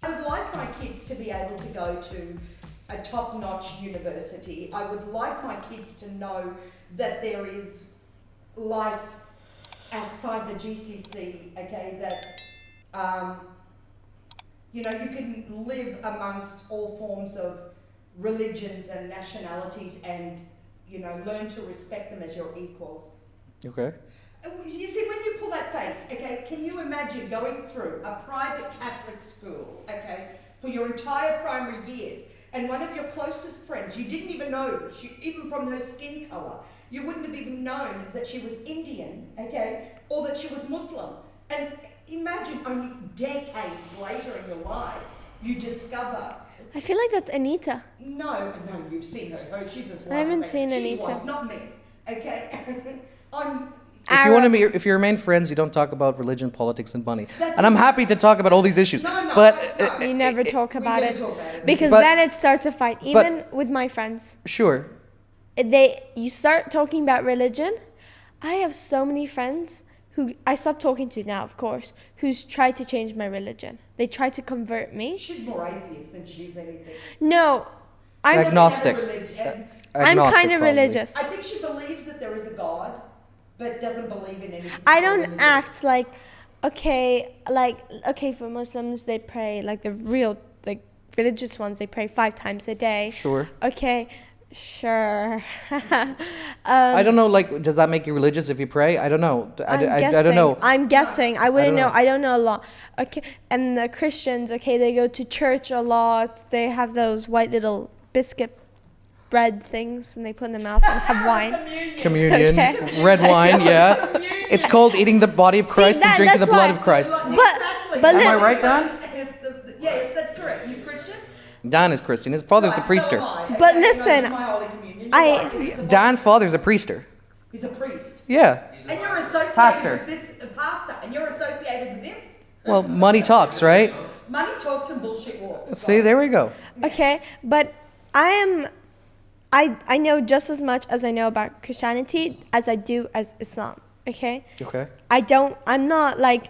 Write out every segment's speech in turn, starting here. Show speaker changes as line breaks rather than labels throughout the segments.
I would like my kids to be able to go to a top-notch university. I would like my kids to know that there is life outside the GCC, okay, that, you know, you can live amongst all forms of religions and nationalities and, you know, learn to respect them as your equals.
Okay.
You see, when you pull that face, okay, can you imagine going through a private Catholic school, okay, for your entire primary years, and one of your closest friends, you didn't even know, even from her skin colour, you wouldn't have even known that she was Indian, okay, or that she was Muslim. And imagine only decades later in your life, you discover.
I feel like that's Anita.
No, you've seen her. Oh, she's as white.
I haven't
as
seen
she's
Anita.
White, not me, okay?
If you remain friends, you don't talk about religion, politics, and money. And I'm happy to talk about all these issues. But
You never talk about it. Because
But-
then it starts a fight. Even with my friends.
Sure.
You start talking about religion. I have so many friends who I stopped talking to now, of course, who's tried to change my religion. They tried to convert me.
She's more atheist than she's anything.
No, I'm
Agnostic.
I'm kind of
probably.
religious.
I think she believes that there is a God, but doesn't believe in anything.
I don't act like, okay, for Muslims, they pray, like the real, like religious ones, they pray 5 times a day.
Sure.
Okay, sure.
I don't know, like, does that make you religious if you pray? I don't know. I don't know.
I'm guessing. I wouldn't know.
know.
I don't know a lot. Okay, and the Christians, okay, they go to church a lot. They have those white little biscuit bread things, and they put in their mouth and have wine.
Communion,
Okay.
red wine, yeah. It's called eating the body of Christ and drinking the
that's
blood
why-
of Christ.
But
Am I right, Dan?
Yes, that's correct. He's Christian.
Dan is Christian. His father's a priester.
But listen,
Dan's father's a priester.
He's a priest.
Yeah.
And you're associated
Pastor.
with this pastor, and you're associated with him.
Well, money talks, right?
Money talks and bullshit walks.
See, there we go.
okay, but I know just as much as I know about Christianity as I do as Islam, okay?
Okay.
I'm not like,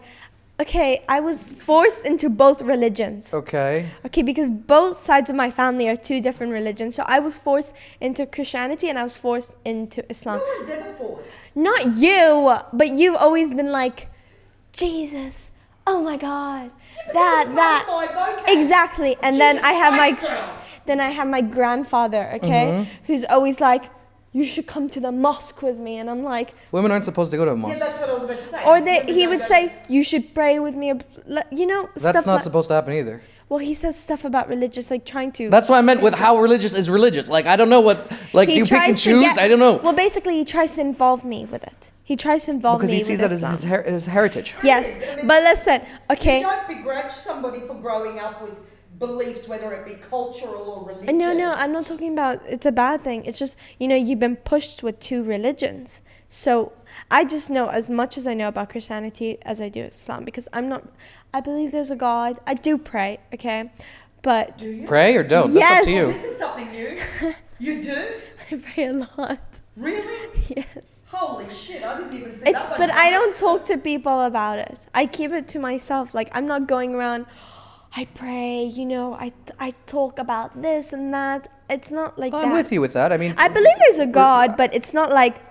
okay, I was forced into both religions.
Okay.
Okay, because both sides of my family are 2 different religions. So I was forced into Christianity and I was forced into Islam.
No one's ever forced.
Not you, but you've always been like, Jesus, oh my God, that. Exactly. And then I have my grandfather, okay, who's always like, you should come to the mosque with me. And I'm like,
Women aren't supposed to go to a
Yeah,
mosque.
that's what I was about to say.
or he
Women
would
don't
say, you should pray with me, you know,
That's
stuff
not
like,
supposed to happen either.
well, he says stuff about religious, like trying to.
That's what I meant with how religious is religious. Like, I don't know what, like, do you pick and
tries to
choose? I don't know.
Well, basically, he tries to involve me with it. He tries to involve
Because
me
he sees
with
that as
Islam.
his heritage.
Yes,
I mean,
but listen, okay.
You don't begrudge somebody for growing up with beliefs, whether it be cultural or religious.
No, I'm not talking about it's a bad thing. It's just, you know, you've been pushed with 2 religions. So I just know as much as I know about Christianity as I do Islam, because I believe there's a God. I do pray, okay? But
Do you?
Pray or don't?
Yes.
That's up to you.
This is something new. You do?
I pray a lot.
Really?
Yes.
Holy shit, I didn't even see that one.
But I don't talk to people about it. I keep it to myself. Like, I'm not going around, I pray, you know, I talk about this and that. It's not like that.
I'm with you with that. I mean,
I believe there's a God, but it's not like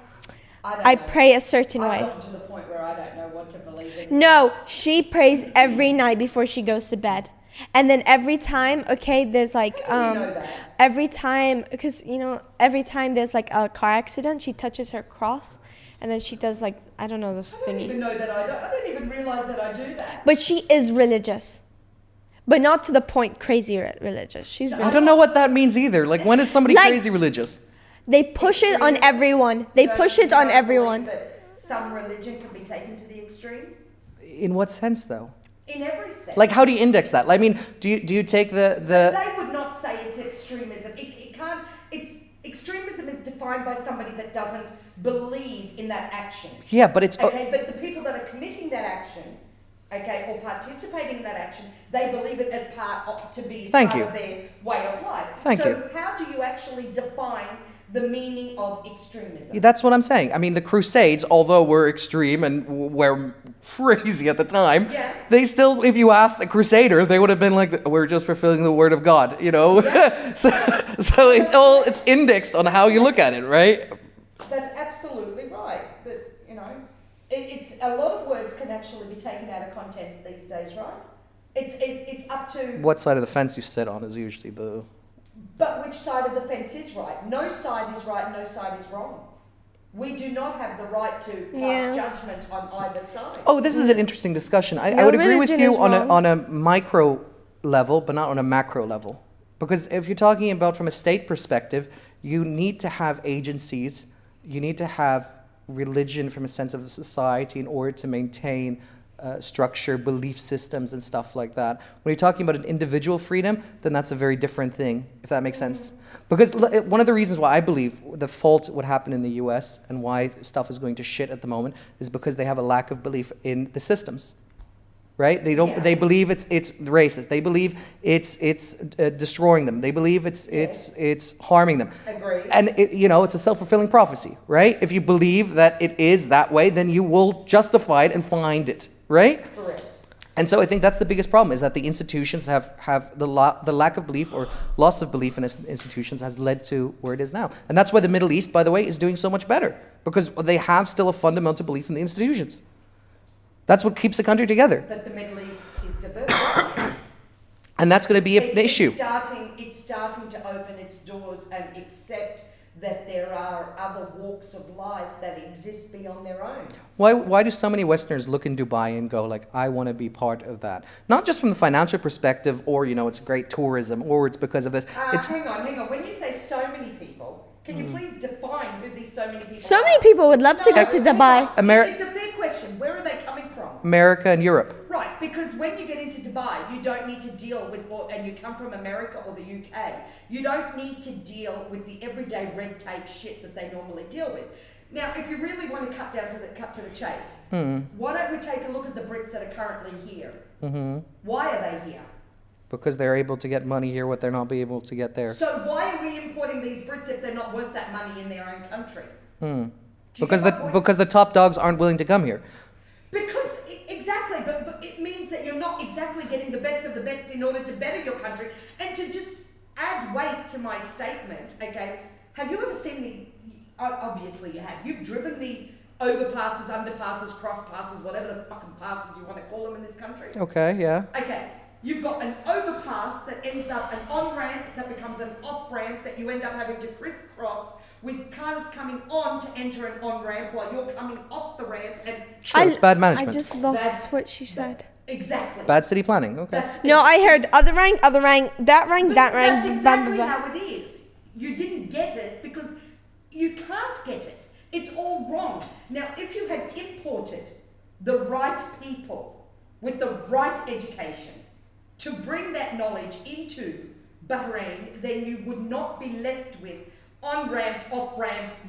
I
don't know.
pray a certain
I've
way.
gotten to the point where I don't know what to believe in.
No, she prays every night before she goes to bed. And then every time, okay, there's like,
How do you know that?
every time, because, you know, every time there's like a car accident, she touches her cross. And then she does like, I don't know, this
I don't even
thingy.
know that I don't even realize that I do that.
But she is religious. But not to the point crazy religious. She's
I
religious.
don't know what that means either. Like, when is somebody
Like-
crazy religious?
They push it on everyone. They push it on everyone.
That some religion can be taken to the extreme.
In what sense, though?
In every sense.
Like, how do you index that? I mean, do you take the
They would not say it's extremism. It can't. It's extremism is defined by somebody that doesn't believe in that action.
yeah, but it's
Okay, but the people that are committing that action, okay, or participating in that action, they believe it as part of
Thank
part
you.
of their way of life.
Thank
so
you.
how do you actually define the meaning of extremism?
That's what I'm saying. I mean, the Crusades, although were extreme and where crazy at the time.
Yeah.
They still, if you asked the Crusader, they would have been like, we're just fulfilling the word of God, you know?
Yeah.
so it's indexed on how you look at it, right?
That's absolutely right. But, you know, it's a lot of words can actually be taken out of context these days, right? It's up to...
What side of the fence you sit on is usually the...
But which side of the fence is right? No side is right, no side is wrong. We do not have the right to pass judgment on either side.
Oh, this is an interesting discussion. I
No
would agree with
religion
you
is wrong.
on a micro level, but not on a macro level. Because if you're talking about from a state perspective, you need to have agencies, you need to have religion from a sense of society in order to maintain structure, belief systems, and stuff like that. When you're talking about an individual freedom, then that's a very different thing, if that makes sense. Because one of the reasons why I believe the fault would happen in the US and why stuff is going to shit at the moment is because they have a lack of belief in the systems. Right? They don't.
Yeah.
They believe it's racist. They believe it's destroying them. They believe it's harming them.
Agreed.
And it's a self-fulfilling prophecy, right? If you believe that it is that way, then you will justify it and find it, right?
Correct.
And so I think that's the biggest problem, is that the institutions have the lack of belief or loss of belief in institutions has led to where it is now. And that's why the Middle East, by the way, is doing so much better, because they have still a fundamental belief in the institutions. That's what keeps the country together.
But the Middle East is diverse.
And that's going to be an issue.
It's starting to open its doors and accept that there are other walks of life that exist beyond their own.
Why do so many Westerners look in Dubai and go like, I want to be part of that? Not just from the financial perspective, or it's great tourism, or it's because of this.
Hang on. When you say so many people, can you please define who these so many people
So
are?
many people would love to go to Dubai.
It's a fair question. Where are they coming from?
America and Europe.
Right, because when you get into Dubai, you don't need to deal with and you come from America or the UK, you don't need to deal with the everyday red tape shit that they normally deal with. Now, if you really want to cut to the chase, why don't we take a look at the Brits that are currently here? Mm-hmm. Why are they here?
Because they're able to get money here, what they're not be able to get there.
So why are we importing these Brits if they're not worth that money in their own country?
Because the top dogs aren't willing to come here.
Exactly, but it means that you're not exactly getting the best of the best in order to better your country. And to just add weight to my statement, okay, have you ever seen obviously you have, you've driven the overpasses, underpasses, cross passes, whatever the fucking passes you want to call them in this country?
Okay, yeah.
Okay, you've got an overpass that ends up an on-ramp that becomes an off-ramp that you end up having to crisscross with cars coming on to enter an on-ramp while you're coming off the ramp. And
Sure, it's bad management.
I just lost what she said.
Exactly.
Bad city planning, okay.
No, I heard other rank, that rank,
But
that rank.
that's exactly
blah, blah, blah.
how it is. You didn't get it because you can't get it. It's all wrong. Now, if you had imported the right people with the right education to bring that knowledge into Bahrain, then you would not be left with on-ramps, off-ramps.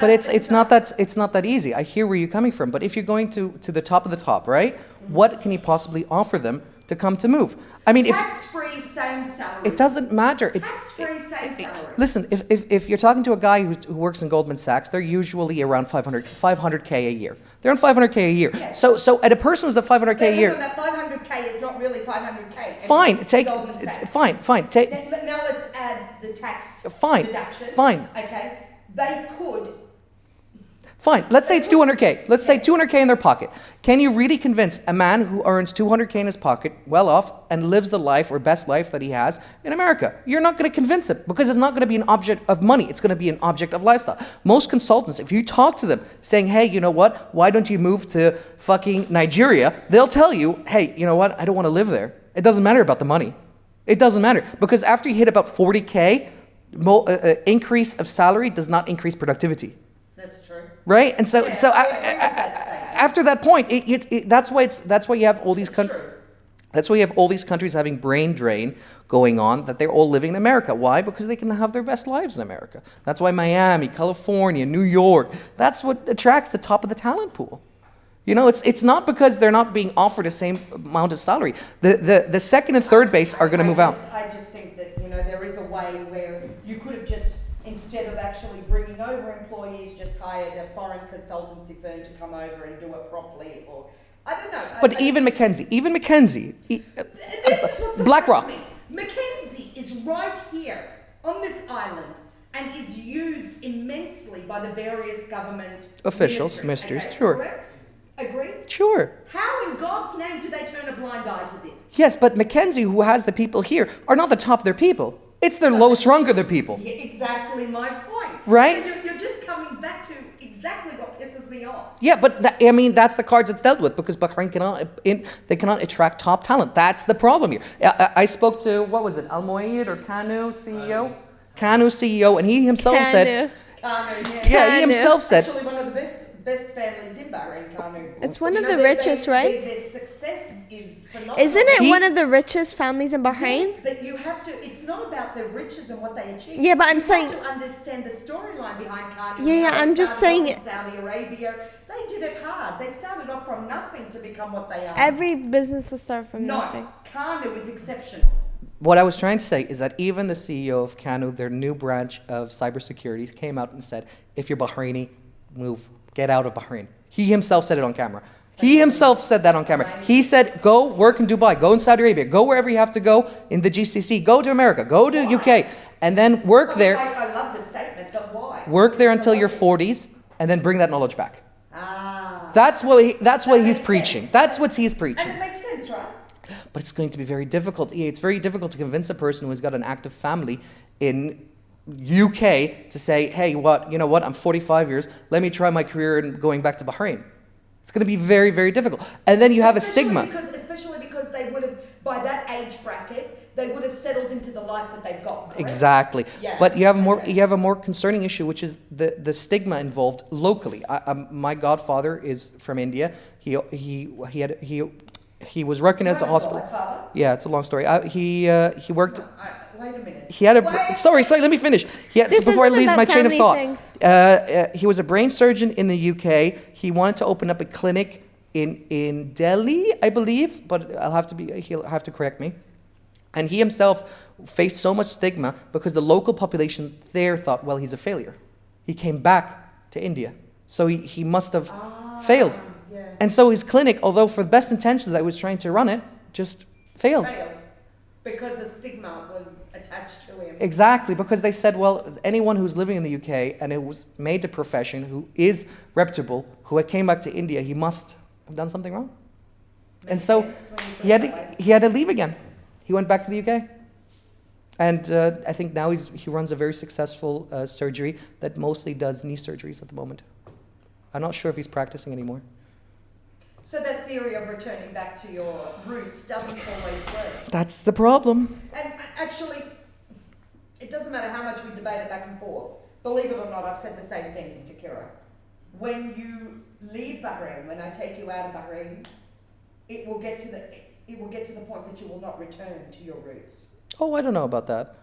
But it's not that easy. I hear where you're coming from. But if you're going to the top of the top, right? What can you possibly offer them to come to move? I mean,
Tax-free, same salary.
it doesn't matter.
Tax-free, same salary.
Listen, if you're talking to a guy who works in Goldman Sachs, they're usually around 500K a year. They're on 500K a year.
Yeah.
So at a person who's at 500K a year.
That 500K is not really 500K.
Fine, fine.
Now let's add the tax
Fine,
deduction.
fine.
Okay, they could.
Fine, let's say it's 200K. Let's say 200K in their pocket. Can you really convince a man who earns 200K in his pocket, well off, and lives the life or best life that he has in America? You're not going to convince him, because it's not going to be an object of money. It's going to be an object of lifestyle. Most consultants, if you talk to them saying, hey, you know what? Why don't you move to fucking Nigeria? They'll tell you, hey, you know what? I don't want to live there. It doesn't matter about the money. It doesn't matter, because after you hit about 40K, increase of salary does not increase productivity.
That's true.
Right, and so
Yeah,
so
I agree with that
after that point, that's why you have all these
true.
that's why you have all these countries having brain drain going on, that they're all living in America. Why? Because they can have their best lives in America. That's why Miami, California, New York. That's what attracts the top of the talent pool. It's not because they're not being offered the same amount of salary. The second and third base are going to move out.
I just think that there is a way where you could have just instead of actually bringing over employees, just hired a foreign consultancy firm to come over and do it properly, or I don't know.
But even Mackenzie,
this is what's
BlackRock.
Mackenzie is right here on this island and is used immensely by the various government
Officials, ministers,
Okay,
sure.
correct? Agree?
Sure.
How in God's name do they turn a blind eye to this?
Yes, but Mackenzie, who has the people here, are not the top of their people. It's their lowest rung of their people.
Yeah, exactly my point.
Right?
So you're just coming back to exactly what pisses me off.
Yeah, but that's the cards it's dealt with because Bahrain cannot attract top talent. That's the problem here. I spoke to, what was it, Al Moaid or Kanu CEO? Kanu CEO, and he himself said,
Kanu,
yeah, he himself said,
actually one of the best families in Bahrain, Kanu.
It's one of the richest, right?
Their success is phenomenal.
Isn't it one of the richest families in Bahrain?
Yes, but you have to, it's not about the riches and what they achieve.
Yeah, but I'm
you
saying-
have to understand the storyline behind Kanu.
Yeah,
How they
I'm just
started
saying-
off in Saudi Arabia, they did it hard. They started off from nothing to become what they are.
Every business will start from
No,
nothing.
Kanu is exceptional.
what I was trying to say is that even the CEO of Kanu, their new branch of cybersecurity, came out and said, if you're Bahraini, move, get out of Bahrain. He himself said it on camera. He himself said that on camera. He said, go work in Dubai, go in Saudi Arabia, go wherever you have to go in the GCC, go to America, go to UK, and then work there.
I love this statement, but why?
Work there until your 40s, and then bring that knowledge back.
Ah.
That's what he's
makes
preaching.
sense.
That's what he's preaching.
And it makes sense, right?
But it's going to be very difficult. It's very difficult to convince a person who has got an active family in UK to say, hey, you know what, I'm 45 years, let me try my career in going back to Bahrain. It's going to be very, very difficult. And then you have a stigma.
Especially because they would have, by that age bracket, they would have settled into the life that they've got. Correct?
Exactly.
Yeah.
But you have a more concerning issue, which is the stigma involved locally. My godfather is from India. He was working as a hospital.
Godfather?
Yeah, it's a long story. He worked.
Wait a minute.
He had a
Wait.
sorry. Let me finish.
This
So before I
isn't
lose
about
my chain of
family
thought,
things.
he was a brain surgeon in the UK. He wanted to open up a clinic in Delhi, I believe, but he'll have to correct me. And he himself faced so much stigma because the local population there thought, well, he's a failure. He came back to India, so he must have failed.
Yeah.
And so his clinic, although for the best intentions I was trying to run it, just failed.
Because the stigma was attached to him.
Exactly, because they said, well, anyone who's living in the UK and it was made a profession, who is reputable, who came back to India, he must have done something wrong. And so he had to leave again. He went back to the UK. And I think now he runs a very successful surgery that mostly does knee surgeries at the moment. I'm not sure if he's practicing anymore.
So that theory of returning back to your roots doesn't always work.
That's the problem.
And actually, it doesn't matter how much we debate it back and forth. Believe it or not, I've said the same things to Kira. When you leave Bahrain, when I take you out of Bahrain, it will get to the point that you will not return to your roots.
Oh, I don't know about that.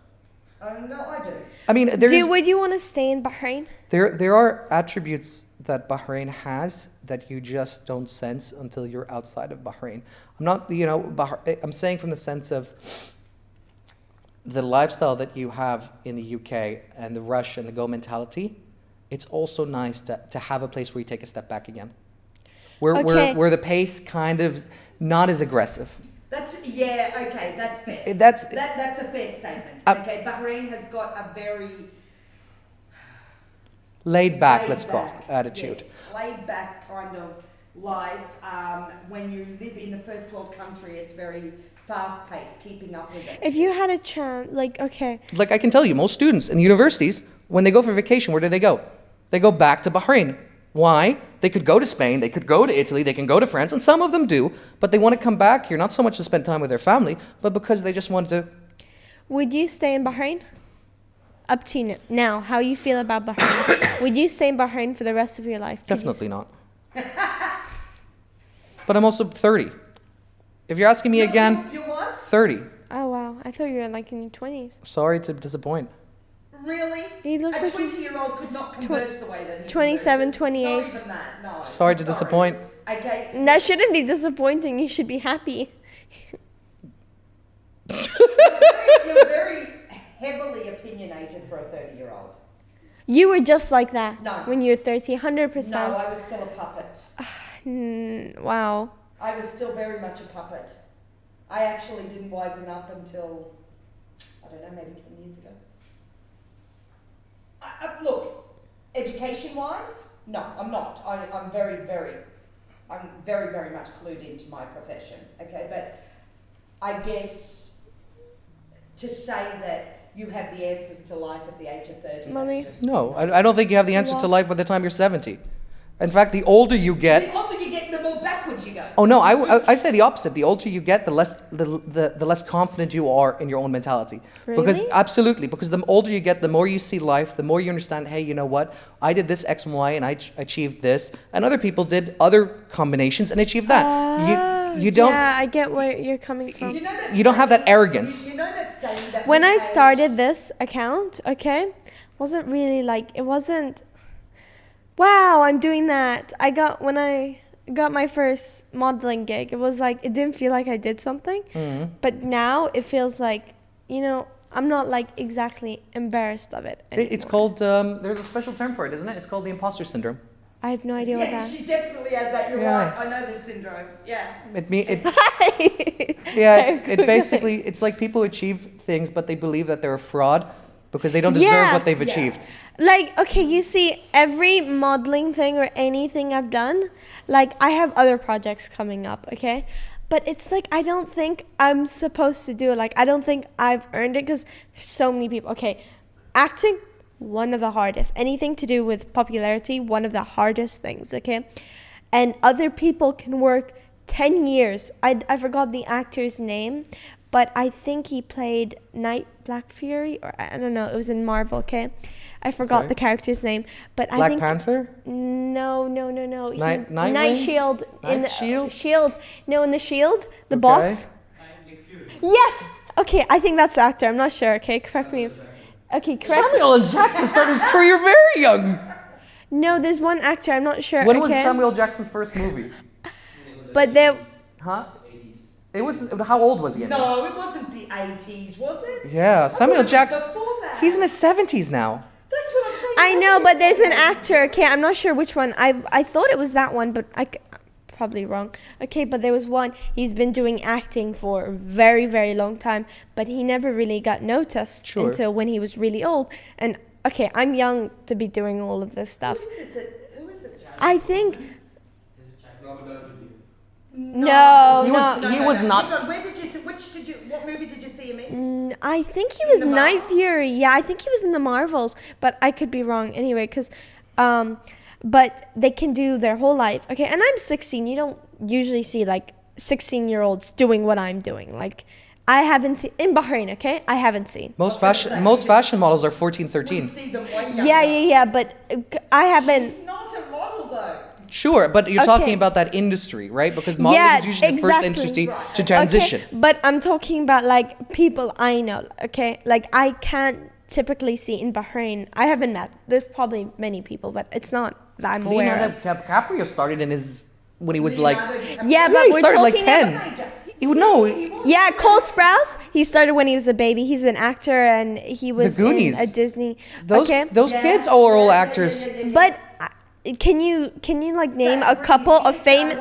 No, I do.
I mean,
Would you want to stay in Bahrain?
There are attributes that Bahrain has that you just don't sense until you're outside of Bahrain. I'm not, I'm saying from the sense of the lifestyle that you have in the UK and the rush and the go mentality. It's also nice to have a place where you take a step back again, where the pace kind of not as aggressive.
That's fair.
That's
a fair statement. Okay, Bahrain has got a very
laid back, let's call attitude.
Yes, laid back kind of life. When you live in a first world country, it's very fast paced, keeping up with it.
If you had a chance, like
I can tell you, most students in universities, when they go for vacation, where do they go? They go back to Bahrain. Why? They could go to Spain, they could go to Italy, they can go to France, and some of them do, but they want to come back here, not so much to spend time with their family, but because they just want to.
Would you stay in Bahrain? Up to you now, how you feel about Bahrain. Would you stay in Bahrain for the rest of your life?
Definitely not. But I'm also 30. If you're asking me again,
You what?
30.
Oh wow, I thought you were like in your 20s.
Sorry to disappoint.
Really?
He looks
a
like he's
20-year-old could not converse the way that he
27,
converses.
28.
Not even that, no.
Sorry to disappoint.
Okay.
That shouldn't be disappointing. You should be happy.
You're very heavily opinionated for a 30-year-old.
You were just like that
No.
when you were 30, 100%.
No, I was still a puppet.
Wow.
I was still very much a puppet. I actually didn't wisen up until, I don't know, maybe 10 years ago. Look, education-wise, no, I'm not. I'm very, very much clued into my profession, okay? But I guess to say that you have the answers to life at the age of 30,
Mummy?
that's just...
No, I don't think you have the answer to life by the time you're 70. In fact, the older you get...
The older you get, the more backwards you go.
Oh no, I say the opposite. The older you get, the less confident you are in your own mentality.
Really?
Because absolutely, because the older you get, the more you see life, the more you understand. Hey, you know what? I did this X and Y, and I achieved this, and other people did other combinations and achieved that. You don't.
Yeah, I get where you're coming from.
You don't have that arrogance.
You know that saying that
When I
with
started this account, okay, wasn't really like, it wasn't, wow, I'm doing that. When I got my first modeling gig, it was like, it didn't feel like I did something.
Mm-hmm.
But now it feels like, I'm not like exactly embarrassed of it anymore.
It's called. There's a special term for it, isn't it? It's called the imposter syndrome.
I have no idea what
Yeah,
that.
she definitely has that. You're
Yeah.
right. I know this syndrome. Yeah.
It basically, it's like people achieve things, but they believe that they're a fraud because they don't deserve
Yeah.
what they've
Yeah.
achieved.
Like, okay, you see, every modeling thing or anything I've done, like, I have other projects coming up, okay? But it's like, I don't think I'm supposed to do it. Like, I don't think I've earned it because there's so many people. Okay, acting, one of the hardest. Anything to do with popularity, one of the hardest things, okay? And other people can work 10 years. I forgot the actor's name, but I think he played Black Fury, or I don't know, it was in Marvel, okay? I forgot
Okay.
the character's name, but I
Black
think...
Panther?
No.
Nightwing?
Night Shield.
Night Shield?
Shield. No, in the Shield, the
Okay.
boss. Yes. Okay, I think that's the actor. I'm not sure. Okay, correct me if. Okay, correct.
Samuel L. Jackson started his career very young.
No, there's one actor. I'm not sure.
When was
okay?
Samuel L. Jackson's first movie?
But there.
Huh? It was. How old was he?
No, it wasn't the 80s, was it?
Yeah, Samuel
it was
Jackson.
before that.
He's in his 70s now.
That's what I'm saying.
I know, but there's an actor. Okay, I'm not sure which one. I thought it was that one, but probably wrong. Okay, but there was one. He's been doing acting for a very, very long time, but he never really got noticed
Sure.
until when he was really old. And okay, I'm young to be doing all of this stuff.
Who is it?
I think
No.
no,
He was- he was not-
Hang on, what movie did you see him in?
I think he was
the
Night
Marvels?
Fury. Yeah, I think he was in the Marvels, but I could be wrong anyway. But they can do their whole life. Okay, and I'm 16. You don't usually see like 16-year-olds doing what I'm doing. Like, I haven't seen in Bahrain. Okay, I haven't seen.
Most fashion models are 14,
We
13.
see them way younger.
Yeah. But I haven't.
She's not a model though.
Sure, but you're
Okay.
talking about that industry, right? Because modeling
Yeah,
is usually the first
exactly.
industry
Right.
to transition.
Okay, but I'm talking about like people I know. Okay, like I can't typically see in Bahrain. I haven't met. There's probably many people, but it's not that I'm aware
Leonardo
of.
DiCaprio started when he was like,
Yeah, but
he
we're
started like
talking
10.
about-
He would know.
Yeah, Cole Sprouse. He started when he was a baby. He's an actor, and he was in
Goonies.
a Disney.
Those
okay,
those kids are all actors.
but can you like name a couple of famous?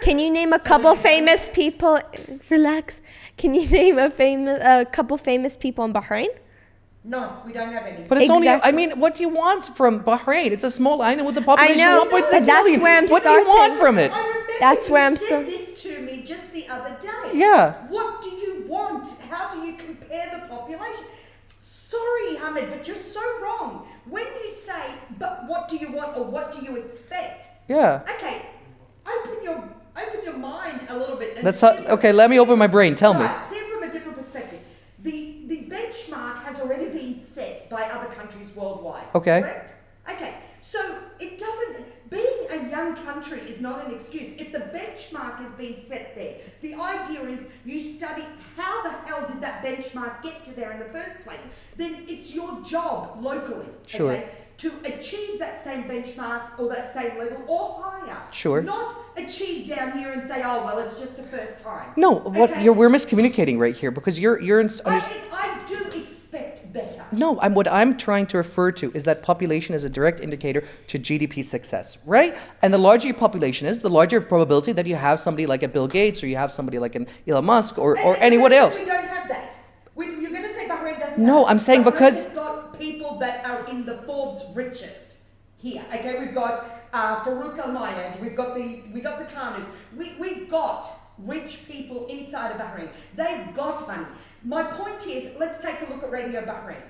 Can you name a couple famous people? Relax. Can you name a couple famous people in Bahrain?
No, we don't have any.
But it's only, I
Exactly.
mean, what do you want from Bahrain? It's a small island with a population
know,
of 1.6
but that's
million.
where I'm
What do you want
starting.
from it?
I remember
That's
you
where I'm
said
so-
this to me just the other day.
Yeah.
What do you want? How do you compare the population? Sorry, Hamid, but you're so wrong. When you say, but what do you want or what do you expect?
Yeah.
Okay, open your mind a little bit. And
That's
see
how,
it
okay, let me open my brain. Tell me.
Right, see it from a different perspective. The benchmark has already been set by other countries worldwide.
Okay.
Correct? Okay. So it doesn't. Being a young country is not an excuse. If the benchmark has been set there, the idea is you study how the hell did that benchmark get to there in the first place. Then it's your job locally.
Sure.
Okay, to achieve that same benchmark or that same level or higher.
Sure.
Not achieve down here and say, oh well, it's just the first time.
No, what
Okay?
we're miscommunicating right here because you're in.
I do expect better.
No, what I'm trying to refer to is that population is a direct indicator to GDP success, right? And the larger your population is, the larger probability that you have somebody like a Bill Gates or you have somebody like an Elon Musk or anyone else.
We don't have that. You're going to say Bahrain doesn't
No,
have
I'm saying
Bahrain
because...
has got people that are in the Forbes richest here. Okay, we've got Farouk Al-Mayad, we've got the Khanus. We've got rich people inside of Bahrain. They've got money. My point is, let's take a look at Radio Bahrain.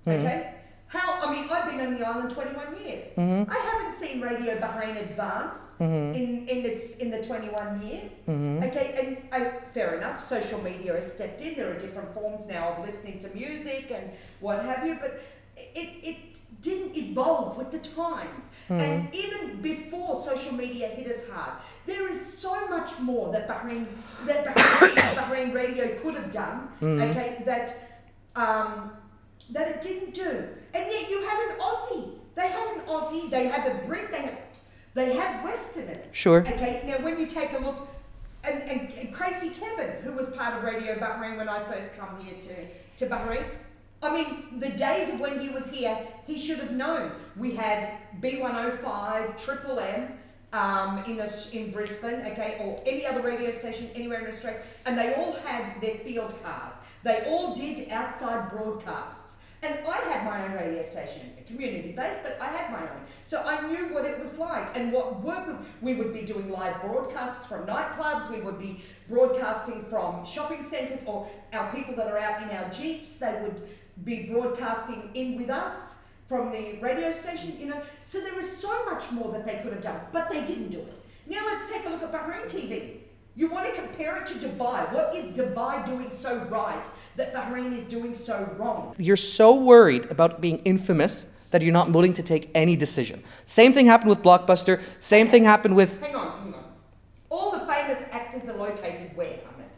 Okay? I've been on the island 21 years. I haven't seen Radio Bahrain advance in the 21 years. Okay, and fair enough, social media has stepped in. There are different forms now of listening to music and what have you, but it didn't evolve with the times. And even before social media hit us hard, there is so much more that Bahrain radio could have done. Okay, that it didn't do. And yet you have an Aussie. They have an Aussie. They have a Brit. They have Westerners.
Sure.
Okay. Now, when you take a look, and Crazy Kevin, who was part of Radio Bahrain when I first come here to Bahrain. I mean, the days of when he was here, he should have known. We had B105, Triple M in Brisbane, okay, or any other radio station anywhere in Australia, and they all had their field cars. They all did outside broadcasts. And I had my own radio station, community-based, but I had my own. So I knew what it was like and what work we would be doing live broadcasts from nightclubs, we would be broadcasting from shopping centres, or our people that are out in our Jeeps, they would be broadcasting in with us from the radio station, you know. So there was so much more that they could have done, but they didn't do it. Now let's take a look at Bahrain TV. You want to compare it to Dubai. What is Dubai doing so right that Bahrain is doing so wrong?
You're so worried about being infamous that you're not willing to take any decision. Same thing happened with Blockbuster. Same thing happened with...
Hang on. All the famous actors are located where, Ahmed?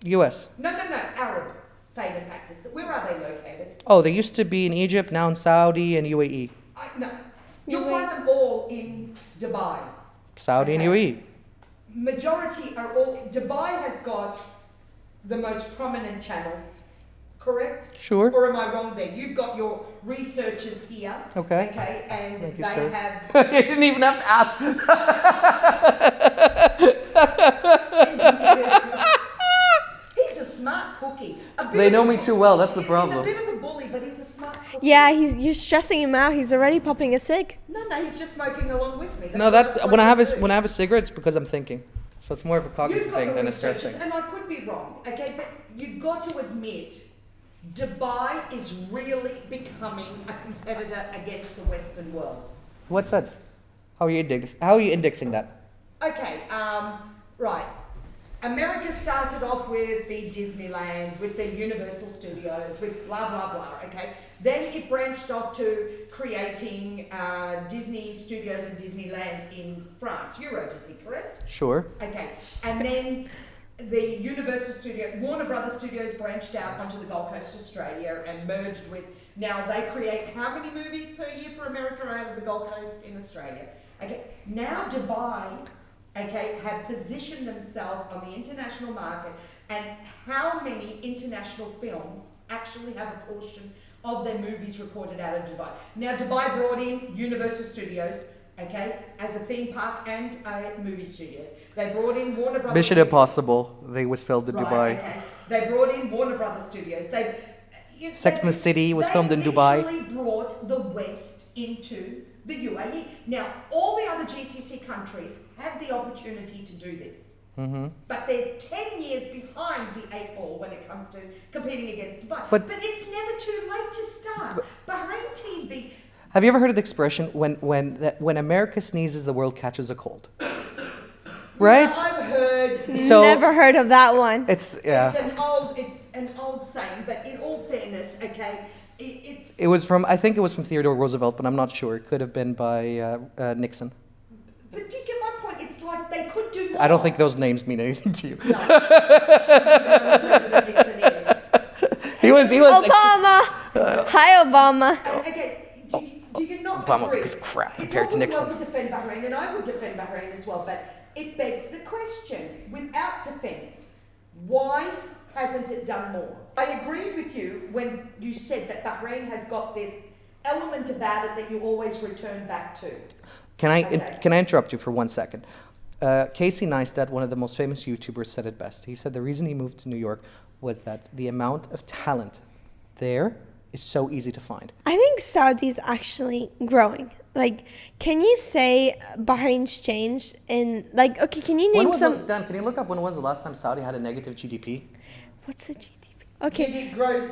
US.
No. Arab famous actors. Where are they located?
Oh, they used to be in Egypt, now in Saudi and UAE.
No. You'll find them all in Dubai.
Saudi and UAE.
Majority are all... Dubai has got the most prominent channels, correct?
Sure.
Or am I wrong there? You've got your researchers here.
Okay.
Okay, and
Thank you,
they
sir.
have...
You didn't even have to ask.
He's a smart cookie.
They know me too well, that's the problem.
He's a bit of a bully, but he's a smart cookie.
Yeah, you're stressing him out. He's already popping a cig.
No, he's just smoking along with me.
No, when I have a cigarette, it's because I'm thinking. So it's more of a cognitive thing than a stress thing.
And I could be wrong, okay, but you've got to admit, Dubai is really becoming a competitor against the Western world.
What sense? How are you indexing that?
Okay, right. America started off with the Disneyland, with the Universal Studios, with blah, blah, blah, okay? Then it branched off to creating Disney Studios and Disneyland in France, Euro Disney, correct?
Sure.
Okay, and then the Universal Studio, Warner Brothers Studios branched out onto the Gold Coast, Australia, and merged with, now they create how many movies per year for America out of the Gold Coast in Australia? Okay, now Dubai, okay, have positioned themselves on the international market, and how many international films actually have a portion of their movies recorded out of Dubai. Now Dubai brought in Universal Studios, okay, as a theme park and movie studios. They brought in Warner Brothers.
Mission Impossible, they was filmed in Dubai.
Okay. They brought in Warner Brothers Studios.
Sex and the City was filmed in Dubai.
They literally brought the West into the UAE. Now, all the other GCC countries have the opportunity to do this. But they're 10 years behind the 8 ball when it comes to competing against Dubai. But it's never too late to start. Bahrain TV...
Have you ever heard of the expression, when America sneezes, the world catches a cold? Right?
Yeah, I've heard...
Never heard of that one.
It's
an old saying, but in all fairness, okay,
It was from, I think it was from Theodore Roosevelt, but I'm not sure. It could have been by Nixon.
But do you get my point? It's like they could do more.
I don't think those names mean anything to you.
No. Nixon is.
He was
Obama! Hi, Obama.
Okay, do you not
Obama was a
agree?
piece of crap
It's
compared to
all
Nixon.
well to defend Bahrain, and I would defend Bahrain as well, but it begs the question, without defence, why hasn't it done more? I agreed with you when you said that Bahrain has got this element about it that you always return back to.
Can I interrupt you for 1 second? Casey Neistat, one of the most famous YouTubers, said it best. He said the reason he moved to New York was that the amount of talent there is so easy to find.
I think Saudi's actually growing. Like, can you say Bahrain's changed in, like, okay, can you name some...
Dan, can you look up when was the last time Saudi had a negative GDP?
What's a GDP? Okay.
Gross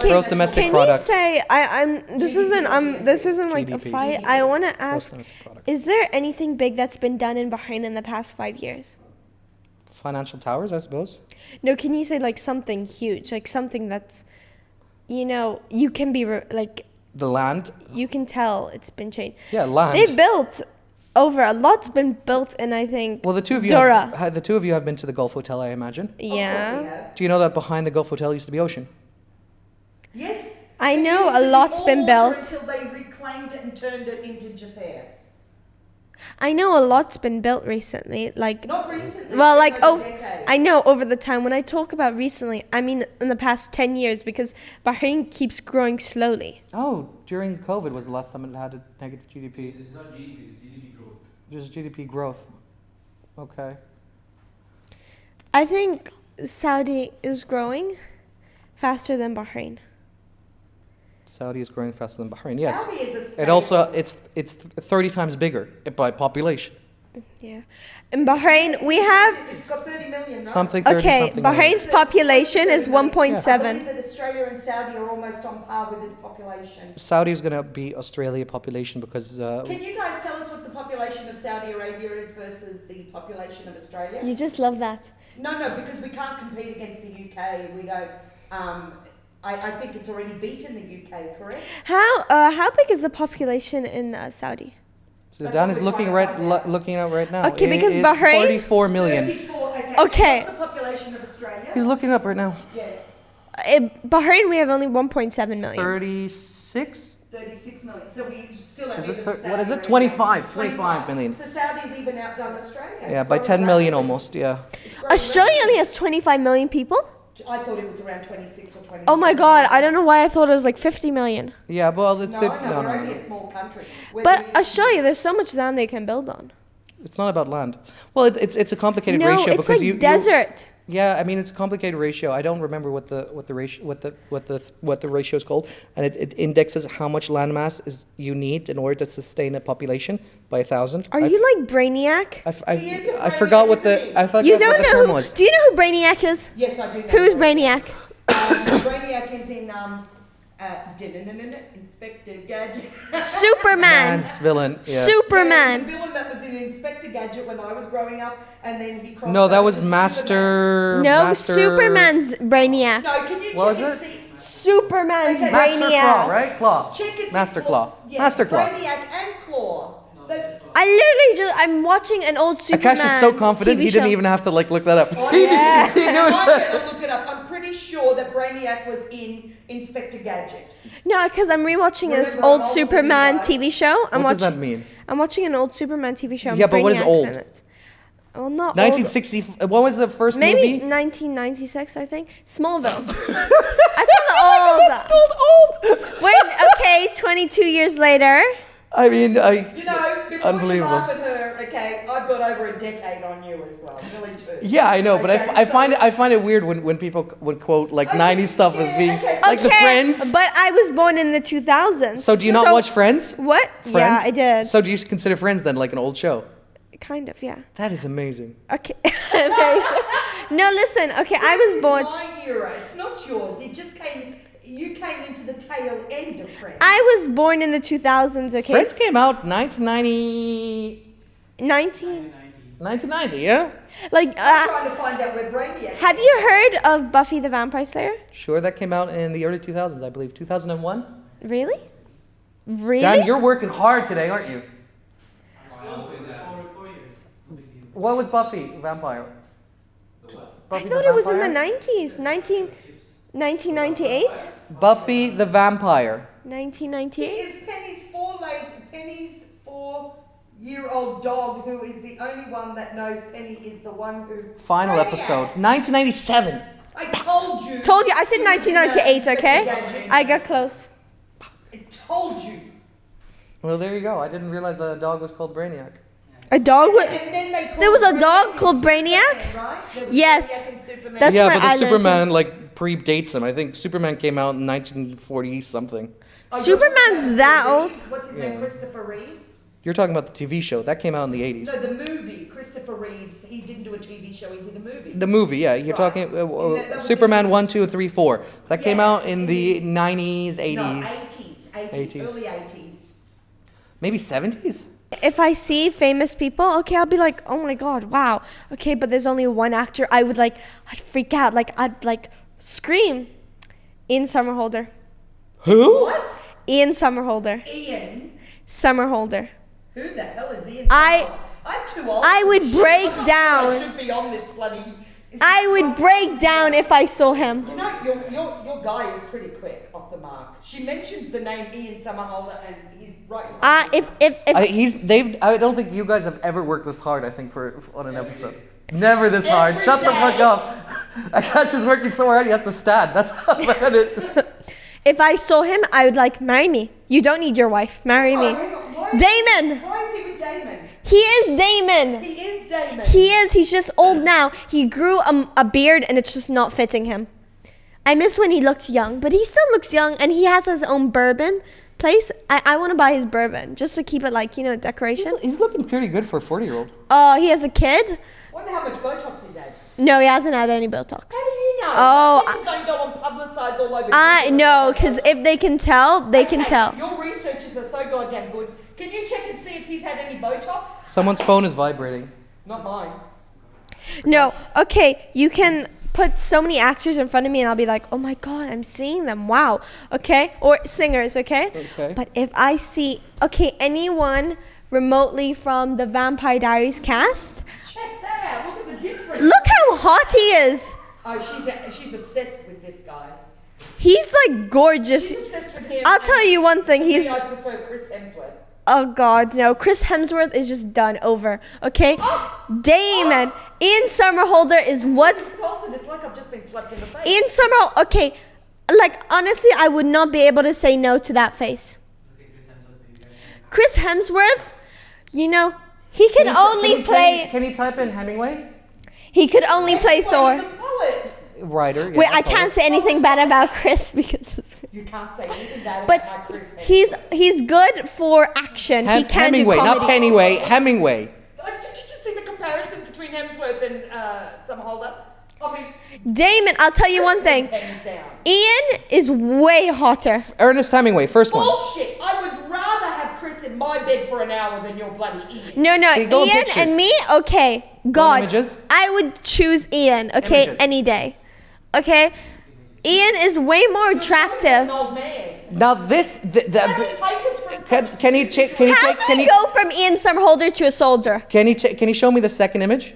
Gross domestic product.
Can you say, this isn't like a
GDP.
fight. I want to
Gross
ask,
domestic product.
is there anything big that's been done in Bahrain in the past 5 years?
Financial towers, I suppose.
No, can you say like something huge, like something that's, you know, you can be like,
The land.
you can tell it's been changed.
Yeah, land.
They built over a lot's been built in, I think,
Well, the two of you
Dora.
have been to the Gulf Hotel, I imagine.
Yeah.
Do you know that behind the Gulf Hotel used to be ocean?
Yes.
I
It
know
used
a
to be
lot's
all
been
water
built.
Until they reclaimed it and turned it into Jafar.
I know a lot's been built recently. Like,
Not recently.
well, like,
over
oh,
decades.
I know over the time. When I talk about recently, I mean in the past 10 years, because Bahrain keeps growing slowly.
Oh, during COVID was the last time it had a negative GDP.
This is not GDP, it's GDP growth.
Just GDP growth. Okay.
I think Saudi is growing faster than Bahrain.
Saudi is growing faster than Bahrain. Yes.
Saudi is a state.
It also it's 30 times bigger by population.
Yeah. In Bahrain, we have,
It's got 30 million, right?
Something 30
okay,
something million.
Bahrain's population is
I believe
1.7.
that Australia and Saudi are almost on par with its population.
Saudi is going to be Australia population because
Can you guys tell us what the population of Saudi Arabia is versus the population of Australia?
You just love that.
No, because we can't compete against the UK. We don't. I think it's already beaten the UK, correct?
How big is the population in Saudi?
so Dan is looking looking at right now.
Okay, because
It's
Bahrain-
34 million.
34, okay.
Okay.
What's the population of Australia?
He's looking up right now.
Yeah,
In Bahrain, we have only 1.7 million.
36?
36 million. So we still have
Is it
even
thir-
Saudi
what is it?
Arabia.
25 million.
So Saudi's even outdone Australia.
Yeah,
It's
by
growing
10 million
rapidly.
almost, yeah.
It's growing
Australia only
rapidly.
has 25 million people.
I thought it was around 26 or 27.
Oh my god, I don't know why I thought it was like 50 million.
Yeah, well, it's
No,
the,
I know,
no,
we're
no,
only
no.
a small country. Whether
But
we-
Australia, there's so much land they can build on.
It's not about land. Well, it's a complicated
No,
ratio
it's
because
like desert.
Yeah, I mean it's a complicated ratio. I don't remember what the ratio is called, and it indexes how much land mass is you need in order to sustain a population by 1,000.
Are you like Brainiac?
He is a
I forgot what
Brainiac,
the I forgot
You
what
don't
the
know
term
who?
was.
Do you know who Brainiac is?
Yes, I do know.
Who's Brainiac?
Brainiac is in Inspector Gadget.
Superman.
Man's villain. Yeah.
Yeah,
Superman.
the villain that was in Inspector Gadget when I was growing up, and then he crossed
No, that
over
was
to
Master.
No,
Master,
Superman's Brainiac.
Superman. No, can you
What
check
was
and
it?
see?
Superman's
Okay.
Master Claw,
Brainiac.
right? Claw.
Check and see
Master Claw.
Yeah,
Master Claw.
Brainiac and Claw. The-
I literally I'm watching an old Superman.
Akash is so confident
TV
he didn't
show.
even have to like look that up.
Oh,
He
yeah.
knew it.
I'm gonna look it up. I'm pretty sure that Brainiac was in Inspector Gadget.
No, because I'm rewatching this
Remember
old
all the
Superman
guys?
TV show.
What does that mean?
I'm watching an old Superman TV show. and
Yeah, but what is
Brainiac's
old?
in it. Well, not
1960. What was the first
old. Maybe
movie?
1996, I think. Smallville. I feel old.
It's called old.
Wait, okay, 22 years later.
I mean,
You know, before
Unbelievable.
you laugh at her, okay, I've got over a decade on you as well, really too.
yeah, I know, but
Okay,
I
so-
find it weird when people would quote like
Okay,
90s stuff as
yeah,
being
okay.
like the
Okay,
Friends.
But I was born in the 2000s.
So do you not watch Friends?
What?
Friends?
Yeah, I did.
So do you consider Friends then like an old show?
Kind of, yeah.
That is amazing.
Okay. No, listen. Okay, I was born.
It's my era, it's not yours. It just came, you came into the tail end of Friends.
I was born in the 2000s. Okay.
Friends came out 1990.
19.
1990, yeah?
Like,
I'm trying to find out where Brainiac
have
came
you
from.
heard of Buffy the Vampire Slayer?
Sure, that came out in the early 2000s, I believe. 2001?
Really? Really?
Dan, you're working hard today, aren't you?
Four years.
What was Buffy Vampire?
I
Buffy
thought
the
it was in the
Vampire?
90s. 1998?
Buffy the Vampire.
1998?
Is Penny's 4-year-old dog, who is the only one that knows Penny is the one who...
Final
Brainiac.
episode. 1997.
I told you.
Told you. I said 1998, okay? I got close.
I told you.
Well, there you go. I didn't realize the dog was called Brainiac.
A dog?
And then they
There was a
called
dog
Brainiac
called Brainiac?
Superman, right? There was
Yes.
Brainiac and Superman.
That's
yeah,
where
but the
I learned
Superman like predates him. I think Superman came out in 1940 something.
Oh,
Superman's
you're talking
that
about
old.
Reeves? What's his name? Christopher Reeves?
You're talking about the TV show that came out in the 80s.
No, the movie. Christopher Reeves. He didn't do a TV show. He did a movie.
The movie, yeah. You're
Right.
talking
And that was
Superman
in-
1, 2, 3, 4. That came
Yeah.
out in the 90s, 80s,
No, 80s.
80s.
Early 80s.
maybe 70s.
If I see famous people, okay, I'll be like, oh my god, wow. Okay, but there's only one actor. I'd freak out. I'd scream. Ian Somerhalder.
Who?
What?
Ian Somerhalder.
Ian?
Somerhalder.
Who the hell is Ian?
I-
I'm too old.
I would
I'm
break
not sure
down.
I should be on this bloody.
I would break down if I saw him.
You know, your guy is pretty quick off the mark. She mentions the name Ian Somerhalder and he's right.
If
I don't think you guys have ever worked this hard, I think, on an episode. Never this hard.
Every
Shut the
day.
fuck up. Akash is working so hard he has to stand. That's how bad it is.
if I saw him, I would marry me. You don't need your wife. Marry me. Damon.
Why is he with Damon?
He is Damon.
He is Damon.
He is. He's just old now. He grew a beard and it's just not fitting him. I miss when he looked young, but he still looks young and he has his own bourbon place. I want to buy his bourbon just to keep it decoration.
He's looking pretty good for a 40-year-old.
Oh, he has a kid?
Wonder how much Botox he's had.
No, he hasn't had any Botox.
How do you know?
Oh,
People don't go and publicise all over.
I know, because if they can tell, they can
Okay,
tell.
Your researchers are so goddamn good. Can you check and see if he's had any Botox?
Someone's phone is vibrating.
Not mine.
No, okay, you can put so many actors in front of me and I'll be like, oh my god, I'm seeing them, wow, okay? Or singers, okay?
Okay.
But if I see, anyone remotely from the Vampire Diaries cast,
Check that out. Look at the difference.
look how hot he is.
Oh, she's obsessed with this guy.
He's gorgeous.
She's obsessed with him.
I'll tell you one thing,
To me,
he's,
I prefer Chris Hemsworth.
oh god, no, Chris Hemsworth is just done over, okay? Damon, Ian Somerhalder is what's...
Insulted. It's like I've just been slapped in the face.
Ian Somerhalder, okay, honestly, I would not be able to say no to that face. Chris Hemsworth, he can only play.
Can you type in Hemingway?
He could only play
He's
Thor.
a poet.
Writer. Yeah,
Wait, I
poet.
can't say anything bad about Chris because.
You can't say anything bad
But
about my Chris Hemsworth.
he's good for action. He can do
Hemingway,
comedy.
not Pennyway. Hemingway.
Did you just see the comparison between Hemsworth and Somerhalder? I mean,
Damon, I'll tell you one thing.
hands down.
Ian is way hotter.
Ernest Hemingway, first one.
Bullshit! I would rather have Chris in my bed for an hour than your bloody Ian.
No,
See, go on
Ian
pictures.
and me, okay. God,
images?
I would choose Ian, okay,
Images.
any day. Okay? Ian is way more
An
attractive.
old man.
Now this,
How do you take us from
can you check? Can you
How
take?
do
Can
we
you?
go from Ian Somerhalder to a soldier?
Can you show me the second image?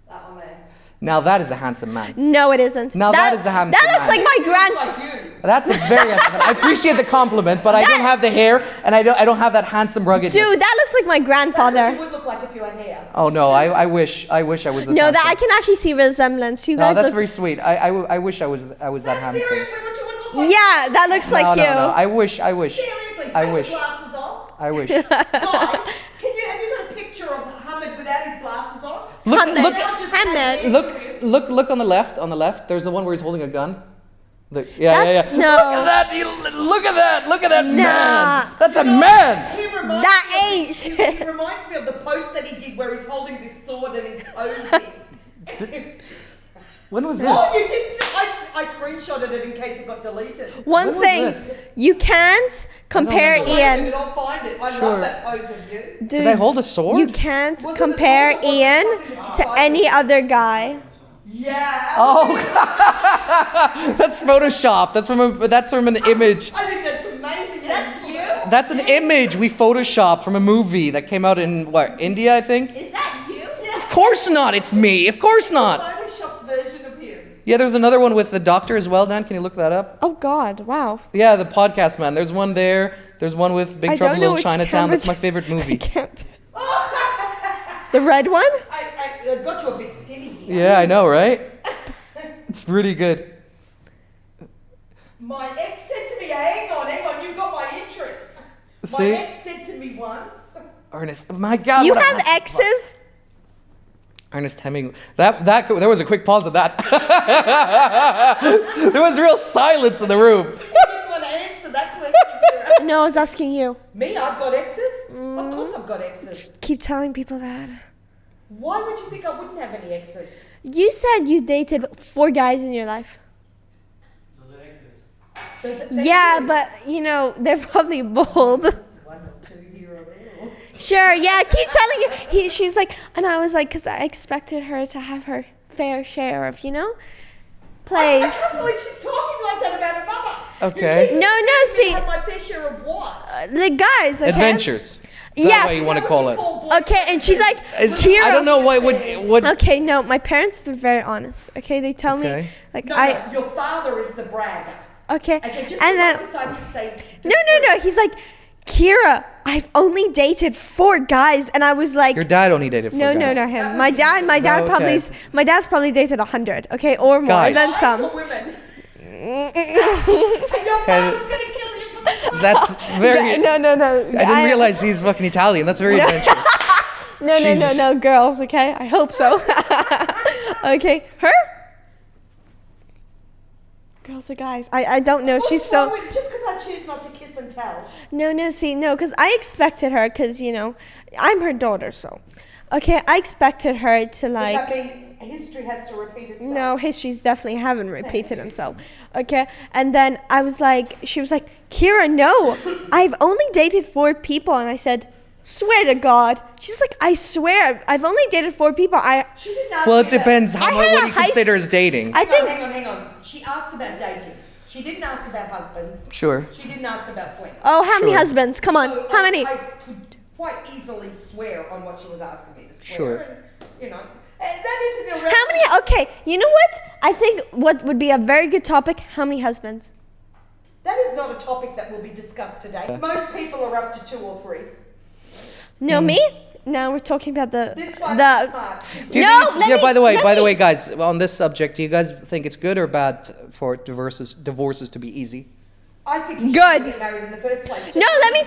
that one there?
Now that is a handsome man.
No, it isn't.
Now that is a handsome
That looks
man.
like my grand.
Like you.
That's a very handsome man. I appreciate the compliment, but I don't have the hair and I don't have that handsome ruggedness.
Dude, that looks like my
That's what you
grandfather.
would look like if you had hair.
Oh no, I wish I was this
No,
handsome.
that I can actually see resemblance. You
No,
guys
that's
look.
very sweet. I wish I was that
That's
handsome.
seriously what you would look like.
Yeah, that looks like you.
No. I wish.
Seriously, take
I wish.
the glasses off.
I wish.
Guys, have you got a picture of Hamid without his glasses on?
Look,
Hamid.
look,
Now just
Hamid.
add hair
look,
to it.
look on the left. On the left, there's the one where he's holding a gun. Look, yeah.
That's- no.
Look at that! Look at that! Look at that
Nah.
man! That's a man!
He reminds
That
me of-
ain't
he-
shit.
He reminds me of the post that he did where he's holding this sword and he's posing.
When was this?
Oh, you didn't. I screenshotted it in case it got deleted.
One
When was
thing,
this?
you can't compare
remember.
Wait a minute,
Ian.
I'll find it. I
Sure.
love that pose of you.
Dude,
Did I hold a sword?
you can't
Was it a
compare
sword or was it
Ian
something that you
to
tried?
any other guy.
Yeah.
Oh, that's Photoshop. That's from an image.
I think that's amazing. That's you.
That's an image we photoshopped from a movie that came out in what, India, I think.
Is that you? Yeah.
Of course not. It's me. Of course not.
Photoshopped version of him.
Yeah, there's another one with the doctor as well. Dan, can you look that up?
Oh God, wow.
Yeah, the podcast man. There's one there. There's one with Big
I
Trouble
don't know
in
which
Chinatown.
camera
That's my favorite
I
movie.
can't. The red one?
I got you a bit skinny here.
Yeah, I know, right? It's really good.
My ex said to me, hang on, you've got my interest.
See?
My ex said to me once.
Ernest, my God.
You
what a
have
handsome fuck.
exes?
Ernest Hemingway. That there was a quick pause of that. There was real silence in the room.
You didn't want to answer that question, Kira.
No, I was asking you.
Me, I've got exes? Of course I've got exes.
Keep telling people that.
Why would you think I wouldn't have any exes?
You said you dated 4 guys in your life.
Those are exes.
Yeah, but you know they're probably bold.
Just 1 or 2 here or there.
Sure, yeah. Keep telling you. She's like, and I was like, because I expected her to have her fair share of,
I
plays.
can't believe she's talking like that about her mother.
Okay.
You
No,
keep
see,
have my fair share of what?
the guys, okay?
Adventures. Is that
Yes.
what you want to call it?
Okay, and she's like,
Is-
Kira.
I don't know what.
Okay, no, my parents are very honest. Okay, they tell me
Okay.
like
No, your father is the bragger.
okay,
Okay, just
and then
I decide to stay.
no, he's like, Kira, I've only dated 4 guys, and I was like,
Your dad only dated 4
no,
guys.
no, him. My dad
Oh,
probably,
okay.
my dad's probably dated 100, okay, or more
Guys.
than
For
some.
women. And your father's gonna kill you for the
That's very.
No.
I didn't realize he's fucking Italian. That's very adventurous. Jesus.
No, girls, okay? I hope so. Okay, her? Girls or guys? I don't know. She's
What's
so.
wrong with- just because I choose not to kiss and tell.
No, because I expected her, because, I'm her daughter, so. Okay, I expected her to,
Does
like.
that mean history has to repeat itself?
No, histories definitely haven't repeated himself. Okay, and then she was like, Kira, no, I've only dated 4 people, and I said, swear to God. She's like, I swear, I've only dated 4 people.
She didn't ask
Well,
me
it depends.
that.
I had
What
a
do you
high
consider
s-
as dating?
I think
Hang on. She asked about dating. She didn't ask about husbands.
Sure.
She didn't ask about friends.
Oh, how many
Sure.
husbands? Come on,
So
how many?
I could quite easily swear on what she was asking me to swear.
Sure.
And, that isn't irrelevant.
How many? Okay, you know what? I think what would be a very good topic, how many husbands?
That is not a topic that will be discussed today. Most people are up to 2 or 3.
No, me? No, we're talking about
This one
the
is smart. She's
Do you
No,
think it's-
let
yeah.
me-
By the
let
way,
me-
guys, on this subject, do you guys think it's good or bad for divorces to be easy?
I think you
Good.
should get married in the first place.
No, let me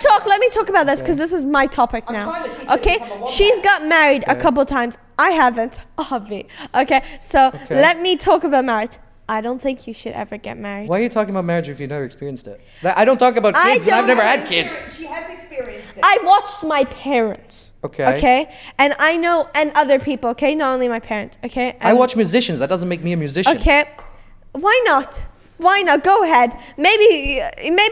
talk about this, because this is my topic
I'm
now.
trying to teach her to
Okay,
become a woman.
she's got married a
Okay.
couple times. I haven't, obviously. Okay, so
Okay.
let me talk about marriage. I don't think you should ever get married.
Why are you talking about marriage if you've never experienced it? I don't talk about
I
kids, and I've
don't
never
have
had kids.
She has experienced it.
I watched my parents.
Okay.
Okay, and I know, and other people. Okay, not only my parents. Okay.
I
And-
watch musicians. That doesn't make me a musician.
Okay, why not? Why not? Go ahead. Maybe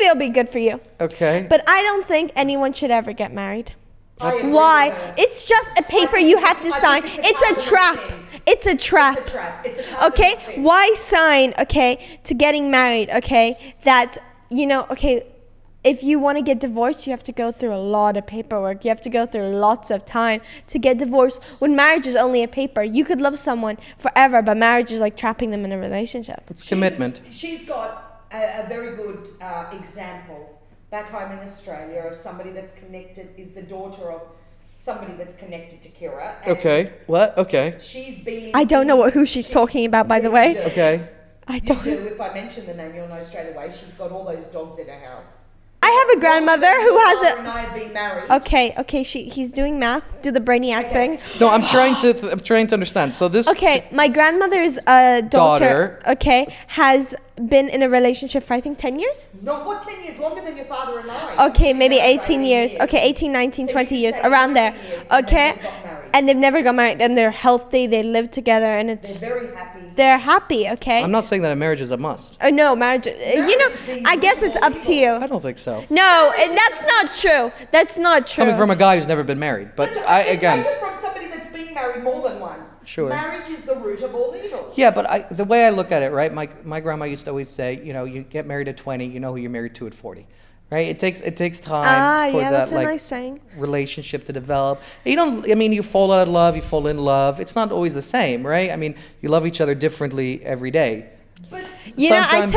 it'll be good for you.
Okay.
But I don't think anyone should ever get married.
I agree
Why?
with her.
It's just a paper
think
you
it's-
have to
I
sign.
think
It's
part
a
of the
trap.
thing.
It's a trap.
It's a trap. It's a part of
Okay?
the thing.
Why sign, okay, to getting married, okay, that, okay, if you want to get divorced, you have to go through a lot of paperwork. You have to go through lots of time to get divorced. When marriage is only a paper, you could love someone forever, but marriage is like trapping them in a relationship.
It's commitment.
She's got a very good example back home in Australia of somebody that's connected, is the daughter of somebody that's connected to Kira. and
Okay. What? Okay.
She's been.
I don't know who she's talking about, by the way.
You do.
Okay.
I
You
don't.
do. If I mention the name, you'll know straight away. She's got all those dogs in her house.
I have a grandmother who
Your
has
father and
a.
I have been married.
Okay. He's doing math. Do the brainiac thing.
No, I'm trying to understand. So this.
Okay, my grandmother's daughter, okay, has been in a relationship for I think 10 years.
No, what, 10 years? Longer than your father and I.
Okay, maybe
About
18 years. Okay, 18, 19,
So
20
you
years,
say
around there.
18 years, and
Okay,
they've never got married.
and they've never got married, and they're healthy. They live together, and
They're
it's
very happy.
they're happy. Okay.
I'm not saying that a marriage is a must.
Oh no, marriage. You know,
is the
I guess it's up to
I
you.
don't think so.
No, and that's not true. That's not true.
Coming from a guy who's never been married, but
Take
again.
it from somebody that's been married more than once.
Sure.
Marriage is the root of all evil.
Yeah, but the way I look at it, right? My grandma used to always say, you get married at 20, you know who you're married to at 40, right? It takes time for
yeah,
that
that's a
like
nice saying.
relationship to develop. You fall out of love, you fall in love. It's not always the same, right? I mean, you love each other differently every day.
But
You know,
Sometimes-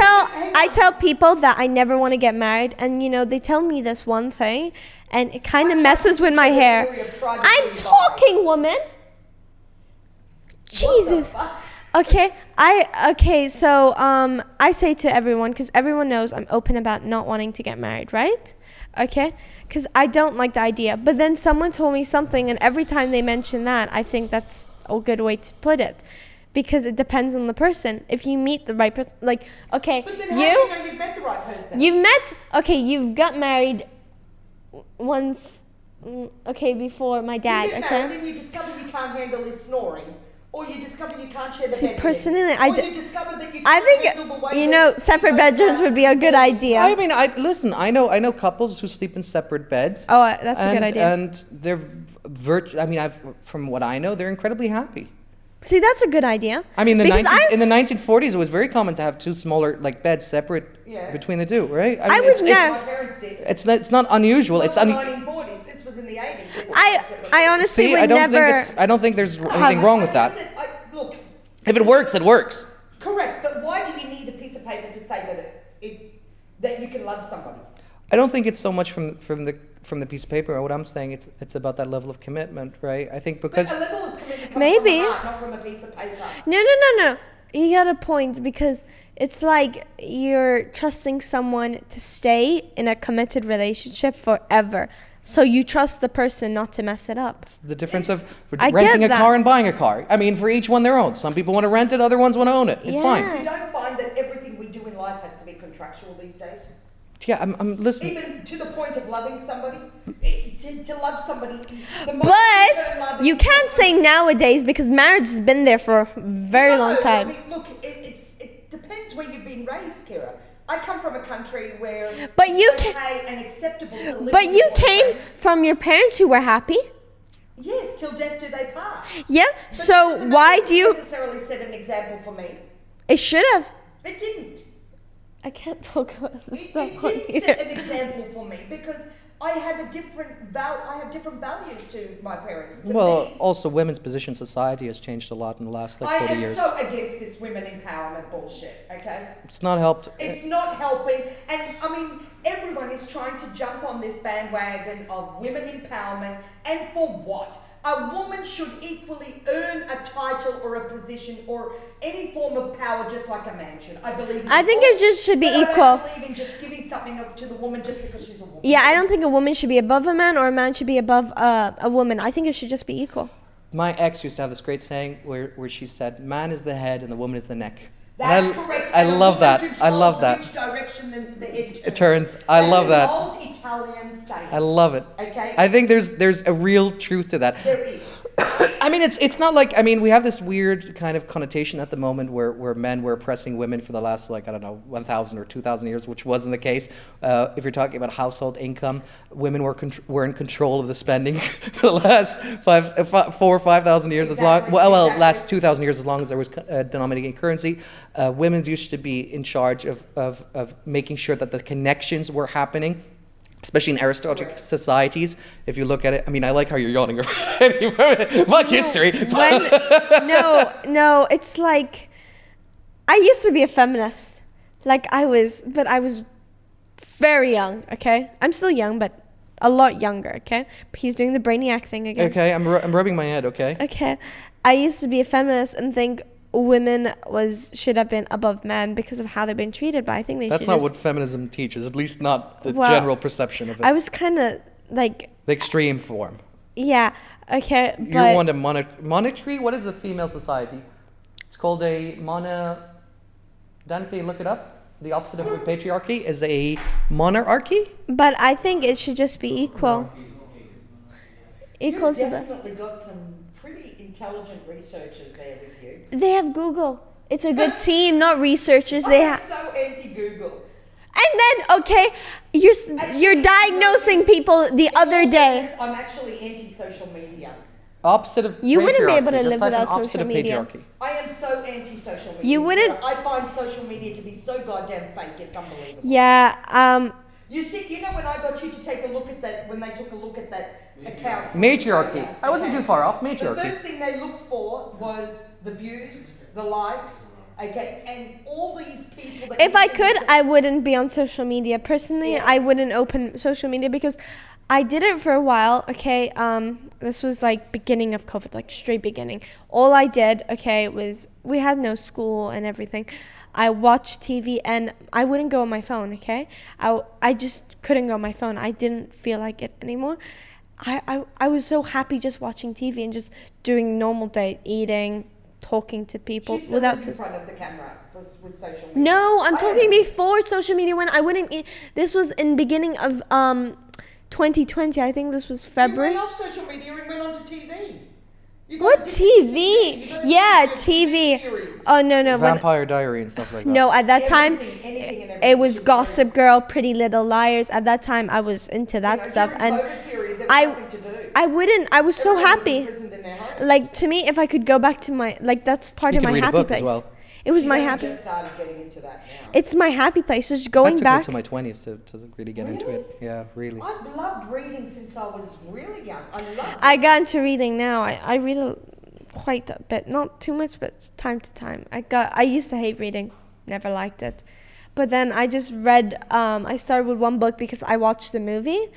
I tell people that I never want to get married, and they tell me this one thing, and it kind of messes with my hair. I'm talking, woman. Jesus. So I say to everyone, because everyone knows I'm open about not wanting to get married, right? Okay, because I don't like the idea. But then someone told me something, and every time they mention that, I think that's a good way to put it, because it depends on the person. If you meet the right person, like, okay,
But then how do you know you've met the right person?
You've got married once, before my dad,
You get
okay?
married and you discover you can't handle his snoring. Or you discover you can't share the
See,
bed.
personally,
you discover that you
I
can't handle the
think,
way
you know,
that
separate
he goes
bedrooms
around
would be a good
snoring.
idea.
I mean, I know couples who sleep in separate beds.
Oh, that's a good idea.
And they're from what I know, they're incredibly happy.
See, that's a good idea.
I mean,
Because
in the 1940s, it was very common to have two smaller beds separate between the two, right?
I
mean,
was
it's-
never-
My parents did.
It's not unusual.
Not
It's
in the 1940s. This was in the 80s.
I honestly
See,
would
I don't think there's anything wrong with that.
Look,
If it works, it works.
correct, but why do you need a piece of paper to say that you can love somebody?
I don't think it's so much from the piece of paper. What I'm saying, it's about that level of commitment, right? I think because
But a level of commitment comes
Maybe.
from the heart, not from a piece of paper.
No. You got a point, because it's like you're trusting someone to stay in a committed relationship forever. So you trust the person not to mess it up.
the difference of
I
renting
get
a
that.
car and buying a car. I mean, for each one their own. Some people want to rent it, other ones want to own it. It's
Yeah.
fine.
You don't find that everything we do in life has to be contractual these days?
Yeah, I'm listening.
Even to the point of loving somebody, to love somebody. The most
But
sincere love
you
is-
can't say nowadays, because marriage has been there for a very long
No,
time.
I mean, look, it depends where you've been raised, Kira. I come from a country where
But you
it's
ca-
okay and acceptable to live
But
with
you
your
came
friends.
from your parents who were happy.
Yes, till death do they part.
Yeah.
But
So
that doesn't
why do you?
necessarily set an example for me?
It should have.
It didn't.
I can't talk about this
It
stuff on
didn't set
here.
an example for me because I have different values to my parents. To
Well,
me,
also women's position in society has changed a lot in the last
I
40
am
years.
so against this women empowerment bullshit. Okay.
It's not helped.
It's not helping, and I mean, everyone is trying to jump on this bandwagon of women empowerment, and for what? A woman should equally earn a title or a position or any form of power just like a man should. I believe in
I think it just should be
but I
equal.
don't believe in just giving something up to the woman just because she's a woman.
Yeah, I don't think a woman should be above a man, or a man should be above a woman. I think it should just be equal.
My ex used to have this great saying where she said, "Man is the head and the woman is the neck."
That's
And
correct.
I
and a
love
woman
that. I
controls
love that.
Which direction the head
It turns. I
That's
love
an
that.
old Italian saying.
I love it.
Okay.
I think there's a real truth to that.
There is.
I mean, it's not like, I mean, we have this weird kind of connotation at the moment where men were oppressing women for the last, like, I don't know, 1,000 or 2,000 years, which wasn't the case. If you're talking about household income, women were in control of the spending for the last 4,000 or 5,000 years,
Exactly,
last
exactly.
2,000 years, as long as there was denominating currency. Women used to be in charge of making sure that the connections were happening. Especially in aristocratic societies, if you look at it, I mean, I like how you're yawning. Fuck history.
No, it's like, I used to be a feminist. But I was very young, okay? I'm still young, but a lot younger, okay? He's doing the brainiac thing again.
Okay, I'm rubbing my head, okay?
Okay. I used to be a feminist and think women should have been above men because of how they've been treated, but I think they
That's
should
not
just,
what feminism teaches, at least not the
Well,
general perception of it.
I was kind of like,
The extreme form.
yeah, okay, but
You're one to monarchy. What is a female society? It's called a Dan, can you look it up? The opposite of a patriarchy is a monarchy.
but I think it should just be equal. Equal's the
You've
best.
definitely got some pretty intelligent researchers there with you.
They have Google. It's a good team, not researchers.
I
They
am
have.
so anti-Google.
And then, okay, you're diagnosing people the other day.
I'm actually anti-social media.
Opposite of
You wouldn't be able to
patriarchy.
live
Just type in
without
opposite
social
of
media.
patriarchy.
I am so anti-social media.
You wouldn't-
I find social media to be so goddamn fake. It's unbelievable.
Yeah.
You see, you know when I got you to take a look at that, when they took a look at that account.
Matriarchy. I wasn't
Okay.
too far off.
The
Matriarchy.
first thing they looked for was the views, the likes, Okay, and all these people that
If
you
I
see
could,
that-
I wouldn't be on social media. Personally,
Yeah.
I wouldn't open social media because I did it for a while, okay? This was like beginning of COVID, like straight beginning. All I did, okay, was we had no school and everything. I watched TV and I wouldn't go on my phone, okay? I just couldn't go on my phone. I didn't feel like it anymore. I was so happy just watching TV and just doing normal day, eating, talking to people
She's still
without
in front of the camera with social media.
No, I'm
I
talking
was-
before social media when I wouldn't eat. This was in beginning of 2020. I think this was February.
You went off social media and went onto TV. You got
What
addicted to
TV?
You got
Yeah,
addicted to your
TV.
series.
Oh no, when,
Vampire Diary and stuff like that.
no, at that time
Everything, anything and
it
everything.
was
She
Gossip Girl, Pretty Little Liars. At that time I was into that stuff,
during
and
COVID period, there was
I
nothing to do.
I wouldn't. I was so
Everyone was
happy.
imprisoned in their homes.
Like to me, if I could go back to my that's part
You
of
could
my
read a
happy
book as
place.
well.
It was
She's
my
only
happy.
just started getting into that now.
It's my happy place. Just
That
going
took
back.
me to my 20s to really get into it. Yeah, really.
I've loved reading since I was really young. I loved
I got into reading now. I read quite a bit, not too much, but time to time. I used to hate reading, never liked it, but then I just read. I started with one book because I watched the movie,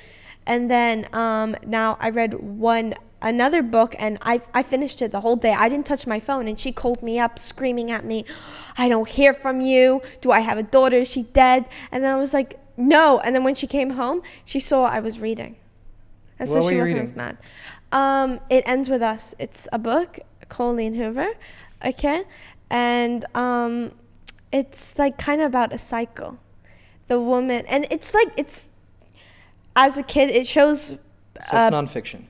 and then now I read another book, and I finished it the whole day. I didn't touch my phone, and she called me up screaming at me, "I don't hear from you. Do I have a daughter? Is she dead?" And then I was like, "No." And then when she came home, she saw I was reading. And so
What were
she
you
wasn't
reading?
as mad. It Ends With Us. It's a book, Colleen Hoover, okay? And it's like kind of about a cycle. The woman, and it's as a kid, it shows,
So it's nonfiction.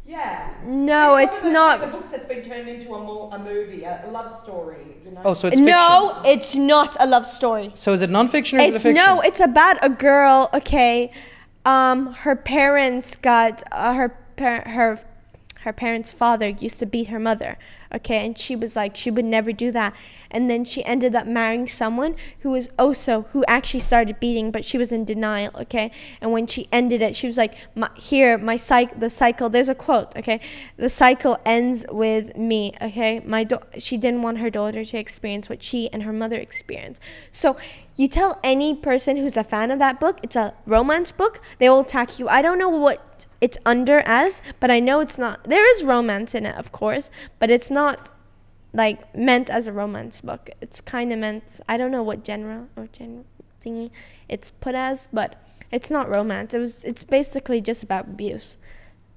Yeah.
no,
It's
it's
one of
not.
the books that's been turned into a movie, a love story, you know.
Oh, so it's fiction.
No, it's not a love story.
So is it nonfiction or is it
It's
fiction?
no, it's about a girl, okay? Her parents got her parents' father used to beat her mother, okay? And she was like, she would never do that. And then she ended up marrying someone who who actually started beating, but she was in denial, okay? And when she ended it, she was like, the cycle, there's a quote, okay? The cycle ends with me, okay? She didn't want her daughter to experience what she and her mother experienced. So you tell any person who's a fan of that book, it's a romance book, they will attack you. I don't know what it's under as, but I know it's not. There is romance in it, of course, but it's not like meant as a romance book. It's kind of meant, I don't know what genre thingy it's put as, but it's not romance. It's basically just about abuse,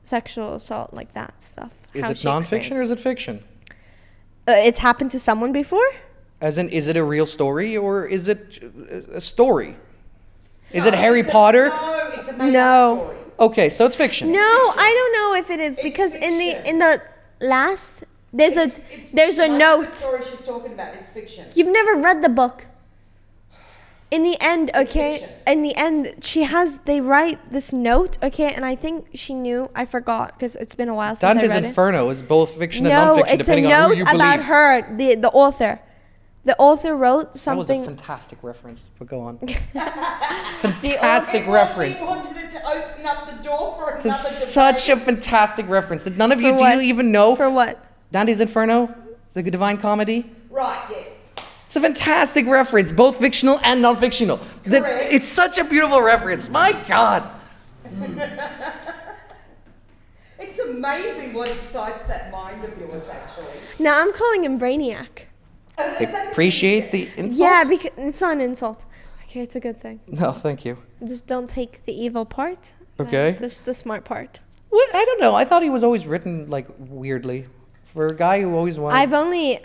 sexual assault, like that stuff.
Is
how
it
she
nonfiction or is it fiction?
It's happened to someone before?
As in, is it a real story or is it a story? Is it Harry Potter?
No, it's a made
No.
up story.
Okay, so it's fiction.
No, I don't know if it is
It's
because
fiction.
in the last there's
It's
a
like
note.
The story she's talking about, it's fiction.
You've never read the book. In the end, okay,
fiction.
in the end, they write this note, okay, and I think she knew, I forgot, because it's been a while since
Dante's
I read
Inferno is both fiction
it.
and
No,
nonfiction,
it's a
depending on who
note
you
about
believe.
her, the author. The author wrote
That was a
something.
fantastic reference, but go on. Fantastic reference.
We wanted it to open up the door for another
That's such a
debate.
fantastic reference. Did none of you,
For
do
what?
you even know
For what?
Dante's Inferno, the Divine Comedy?
Right, yes.
It's a fantastic reference, both fictional and non-fictional.
Correct.
It's such a beautiful reference. My God.
It's amazing what excites that mind of yours, actually.
No, I'm calling him Brainiac.
Is that
Appreciate the insult?
Yeah, because it's not an insult. Okay, it's a good thing.
No, thank you.
Just don't take the evil part.
Okay.
This the smart part.
What? I don't know. I thought he was always written like weirdly. For a guy who always wanted.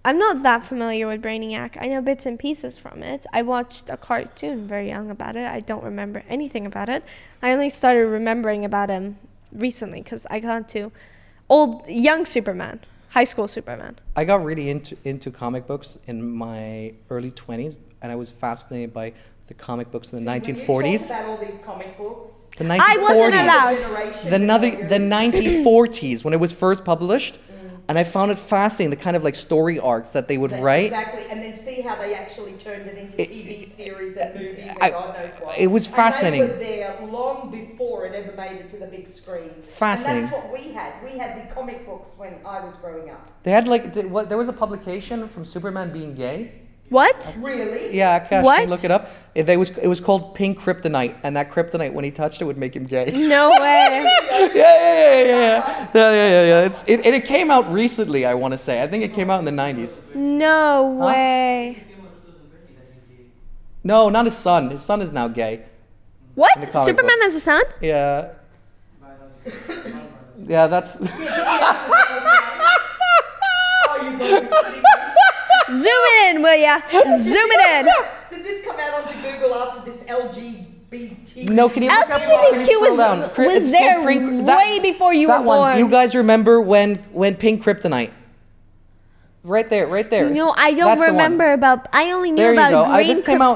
I'm not that familiar with Brainiac. I know bits and pieces from it. I watched a cartoon very young about it. I don't remember anything about it. I only started remembering about him recently because I got to young Superman, high school Superman.
I got really into comic books in my early 20s, and I was fascinated by the comic books in the
When you
1940s.
talk about all these comic books,
The 1940s.
I wasn't allowed.
generation
The
before you-
1940s, when it was first published, And I found it fascinating, the kind of like story arcs that they would write.
Exactly, and then see how they actually turned it into TV series and movies and God knows what.
It was fascinating.
And they were there long before it ever made it to the big screen.
Fascinating.
And that's what we had. We had the comic books when I was growing up.
They had like, there was a publication from Superman being gay.
What?
Really?
Yeah, Cash,
What?
can you look it up? It was called Pink Kryptonite, and that kryptonite, when he touched it, would make him gay.
No way.
Yeah. It came out recently, I want to say. I think it came out in the 90s.
No way.
It came out 2020 that he's gay.
No, not his son. His son is now gay. In the
What?
comic
Superman
books.
has a son?
Yeah.
Biological.
Yeah, that's...
Oh, you got me.
Zoom it in, will ya? Zoom it in.
Did this come out onto Google after this LGBT?
No, can you look up? Can you
LGBTQ
scroll down?
was
It's
there
called Pink-
way before you
that
were
one.
born.
You guys remember when Pink Kryptonite? Right there.
No, I don't
That's the one.
remember about. I only knew
There you
about
go.
green.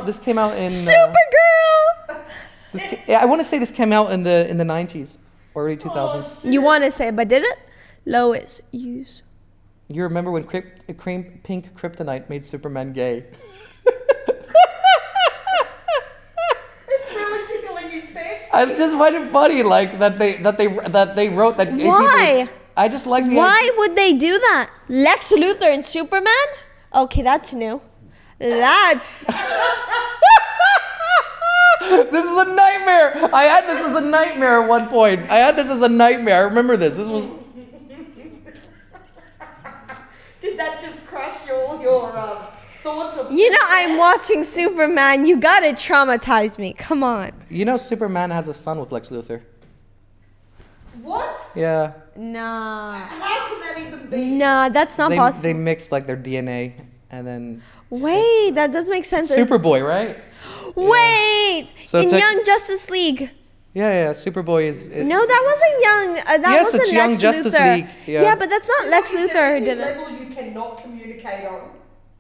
This came out in.
Supergirl.
I want to say this came out in the 90s, early 2000s.
You want to say, it, but did it? Lois, use.
You remember when Pink Kryptonite made Superman gay?
It's really tickling his face.
I just find it funny, like that they wrote that. gay
Why?
people- I just like the.
Why would they do that? Lex Luthor and Superman? Okay, that's new. That's
This is a nightmare. I had this as a nightmare at one point. I remember this. This was.
Did that just crush your thoughts of?
you know I'm watching Superman. You gotta traumatize me. Come on.
You know, Superman has a son with Lex Luthor.
What?
Yeah.
Nah.
How can that even be?
Nah, that's not possible.
They mixed like their DNA and then.
Wait, that does make sense.
Superboy, right?
Wait,
So
in
it's like-
Young Justice League.
Yeah. Superboy is.
No, that wasn't Young. That
Yes,
wasn't
it's
Lex
Young Justice
Luthor.
League, yeah.
but that's not Lex
Is there
Luthor who
any
did it.
level you cannot communicate on?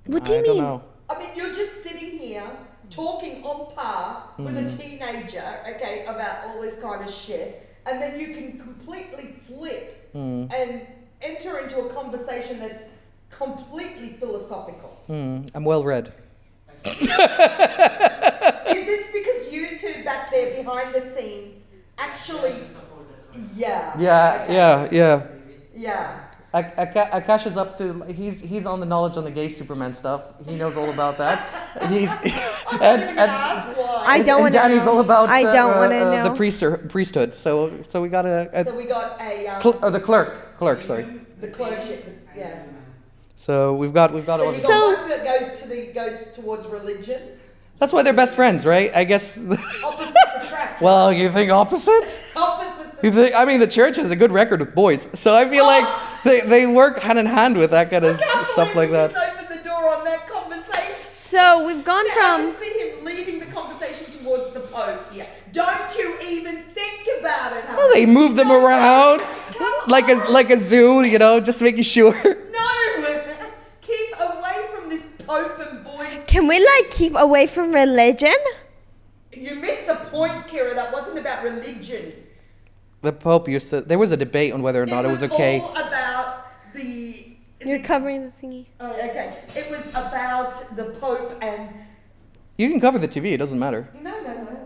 What do you
I don't
mean?
know.
I mean, you're just sitting here talking on par with a teenager, okay, about all this kind of shit, and then you can completely flip and enter into a conversation that's completely philosophical.
I'm well read.
Is this because you two back there behind the scenes actually? Yeah. Yeah.
Akash is up to. He's on the knowledge on the gay Superman stuff. He knows all about that. He's and
I don't want to
Danny's
know.
all about.
I don't want to know.
the priesthood. So we got a
So we got a
the clerk. Sorry.
the clerkship. Yeah.
So we've got
So
all.
you got
So-
one that goes towards religion.
That's why they're best friends, right? I guess.
Opposites attract.
Well, you think opposites?
Opposites.
You think? I mean, the church has a good record with boys, so I feel like they work hand in hand with that kind of stuff like that.
Just opened the door on that conversation.
So we've gone
I
from.
can see him leading the conversation towards the Pope here. Don't you even think about it.
Well, they move them around like a zoo, just making sure.
No, keep away from this Pope and boys.
Can we keep away from religion?
You missed the point, Kira. That wasn't about religion.
The Pope used to. There was a debate on whether or not it was okay.
all about the.
You're covering the thingy.
Oh, okay. It was about the Pope and.
You can cover the TV; it doesn't matter.
No.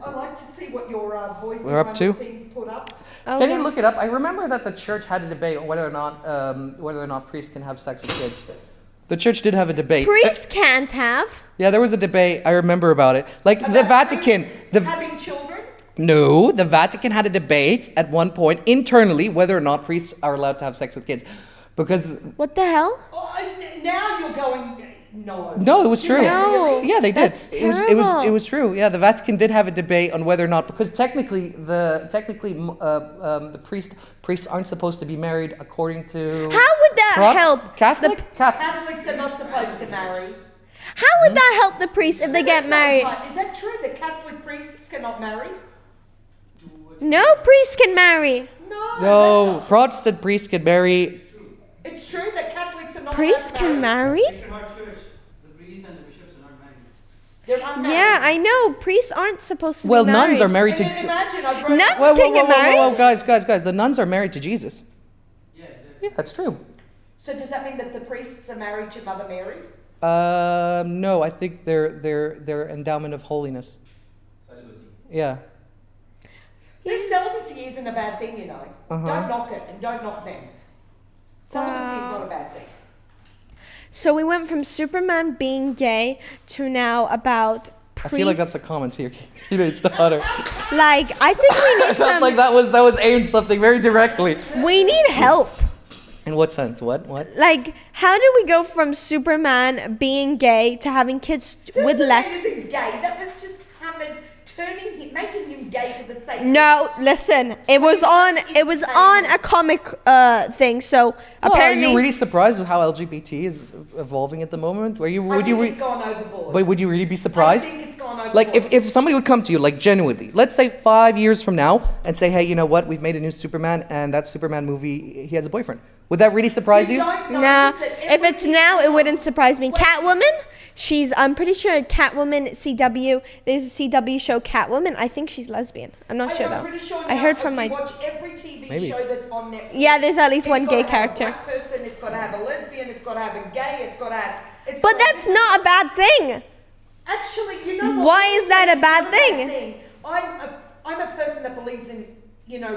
I like to see what your boys
We're up
behind
to?
the scenes put up.
Oh,
Can you look it up? I remember that the church had a debate on whether or not priests can have sex with kids. The church did have a debate.
Priests can't have.
Yeah, there was a debate. I remember about it. Like the
About
Vatican.
priests having children.
No, the Vatican had a debate at one point internally whether or not priests are allowed to have sex with kids, because
What the hell?
Oh, now you're going. No.
no, it was true.
No.
Yeah, they did.
That's
It was
terrible.
true. Yeah, the Vatican did have a debate on whether or not, because technically the priests aren't supposed to be married according to.
How would that help?
Catholic?
Catholics are not supposed to marry.
How would that help the priests if they get married?
Is that true that Catholic priests cannot marry?
No priests can marry.
No.
No,
that's not
Protestant priests can marry.
true. It's true that Catholics are not.
Priests
allowed to
can marry?
In our church, the priests and the bishops are not married.
They're unmarried.
Yeah, I know. Priests aren't supposed to
Well,
be married.
nuns are married
And
to.
then imagine I broke.
Nuns can get married.
Guys, the nuns are married to Jesus.
Yeah, exactly.
Yeah, that's true.
So does that mean that the priests are married to Mother Mary?
No, I think they're endowment of holiness.
Celibacy.
Yeah.
This celibacy isn't a bad thing, you know. Don't knock it and don't knock them. Celibacy is not a bad thing.
So we went from Superman being gay to now about priests.
I feel like that's a comment to your teenage daughter.
Like, I think we need
It felt like that was aimed something very directly.
We need help.
In what sense? What?
Like, how do we go from Superman being gay to having kids with
Superman
Lex?
isn't gay. That was just Hammond turning him, making him gay for the sake.
No, listen. It was on a comic thing. So
Well,
apparently,
are you really surprised with how LGBT is evolving at the moment?
I think it's gone overboard.
But would you really be surprised?
I think it's gone overboard.
Like if somebody would come to you, like genuinely, let's say 5 years from now, and say, hey, you know what? We've made a new Superman, and that Superman movie, he has a boyfriend. Would that really surprise you?
don't
nah.
notice that
If it's
every
now, it
time-
wouldn't surprise me.
Wait.
Catwoman. I'm pretty sure Catwoman CW. There's a CW show Catwoman. I think she's lesbian. I'm not sure
I'm
though.
pretty sure
I
now
heard from
if
my.
you watch every TV
Maybe.
show that's on Netflix.
Yeah, there's at least
it's
one gay
gotta have
character.
A black person, it's got to have a lesbian, it's got to have a gay, it's got to have. It's
But
gotta have-
that's not a bad thing.
Actually, you know what?
Why is that a
It's
bad
not
thing?
I'm a person that believes in,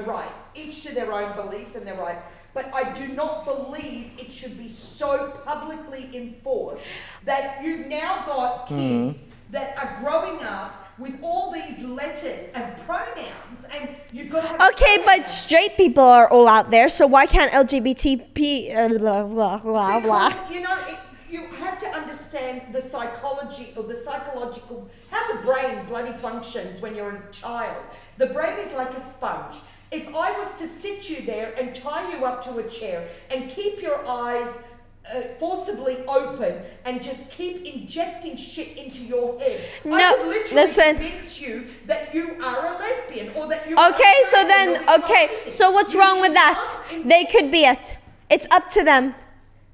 rights, each to their own beliefs and their rights. But I do not believe it should be so publicly enforced that you've now got kids that are growing up with all these letters and pronouns, and you've got to have.
Okay, but straight people are all out there, so why can't LGBTP blah blah blah blah?
Because, you have to understand the psychology or the psychological, how the brain bloody functions when you're a child. The brain is like a sponge. If I was to sit you there and tie you up to a chair and keep your eyes forcibly open and just keep injecting shit into your head, I
No,
would literally
listen.
convince you that you are a lesbian or that you
Okay,
are
so then, so what's wrong with that? They could be it. It's up to them.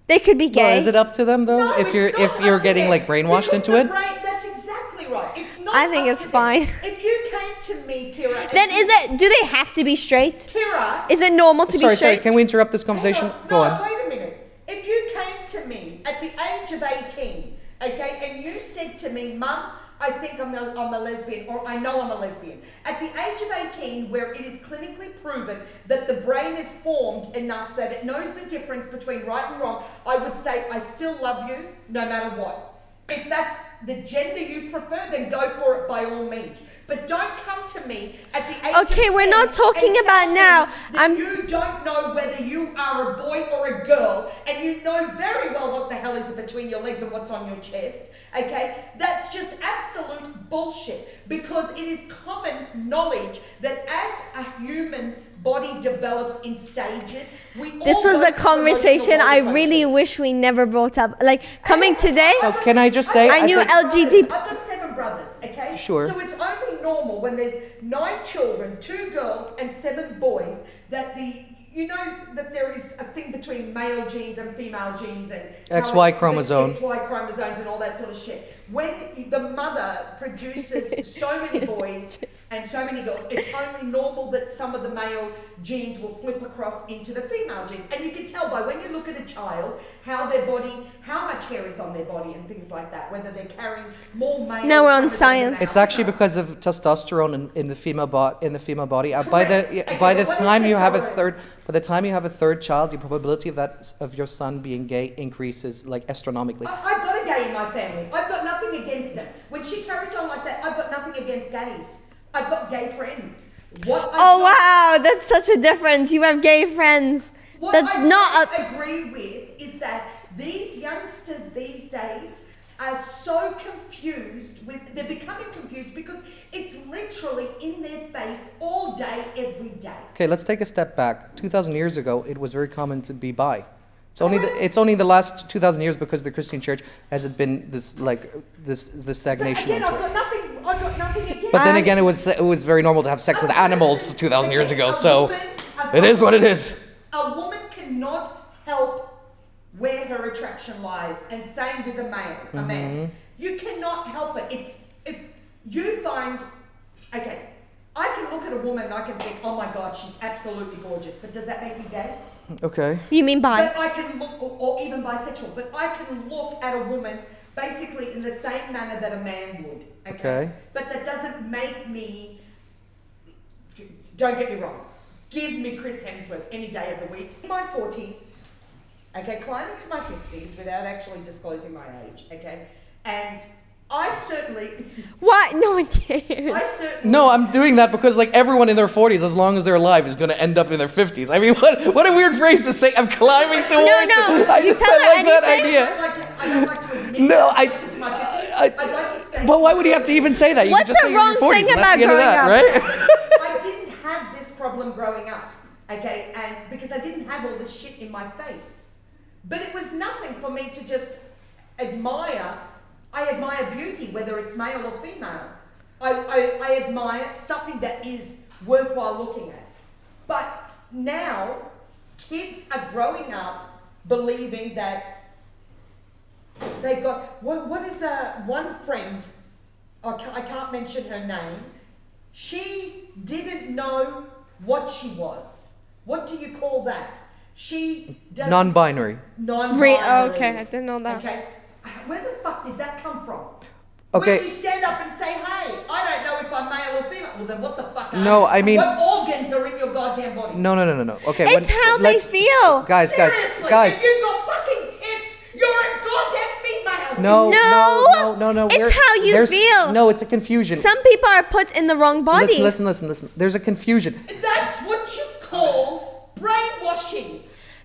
They could be
Well,
gay.
is it up to them though?
No,
if you're
it's not
if you're
up to
getting
them,
like brainwashed
because
into
the
it?
brain- that's exactly right. It's not.
I think
up
it's
to them.
fine.
If you came to me, Kira, and
Then
you-
is it? Do they have to be straight?
Kira?
Is it normal to be
Sorry,
straight?
can we interrupt this conversation?
Hang on.
Go
No,
on.
wait a minute. If you came to me at the age of 18, okay, and you said to me, Mum, I think I'm a lesbian, or I know I'm a lesbian. At the age of 18, where it is clinically proven that the brain is formed enough that it knows the difference between right and wrong, I would say, I still love you, no matter what. If that's the gender you prefer, then go for it by all means. But don't come to me at the age of 10
Okay, we're not talking
and
about
tell me
now.
that you don't know whether you are a boy or a girl, and you know very well what the hell is between your legs and what's on your chest. Okay, that's just absolute bullshit, because it is common knowledge that as a human body develops in stages,
This was a conversation I really wish we never brought up. Like, coming today,
Oh, can I just say?
I knew
think-
LGBT.
I've got 7 brothers, okay?
Sure.
So it's only normal when there's 9 children, 2 girls and 7 boys, that that there is a thing between male genes and female genes and how
XY
it's-
chromosome.
XY chromosomes and all that sort of shit. When the mother produces so many boys and so many girls, it's only normal that some of the male genes will flip across into the female genes. And you can tell by when you look at a child how their body, how much hair is on their body and things like that, whether they're carrying more male.
Now we're on
chromosomes
science.
than
It's actually
females.
because of testosterone in the female body.
Correct.
By
Okay,
the
but what
time
is
you have a
testosterone?
by the time you have a third child, the probability of your son being gay increases like astronomically.
I've got a gay in my family. I've got nothing against him. When she carries on like that, I've got nothing against gays. I've got gay friends. What I
Oh
don't-
wow, that's such a difference. You have gay friends.
What
That's
I
not
don't
a.
agree with is that these youngsters these days are so confused with, they're becoming confused because it's literally in their face all day, every day.
Okay, let's take a step back. 2,000 years ago, it was very common to be bi. It's only the last 2,000 years because the Christian Church has it been this stagnation.
Again,
onto it.
I've got nothing against
But then again, it was very normal to have sex with animals 2,000 years ago. So it is what it is.
A woman cannot help where her attraction lies, and same with a man. You cannot help it. It's if you find, okay, I can look at a woman and I can think, oh my God, she's absolutely gorgeous. But does that make me gay?
Okay.
You mean bi?
But I can look, or even bisexual, but I can look at a woman basically in the same manner that a man would.
Okay.
But that doesn't make me, don't get me wrong, give me Chris Hemsworth any day of the week. In my 40s, okay, climbing to my 50s without actually disclosing my age, okay, and I certainly,
What? No one cares.
I certainly.
No, I'm doing that because like everyone in their 40s, as long as they're alive, is going to end up in their 50s. I mean, what a weird phrase to say. I'm climbing towards it. I
you
just
tell
I
her
like that
anything?
idea.
I don't like to admit
No,
that I'm closer to my 50s. I'd like to stay.
But why would you have to even say that? You
What's
could just
the
say you're in your
wrong
40s,
thing
and that's
about
the end of that,
growing
right?
I didn't have this problem growing up, okay, and because I didn't have all this shit in my face. But it was nothing for me to just admire. I admire beauty, whether it's male or female. I admire something that is worthwhile looking at. But now, kids are growing up believing that they've got, what is one friend, I can't mention her name, she didn't know what she was. What do you call that? She doesn't...
Non-binary.
Non-binary.
Okay, I didn't know that.
Okay. Where the fuck did that come from?
Okay.
When you stand up and say, hey, I don't know if I'm male or female. Well, then what the fuck are
No,
you?
I mean-
What organs are in your goddamn body?
No. Okay.
It's how they feel.
Guys.
Seriously, if you've got fucking tits, you're a goddamn female.
No.
It's how you
there's-
feel.
No, it's a confusion.
Some people are put in the wrong body.
Listen. There's a confusion.
That's what you call brainwashing.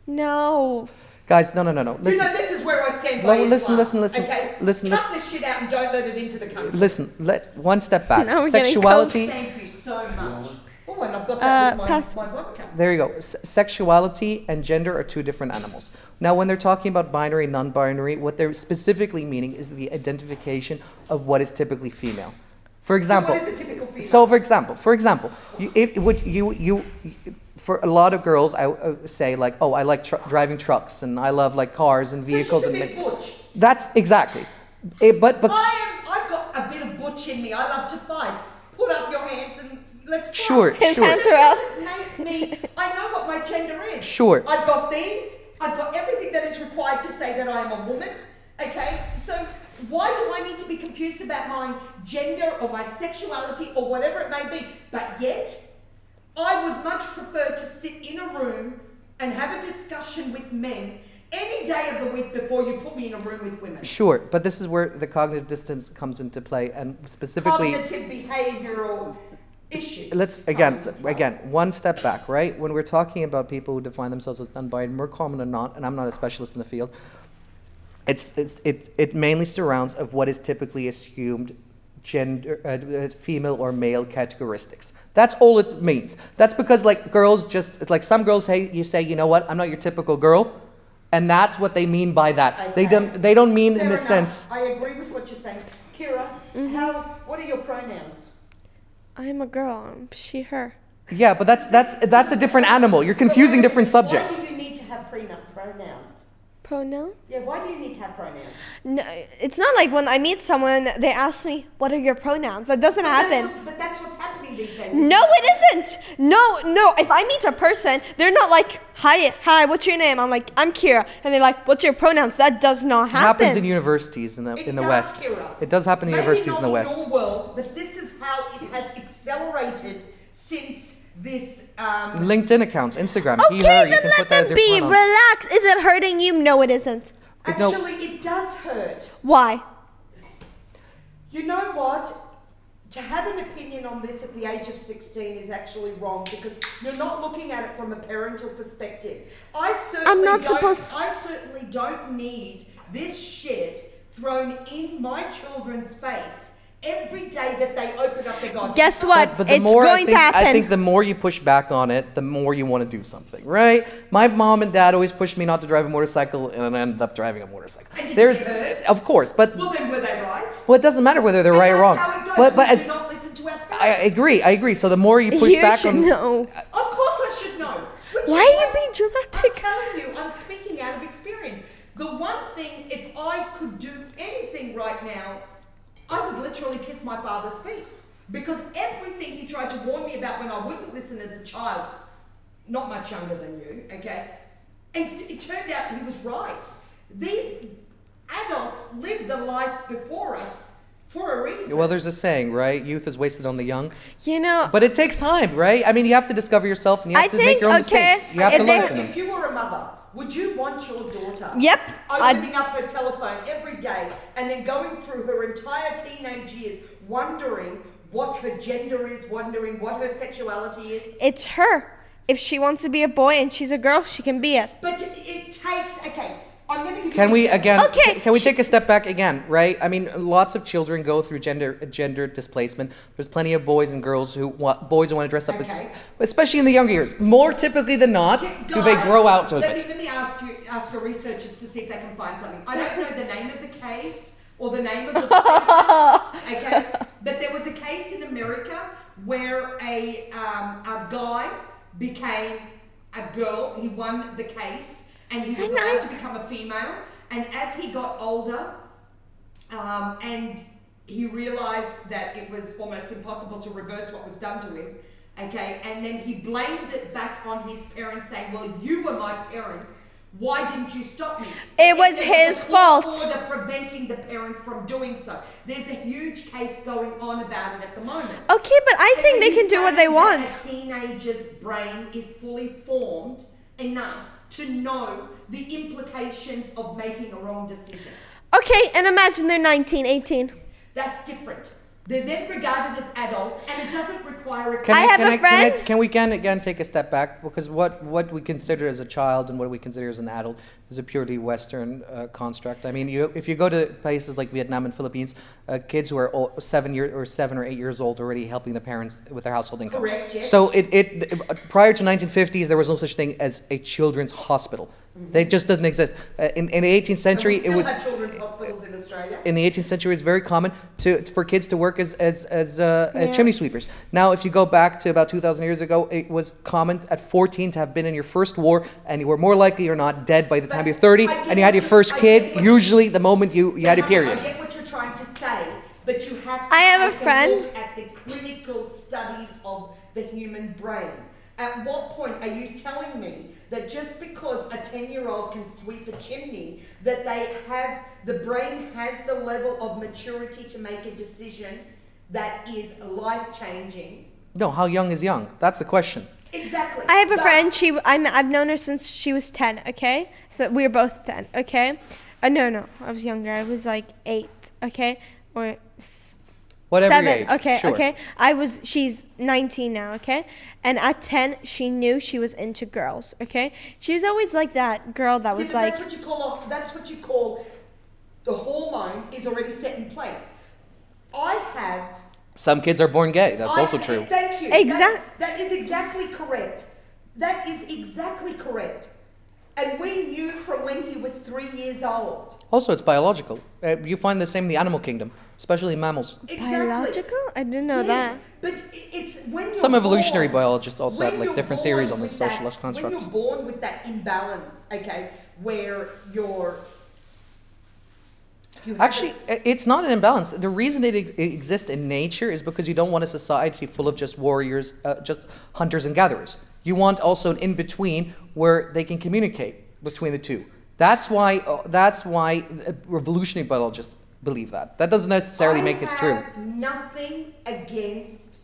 No.
Guys, no.
You
Listen.
know, this is where I stand
No,
by
listen,
Islam,
listen.
Okay?
Listen,
Cut
let's-
this shit out and don't let it into the country.
Listen, let one step back.
Now we're getting
Sexuality.
Thank you so much. Oh, and I've got that with
pass.
my vodka.
There you go. Sexuality and gender are two different animals. Now, when they're talking about binary, non-binary, what they're specifically meaning is the identification of what is typically female. For example,
What is a typical female?
so for example, for a lot of girls, I say like, oh, I like driving trucks and I love like cars and vehicles
so she's a
and
bit butch.
that's exactly. But
I've got a bit of butch in me. I love to fight. Put up your hands and let's fight.
Sure.
His hands are
That
up.
doesn't make me. I know what my gender is.
Sure.
I've got these. I've got everything that is required to say that I am a woman. Okay, so why do I need to be confused about my gender or my sexuality or whatever it may be? But yet, I would much prefer to sit in a room and have a discussion with men any day of the week before you put me in a room with women.
Sure, but this is where the cognitive distance comes into play, and specifically.
Cognitive behavioral issues.
Let's again, one step back, right? When we're talking about people who define themselves as non-binary, more common than not, and I'm not a specialist in the field, it mainly surrounds of what is typically assumed gender, female or male characteristics. That's all it means. That's because like girls just like some girls say, you know what, I'm not your typical girl, and that's what they mean by that.
Okay.
They don't mean
Fair
in the
enough.
sense.
I agree with what you're saying. Kira, what are your pronouns?
I'm a girl. I'm she, her.
Yeah, but that's a different animal. You're confusing different subjects.
Why do you need to have pronouns?
Pronoun?
Yeah, why do you need to have pronouns?
No, it's not like when I meet someone, they ask me, what are your pronouns? That doesn't happen.
But that's what's happening these days.
No, it isn't. No. If I meet a person, they're not like, hi, what's your name? I'm like, I'm Kira. And they're like, what's your pronouns? That does not
It
happen.
happens in universities in the
It
the
does,
West.
Kira.
It does happen in
Maybe
universities in the
not
West.
your world, but this is how it has accelerated since this.
LinkedIn accounts, Instagram,
Okay,
he, her, you
then
can
let
put that as
them
your
be.
pronoun.
Relax. Is it hurting you? No, it isn't.
No.
Actually, it does hurt.
Why?
You know what? To have an opinion on this at the age of 16 is actually wrong because you're not looking at it from a parental perspective. I certainly don't need this shit thrown in my children's face every day that they open up their goddamn.
Guess what?
But the
It's
more
going to happen.
I think the more you push back on it, the more you want to do something, right? My mom and dad always pushed me not to drive a motorcycle, and I ended up driving a motorcycle.
And did you get hurt?
Of course, but
Well, then were they right?
well, it doesn't matter whether they're right or wrong.
That's how it goes.
But
We
as
do not listen to our parents.
I agree. So the more you push
You
back
should
on,
know.
Of course I should know. Which
Why
is
are you being
I'm
dramatic?
telling you, I'm speaking out of experience. The one thing, if I could do anything right now, I would literally kiss my father's feet. Because everything he tried to warn me about when I wouldn't listen as a child, not much younger than you, okay? And it turned out he was right. These adults lived the life before us for a reason.
Well, there's a saying, right? Youth is wasted on the young.
You know,
But it takes time, right? I mean, you have to discover yourself and you have
I
to make your own
think, okay,
mistakes. You have
if
to
they-
learn from them.
If you were a mother, would you want your daughter
Yep,
opening up her telephone every day and then going through her entire teenage years wondering what her gender is, wondering what her sexuality is?
it's her. If she wants to be a boy and she's a girl, she can be it.
But it takes, okay, I'm going to give
Can
you
we
an example.
again?
Okay,
Can we take a step back again? Right? I mean, lots of children go through gender displacement. There's plenty of boys and girls who want to dress up
Okay.
especially in the younger years. More typically than not, do they
Guys,
grow out of
let
it?
me ask your researchers to see if they can find something. I don't know the name of the case or the name of the plaintiff, okay? But there was a case in America where a guy became a girl. He won the case, and he was allowed to become a female. And as he got older, and he realized that it was almost impossible to reverse what was done to him, okay, and then he blamed it back on his parents, saying, well, you were my parents, why didn't you stop me?
It was his fault.
Order preventing the parent from doing so. There's a huge case going on about it at the moment.
Okay, but I
And
think
are
they
you
can do what they
saying
want.
that a teenager's brain is fully formed enough to know the implications of making a wrong decision?
Okay, and imagine they're 19, 18.
That's different. They're then regarded as adults, and it doesn't require a...
I have a friend-
Can we again take a step back? Because what we consider as a child and what we consider as an adult is a purely Western construct. I mean, if you go to places like Vietnam and Philippines, kids who are 7 or 8 years old are already helping the parents with their household income.
Correct, yes.
So prior to 1950s, there was no such thing as a children's hospital. They just doesn't exist. In the 18th century,
we
it was.
still have children's hospitals in Australia.
In the 18th century, it's very common for kids to work as chimney sweepers. Now, if you go back to about 2,000 years ago, it was common at 14 to have been in your first war, and you were more likely or not dead by the time you're 30, and you had your first kid, usually the moment you had your period.
I get what you're trying to say, but you have to
I have a
take
friend-
look at the clinical studies of the human brain. At what point are you telling me that just because a 10-year-old can sweep a chimney, that the brain has the level of maturity to make a decision that is life-changing?
No, how young is young? That's the question.
Exactly.
I have a
But-
friend. I've known her since she was 10. Okay, so we were both 10. Okay, no, I was younger. I was like 8. Okay, or
Whatever
7.
your age.
Okay,
sure.
okay. She's 19 now. Okay, and at 10 she knew she was into girls. Okay, she was always like that girl that was
Yeah, but
like.
that's what you call the hormone is already set in place. I have.
Some kids are born gay. That's also true.
Thank you. That is exactly correct. That is exactly correct. And we knew from when he was 3 years old.
Also, it's biological. You find the same in the animal kingdom, especially mammals.
Exactly.
Biological? I didn't know
Yes,
that.
but it's when you're
Some evolutionary
born-
biologists also have
when
like
you're
different
born
theories on the
with
socialist
that-
constructs.
When you're born with that imbalance, okay, where you have
Actually, it's not an imbalance. The reason it exists in nature is because you don't want a society full of just warriors, just hunters and gatherers. You want also an in-between where they can communicate between the two. That's why revolutionary biologists believe that. That doesn't necessarily make it true.
I have nothing against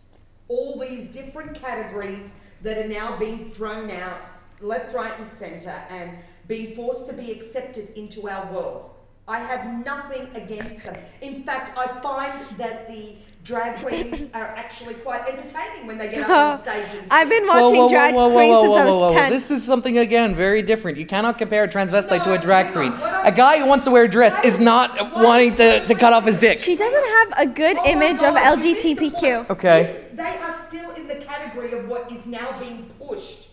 all these different categories that are now being thrown out left, right, and centre and being forced to be accepted into our worlds. I have nothing against them. In fact, I find that the drag queens are actually quite entertaining when they get up on stage and
I've been watching drag queens since I was 10.
This is something, again, very different. You cannot compare a transvestite to a drag
No,
queen.
what
A guy who wants to wear a dress is not wanting to cut off his dick.
She doesn't have a good
Oh my
image of
God, you missed the
LGBTQ.
point.
Okay.
They are still in the category of what is now being pushed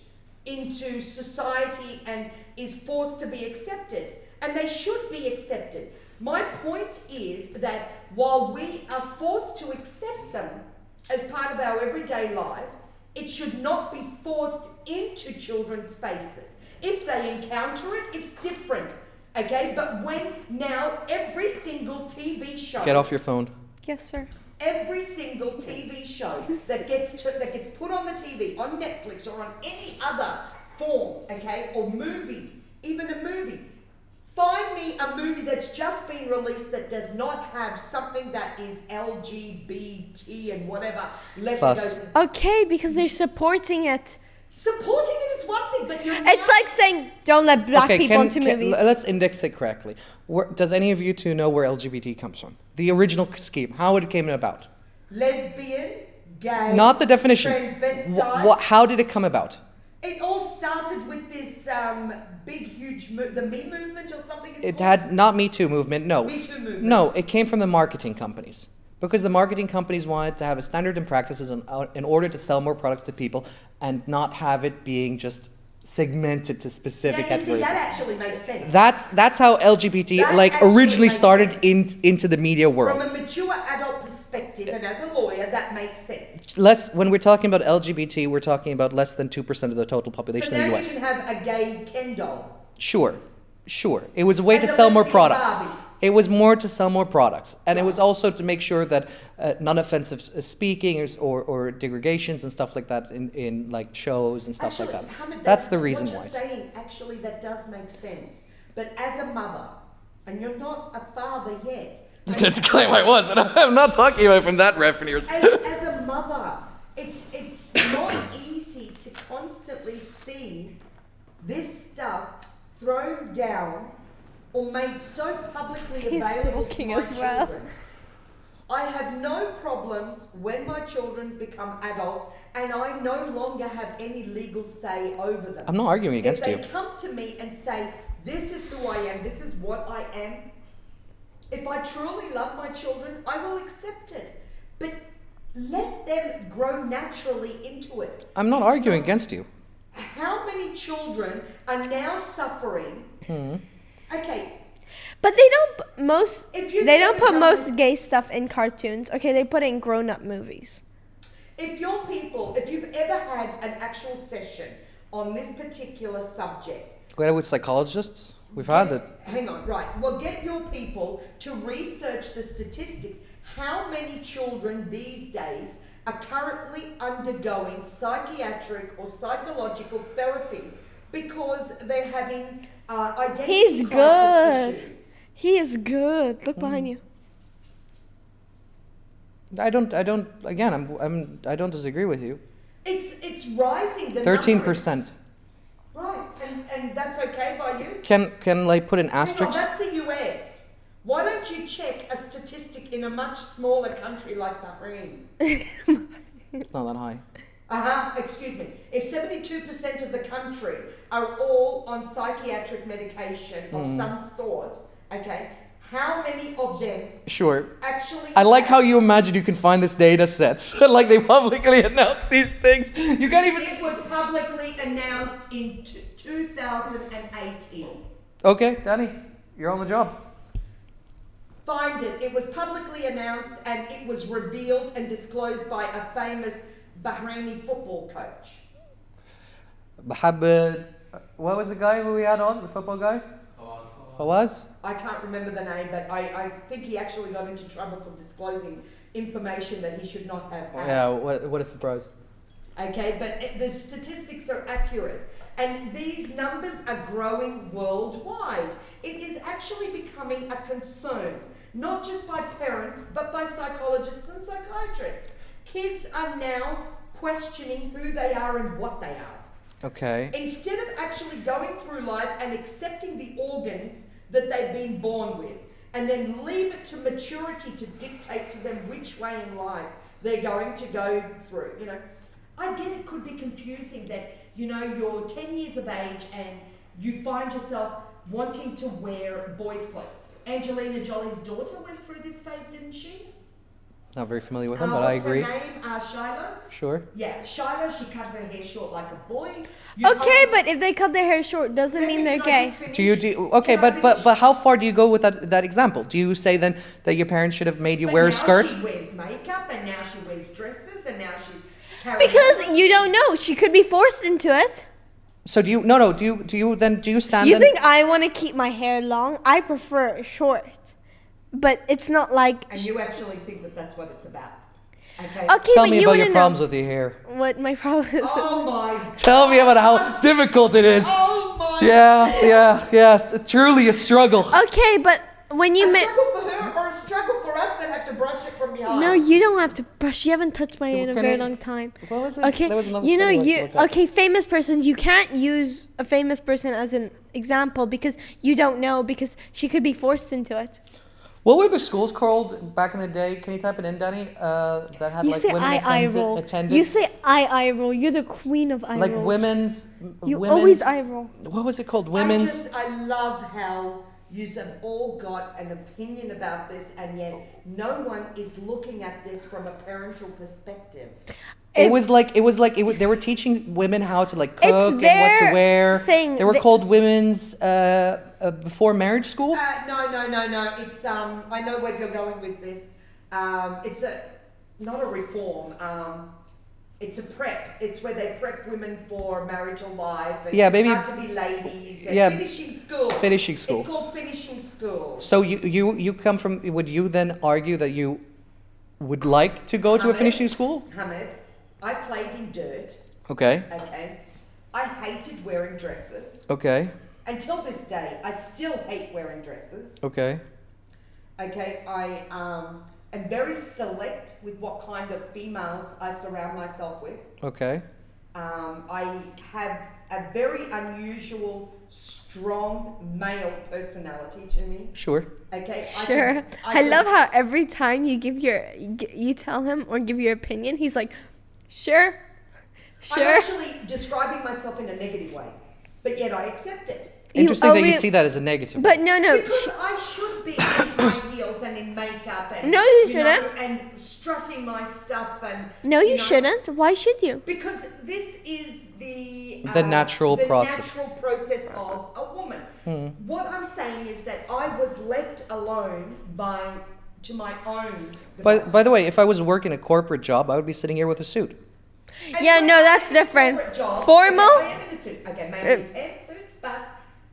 into society and is forced to be accepted. And they should be accepted. My point is that while we are forced to accept them as part of our everyday life, it should not be forced into children's faces. If they encounter it, it's different. Okay? But when now every single TV show...
Get off your phone.
Yes, sir.
Every single TV show that gets put on the TV, on Netflix or on any other form, okay, or movie, even a movie. Find me a movie that's just been released that does not have something that is LGBT and whatever.
Plus.
Okay, because they're supporting it.
Supporting it is one thing, but you're
It's like saying, don't let black people into movies.
Let's index it correctly. Does any of you two know where LGBT comes from? The original scheme, how it came about?
lesbian, gay,
Not the definition.
transvestite.
How did it come about?
It all started with this big, huge, the Me Movement or something.
It had not Me Too movement, no.
Me Too movement.
No, it came from the marketing companies. Because the marketing companies wanted to have a standard and practices in order to sell more products to people and not have it being just segmented to specific
Yeah, you see,
categories.
that actually makes sense.
That's how LGBT
That
like
actually
originally
makes
started
sense.
into the media world.
From a mature adult perspective, and as a lawyer, that makes sense.
When we're talking about LGBT, we're talking about less than 2% of the total
So
population in
now
the
you
US.
can have a gay Ken doll.
Sure. It was a way
And
to
a
sell more
lesbian
products.
Barbie.
It was more to sell more products. And it was also to make sure that non-offensive speaking or degradations and stuff like that in like shows and stuff like that.
Hamid,
That's the reason
what
why.
you're saying, actually, that does make sense. But as a mother, and you're not a father yet.
To claim I was, and I'm not talking about from that reference.
As a mother, it's not easy to constantly see this stuff thrown down or made so publicly
He's
available to
smoking
my
as well.
children. I have no problems when my children become adults and I no longer have any legal say over them.
I'm not arguing against you.
If they come to me and say, this is who I am, this is what I am, if I truly love my children, I will accept it. But let them grow naturally into it.
I'm not
It's
arguing
not-
against you.
How many children are now suffering? Okay,
But they don't
If you've
they don't
ever
put
done
most
this-
gay stuff in cartoons. Okay, they put it in grown-up movies.
if you've ever had an actual session on this particular subject,
Whether with psychologists, we've had it.
hang on, right. Well, get your people to research the statistics. How many children these days are currently undergoing psychiatric or psychological therapy because they're having identity
He's
crisis
good.
issues?
He is good. Look behind you.
I don't disagree with you.
It's rising. The
13%.
Right, and that's okay by you?
Can like put an
Hang on,
asterisk?
that's the US. Why don't you check a statistic in a much smaller country like Bahrain?
It's not that high.
Excuse me. If 72% of the country are all on psychiatric medication of some sort, okay, how many of them
Sure.
actually...
I like how you imagine you can find this data sets. Like they publicly announce these things. You can't even...
It was publicly announced in 2018.
Okay, Danny, you're on the job.
Find it. It was publicly announced and it was revealed and disclosed by a famous Bahraini football coach.
Mohammed, what was the guy who we had on? The football guy? Fawaz?
I can't remember the name, but I think he actually got into trouble for disclosing information that he should not have had.
Yeah, what a surprise.
Okay, but the statistics are accurate. And these numbers are growing worldwide. It is actually becoming a concern, not just by parents, but by psychologists and psychiatrists. Kids are now questioning who they are and what they are.
Okay.
Instead of actually going through life and accepting the organs that they've been born with, and then leave it to maturity to dictate to them which way in life they're going to go through. You know, I get it could be confusing that, you know, you're 10 years of age and you find yourself wanting to wear boys' clothes. Angelina Jolie's daughter went through this phase, didn't she?
Not very familiar with him, but I
What's
agree.
her name? Shiloh?
Sure.
Yeah, Shiloh, she cut her hair short like a boy.
Okay, but if they cut their hair short, doesn't mean they're gay.
Okay, but how far do you go with that example? Do you say then that your parents should have made you wear a skirt?
She wears makeup and now she wears dresses and now she's carrying
Because
on.
you don't know. She could be forced into it.
So do you stand
You
then?
think I want to keep my hair long? I prefer it short. But it's not like...
And you actually think that that's what it's about. Okay.
Okay,
Tell
but
me
you
about your
wouldn't
problems
know
with your hair.
what my problem is.
Oh my.
Tell me about how difficult it is.
Oh my time.
Yes, yeah. It's truly a struggle.
Okay, but when you
A
met.
struggle for her or a struggle for us that have to brush it from behind?
No, you don't have to brush. You haven't touched my hair in a
Can
very
I-
long time.
What was it?
Okay,
There was another
you know,
study I was
you
looking at.
okay? Famous persons. You can't use a famous person as an example because you don't know because she could be forced into it.
What were the schools called back in the day? Can you type it in, Danny? That had
You
like
say
women
I roll.
attended.
You say I roll. You're the queen of eye
like
rolls.
women's.
You
women's,
always eye roll.
What was it called? Women's.
I love how you have all got an opinion about this, and yet no one is looking at this from a parental perspective.
It was like they were teaching women how to like cook and what to
their
wear.
saying
They were
that-
called women's before marriage school.
No. It's I know where you're going with this. It's not a reform. It's a prep. It's where they prep women for marital life and
Yeah, maybe-
how to be ladies and
yeah,
finishing school.
finishing school.
It's called finishing school.
So you come from? Would you then argue that you would like to go to a
Hamid.
finishing school?
Hamid, I played in dirt.
Okay.
Okay. I hated wearing dresses.
Okay.
Until this day, I still hate wearing dresses.
Okay.
Okay, I am very select with what kind of females I surround myself with.
Okay.
I have a very unusual, strong male personality to me.
Sure.
Okay.
Sure. I
can-
love how every time you give you tell him or give your opinion, he's like, sure.
I'm
Sure.
actually describing myself in a negative way, but yet I accept it.
Interesting that you
always-
see that as a negative.
But no.
Because I should be in my heels and in makeup and
No, you
know,
shouldn't.
and strutting my stuff and
No, you
know,
shouldn't. Why should you?
Because this is the
natural process.
natural process of a woman. What I'm saying is that I was left alone to my own.
By the way, if I was working a corporate job, I would be sitting here with a suit.
Yeah, no, that's different. Formal?
I am in a suit. Okay, maybe pantsuits, but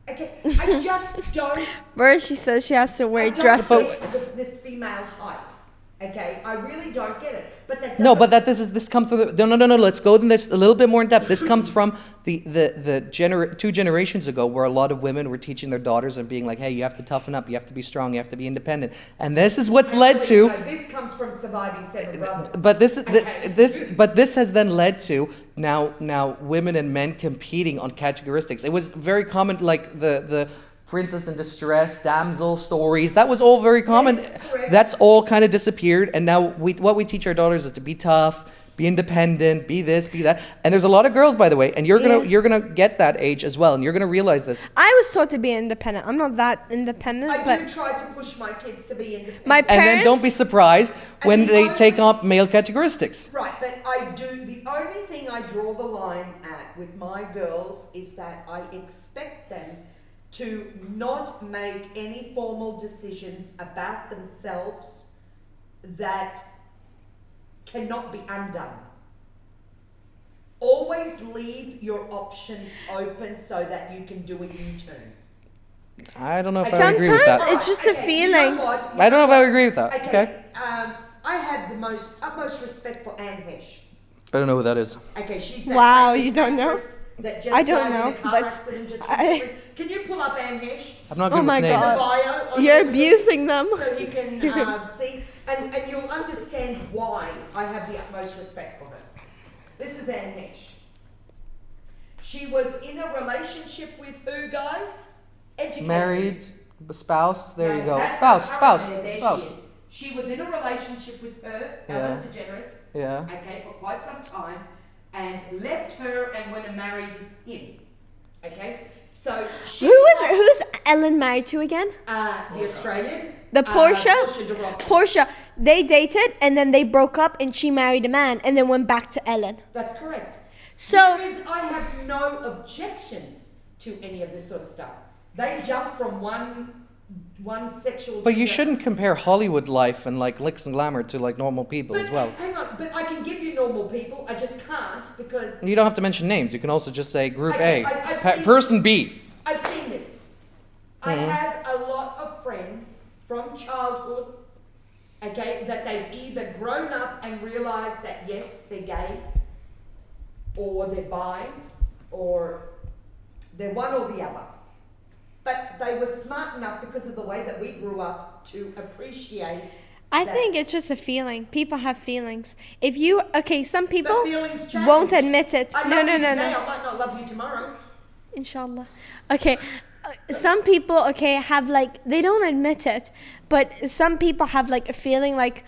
okay, I just don't.
Where she says she has to
I
wear
don't
dresses.
get this female hype. Okay, I really don't get it. But that
No, but
doesn't-
this comes from the no. Let's go in this a little bit more in depth. This comes from the 2 generations ago, where a lot of women were teaching their daughters and being like, "Hey, you have to toughen up. You have to be strong. You have to be independent." And this is what's led to.
No, this comes from surviving 7 brothers.
But
Okay.
this has then led to now women and men competing on categoristics. It was very common, like the princess in distress, damsel stories. That was all very common.
Yes, correct.
That's all kind of disappeared. And now what we teach our daughters is to be tough, be independent, be this, be that. And there's a lot of girls, by the way, and you're gonna get that age as well, and you're gonna realize this.
I was taught to be independent. I'm not that independent,
I
but
do try to push my kids to be independent.
my
And then don't be
parents.
surprised when
the
they
only-
take up male categoristics.
Right, but the only thing I draw the line at with my girls is that I expect them to not make any formal decisions about themselves that cannot be undone. Always leave your options open so that you can do a U-turn.
I don't know if I would agree with
Sometimes
that.
it's just a feeling.
I don't know if I would agree with that.
Okay,
Okay.
I have the utmost respect for Anne Hesh.
I don't know who that is.
Okay, she's that
Wow,
famous
you don't know?
actress That just
I don't
died in
know,
a car
but
accident just
I-
recently. Can you pull up Anne Hesh?
I'm not
Oh
good
my
with names.
The
God.
bio on
You're
her-
abusing them.
So you can see, and you'll understand why I have the utmost respect for her. This is Anne Hesh. She was in a relationship with who, guys? Educated.
Married, spouse. There you
No,
go.
that's
Spouse,
her
spouse,
current there
spouse.
She is. She was in a relationship with her,
Yeah.
Ellen DeGeneres,
Yeah.
okay, for quite some time, and left her and went and married him. Okay, so she
Who's Ellen married to again?
the Australian,
The Portia?
Portia de Rossi.
Portia. They dated and then they broke up and she married a man and then went back to Ellen.
That's correct.
So
Because I have no objections to any of this sort of stuff. They jump from one sexual.
But you
to
shouldn't compare Hollywood life and like licks and glamour to like normal people
But
as well.
hang on, but I can give you normal people. I just can't because
You don't have to mention names. You can also just say Group
Okay,
A,
I've seen-
Person B.
I've seen this. I
Mm-hmm.
have a lot of friends from childhood, okay, that they've either grown up and realised that yes, they're gay, or they're bi, or They're one or the other. But they were smart enough because of the way that we grew up to appreciate.
I think it's just a feeling. People have feelings. If you, some people
But feelings change.
won't admit it.
I
No.
love you today, I might not love you tomorrow.
Inshallah. Okay. Some people, have like, they don't admit it, but some people have like a feeling like,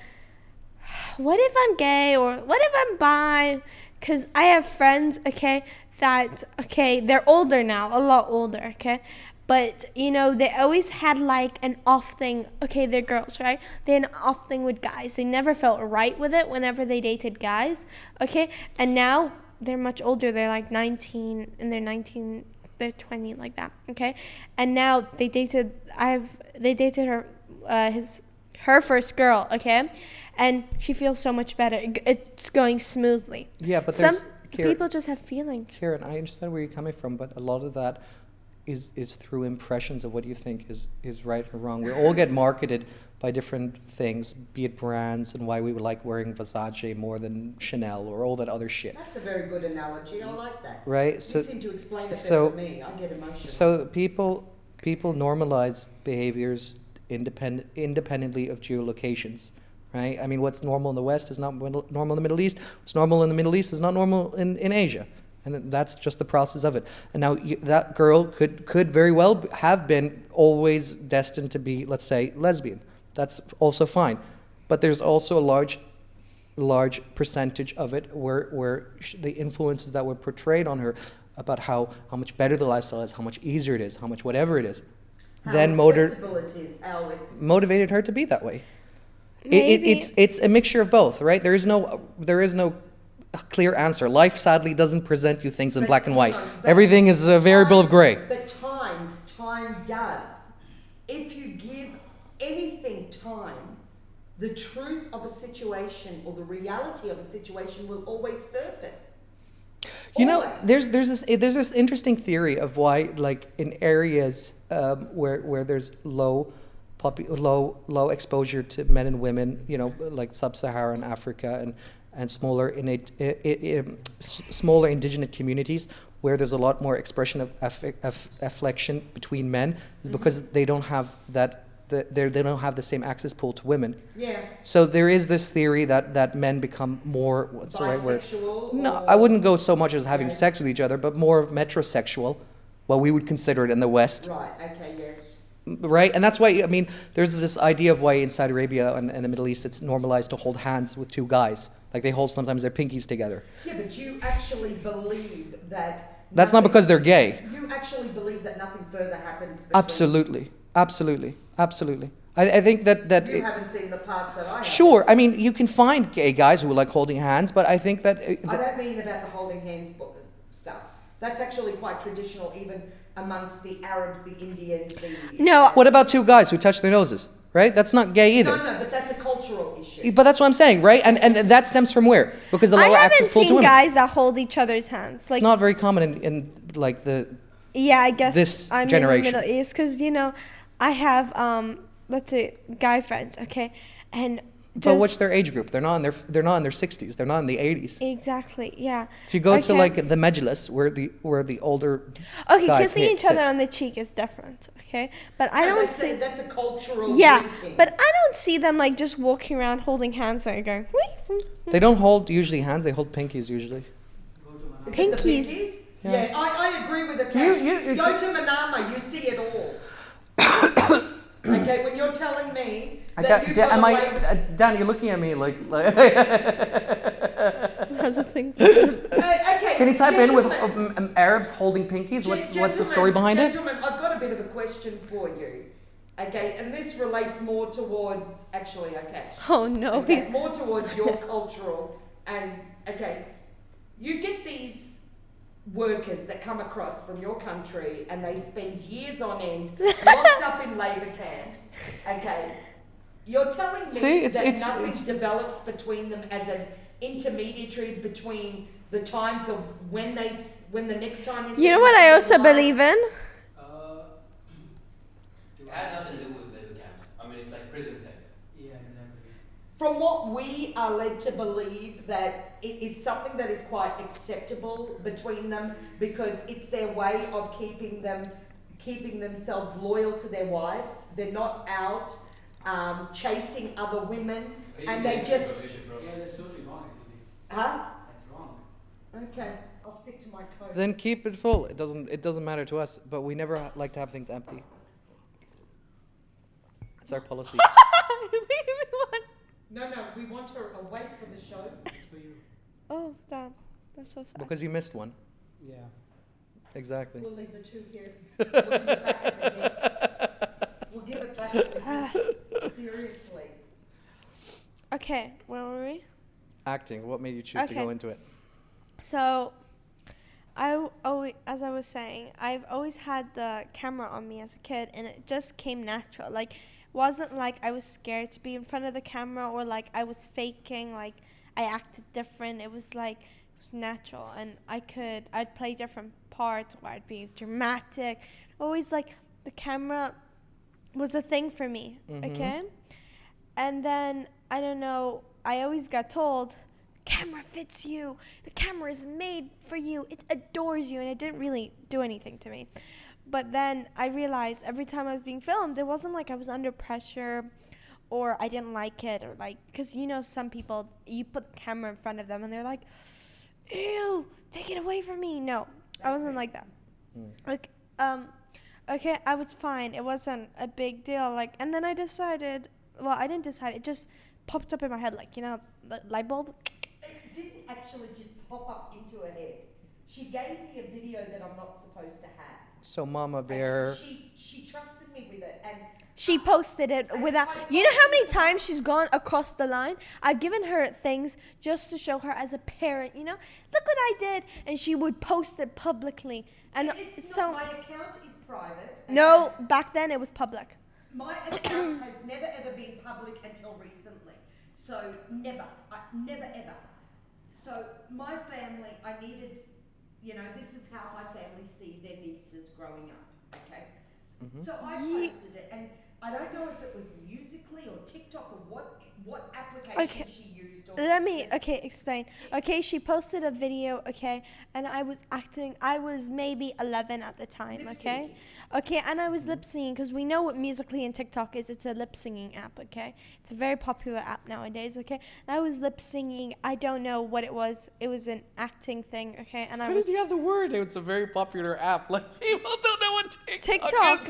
what if I'm gay or what if I'm bi? Because I have friends, that, they're older now, a lot older, but, they always had like an off thing. They're girls, right? They had an off thing with guys. They never felt right with it whenever they dated guys, And now they're much older. They're like 19, and they're 20, like that, And now they dated her first girl, And she feels so much better. It's going smoothly.
Yeah, but
some
Karen,
people just have feelings.
Karen, I understand where you're coming from, but a lot of that is through impressions of what you think is right or wrong. We all get marketed by different things, be it brands and why we would like wearing Versace more than Chanel or all that other shit.
That's a very good analogy. I like that.
Right? So,
you seem to explain it better than me. I get emotional.
So people normalize behaviors independently of geolocations. Right? I mean, what's normal in the West is not normal in the Middle East. What's normal in the Middle East is not normal in Asia. And that's just the process of it. And now that girl could very well have been always destined to be, let's say, lesbian. That's also fine. But there's also a large percentage of it where the influences that were portrayed on her about how much better the lifestyle is, how much easier it is, how much whatever it is, then motivated her to be that way. It's a mixture of both, right? There is no clear answer. Life sadly doesn't present you things in black and white. Everything is a variable of gray.
But time does. If you give anything time, the truth of a situation or the reality of a situation will always surface.
You know, there's this interesting theory of why, like in areas where there's low exposure to men and women, like sub-Saharan Africa and smaller indigenous communities, where there's a lot more expression of affection between men, is because they don't have they don't have the same access pool to women.
Yeah.
So there is this theory that men become more, what's the right word?
Bisexual.
No, I wouldn't go so much as having sex with each other, but more metrosexual, what we would consider it in the West.
Right. Okay. Yes.
Right, and that's why, I mean, there's this idea of why in Saudi Arabia and the Middle East it's normalized to hold hands with two guys. Like they hold sometimes their pinkies together.
Yeah, but you actually believe that...
That's not because they're gay.
You actually believe that nothing further happens between...
Absolutely. I think that...
You haven't seen the parts that I have.
Sure, I mean, you can find gay guys who like holding hands, but I think that...
I don't mean about the holding hands stuff. That's actually quite traditional even amongst the Arabs, the Indians,
No.
What about two guys who touch their noses? Right? That's not gay either.
No, but that's a cultural issue.
But that's what I'm saying, right? And that stems from where? Because the lower access pool to women.
I haven't seen guys that hold each other's hands.
Like, it's not very common in like the...
Yeah, I guess
this
I'm
generation.
in the Middle East because, I have, let's say, guy friends, and...
But what's their age group? They're not in their 60s. They're not in the 80s.
Exactly. Yeah.
If you go to like the Majlis, where the older guys
kissing each other on the cheek is different. But I don't see.
That's a cultural.
Yeah,
greeting.
but I don't see them like just walking around holding hands and going.
They don't hold usually hands. They hold pinkies usually.
Is it the
Pinkies.
Yeah, I agree with the Cash.
You
go to Manama, you see it all. Okay, when you're telling me that you
Dan, you're looking at me like
That's a thing.
Okay.
Can you type in with Arabs holding pinkies? What's the story behind it?
Gentlemen, I've got a bit of a question for you. Okay, and this relates more towards
Oh no,
okay, more towards your cultural and you get these workers that come across from your country and they spend years on end locked up in labour camps. Okay, you're telling me that nothing develops between them as an intermediary between the times of when the next time is.
You know what I also believe in?
It has nothing to do with labor camps. I mean, it's like prison sex.
Yeah, exactly.
from what we are led to believe, that it is something that is quite acceptable between them because it's their way of keeping themselves loyal to their wives. They're not out chasing other women, and they just
Yeah, that's totally wrong actually.
huh?
That's wrong.
Okay, I'll stick to my code.
Then keep it full. It doesn't matter to us, but we never like to have things empty. It's our policy.
No, we want her awake for the show.
It's for you.
Oh, damn. That's so sad.
Because you missed one.
Yeah.
Exactly.
We'll leave the 2 here. We'll give it back as a gift. We'll give it back as a gift. Seriously.
Okay, where were we?
Acting. What made you choose to go
Okay.
into it?
So, as I was saying, I've always had the camera on me as a kid, and it just came natural. Like, wasn't like I was scared to be in front of the camera or like I was faking, like I acted different. It was like it was natural, and I'd play different parts, or I'd be dramatic. Always like the camera was a thing for me. Okay, and then I don't know. I always got told, camera fits you. The camera is made for you. It adores you. And it didn't really do anything to me. But then I realized every time I was being filmed, it wasn't like I was under pressure or I didn't like it, or like, because you know some people, you put the camera in front of them and they're like, ew, take it away from me. No, I wasn't like that. Okay, I was fine. It wasn't a big deal. Like, and then I decided, well, I didn't decide. It just popped up in my head, like, you know, the light bulb.
It didn't actually just pop up into her head. She gave me a video that I'm not supposed to have.
So Mama
And
Bear.
she trusted me with it, and
She posted it without, you know how many times she's gone across the line? I've given her things just to show her as a parent, you know, look what I did. And she would post it publicly. And
it's
so,
not, my account is private.
no, back then it was public.
My account has never ever been public until recently. So never ever. So my family, I needed, you know, this is how my family see their nieces growing up, okay? So I posted it, and I don't know if it was Musically or TikTok or what application she used. Or
Let me, explain. Okay, she posted a video, okay, and I was acting, I was maybe 11 at the time, okay? Okay, and I was lip singing, because we know what Musically and TikTok is. It's a lip singing app, okay? It's a very popular app nowadays, okay? And I was lip singing, I don't know what it was an acting thing, okay? And I
Why
was...
did you have the word? It's a very popular app. Like, people don't know what
TikTok.
is.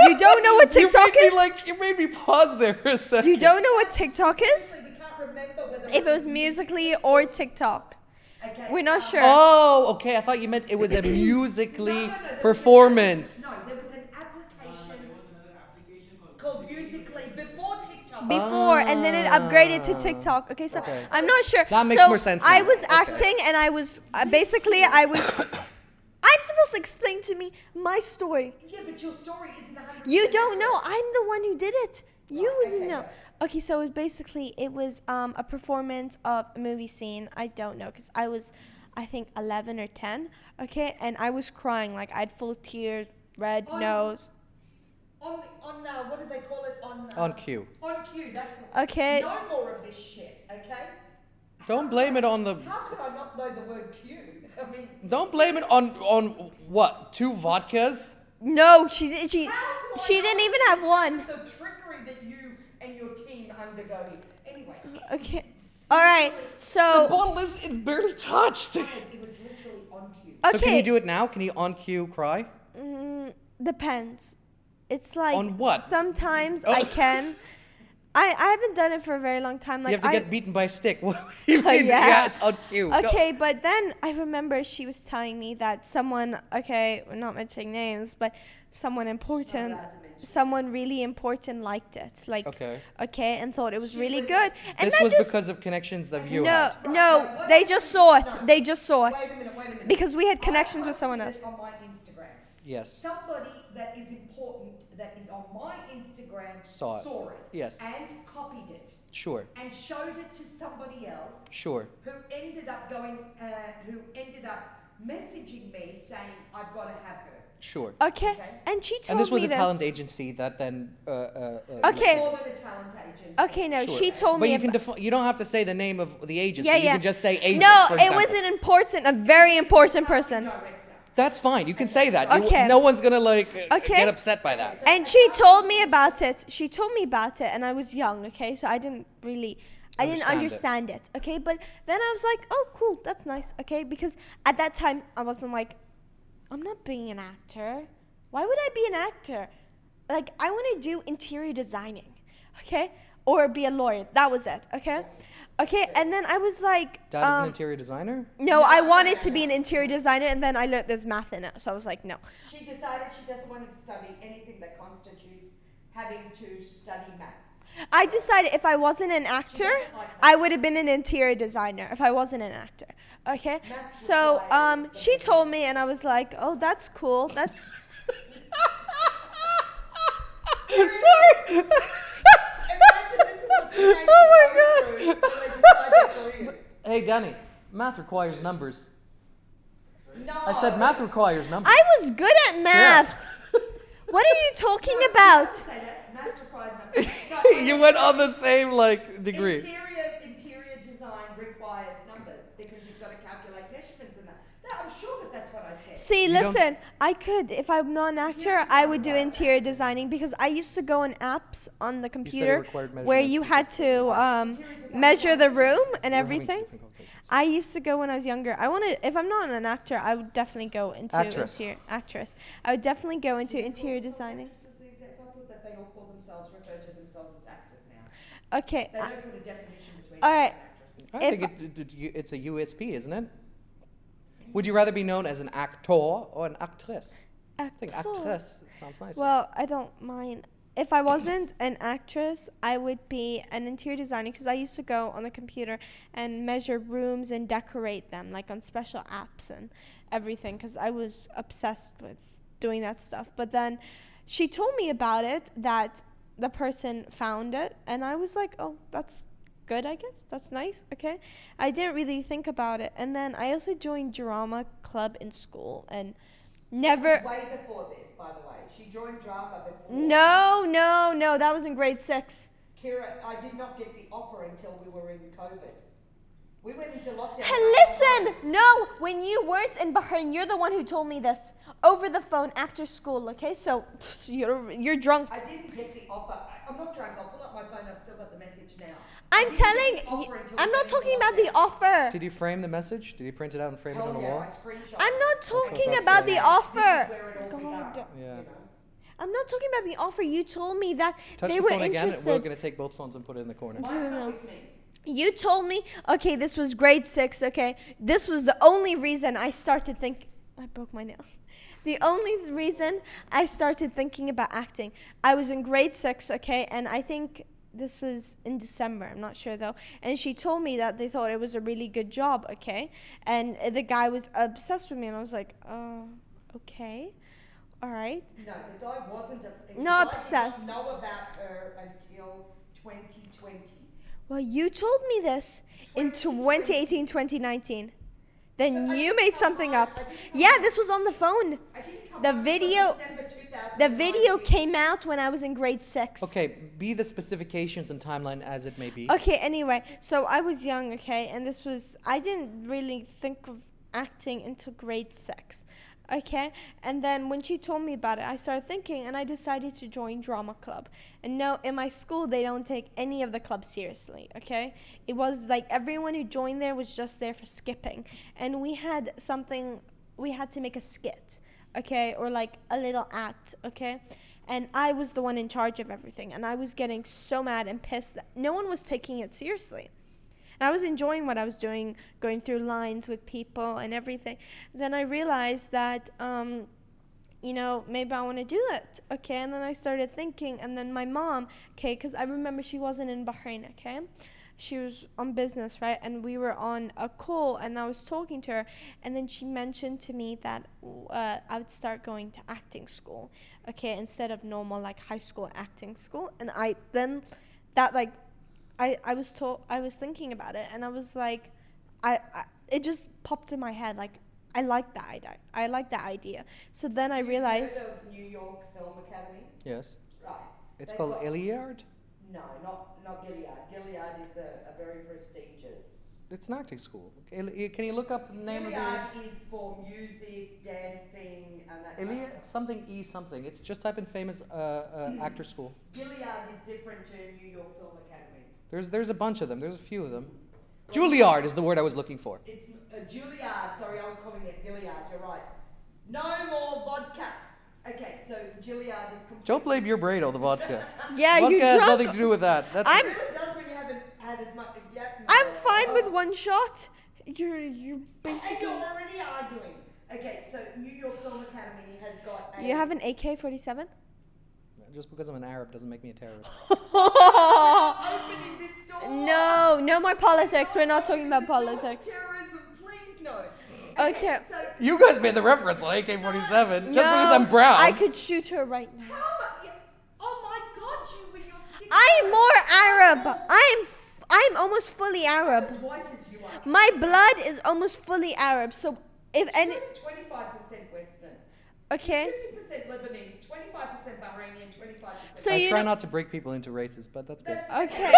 You don't know what TikTok is?
You made me pause there for a second.
You don't know what TikTok is?
we can't remember whether
If it was Musically or TikTok.
okay,
We're not sure.
Oh, okay. I thought you meant it was a Musically
there was
performance.
No, there was an application
There was another application
called Musically before TikTok.
Before, and then it upgraded to TikTok. Okay, so
Okay.
I'm not sure.
That makes
So
more sense
I
now.
was
Okay.
acting, and I was basically I was. I'm supposed to explain to me my story.
Yeah, but your story isn't 100%.
You don't know. I'm the one who did it. You
Right,
wouldn't
okay,
know.
right.
Okay, so it was a performance of a movie scene. I don't know, because I was, I think 11 or 10. Okay, and I was crying, like I had full tears, red
On-
nose.
On what do they call it?
On cue.
On cue, that's
Okay.
No more of this shit, okay?
Don't blame it on the.
How could I not know the word cue? I mean,
Don't blame it on what? 2 vodkas?
No, she didn't.
how do I
She
know
didn't even have one.
The trickery that you and your team undergo here. Anyway,
Okay. All right.
The
So
bottle is it's barely touched.
it was literally on cue.
okay.
So can you do it now? Can you on cue cry?
Depends. It's like
On what?
sometimes
Oh.
I can. I haven't done it for a very long time. Like
You have to
I,
get beaten by a stick. What do you mean?
yeah.
Yeah, it's on cue. Go.
Okay, but then I remember she was telling me that someone, okay, we're not mentioning names, but someone important,
allowed to mention.
someone really important liked it. Like,
Okay.
okay, and thought it was
She
really
was-
good. And
This
that
was
just,
because of connections that you
no,
had.
no, they just saw it.
No.
They just saw
Wait
it.
a minute.
Because we had
I
connections with
posted
someone
it
else.
on my Instagram.
Yes.
Somebody that is important that is on my Instagram
Saw it. Yes.
and copied it
Sure.
and showed it to somebody else
Sure.
who ended up messaging me saying I've got to have her.
Sure.
Okay?
Okay.
And she told
And this was
me
a talent agency that then.
Okay.
More than a talent agency.
Okay, no,
Sure.
she told
But
me
you can
about-
you don't have to say the name of the agency.
Yeah,
You
yeah.
can just say agent.
No,
for
it
example.
was an important, a very important person.
Director.
That's fine. You can say that.
Okay.
No one's gonna
Okay.
get upset by that.
And she told me about it. She told me about it, and I was young, okay? So I didn't understand it, okay? But then I was like, oh, cool, that's nice, okay? Because at that time, I wasn't like, I'm not being an actor. Why would I be an actor? Like, I want to do interior designing, okay? Or be a lawyer. That was it, okay? Okay, and then I was like,
Dad is an interior designer.
no, I wanted to be an interior designer, and then I learned there's math in it, so I was like, no.
She decided she doesn't want to study anything that constitutes having to study maths.
I decided if I wasn't an actor, I would have been an interior designer if I wasn't an actor. Okay?
Maths
So
requires
she told me, and I was like, oh, that's cool. That's
Sorry.
Imagine this is what teenagers go through when they decide their careers.
Hey, Danny. Math requires numbers.
No.
I said math requires numbers.
I was good at math. What are you talking about?
Say that. Maths requires numbers.
You went on the same degree.
Interior design requires numbers because you've got to calculate measurements and that. I'm sure that's what I said.
See,
You don't-
listen, I could, if I'm not an actor, I would do interior designing because I used to go on apps on the computer
required
where
measurements.
you had to measure the room and everything. I used to go when I was younger. If I'm not an actor, I would definitely go into actress. I would definitely go into interior designing.
Actresses these days, I thought that they all refer to themselves as actors now.
Okay.
They don't put a definition between
All right.
actor and actress.
I think it's a USP, isn't it? Would you rather be known as an actor or an actress? I think actress sounds nice.
Well, I don't mind. If I wasn't an actress, I would be an interior designer because I used to go on the computer and measure rooms and decorate them, like on special apps and everything, because I was obsessed with doing that stuff. But then she told me about it, that the person found it, and I was like, oh, that's good, I guess. That's nice, okay? I didn't really think about it. And then I also joined drama club in school and never...
Way before this, by the way. She joined drama before.
No, that was in grade 6.
Kira, I did not get the offer until we were in COVID. We went into lockdown.
Hey, listen! No, when you weren't in Bahrain, you're the one who told me this over the phone after school, okay? So, you're drunk.
I didn't get the offer. I'm not drunk. I'll pull up my phone. I've still got the message now.
I'm
I didn't get
telling
the
you,
offer until
I'm
we
not
went into
talking about the
lockdown.
offer.
Did you frame the message? Did you print it out and frame it on the
Hell yeah,
wall?
I screenshot
I'm
it.
not talking
that's
about
it.
the offer.
This is where it all
God.
began,
Yeah.
you know.
I'm not talking about the offer. You told me that
Touch
they
the
were
phone again.
interested.
We're going to take both phones and put it in the corner.
Mine's not with me.
You told me, okay, this was grade 6, okay? This was the only reason I started thinking, I broke my nail. The only reason I started thinking about acting. I was in grade 6, okay? And I think this was in December, I'm not sure though. And she told me that they thought it was a really good job, okay? And the guy was obsessed with me and I was like, oh, okay. All right.
No, the guy wasn't obsessed.
Not
The guy
obsessed.
did not know about her until 2020.
Well, you told me this in 2018, 2019. Then you made something up. Yeah, this was on the phone.
I didn't come
The
up until
video-
December 2019.
The video came out when I was in grade 6.
Okay, be the specifications and timeline as it may be.
Okay, anyway, so I was young, okay, and I didn't really think of acting until grade 6, okay? And then when she told me about it, I started thinking, and I decided to join drama club. And no, in my school, they don't take any of the clubs seriously, okay? It was like everyone who joined there was just there for skipping. And we had to make a skit, okay, or like a little act, okay? And I was the one in charge of everything, and I was getting so mad and pissed that no one was taking it seriously. And I was enjoying what I was doing, going through lines with people and everything. Then I realized that, maybe I want to do it, okay? And then I started thinking, and then my mom, okay, because I remember she wasn't in Bahrain, okay? She was on business, right? And we were on a call, and I was talking to her, and then she mentioned to me that I would start going to acting school, okay, instead of normal, like, high school acting school. And I was thinking about it, and I was like, it just popped in my head, like, I like that idea. I like that idea. So then I realized.
You've heard of New York Film Academy?
Yes.
Right.
It's
They've
called
got-
Iliad.
No, not Gilead. Gilead is a very prestigious.
It's an acting school. Can you look up the name of
Gilead is for music, dancing, and that
the
kind of
Iliad?
stuff.
Something E something. It's just type in famous actor school.
Gilead is different to New York Film Academy.
There's a bunch of them. There's a few of them. Juilliard is the word I was looking for.
It's Gilead. Sorry, I was calling it Gilead. You're right. No more vodka. Okay, so Gilead is completely.
Don't blame your brain on the vodka.
Yeah,
Vodka
you
has
drunk.
nothing to do with that. That's
It
I'm-
really does when you haven't had as much. Yeah, no.
I'm fine
Oh.
with one shot. You're
And
basically.
you're already arguing. Okay, so New York Film Academy has got a.
You have an AK-47?
just because I'm an Arab doesn't make me a terrorist.
Opening this door.
No, no more politics. We're not talking about politics.
Terrorism, please no.
Okay.
So
You guys made the reference on AK-47 just because
No,
I'm brown.
I could shoot her right now.
how much? Oh my God, you with your skin.
I'm more Arab. I'm almost fully Arab.
as white as you are.
My blood is almost fully Arab. So if any,
It's only 25% Western.
okay.
50% Lebanese, 25% Bahrainian, 25%.
So
I
you
try
know,
not to break people into races, but that's good.
That's
okay.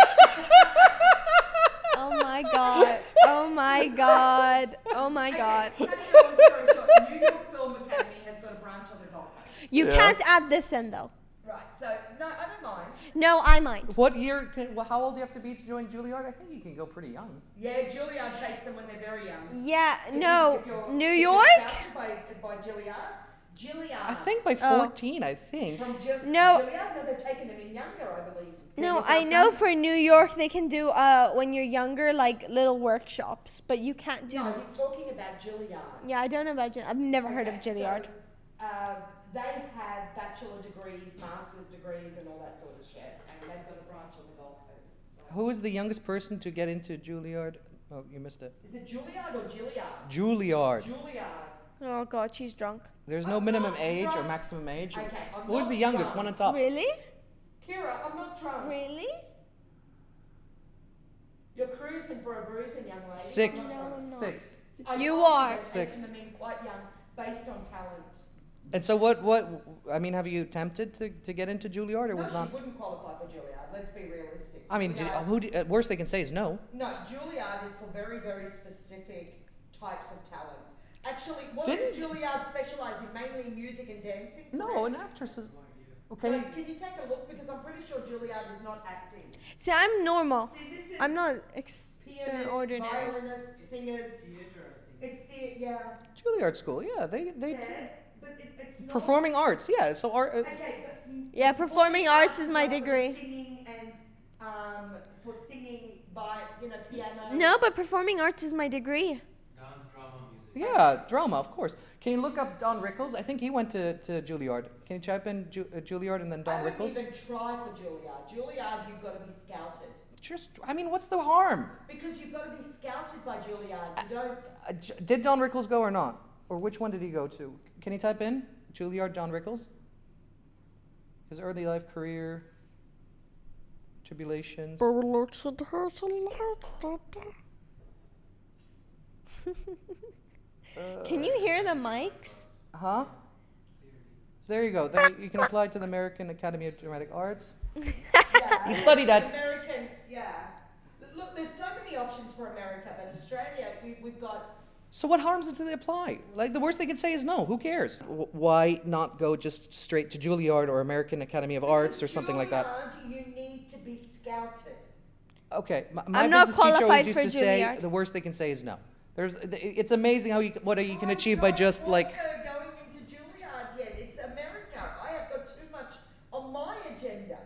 Oh my god. Oh my god. Oh my god.
Okay, cutting a long story short, New York Film Academy has got a branch on the Gold Coast.
You
Yeah.
can't add this in though.
Right, so no, I don't mind.
No, I mind.
What year? How old do you have to be to join Juilliard? I think you can go pretty young.
Yeah, Juilliard takes them when they're very young.
Yeah,
If
no.
you're-
New
if you're
York?
scouted by Juilliard. Juilliard.
I think by
Oh.
14, I think.
From
No.
Juilliard, no, they've taken them in younger, I believe.
No,
look
I
up
know
then.
for New York they can do when you're younger like little workshops, but you can't do.
No, he's talking about Juilliard.
Yeah, I don't know about. I've never heard of
Okay,
Juilliard.
So, they have bachelor degrees, master's degrees, and all that sort of shit, and they've got a branch on the Gold Coast. So.
Who is the youngest person to get into Juilliard? Oh, you missed it.
Is it Juilliard or Gilliard?
Juilliard.
Juilliard.
Oh God, she's drunk.
There's no
I'm
minimum
not
age or
drunk.
maximum age.
Okay, I'm
Who's
not
the youngest?
drunk.
One on top.
Really?
Kira, I'm not drunk.
Really?
You're cruising for a bruising, young lady.
Six.
I'm not
No,
drunk.
no.
6.
I
You
told
are.
they've
Six.
taken them in quite young, based on talent.
And so I mean, have you attempted to get into Juilliard or
No,
was
she
not?
wouldn't qualify for Juilliard. Let's be realistic.
I mean,
Juilliard-
at worst they can say is no.
No, Juilliard is for very, very specific types of talents. Actually, what does
Didn't-
Juilliard specialise in? Mainly music and dancing?
No, an
correct?
actress is.
Wait,
Okay.
can you take a look? Because I'm pretty sure Juilliard is not acting.
See, I'm normal.
See, this is
I'm not
pianists,
extraordinary.
violinists, singers.
Theater, I think.
It's the, yeah,
Juilliard school, yeah. They
yeah, but it's not.
performing arts, yeah. So art.
Okay, but
Yeah, performing arts is my
for
degree.
Singing and for singing by piano.
No, but performing arts is my degree.
Dance, drama, music.
Yeah, drama, of course. Can you look up Don Rickles? I think he went to Juilliard. Can you type in Juilliard and then Don
I wouldn't
Rickles?
even try for Juilliard. Juilliard, you've got to be scouted.
I mean, what's the harm?
Because you've got to be scouted by Juilliard. You don't.
Did Don Rickles go or not? Or which one did he go to? Can you type in Juilliard Don Rickles? His early life career, tribulations.
Can you hear the mics?
Huh? There you go. Then you can apply to the American Academy of Dramatic Arts.
Yeah,
You studied that.
American, yeah. Look, there's so many options for America, but Australia, we've got.
So what harms it to they apply? Like the worst they can say is no. Who cares? Why not go just straight to Juilliard or American Academy of Arts or something like that?
Juilliard, you need to be scouted.
Okay, my
I'm not
business teacher always
qualified
used
for
to say
Juilliard.
the worst they can say is no. It's amazing what you can
I
achieve by
don't
just
want
like.
her going into Juilliard yet. It's America. I have got too much on my agenda.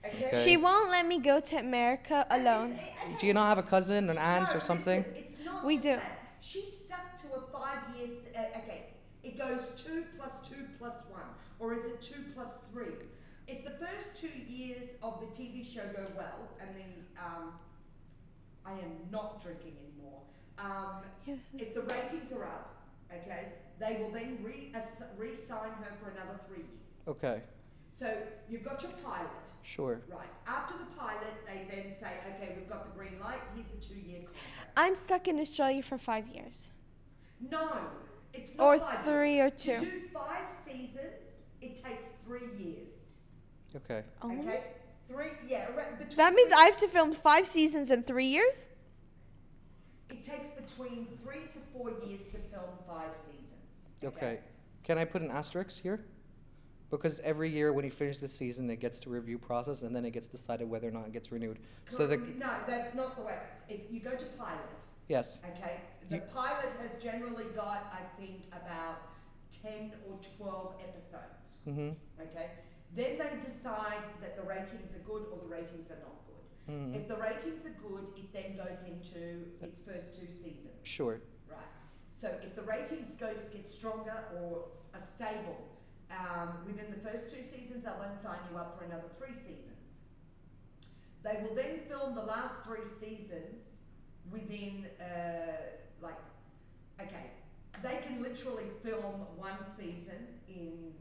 Okay.
Okay.
She won't let me go to America alone.
Do you not have a cousin, an aunt,
No,
or something?
listen, it's not
We
just
do.
that. She's stuck to a 5 years. Okay, it goes 2 + 2 + 1, or is it 2 + 3? If the first 2 years of the TV show go well, and then I am not drinking anymore.
Yes.
If the ratings are up, okay, they will then re-sign her for another 3 years.
Okay,
So you've got your pilot.
sure.
Right. After the pilot, they then say, okay, we've got the green light. Here's a 2-year contract.
I'm stuck in Australia for 5 years.
No, It's not
Or
5
3 or
years.
2.
To do 5 seasons, it takes 3 years.
Okay.
Oh.
Okay? 3, yeah. Between
That means
3
I have to film 5 seasons in 3 years?
It takes between 3 to 4 years to film 5 seasons.
Okay. Can I put an asterisk here? Because every year when you finish the season, it gets to review process, and then it gets decided whether or not it gets renewed. So
No, that's not the way. If you go to pilot,
yes.
okay, the pilot has generally got, I think, about 10 or 12 episodes.
Mm-hmm.
Okay, then they decide that the ratings are good or the ratings are not good.
Mm-hmm.
If the ratings are good, it then goes into its first 2 seasons.
Sure.
Right. So if the ratings get stronger or are stable, within the first 2 seasons, they'll then sign you up for another 3 seasons. They will then film the last 3 seasons within, they can literally film 1 season in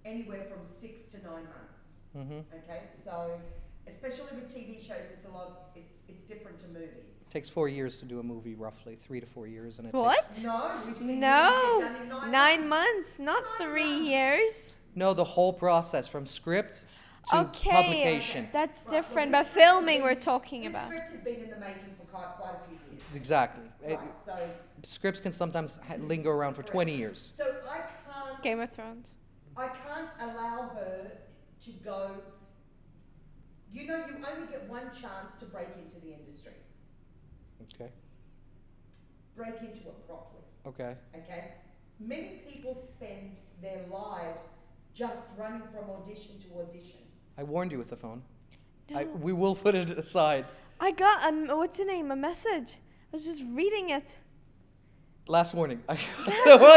anywhere from 6 to 9 months.
Mm-hmm.
Okay, so especially with TV shows, it's different to movies.
It takes 4 years to do a movie, roughly 3 to 4 years, and it
What?
takes
No, you've seen
No.
movies get done in
9 months, not 3 years.
no, the whole process from script to
Okay,
publication.
that's
Right, well,
different.
this
But
script has
filming, we're
been-
talking
This
about.
script has been in the making for quite a few years.
Exactly.
Right, so
Scripts can sometimes linger around for 20 years.
so
Game of Thrones.
I can't allow her to go. You know, you only get 1 chance to break into the industry.
Okay.
Break into it properly.
Okay.
Okay? Many people spend their lives just running from audition to audition.
I warned you with the phone.
No.
We will put it aside.
I got what's the name? A message. I was just reading it.
Last morning.
Last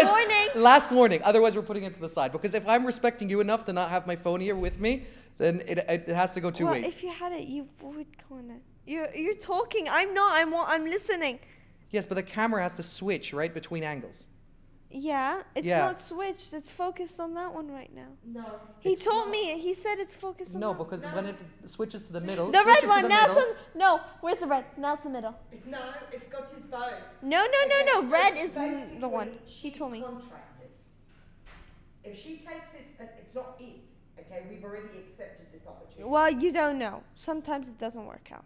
morning.
Last morning. Otherwise, we're putting it to the side. Because if I'm respecting you enough to not have my phone here with me, then it has to go 2
Well,
ways.
if you had it, you would go on it. You're talking. I'm not. I'm listening.
Yes, but the camera has to switch, right, between angles.
Yeah, it's
Yeah.
not switched. It's focused on that one right now.
No.
He
it's
told
not.
me. He said it's focused on
No,
that one.
because
No.
when it switches to the middle.
The
switch
red
it to
one.
the
Now it's
middle.
on. No, where's the red? Now it's the middle.
No, it's got his bow.
No.
Okay, so
Red is
basically,
the one. He
she's
told me.
Contracted. If she takes this, it's not if. Okay, we've already accepted this opportunity,
Well, you don't know. Sometimes it doesn't work out.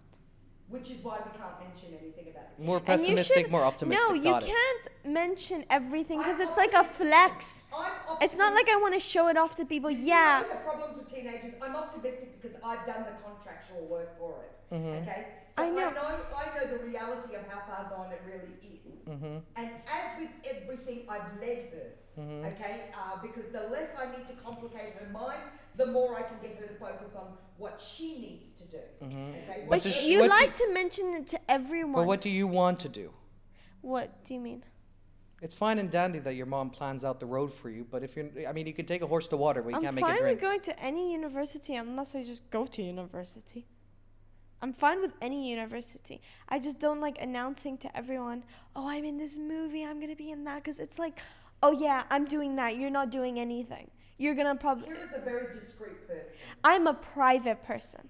which is why we can't mention anything about it.
More
And you
pessimistic,
should-
more optimistic.
No, you
Got it.
can't mention everything because
I'm
it's like a flex.
I'm
It's not like I want to show it off to people.
You see,
Yeah.
I have problems with teenagers. I'm optimistic because I've done the contractual work for it.
Mm-hmm.
Okay, so
I know.
I know the reality of how far gone it really is.
Mm-hmm.
And as with everything, I've led her.
Mm-hmm.
Okay, because the less I need to complicate her mind, the more I can get her to focus on what she needs to do.
Mm-hmm.
Okay,
What
But
does-
you
what do-
like to mention it to everyone.
But what do you want to do?
What do you mean?
It's fine and dandy that your mom plans out the road for you, but if you're, I mean, you can take a horse to water, but you
I'm
can't make it
fine with
drink.
going to any university unless I just go to university. I'm fine with any university. I just don't like announcing to everyone, oh, I'm in this movie, I'm going to be in that. Because it's like, oh, yeah, I'm doing that. You're not doing anything. You're going to probably...
Here is a very discreet person.
I'm a private person.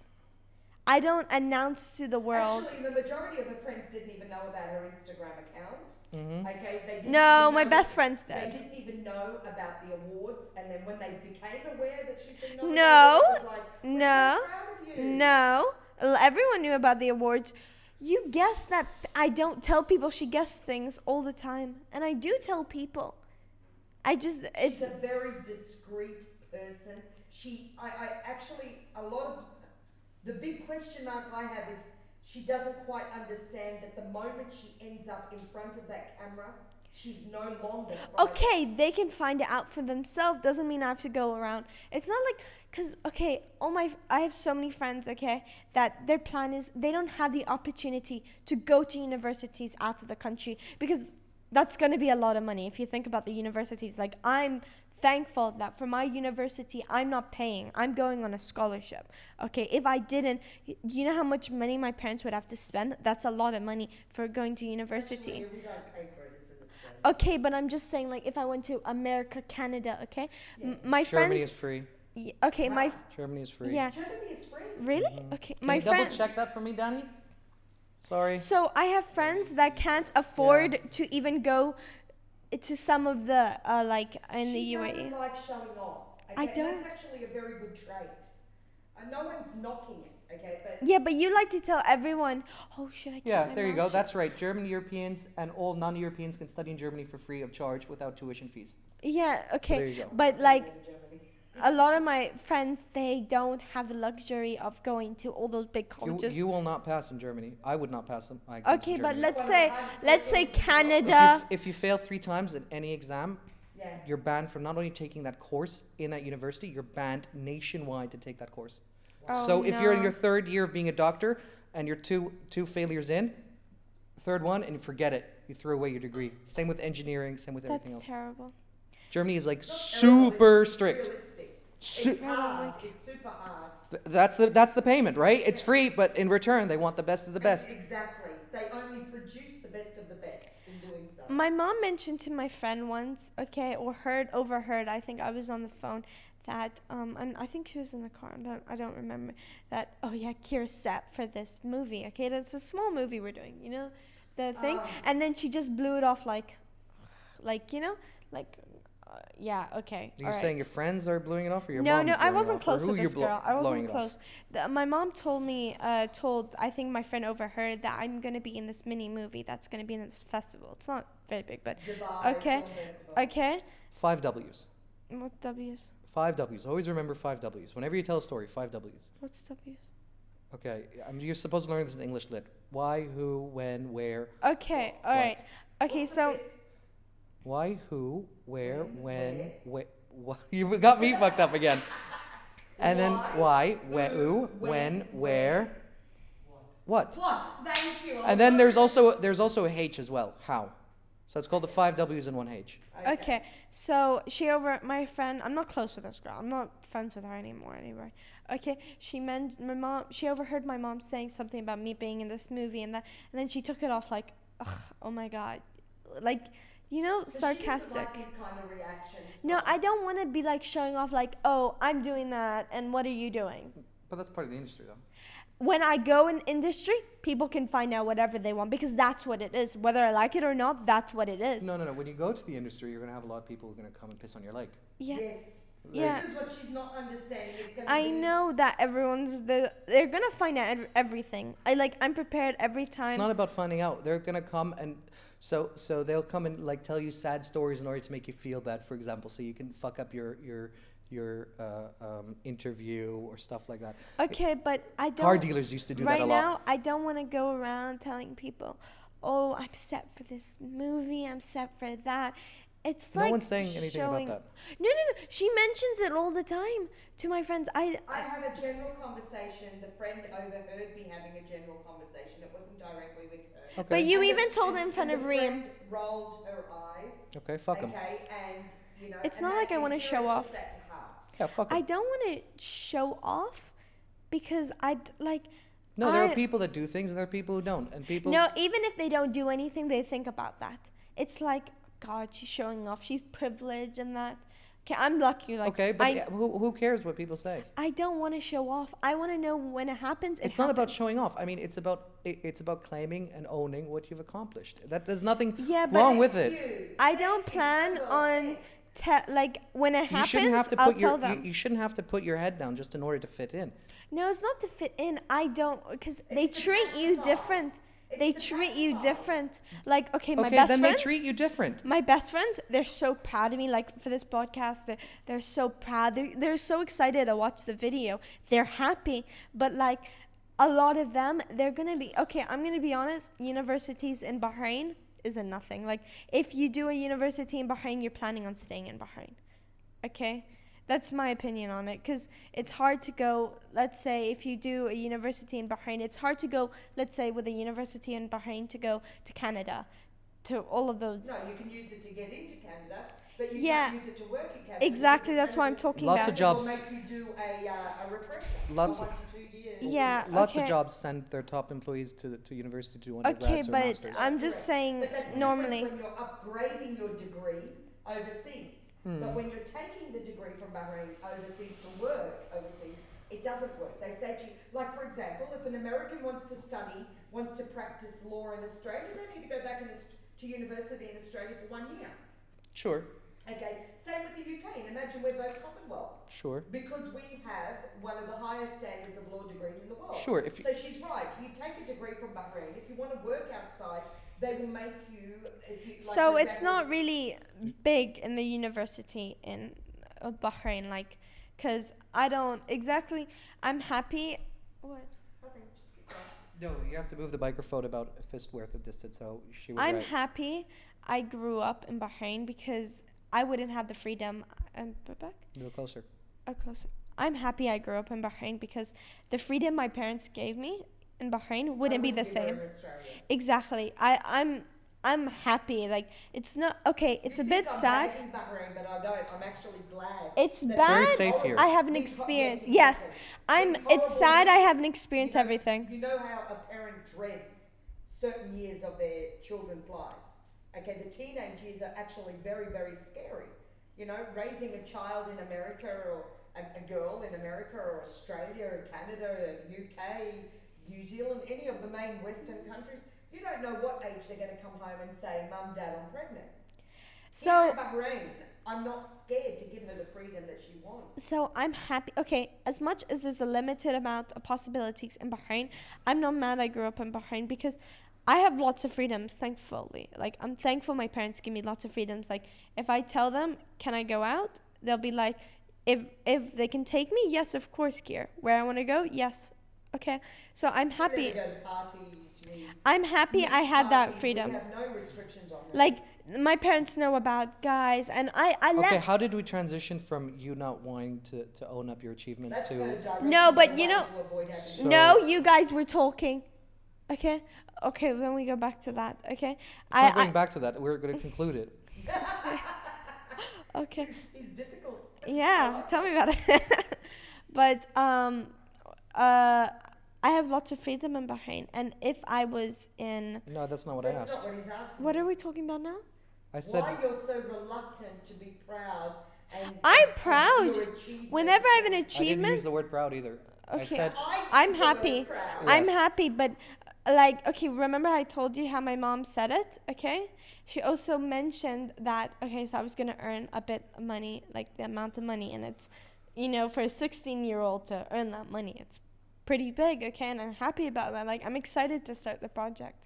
I don't announce to the world.
Actually, the majority of her friends didn't even know about her Instagram account.
Mm-hmm.
Okay, they didn't
No,
even
my
know
best
that-
friends
They
did.
didn't even know about the awards, and then when they became aware that she'd been nominated,
No,
it was like, we're
no,
so proud of you.
No. Everyone knew about the awards. You guess that I don't tell people she guessed things all the time. And I do tell people.
She's a very discreet person. I actually, a lot of, the big question mark I have is she doesn't quite understand that the moment she ends up in front of that camera, she's no longer private.
Okay, they can find it out for themselves. Doesn't mean I have to go around. It's not like, because, okay, I have so many friends, okay, that their plan is they don't have the opportunity to go to universities out of the country because that's going to be a lot of money. If you think about the universities, like I'm thankful that for my university, I'm not paying. I'm going on a scholarship. Okay, if I didn't, you know how much money my parents would have to spend? That's a lot of money for going to university.
Actually, we don't pay for it as an Australian.
Okay, but I'm just saying, like, if I went to America, Canada, okay?
Yes.
My
Germany
friends...
is free.
Okay, my...
Germany is free.
Yeah.
Germany is free.
Really? Okay,
Can
my
you double
friend...
check that for me, Danny? Sorry.
So I have friends that can't afford to even go to some of the like in the
She
UAE.
doesn't like showing off. Okay?
I
And
don't.
that's actually a very good trait. No one's knocking it, okay? But
Yeah, but you like to tell everyone, oh, should I keep
Yeah,
my
there you
mouth
go.
shut?
That's right. German Europeans and all non-Europeans can study in Germany for free of charge without tuition fees.
Yeah, okay.
there you go.
But like
in Germany.
a lot of my friends, they don't have the luxury of going to all those big colleges.
You will not pass in Germany. I would not pass my exams
Okay,
in
but
Germany.
let's say Canada.
If you fail 3 times in any exam,
Yeah.
you're banned from not only taking that course in that university, you're banned nationwide to take that course.
Oh,
So if you're in
no.
your 3rd year of being a doctor and you're two failures in, 3rd one, and you forget it, you throw away your degree. Same with engineering, same with everything
That's
else.
terrible.
Germany is like
It's not
super
terrible, it's
strict.
realistic.
Su-
It's hard. It's super hard.
That's the payment, right? It's free, but in return they want the best of the best.
Exactly. They only produce the best of the best in doing so.
My mom mentioned to my friend once, okay, or overheard, I think I was on the phone, that, and I think she was in the car, I don't remember, that, oh yeah, Kira's set for this movie, okay, that's a small movie we're doing, you know, the thing, and then she just blew it off like, you know, like, yeah, okay.
Are you
all right.
saying your friends are blowing it off, or your
No,
mom?
no,
is
I
blowing it
wasn't
off, or
close
who
with
you're
this girl. I
blowing
wasn't
it off?
close. My mom told me, I think my friend overheard that I'm going to be in this mini movie that's going to be in this festival. It's not very big, but
Dubai
okay,
Film Festival.
okay.
5 W's.
What W's?
5 W's. Always remember 5 W's. Whenever you tell a story, 5 W's.
What's W's?
Okay, you're supposed to learn this in English lit. Why, who, when, where.
Okay, all right. Okay,
What's the
so
fifth?
Why, who, where, when, you got me fucked up again. And then why, who, when, where, what.
What? Thank you.
And then there's also a H as well. How. So it's called the 5 W's and 1 H.
okay, so my friend. I'm not close with this girl. I'm not friends with her anymore. Anyway, okay. She overheard my mom saying something about me being in this movie and then she took it off like, ugh, oh my god, like, you know,
So
sarcastic.
She doesn't like these kind of reactions.
No, I don't want to be like showing off like, oh, I'm doing that, and what are you doing?
But that's part of the industry, though.
When I go in industry, people can find out whatever they want because that's what it is. Whether I like it or not, that's what it is.
No. When you go to the industry, you're going to have a lot of people who are going to come and piss on your leg.
Yeah.
Yes.
Yeah.
This is what she's not understanding. It's going to
I
be
know that they're gonna find out everything. I'm prepared every time.
It's not about finding out. They're going to come and so they'll come and like tell you sad stories in order to make you feel bad, for example, so you can fuck up your interview or stuff like that.
Okay, but I don't.
Car dealers used to do that
right
a lot.
now, I don't want to go around telling people, "Oh, I'm set for this movie. I'm set for that." It's
No
like
one's saying anything about
showing-
that.
No. She mentions it all the time to my friends.
I had a general conversation. The friend overheard me having a general conversation. It wasn't directly with her.
Okay.
But you
And
even
the-
told her in
and
front
the
of Reem.
friend rolled her eyes.
Okay, fuck 'em.
Okay, and you know.
It's
and
not
that-
like I wanna
and
show
Kira
off.
took that to heart.
Yeah, fuck 'em.
I don't want to show off because
No, there are people that do things and there are people who don't. And people.
No, even if they don't do anything, they think about that. It's like, God, she's showing off. She's privileged and that. Okay, I'm lucky. Like,
Okay, but who cares what people say?
I don't want to show off. I want to know when it happens.
It's not about showing off. I mean, it's about claiming and owning what you've accomplished. There's nothing
Yeah, but
wrong with
Thank
it.
you.
I don't
It's
plan
so well
on
said.
when it
You
happens.
shouldn't have to
I'll
put
tell them.
you shouldn't have to put your head down just in order to fit in.
No, it's not to fit in. I don't because they
It's to
treat you
pacify.
different.
It's
They
to
treat you
pacify.
different. Like, okay, my
Okay,
best
then
friends.
they treat you different.
My best friends, they're so proud of me. Like for this podcast, they're so proud. They're so excited to watch the video. They're happy, but like a lot of them, they're gonna be okay. I'm gonna be honest. Universities in Bahrain isn't nothing. Like if you do a university in Bahrain, you're planning on staying in Bahrain. Okay. That's my opinion on it, because it's hard to go, let's say, if you do a university in Bahrain, it's hard to go, let's say, with a university in Bahrain to go to Canada, to all of those.
No, you can use it to get into Canada, but you
Yeah.
can't use it to work in Canada.
Exactly,
because
that's what I'm
Canada
talking
Lots
about.
of jobs.
will make you do a refresher
Lots
for
of-
1 to 2 years.
Yeah,
Lots
okay.
of jobs send their top employees to university to do
Okay,
undergrads or
but
masters.
I'm just saying,
But that's
normally.
different when you're upgrading your degree overseas. But when you're taking the degree from Bahrain overseas to work overseas, it doesn't work. They say to you, like for example, if an American wants to practice law in Australia, they need to go back to university in Australia for 1 year.
Sure.
Okay, same with the UK, and imagine we're both Commonwealth.
Sure.
Because we have one of the highest standards of law degrees in the world.
Sure. If you,
So she's right. You take a degree from Bahrain. If you want to work outside, they will make you. If you like,
So
for
it's
example,
not really big in the university in Bahrain, like, because I don't exactly. I'm happy. What?
I think just keep going.
no, you have to move the microphone about a fist worth of distance. So she was
I'm
right.
happy I grew up in Bahrain because I wouldn't have the freedom. Back?
A little closer.
Or closer. I'm happy I grew up in Bahrain because the freedom my parents gave me in Bahrain wouldn't be the same. Exactly. I'm happy. Like, it's not okay. It's
You
a
think
bit
I'm
sad.
hating Bahrain, but I don't. I'm actually glad.
It's
that
bad.
Very safe here.
I haven't
These
experienced.
yes,
Yes,
exactly.
It's
horrible
sad I
news.
haven't experienced
You know-
everything.
You know how a parent dreads certain years of their children's lives. Okay, the teenage years are actually very, very scary. You know, raising a child in America or a girl in America or Australia or Canada or UK, New Zealand, any of the main Western countries, you don't know what age they're going to come home and say, Mum, Dad, I'm pregnant.
So
Here in Bahrain, I'm not scared to give her the freedom that she wants.
So I'm happy. Okay, as much as there's a limited amount of possibilities in Bahrain, I'm not mad I grew up in Bahrain because I have lots of freedoms, thankfully. Like, I'm thankful my parents give me lots of freedoms. Like, if I tell them, can I go out? They'll be like, if they can take me, yes, of course, Gear. Where I want to go, yes. Okay, so I'm happy.
You never go to parties, you
I'm happy I have that freedom.
We have no restrictions on that.
Like, my parents know about guys, and I
Okay,
let.
how did we transition from you not wanting to own up your achievements
That's
to...
gonna direct
No,
you
but
away
you know-
to avoid having
So-
No, you guys were talking. Okay, okay, then we go back to that. Okay,
It's not going back to that. We're going to conclude it.
okay.
He's difficult.
Yeah, tell me about it. But I have lots of freedom in Bahrain, and if I was in,
No, that's not what I
That's
asked.
not what he's asking.
what are we talking about now?
I said...
Why you're so reluctant to be proud and
I'm
of
proud.
your achievements.
Whenever I have an
I didn't use
achievement,
the word proud either. I
okay,
said...
I'm
use the word
happy.
proud.
I'm
Yes.
happy, but like, okay, remember I told you how my mom said it, okay? She also mentioned that, okay, so I was gonna earn a bit of money, like the amount of money, and it's, you know, for a 16-year-old to earn that money, it's pretty big, okay? And I'm happy about that. Like, I'm excited to start the project.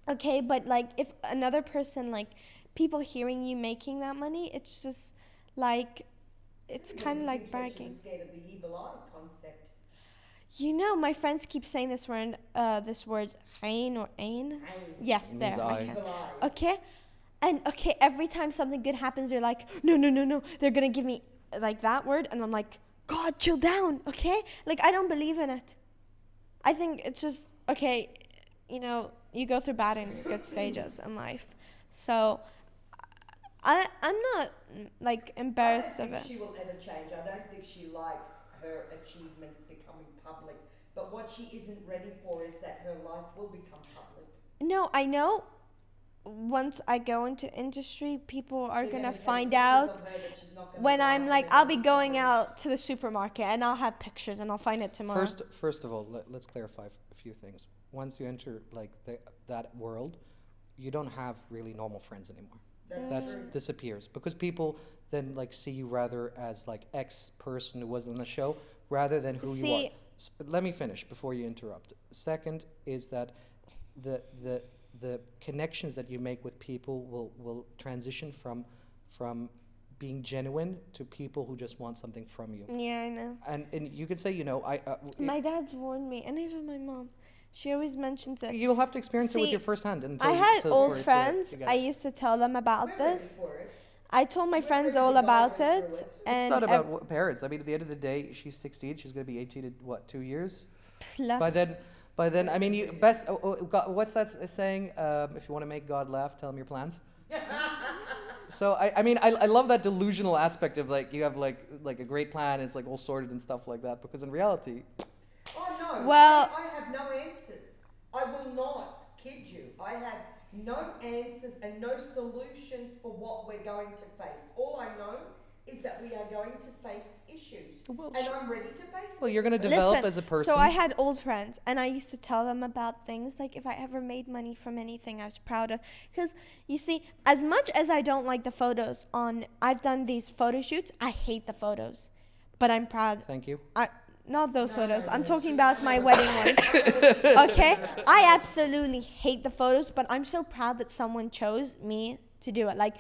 Okay, but like, if another person, like, people hearing you making that money, it's just like, it's
You
kind of
wouldn't
like
think that she
bragging.
was scared of the evil eye concept.
You know, my friends keep saying this word, ain or ain. Yes,
It
there.
means eye.
Okay.
Evil eye.
Okay, and okay, every time something good happens, they're like, no, no, no, no. They're gonna give me like that word, and I'm like, God, chill down, okay? Like, I don't believe in it. I think it's just okay. You know, you go through bad and good stages in life, so I'm not like embarrassed
I
of
don't
it.
think she will ever change. I don't think she likes her achievements becoming public. But what she isn't ready for is that her life will become public.
No, I know. Once I go into industry, people are
They're
gonna
take
find
pictures
out
of her that she's not gonna
when
like
I'm
and
like,
they're
I'll be
gonna
going
publish.
out to the supermarket and I'll have pictures and I'll find it tomorrow.
First of all, let's clarify a few things. Once you enter like that world, you don't have really normal friends anymore. That
That's true.
disappears because people then like see you rather as like X person who was on the show rather than who you
See-
are. Let me finish before you interrupt. Second is that the connections that you make with people will transition from being genuine to people who just want something from you.
Yeah, I know.
And you could say, you know,
My dad's warned me, and even my mom. She always mentions it.
you'll have to experience it with
See,
your first hand. Until,
I had
till
old
for it to
friends.
get
I
it.
used to tell them about
We're ready
this.
for it.
I told my
We're
friends
ready
all
to guide
about
her
it,
through it.
and
It's not about parents. I mean, at the end of the day, she's 16. She's going to be 18 in what, 2 years?
plus.
By then, I mean, you best. What's that saying? If you want to make God laugh, tell him your plans. So I mean, I love that delusional aspect of like you have like a great plan. And it's like all sorted and stuff like that. Because in reality,
Oh no.
Well-
I have no answers. I will not kid you. I have no answers and no solutions for what we're going to face. All I know is that we are going to face issues.
Well,
And I'm ready to face
Well,
it.
you're going to develop
Listen,
as a person.
So I had old friends, and I used to tell them about things like if I ever made money from anything I was proud of. Because you see, as much as I don't like the photos I've done these photo shoots. I hate the photos, but I'm proud.
Thank you.
Not those photos. I'm talking about my wedding ones. Okay? I absolutely hate the photos, but I'm so proud that someone chose me to do it. Like,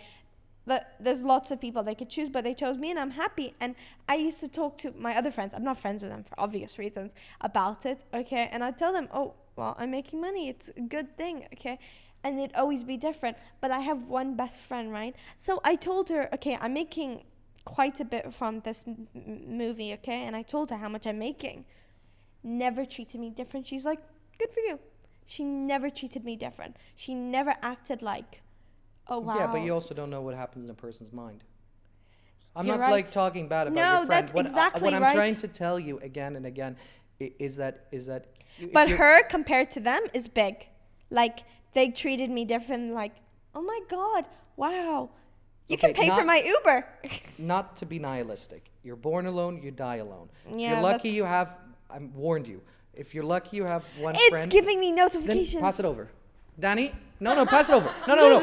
there's lots of people they could choose, but they chose me, and I'm happy. And I used to talk to my other friends. I'm not friends with them for obvious reasons about it, okay? And I'd tell them, oh, well, I'm making money. It's a good thing, okay? And it'd always be different. But I have one best friend, right? So I told her, okay, I'm making quite a bit from this movie, okay? And I told her how much I'm making. Never treated me different. She's like, good for you. She never treated me different. She never acted like, oh, wow.
Yeah, but you also don't know what happens in a person's mind. I'm
You're
not
right.
like talking bad about
No,
your friend.
that's exactly
what I'm
right.
trying to tell you again and again is that
But her compared to them is big. Like, they treated me different. Like, oh my God, wow. You
Okay,
can pay for my Uber.
not to be nihilistic. You're born alone, you die alone. If
Yeah,
you're lucky,
that's-
you have. I warned you. If you're lucky, you have one
It's
friend.
giving me
Then
notifications.
pass it over. Danny? No, pass it over. No.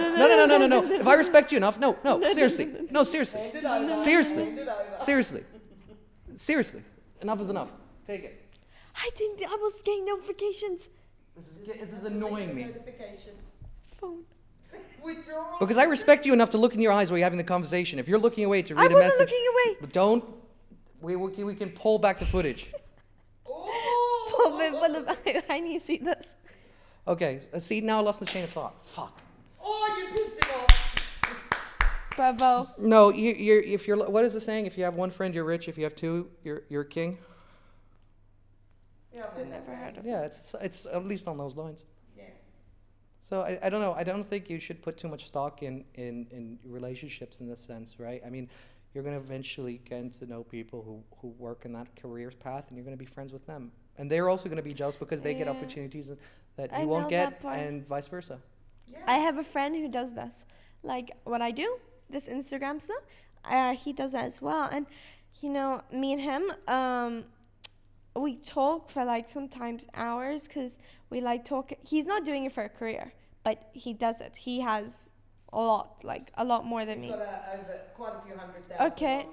If I respect you enough, no, seriously. No, seriously.
Hand it over.
Seriously.
Hand it over.
Seriously. Enough is enough. Take it.
I was getting notifications.
This is annoying me.
Notifications.
Phone.
Withdrawal.
Because I respect you enough to look in your eyes while you're having the conversation. If you're looking away to
I
read a
wasn't
message,
looking away.
but don't. We can pull back the footage.
I need to see this.
Okay. See, now I lost the chain of thought. Fuck.
Oh, you pissed him off.
Bravo.
No, if you're. What is the saying? If you have one friend, you're rich. If you have two, you're king.
Yeah,
I've never heard of it.
Yeah, it's at least on those lines.
Yeah.
So I don't know. I don't think you should put too much stock in relationships in this sense, right? I mean, you're going to eventually get to know people who work in that career path, and you're going to be friends with them. And they're also going to be jealous because they get
Yeah.
opportunities that
I
you won't
know
get,
that part.
and vice versa.
Yeah.
I have a friend who does this. Like, what I do, this Instagram stuff, he does that as well. And, me and him, we talk for, like, sometimes hours because we like talk. He's not doing it for a career, but he does it. He has a lot more than
He's
me.
got over quite a few 100,000
Okay.
on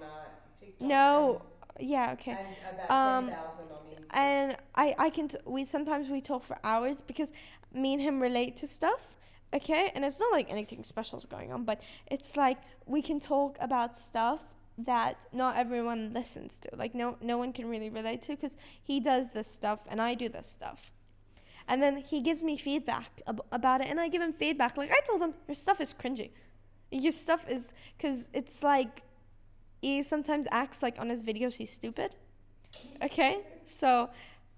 TikTok.
No, yeah, okay.
And about 10,000 on Instagram.
And we sometimes we talk for hours because me and him relate to stuff, okay? And it's not like anything special is going on, but it's like we can talk about stuff that not everyone listens to. Like no one can really relate to because he does this stuff and I do this stuff. And then he gives me feedback about it and I give him feedback. Like I told him, your stuff is cringy. Your stuff is, because it's like, he sometimes acts like on his videos he's stupid. Okay? So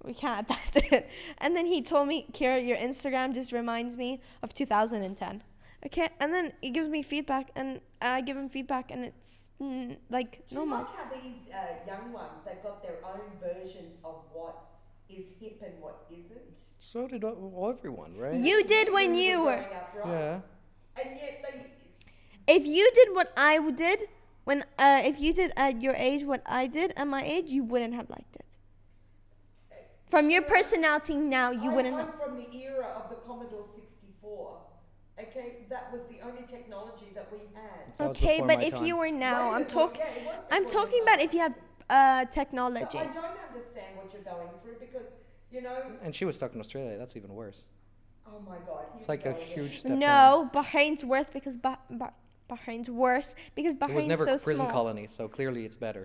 we can't add that in. And then he told me, Kira, your Instagram just reminds me of 2010. Okay? And then he gives me feedback and I give him feedback and it's like
Do you
normal.
like how these young ones, they've got their own versions of what is hip and what isn't?
So did everyone, right?
You did when you were.
growing up, right?
Yeah.
And yet they...
If you did what I did, if you did at your age what I did at my age, you wouldn't have liked it. From your personality now, you wouldn't
I'm
have.
from the era of the Commodore 64. Okay, that was the only technology that we had.
That was
Okay,
before
but
my
if
time.
you were now,
Way
I'm
before-
talking.
yeah, it was
I'm
before
talking
your
about
time.
if you have
So
technology.
I don't understand what you're going through because,
And she was stuck in Australia. That's even worse.
oh my God.
It's
here
like
we
a
go again.
huge step down.
No, Bahrain's worse because Bahrain's worse because
It was
Bahrain's
never
so
a prison
small.
colony, so clearly it's better.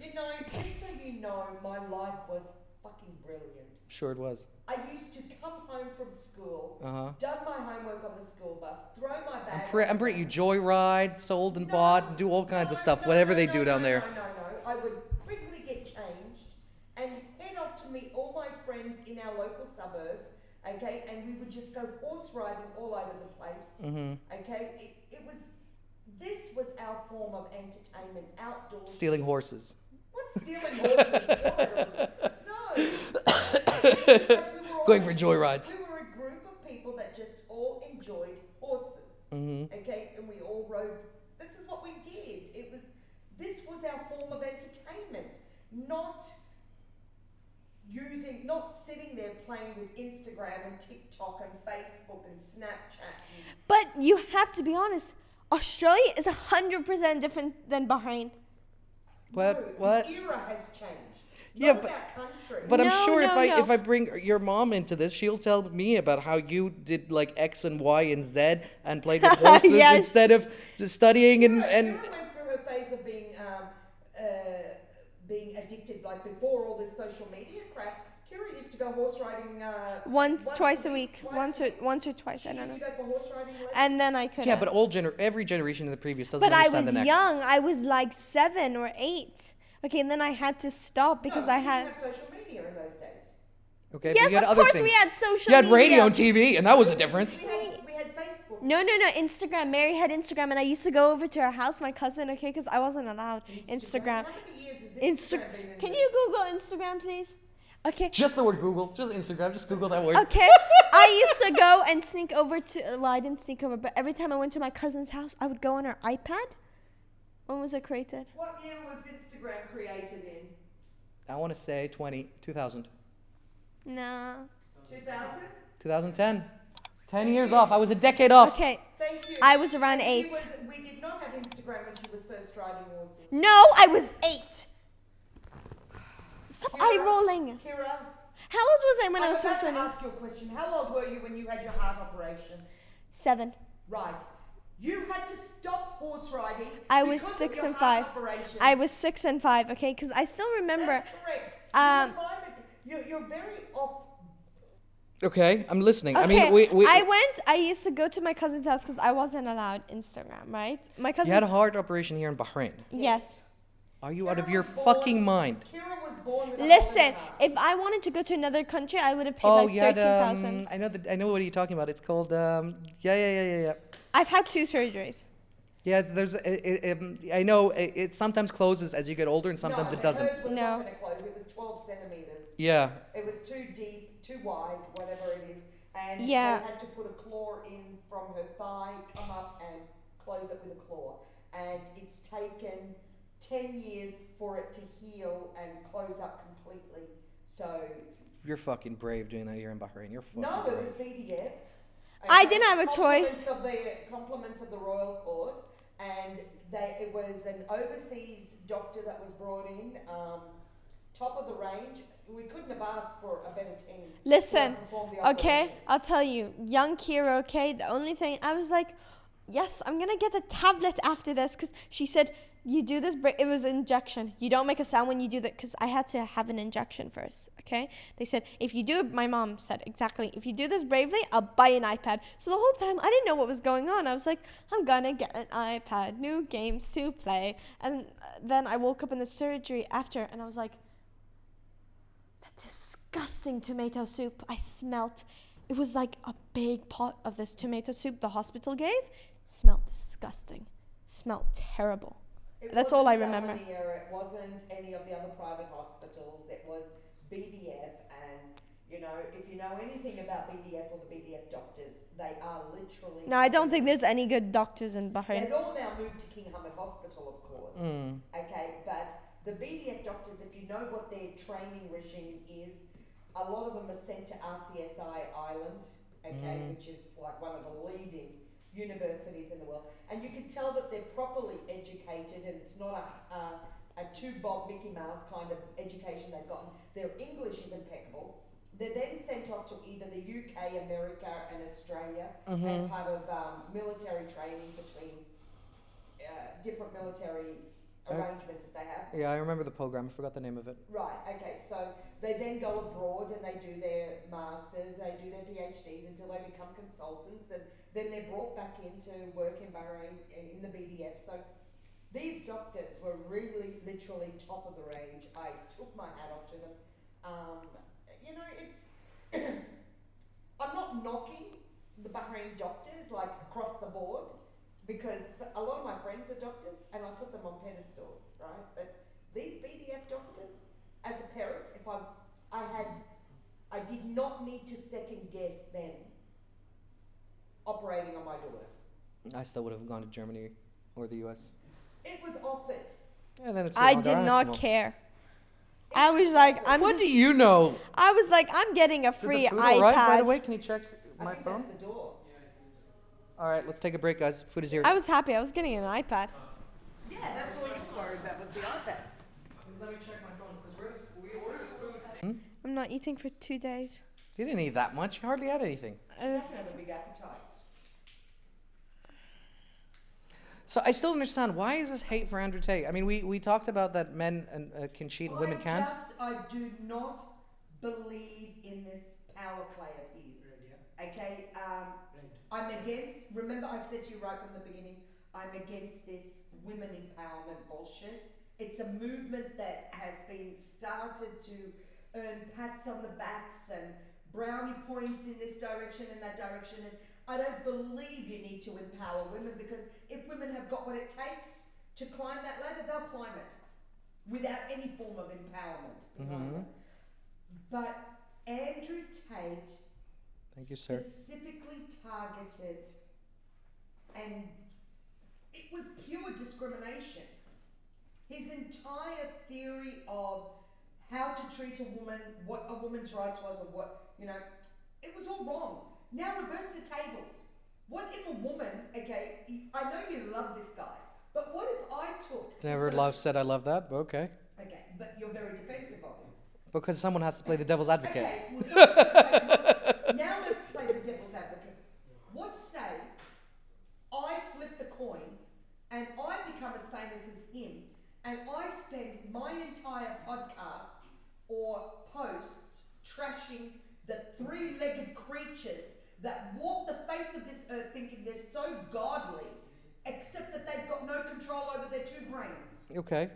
Just so you know, my life was fucking brilliant.
Sure it was.
I used to come home from school,
Uh-huh.
done my homework on the school bus, throw my bag.
I'm pretty. You joyride, sold and bought, and do all kinds of stuff, whatever they do down there.
No. I would quickly get changed and head off to meet all my friends in our local suburb, okay? And we would just go horse riding all over the place,
Mm-hmm.
okay? This was our form of entertainment, outdoors.
Stealing horses.
What stealing horses? No.
Going for joyrides.
We were a group of people that just all enjoyed horses.
Mm-hmm.
Okay, and we all rode. This is what we did. This was our form not sitting there playing with Instagram and TikTok and Facebook and Snapchat.
But you have to be honest. Australia is 100% different than Bahrain.
What?
No,
What?
the era has changed.
Yeah,
Not
but-
our country.
But I'm
No,
sure
no, no.
if I bring your mom into this, she'll tell me about how you did like X and Y and Z and played with horses
Yes.
instead of just studying and
Kira went through her phase of being addicted, like before all this social media crap. Kira used to go horse riding
Once, twice a week.
twice
Once or twice,
She
I don't
used
know.
to go for horse riding lessons.
And then I couldn't.
yeah, but every generation of the previous doesn't
But I
understand
was
the next.
young. I was like 7 or 8. Okay, and then I had to stop because
No,
I
you
had.
didn't have social media in those days.
Okay, but
Yes,
you had
of
other
course
things.
we had social
You had
media.
radio and TV, and that was a difference.
We had Facebook.
No, Instagram. Mary had Instagram, and I used to go over to her house, my cousin, okay, because I wasn't allowed Instagram.
How many years has
Instagram.
Instagram been in
Can
the-
you Google Instagram, please? Okay.
Just the word Google, just Instagram, just Google that word.
Okay. I used to go and sneak over to. Well, I didn't sneak over, but every time I went to my cousin's house, I would go on her iPad. When was it created?
What year was Instagram created in?
I want to say 2000.
No.
2000?
2010. 10 years off. I was a decade off.
Okay.
Thank you.
I was around
She
8.
we did not have Instagram when she was first riding horses.
No, I was 8. Stop eye rolling.
Kira,
How old was I when I
I'm
was
about
first
to
running?
ask you a question. How old were you when you had your heart operation?
7.
Right. You had to stop horse riding.
I was
because of
6
your
and
heart
5.
operation.
I was 6 and 5. Okay, because I still remember.
That's correct. You're very off.
Okay, I'm listening.
Okay,
I mean,
I used to go to my cousin's house because I wasn't allowed Instagram, right? My cousin.
you had a heart operation here in Bahrain.
Yes.
Are you out of
Kira
your
was born-
fucking mind?
Kira was born with a
Listen,
heart.
if I wanted to go to another country, I would have paid
Oh,
like
you had
13,000.
I know what you're talking about. It's called yeah.
I've had 2 surgeries.
Yeah, there's I know it sometimes closes as you get older and sometimes
No,
it doesn't.
Hers was
No.
not going to close. It was 12 centimeters.
Yeah.
It was too deep, too wide, whatever it is. And
Yeah.
they had to put a claw in from her thigh, come up and close it with a claw. And it's taken 10 years for it to heal and close up completely. So,
You're fucking brave doing that here in Bahrain. You're fucking
no, it was
brave.
BDF.
I
Okay,
didn't have a choice.
Compliments of the Royal Court. And it was an overseas doctor that was brought in, top of the range. We couldn't have asked for a better team. to
Listen,
perform the
okay,
operation.
I'll tell you, young Kira, okay, the only thing, I was like, yes, I'm gonna get the tablet after this, because she said, you do this, it was an injection. You don't make a sound when you do that, because I had to have an injection first, okay? They said, if you do it, my mom said, exactly, if you do this bravely, I'll buy an iPad. So the whole time, I didn't know what was going on. I was like, I'm gonna get an iPad, new games to play. And then I woke up in the surgery after, and I was like, that disgusting tomato soup I smelt. It was like a big pot of this tomato soup the hospital gave. Smelled disgusting. Smelled terrible. That's all I remember.
It wasn't any of the other private hospitals. It was BDF, and you know, if you know anything about BDF or the BDF doctors, they are literally.
No, I don't think there's any good doctors in Bahrain.
They've all now moved to King Hamad Hospital, of course.
Mm.
Okay, but the BDF doctors, if you know what their training regime is, a lot of them are sent to RCSI Island, okay, which is like one of the leading universities in the world, and you can tell that they're properly educated, and it's not a two-bob Mickey Mouse kind of education they've gotten. Their English is impeccable. They're then sent off to either the UK, America, and Australia as part of military training between different military arrangements that they have.
Yeah, I remember the program. I forgot the name of it.
Right, okay, so they then go abroad and they do their masters, they do their PhDs until they become consultants, and then they're brought back in to work in Bahrain in the BDF. So these doctors were really literally top of the range. I took my hat off to them. You know, it's I'm not knocking the Bahrain doctors like across the board, because a lot of my friends are doctors and I put them on pedestals, right? But these BDF doctors, as a parent, if I did not need to second guess them operating on my daughter.
I still would have gone to Germany or the US.
It was offered.
Yeah, then it's
I
oh,
did
come
not
on.
care. I was like, I'm
What
just,
do you know?
I was like, I'm getting a
Is the
free
food
iPad.
all right, by the way? Can you check
I
my
think
phone?
that's the door.
All right, let's take a break, guys. Food is here.
I was happy. I was getting an iPad.
Yeah, that's all you were worried about was the iPad.
Let me check my phone because we ordered food.
I'm not eating for 2 days.
You didn't eat that much. You hardly had anything.
You have a big appetite.
So I still understand, why is this hate for Andrew Tate? I mean, we talked about that men can cheat and women can't.
I do not believe in this power play of his. Okay, I'm against, remember I said to you right from the beginning, I'm against this women empowerment bullshit. It's a movement that has been started to earn pats on the backs and brownie points in this direction and that direction, and I don't believe you need to empower women, because if women have got what it takes to climb that ladder, they'll climb it without any form of empowerment behind it. But Andrew Tate
Thank you, sir.
specifically targeted, and it was pure discrimination. His entire theory of how to treat a woman, what a woman's rights was, or what, you know, it was all wrong. Now reverse the tables. What if a woman, okay, I know you love this guy, but what if I took...
Never said I love that, but okay.
Okay, but you're very defensive of him.
Because someone has to play the devil's advocate.
Okay, well, now let's play the devil's advocate. What say I flip the coin and I become as famous as him, and I spend my entire podcast or posts trashing the three-legged creatures that walk the face of this earth thinking they're so godly, except that they've got no control over their two brains.
Okay.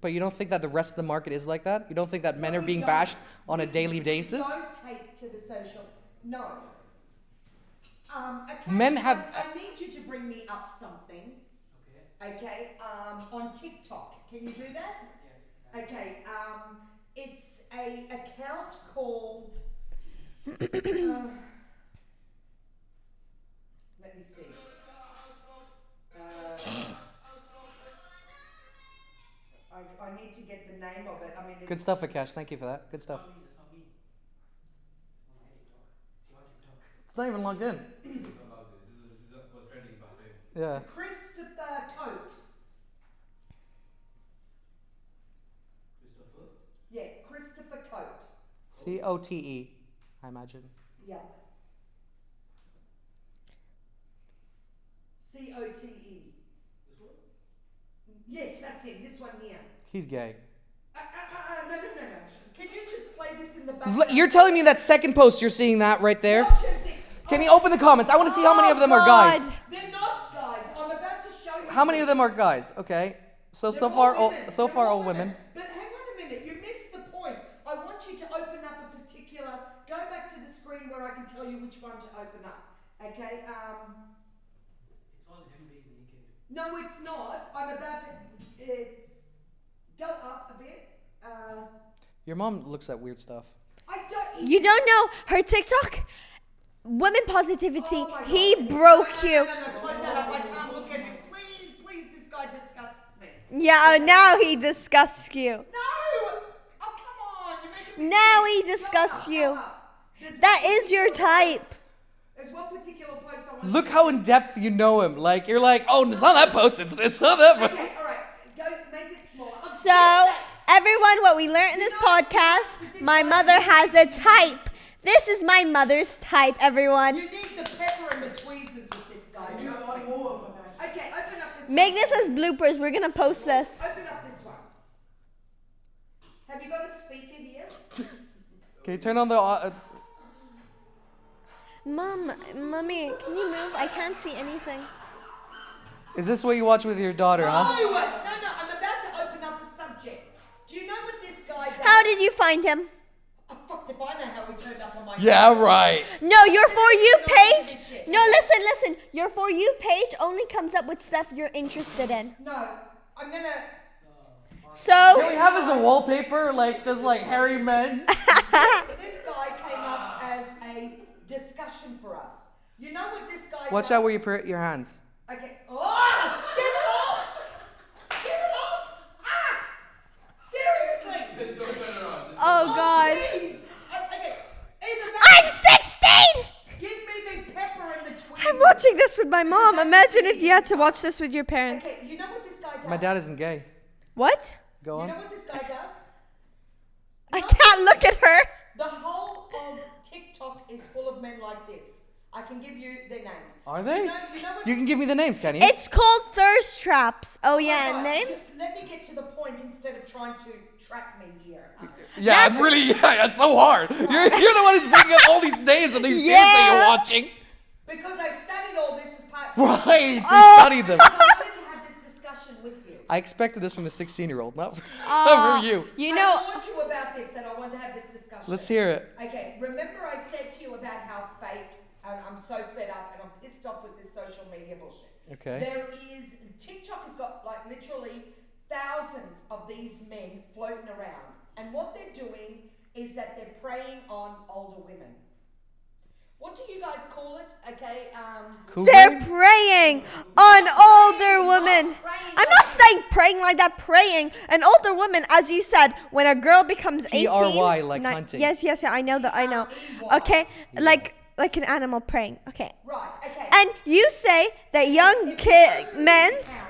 But you don't think that the rest of the market is like that? You don't think that men are being bashed on a daily basis?
Don't take to the social... No. Okay,
Men have...
I need you to bring me up something. Okay, on TikTok. Can you do that?
Yeah.
Okay, it's a account called... let me see. I need to get the name of it. I mean,
Good stuff, Akash. Thank you for that. Good stuff.
That's not me. It's on my TikTok. It's your TikTok.
It's not even logged in.
This was trending back then.
Yeah.
Christopher Coate.
Christopher.
Yeah, Christopher Coate.
Cote, I imagine.
Yeah. Cote.
This one?
Yes, that's it. This one here.
He's gay.
No. Can you just play this in the background?
You're telling me that second post, you're seeing that right there?
Watch it.
Can you open the comments? I want to see how many of them are guys.
God.
They're not guys. I'm about to show you.
How many of them are guys? Okay. So
They're
far,
women.
so
They're
far, all women.
But hang on a minute. You missed the point. I want you to open up a particular. Go back to the screen where I can tell you which one to open up. Okay.
It's all him being naked.
No, it's not. I'm about to go up a bit.
Your mom looks at weird stuff.
I don't.
You don't know her TikTok? Women positivity.
Oh my God.
He broke you.
No, close that up. I can't look at him. Please, this guy disgusts me.
Yeah, now he disgusts you.
No! Oh, come on. You're making me
Now
sick.
he disgusts
Go
you.
up. There's
That
one
is your
particular
type.
post- There's one particular post I want
Look
to
how in depth you know him. Like, you're like, oh, it's not that post. It's not that post.
Okay, all right. Go make it smaller.
So, everyone, what we learned in this podcast, my mother has a type. This is my mother's type, everyone.
You need the pepper and the tweezers with this guy.
I do
trust
want
me.
more of that.
Okay, open up this
Make
one.
this as bloopers. We're going to post this.
Open up this one. Have you got a speaker here?
Okay, turn on the...
Mommy, can you move? I can't see anything.
is this what you watch with your daughter, huh?
No, I'm about to open up a subject. Do you know what this guy does?
How did you find him?
Oh, fuck if I know how he turned up on my...
Yeah, right.
No, your For You
No,
page.
shit.
No, listen. Your For You page only comes up with stuff you're interested in.
No, I'm gonna...
Can
So,
we have as a wallpaper, like, just like hairy men?
This guy came up as a discussion for us. You know what this guy
Watch
does?
out where you put your hands.
Okay. Oh! Get it off! Get it off! Ah! Seriously!
watching this with my mom. Imagine if you had to watch this with your parents.
Okay, you know what this guy does?
My dad isn't gay.
What?
Go
You
on.
know what this guy does?
I can't look at her.
The whole of TikTok is full of men like this. I can give you their names.
Are they?
You know what?
You can give me the names, can you?
It's called thirst traps. Oh yeah,
Alright,
names.
Just let me get to the point instead of trying to trap me here.
Yeah, it's really, it's so hard. You're the one who's bringing up all these names of these kids that you're watching.
Because I studied all this as part
Right, you
Oh.
studied them.
I wanted to have this discussion with you.
I expected this from a 16-year-old, not
Aw,
from you.
You
I
know,
warned you about this, that I want to have this discussion.
Let's hear it.
Okay, remember I said to you about how fake, and I'm so fed up and I'm pissed off with this social media bullshit.
Okay.
There is, TikTok has got like literally thousands of these men floating around. And what they're doing is that they're preying on older women. What do you guys call it? Okay,
they're preying on older women.
preying
I'm not saying praying like that, praying. An older woman, as you said, when a girl becomes 18.
PRY, like hunting.
Yes, I know that, I know.
PREY.
Okay, like an animal praying. Okay.
Right, okay.
And you say that young
If you go through
men's
his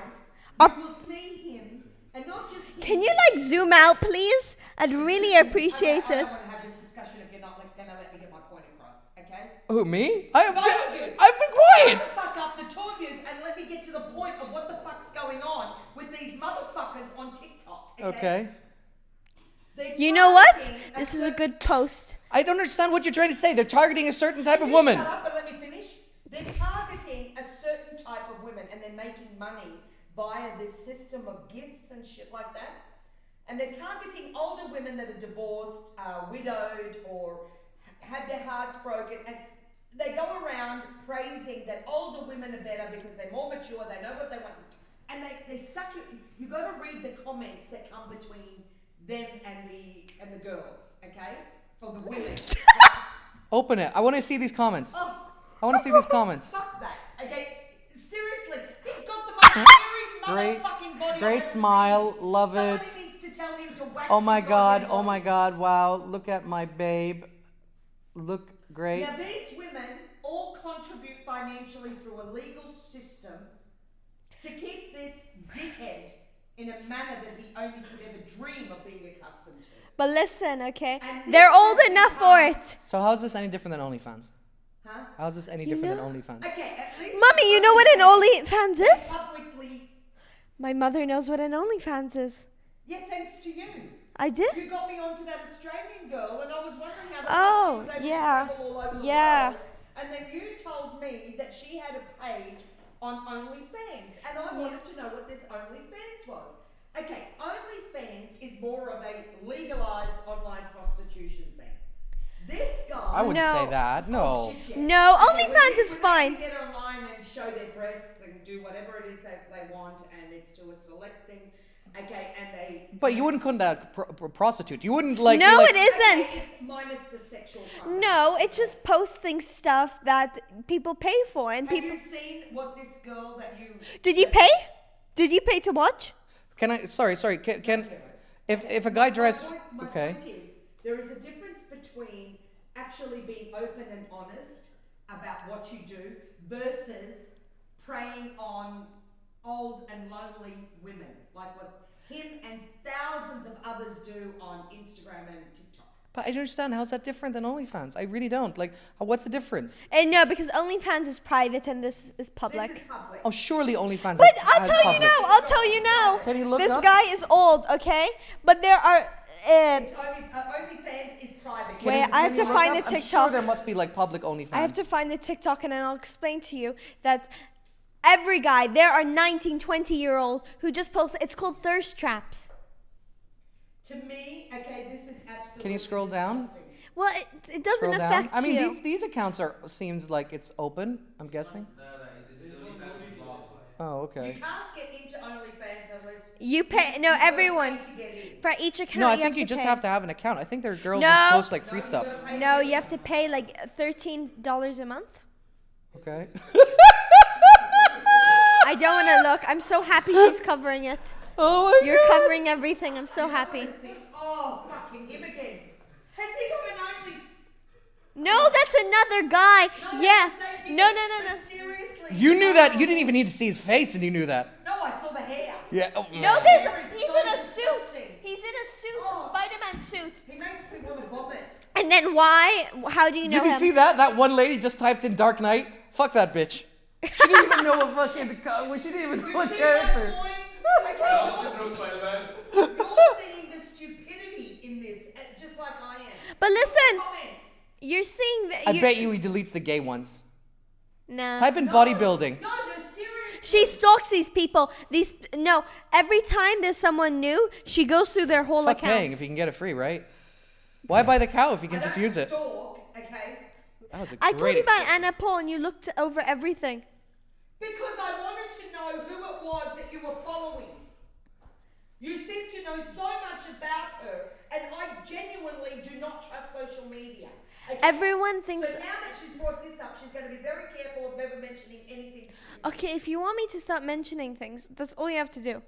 account, you will see him, and not just him.
Can you like zoom out, please? I'd really appreciate
I
it.
don't want to have this discussion if you're not going to let me get my point across, okay?
Who, me?
Both of yous.
I've been
Shut
quiet.
the fuck up, the two of yous, and let me get to the point of what the fuck's going on with these motherfuckers on TikTok,
Okay.
They're
You know what?
targeting
This is a
certain-
good post.
I don't understand what you're trying to say. They're targeting a certain type
Can
of
you
woman.
Shut up and let me finish. They're targeting a certain type of women, and they're making money via this system of gifts and shit like that. And they're targeting older women that are divorced, widowed, or had their hearts broken, and they go around praising that older women are better because they're more mature, they know what they want, and they suck you. You got to read the comments that come between them and the girls, okay, or the women.
Open it. I want to see these comments.
Oh,
I want to see these comments.
fuck that. Okay, seriously, he's got the most hairy motherfucking body. I've
Great
ever
smile.
seen.
Love
Somebody
it.
needs to tell him to wax
Oh my
his
God.
goddamn
Oh my
body.
God. Wow. Look at my babe. Look great.
Now these women all contribute financially through a legal system to keep this dickhead in a manner that he only could ever dream of being accustomed to.
But listen, okay?
And
They're
this
old
has
enough for
become-
it.
So how's this any different than OnlyFans?
Huh?
How's this any
You
different
know-
than OnlyFans?
Okay, at least
Mommy, you know what an OnlyFans is?
publicly.
My mother knows what an OnlyFans is.
Yeah, thanks to you.
I did?
You got me onto that Australian girl, and I was wondering how the
Oh,
fuck she was able
yeah.
to travel all over the
Yeah.
world. And then you told me that she had a page on OnlyFans, and I wanted to know what this OnlyFans was. Okay, OnlyFans is more of a legalized online prostitution thing. This guy.
I wouldn't
No.
say that. No.
Oh, shit, yeah.
No,
Okay,
OnlyFans
when
is
they
fine.
Get online and show their breasts and do whatever it is that they want, and it's to a select thing. Okay, and they.
But you wouldn't call that a prostitute. You wouldn't like.
No,
like,
it isn't.
Okay, it's minus the sexual part.
No, it's just posting stuff that people pay for, and
Have
people.
you seen what this girl that you?
Did you pay? Did you pay to watch?
Can I? Sorry. Can if a guy drives?
My
Okay.
point is, there is a difference between actually being open and honest about what you do versus preying on old and lonely women, like what him and thousands of others do on Instagram and TikTok.
But I don't understand. How's that different than OnlyFans? I really don't. Like, what's the difference?
No, because OnlyFans is private and this is public.
This is public.
Oh, surely OnlyFans.
But
has
I'll tell you
public.
now. I'll tell you now.
Can you look
This
up?
guy is old, okay? But there are.
It's OnlyFans is private.
Can
Wait,
you-
I have
can
to
you look
find
up?
the
I'm sure
TikTok.
there must be like public OnlyFans.
I have to find the TikTok and then I'll explain to you that every guy, there are 19, 20-year-olds who just post. It's called thirst traps.
To me, okay, this is absolutely.
Can you scroll down?
disgusting.
Well, it doesn't
Scroll down.
affect
I mean,
you.
these accounts are seems like it's open. I'm guessing.
No, this is only fans blog.
Oh,
You
okay.
can't get into OnlyFans unless
You pay. No,
you gotta
everyone.
pay to get in.
For each account,
No, I
you
think
have
you
to
just
pay.
have to have an account. I think there are girls
No.
that post like free
No, you
stuff.
gotta pay
No,
to
you have to pay like $13 a month.
Okay.
I don't want to look. I'm so happy she's covering it.
Oh my
You're
god.
covering everything. I'm so happy.
Oh, fucking him again. Has he got an only?
No, that's another guy.
No, that's
Yeah.
the same thing.
No, no, no, no.
But seriously, seriously.
You knew that. You didn't even need to see his face, and you knew that.
No, I saw the hair.
Yeah. Oh,
No,
Hair is
he's
so
in a
disgusting.
suit. He's in a suit,
Oh.
a Spider-Man suit.
He makes me want to vomit.
And then why? How do you know
Did you
him?
see that? That one lady just typed in Dark Knight. Fuck that bitch. She didn't even know what fucking. She didn't even know
You
what
see
character.
that point? Okay,
That was the true Spider-Man.
you're seeing the stupidity in this, just like I am.
But listen,
Comments.
you're seeing that.
I bet you he deletes the gay ones.
Nah.
Type in bodybuilding.
No, seriously.
She stalks these people. Every time there's someone new, she goes through their whole
Fuck
account.
paying if you can get it free, right? Why buy the cow if you can
I
just
don't
use it?
stalk, okay?
That was a
I
great
told you about
expression.
Anna Paul and you looked over everything.
Because I wanted to know who it was that you were following. You seem to know so much about her, and I genuinely do not trust social media. Okay?
Everyone thinks.
So now that she's brought this up, she's going to be very careful of never mentioning anything to you.
Okay, if you want me to stop mentioning things, that's all you have to do.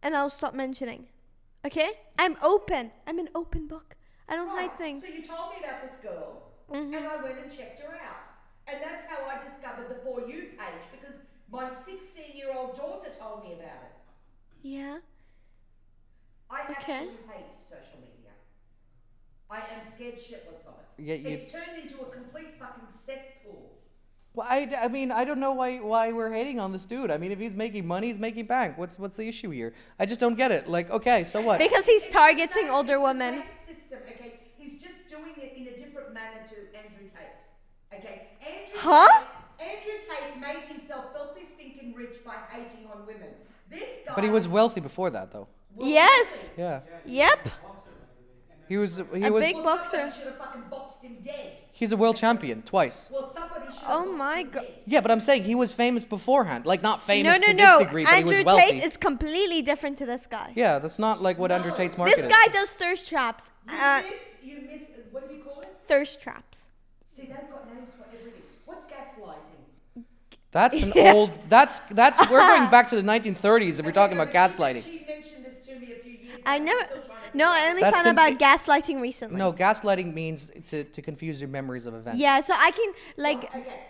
And I'll stop mentioning. Okay? I'm open. I'm an open book. I don't hide things.
So you told me about this girl,
Mm-hmm.
and I went and checked her out. And that's how I discovered the For You page, because my 16-year-old daughter told me about it.
Yeah.
I
Okay.
actually hate social media. I am scared shitless of it.
Yeah,
It's turned into a complete fucking cesspool.
Well, I mean, I don't know why we're hating on this dude. I mean, if he's making money, he's making bank. What's the issue here? I just don't get it. Like, okay, so what?
Because he's
It's
targeting
the same-
older
it's the
women.
same system, okay? He's just doing it in a different manner to Andrew Tate. Okay?
Huh?
Andrew Tate made himself filthy stinking rich by hating on women. This guy.
But he was wealthy before that, though.
was
Yes.
Yeah.
Yep.
He was.
A
was.
big
Well,
boxer.
somebody should have fucking boxed him dead.
He's a world champion twice.
Well, somebody should have
Oh
boxed
my
him
God.
dead.
Yeah, but I'm saying he was famous beforehand. Like, not famous
No.
to this degree, but
Andrew
he was wealthy.
Tate is completely different to this guy.
Yeah, that's not like what Andrew Tate's market
This
is.
guy does thirst traps.
You miss, what do you call it?
Thirst traps.
See, they've got names for everything. What's gaslighting?
That's an old. That's. We're going back to the 1930s if we're talking about gaslighting.
She mentioned this to me a few years ago.
I
I'm
never.
still trying to
No,
figure
I only
That's
found out about gaslighting recently.
No, gaslighting means to confuse your memories of events.
Yeah, so I can like.
Okay,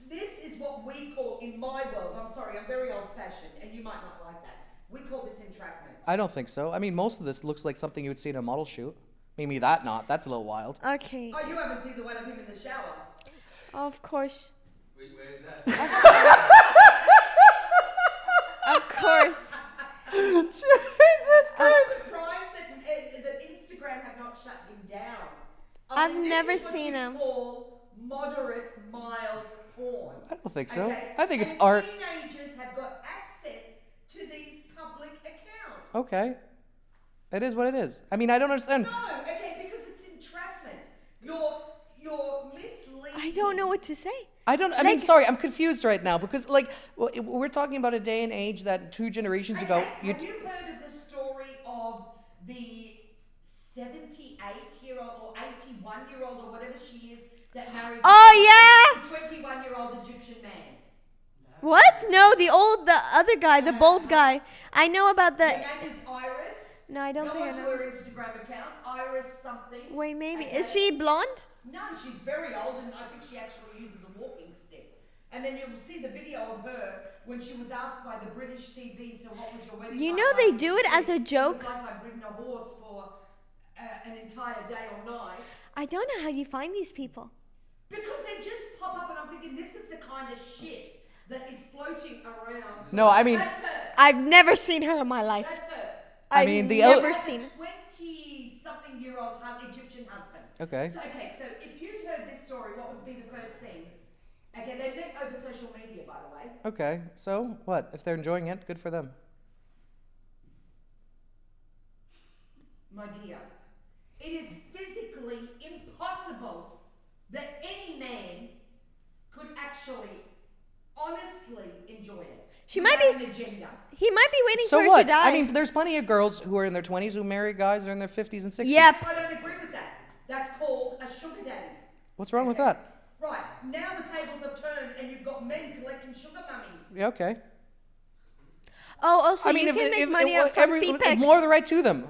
this is what we call, in my world, I'm sorry, I'm very old-fashioned, and you might not like that. We call this entrapment.
I don't think so. I mean, most of this looks like something you would see in a model shoot. Maybe that not. That's a little wild.
Okay.
Oh, you haven't seen the one of him in the shower?
Of course.
Wait, where is that?
Of course.
Jesus
I'm surprised that Instagram have not shut him down.
I've
this
never
is what
seen
you
him.
Call moderate, mild porn.
I don't think so.
Okay?
I think it's
And
art.
Teenagers have got access to these public accounts.
Okay. It is what it is. I mean, I don't understand.
No, okay, because it's entrapment. You're misleading.
I don't know what to say.
I mean,
Like-
sorry, I'm confused right now because, like, we're talking about a day and age that 2 generations ago.
Okay, have you heard of the story of the 78-year-old or 81-year-old or whatever she is that married
Oh,
the 21-year-old Egyptian man?
What? No, the other guy, the bold guy. I know about
Her
the.
name is Iris.
No, I don't
Go
think I
onto
know.
her Instagram account, Iris something.
Wait, maybe.
Okay.
Is she blonde?
No, she's very old, and I think she actually uses a walking stick. And then you'll see the video of her when she was asked by the British TV, so what was your wedding
You
like
know
last
they do it
week?"
as a
It
joke.
was like I'd ridden a horse for an entire day or night.
I don't know how you find these people.
Because they just pop up, and I'm thinking, this is the kind of shit that is floating around.
No, I mean,
That's her.
I've never seen her in my life.
That's her.
I
I've
mean, the
never
el-
seen.
20-something-year-old Egyptian husband.
Okay.
So if you'd heard this story, what would be the first thing? Okay, they met over social media, by the way.
Okay. So what? If they're enjoying it, good for them.
My dear, it is physically impossible that any man could actually honestly enjoy it.
She might
without
be-
an agenda.
He might be waiting
So
for her
what?
to die.
I mean, there's plenty of girls who are in their 20s who marry guys who are in their 50s and 60s.
Yep.
I don't agree with that. That's called a sugar daddy.
What's wrong with that?
Right, now the tables have turned and you've got men collecting sugar mummies.
Yeah, okay.
oh, so
I mean,
you can make money off from feet pics.
more the right to them.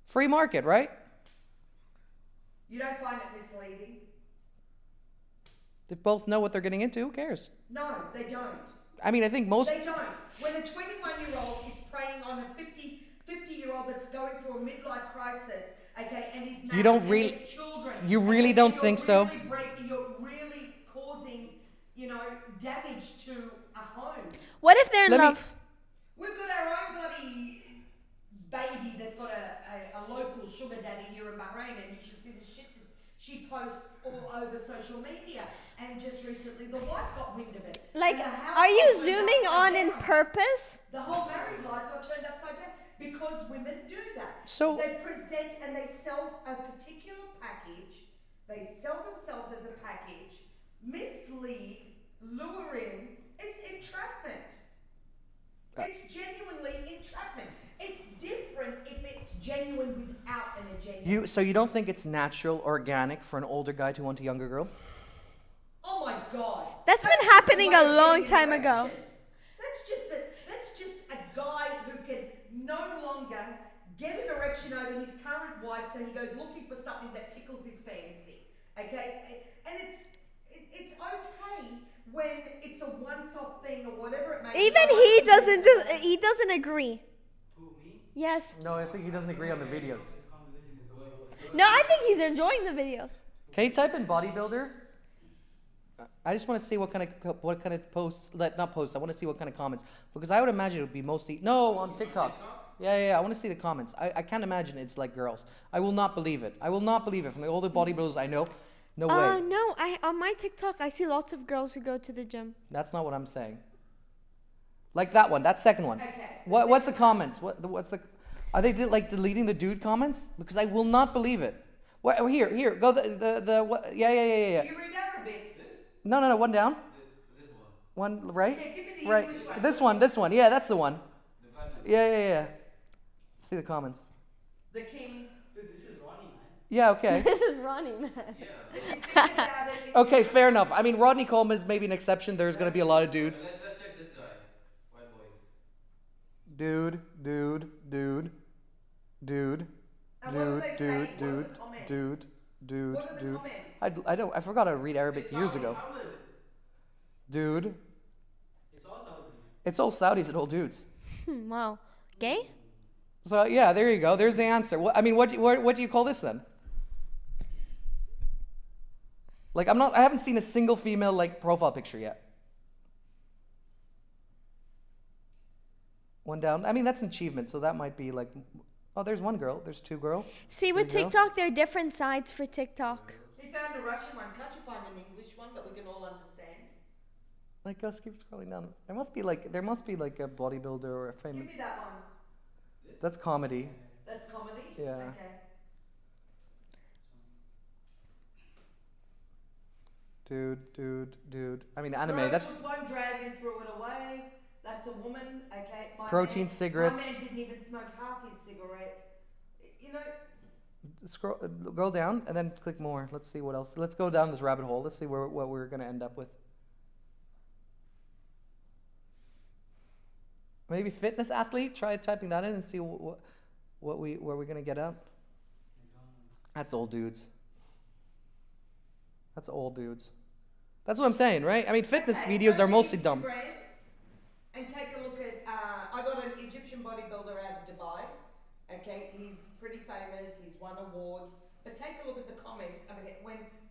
Free market, right?
You don't find it misleading?
They both know what they're getting into. Who cares?
No, they don't.
I mean, I think most.
They don't. When a 21-year-old is preying on a 50-year-old that's going through a midlife crisis, okay, and he's married and has children.
You really don't think so?
You're really causing, damage to a home.
What if they're in love?
We've got our own bloody baby that's got a local sugar daddy here in Bahrain, and you should see the shit that she posts all over social media. And just recently, the wife got wind of it.
Like, are you zooming on in purpose?
The whole married life got turned upside down because women do that.
So
they present and they sell a particular package. They sell themselves as a package, mislead, lure in. It's entrapment. It's genuinely entrapment. It's different if it's genuine without an agenda.
So you don't think it's natural, organic for an older guy to want a younger girl?
Oh my God.
That's been happening a long time ago.
That's just a guy who can no longer get an erection over his current wife, so he goes looking for something that tickles his fancy. Okay? And it's okay when it's a once-off thing or whatever it may be.
Even he doesn't agree.
Who, me?
Yes.
No, I think he doesn't agree on the videos.
No, I think he's enjoying the videos.
Can you type in bodybuilder? I just want to see what kind of posts, not posts, I want to see what kind of comments. Because I would imagine it would be mostly, no, on TikTok. Yeah, I want to see the comments. I can't imagine it's like girls. I will not believe it. I will not believe it. From all the bodybuilders I know, no way.
No, on my TikTok, I see lots of girls who go to the gym.
That's not what I'm saying. Like that one, that second one.
Okay.
What's the comments? Are they deleting the dude comments? Because I will not believe it. Here, go yeah.
You read Arabic?
No, one down.
This one.
One right?
Yeah, give me the
Right.
English one.
This one. Yeah, that's the one.
The brand new.
Yeah. See the comments.
The king.
Dude, this is Ronnie, man.
Yeah, okay.
This is Ronnie, man.
Yeah.
Think about it.
Okay, fair enough. I mean, Rodney Coleman is maybe an exception. There's going to be a lot of dudes.
Let's check this guy. White boy.
Dude.
And what are they saying? What are the comments?
Dude.
What are the comments?
I forgot how to read Arabic years ago. Dude.
It's all Saudis.
It's all Saudis and all dudes.
Wow. Gay?
So yeah, there you go. There's the answer. What do you call this then? Like I haven't seen a single female profile picture yet. One down. I mean, that's an achievement, so that might be oh, there's one girl. There's two girl.
See, with
There you go.
TikTok, there are different sides for TikTok.
He found a Russian one. Can't you find an English one that we can all understand?
Us keep scrolling down. There must be a bodybuilder or a
Give
famous.
me that one.
That's comedy.
That's comedy?
Yeah.
Okay.
Dude. I mean, anime.
Drove
That's
with one dragon, threw it away. That's a woman. Okay.
Protein cigarettes.
My man didn't even smoke half his cigarette. You know.
scroll. Go down and then click more. Let's see what else. Let's go down this rabbit hole. Let's see what we're gonna end up with. Maybe fitness athlete. Try typing that in and see where we're gonna get out. That's old dudes. That's old dudes. That's what I'm saying, right? I mean, fitness videos
go
are
to
mostly dumb.
Instagram and take a look at. I got an Egyptian bodybuilder out of Dubai. Okay, he's pretty famous. He's won awards. But take a look at the comments. I mean,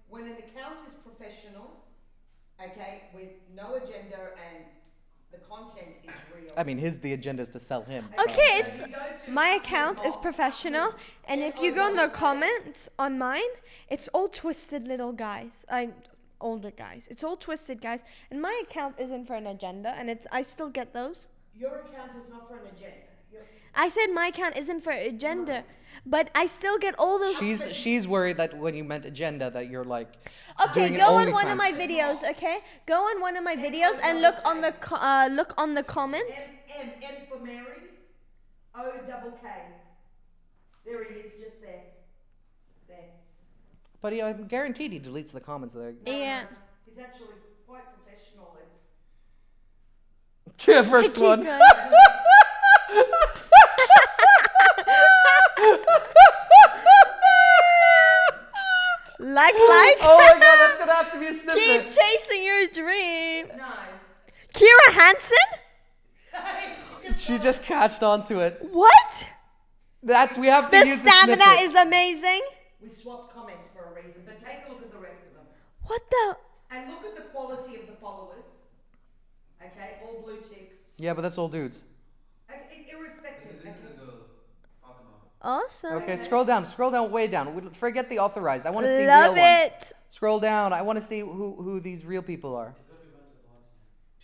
when an account is professional, okay, with no agenda and the content is real.
I mean, the agenda is to sell him.
Okay,
so
it's
if you go to
my account is professional, and if you go in the comments on mine, it's all twisted little guys. Older guys. It's all twisted guys, and my account isn't for an agenda, and I still get those.
Your account is not for an agenda.
I said my account isn't for agenda, but I still get all those.
She's worried that when you meant agenda that you're like.
Okay,
doing
go
an
on one of
OnlyFans.
my videos. Okay, go on one of my videos and look on the comments.
M for Mary, O-double-K. There he is, just there. There.
But I'm guaranteed he deletes the comments there.
Yeah.
He's actually quite professional.
Yeah, first
Keep
one.
going. Like.
Oh my god, that's gonna have to be a snippet.
Keep chasing name.
No.
Kira Hansen?
She just catched onto it.
What?
We have to
The
use
stamina
the snippet.
is amazing.
We swapped comments for a reason, but take a look at the rest of them.
What the?
And look at the quality of the followers. Okay, all blue ticks.
Yeah, but that's all dudes.
Irrespective.
This is the girl, Fatima.
Awesome.
Okay, scroll down, way down. Forget the authorized. I want to see
Love
real ones.
it.
Scroll down. I want to see who these real people are.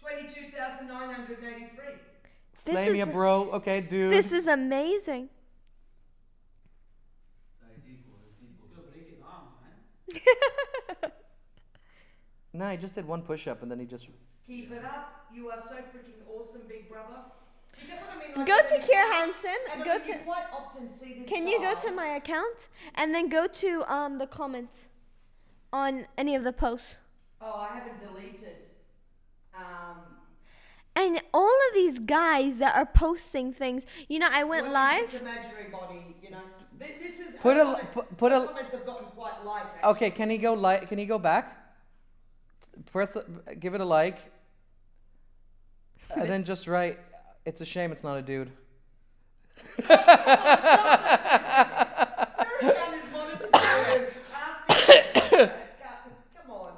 22,983.
This
Flame
is-
ya, bro. Okay, dude.
This is amazing.
He's gonna break his arms, man.
No, he just did one push-up and then he just...
Keep it up. You are so freaking awesome, big brother. Do you get what I mean? Like,
Go to Kira Hansen.
and
Go
I mean,
to.
you quite often see this
Can you go
guy-
to my account and then go to the comments on any of the posts?
Oh, I haven't deleted.
And all of these guys that are posting things, you know, I went
what is
live.
this imaginary body, you know. This is
Put
her
a-
comments.
put
Her
a-
comments have gotten quite light. Actually.
Okay, can he go Can he go back? Give it a like. And then just write, it's a shame it's not a dude.
Every time is monitored. Ask the- Come on.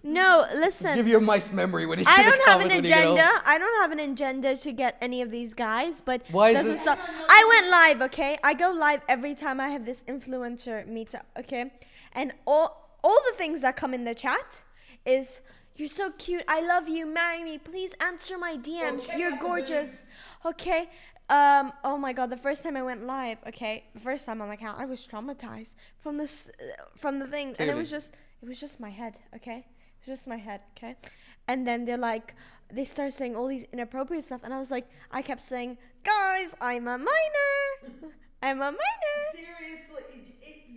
No, listen.
Give your mice memory when he
I
sees the
don't have an
comment when you get
agenda.
home.
I don't have an agenda to get any of these guys, but
Why is
doesn't
this-
stop. I went live, okay? I go live every time I have this influencer meetup, okay? And all the things that come in the chat is, you're so cute, I love you, marry me, please answer my DMs,
check
you're
out the
gorgeous, okay? Oh my god, the first time I went live, okay, the first time on the account, I was traumatized from the thing, and
Clearly.
it was just my head, okay? It was just my head, okay? And then they start saying all these inappropriate stuff, and I was like, I kept saying, guys, I'm a minor, I'm a minor.
Seriously,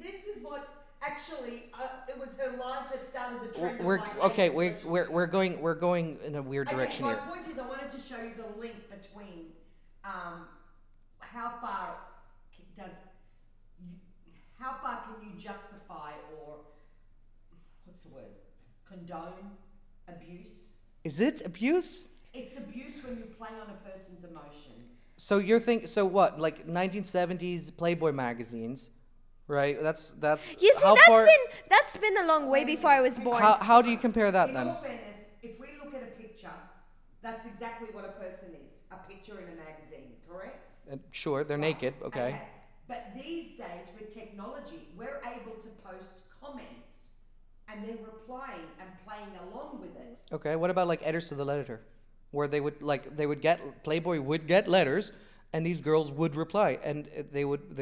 this is what actually it was her lives that started the trend.
We're
of my
okay.
hate social media.
We're going in a weird direction
My
here.
point is, I wanted to show you the link between how far can you justify or what's the word, condone abuse.
Is it abuse?
It's abuse when you play on a person's emotions.
So you're so what? Like 1970s Playboy magazines, right? That's
You see,
how far,
that's been a long way before I was born.
how do you compare that
In
then?
all fairness, if we look at a picture, that's exactly what a person is, a picture in a magazine, correct?
Sure, they're naked. Okay.
But these days with technology, we're able to post comments and then replying and playing along with it.
Okay. What about like editors to the letter, where they would get Playboy would get letters, and these girls would reply, and they would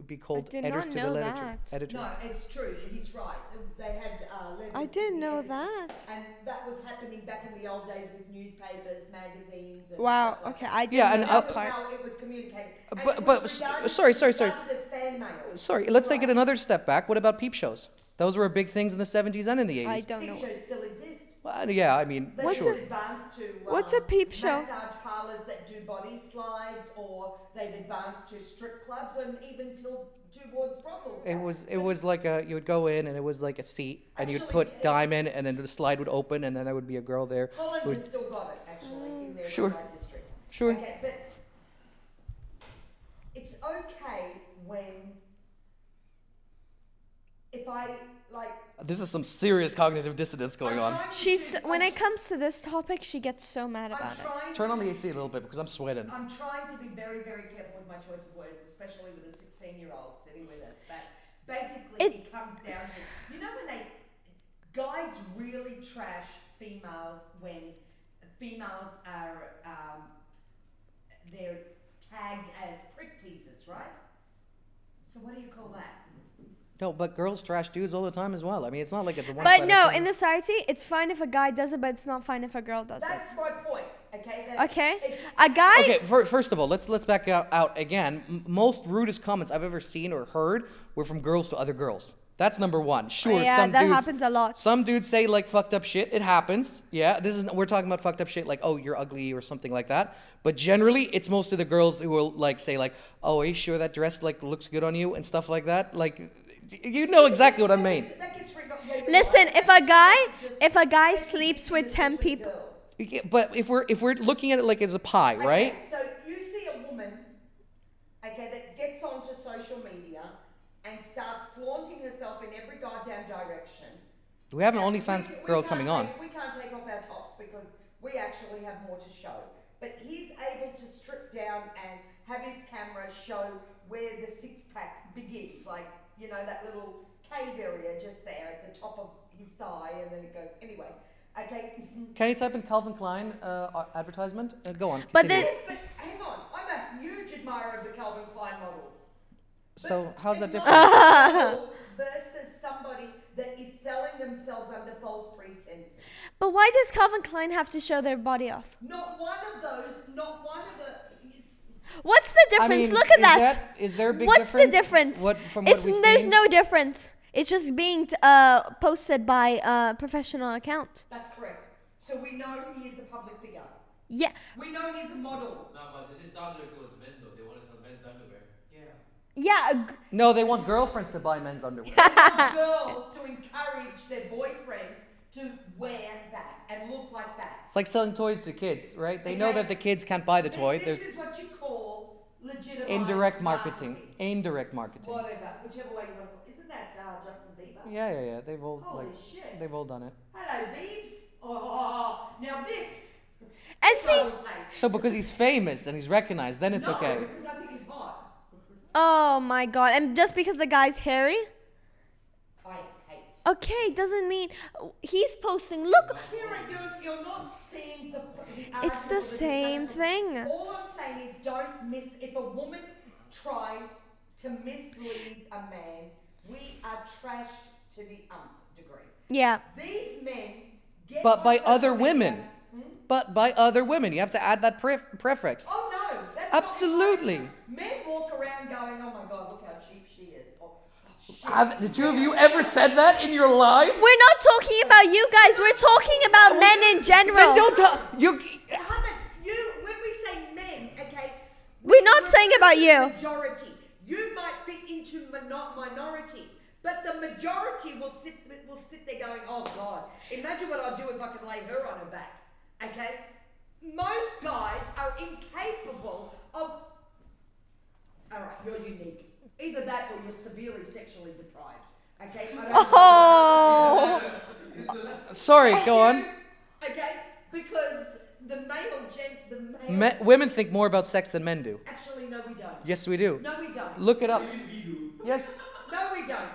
be called
did
editors
not
to
know
the
that.
editor.
No, it's true. He's right. They had letters.
I
to
didn't
the
know
editors.
that.
And that was happening back in the old days with newspapers, magazines. And
Wow.
stuff like
Okay,
that.
I didn't
Yeah,
know
and
that
That's
part.
how it was communicated. And
But-
it
but
was
s-
regarded-
sorry.
regarded as fan mail.
Sorry, let's take it another step back. What about peep shows? Those were big things in the 70s and in the 80s.
I don't
Peep
know.
shows still exist.
Well, yeah, I mean,
They've
What's
sure.
advanced to
What's a peep show?
massage parlors that do body slides, or they've advanced to strip clubs and even towards brothels.
It was like you would go in and it was like a seat and you'd
Actually,
put dime in and then the slide would open and then there would be a girl there.
Holland
who
has
would-
still got it actually in their
Sure.
red light district.
Sure.
Okay, but it's okay when if I like.
This is some serious cognitive dissonance going on.
When it comes to this topic, she gets so mad
I'm
about it.
trying
Turn
to,
on the AC a little bit because I'm sweating.
I'm trying to be very, very careful with my choice of words, especially with a 16-year-old sitting with us. But basically, it comes down to, you know, when guys really trash females when females are they're tagged as prick teasers, right? So what do you call that?
No, but girls trash dudes all the time as well. I mean, it's not like it's a one.
But no, in the society, it's fine if a guy does it, but it's not fine if a girl does
That's
it.
my point. Okay. That
Okay?
it's-
A guy.
Okay, first of all, let's back out again. Most rudest comments I've ever seen or heard were from girls to other girls. That's number one. Sure,
Yeah,
some
that
dudes,
happens a lot.
Some dudes say like fucked up shit. It happens. Yeah, we're talking about fucked up shit like, oh, you're ugly or something like that. But generally, it's most of the girls who will like say like, oh, are you sure that dress like looks good on you and stuff like that. Like, you know exactly what I mean.
That gets rid of- yeah, you're
Listen,
right.
if a guy
Just
if a guy
taking
sleeps with
pictures
10
between
people,
girls.
But if we're looking at it like as a pie, right?
Okay, so you see a woman, okay, that gets onto social media and starts flaunting herself in every goddamn direction.
We have an
Now,
OnlyFans
we
girl
can't
coming on.
We can't take off our tops because we actually have more to show. But he's able to strip down and have his camera show where the six-pack begins, like, you know, that little cave area just there at the top of his thigh, and then it goes, anyway, okay.
Can you type in Calvin Klein advertisement? Go on.
But
continue.
Yes, but hang on, I'm a huge admirer of the Calvin Klein models.
So how's that
But
different?
not model versus somebody that is selling themselves under false pretenses.
But why does Calvin Klein have to show their body off?
Not one of those, not one of the.
What's the difference?
I mean,
Look at
is
that.
Is there a big
What's
difference?
the difference?
What from
It's
what we've
there's
seen?
no difference. It's just being posted by a professional account.
That's correct. So we know he is a public figure.
Yeah.
We know he's a model.
No, but this is targeted towards men though. They want to sell men's underwear.
Yeah.
No, they want girlfriends to buy men's underwear.
They want girls to encourage their boyfriends to wear that and look like that.
It's like selling toys to kids, right? They know
Okay.
that the kids can't buy the toy.
This
There's
is what you call legitimate
indirect marketing. Indirect marketing.
Whatever, whichever way you want to call it. Isn't that Justin Bieber?
Yeah. They've all
Holy
like
shit.
they've all done it.
Hello, Biebs. Oh, now this.
And see,
I will take.
So because he's famous and he's recognized, then it's
No,
okay.
because I think he's hot.
oh my God. And just because the guy's hairy?
I hate.
Okay, doesn't mean he's posting. Look,
Kira, you're not seeing the
it's the same thing.
All I'm saying is don't miss. If a woman tries to mislead a man, we are trashed to the nth degree.
Yeah.
These men get
But
on
by
social
other
media-
women. But by other women, you have to add that prefix.
Oh no, that's
Absolutely.
Not men walk around going, "Oh my God, look how cheap she is." Or, "Shit."
Have the two of you ever said that in your lives?
We're not talking about you guys. We're talking about men in general.
Then don't tell you.
Haven't you? When we say men, okay,
We're not saying about you.
Majority. You might fit into minority, but the majority will sit there going, "Oh God, imagine what I'll do if I could lay her on her back." Okay, most guys are incapable of. All right, you're unique. Either that or you're severely sexually deprived. Okay. I don't
Oh.
Sorry, go on.
Okay, because the male
Women think more about sex than men do.
Actually, no, we don't.
Yes, we do.
No, we don't.
Look it up. Yes.
No, we don't.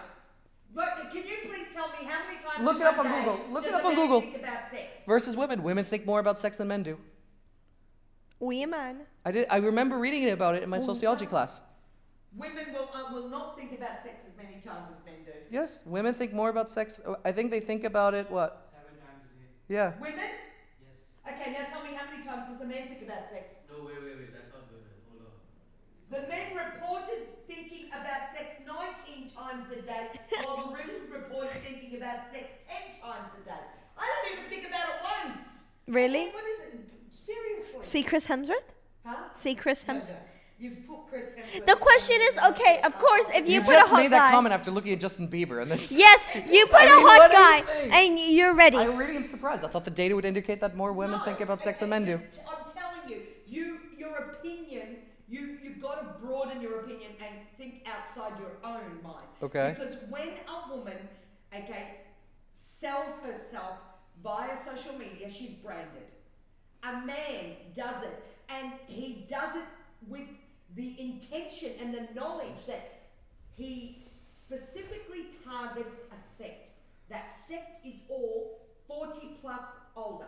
But can you please tell me how many times
Look
in
it up
one
on
day
Google. Look
does
it up
a
on
man
Google.
think about sex?
Versus women. Women think more about sex than men do.
We a man.
I remember reading about it in my sociology class.
Women will not think about sex as many times as men do.
Yes, women think more about sex. I think they think about it, what?
7 times a day.
Yeah.
Women?
Yes.
Okay, now tell me how many times does a man think about sex?
No, wait. That's not women. Hold on.
The men reported thinking about sex 19 times a day, while the women reported thinking about sex 10 times a day. I don't even think about it once.
Really?
What is it? Seriously?
See Chris Hemsworth?
Huh?
See Chris
No,
Hemsworth?
no. You've put Chris Hemsworth.
The question is, okay, of course, if you put a
just
hot
made that
guy.
comment after looking at Justin Bieber, and then
Yes, you put
I
a
mean,
hot
what are you
guy,
saying?
and you're ready.
I really am surprised. I thought the data would indicate that more women
No,
think about sex than men do.
I'm telling you, your opinion, you've got to broaden your opinion and think outside your own mind.
Okay.
Because when a woman, okay, sells herself via social media, she's branded. A man does it, and he does it with the intention and the knowledge that he specifically targets a sect. That sect is all 40 plus older.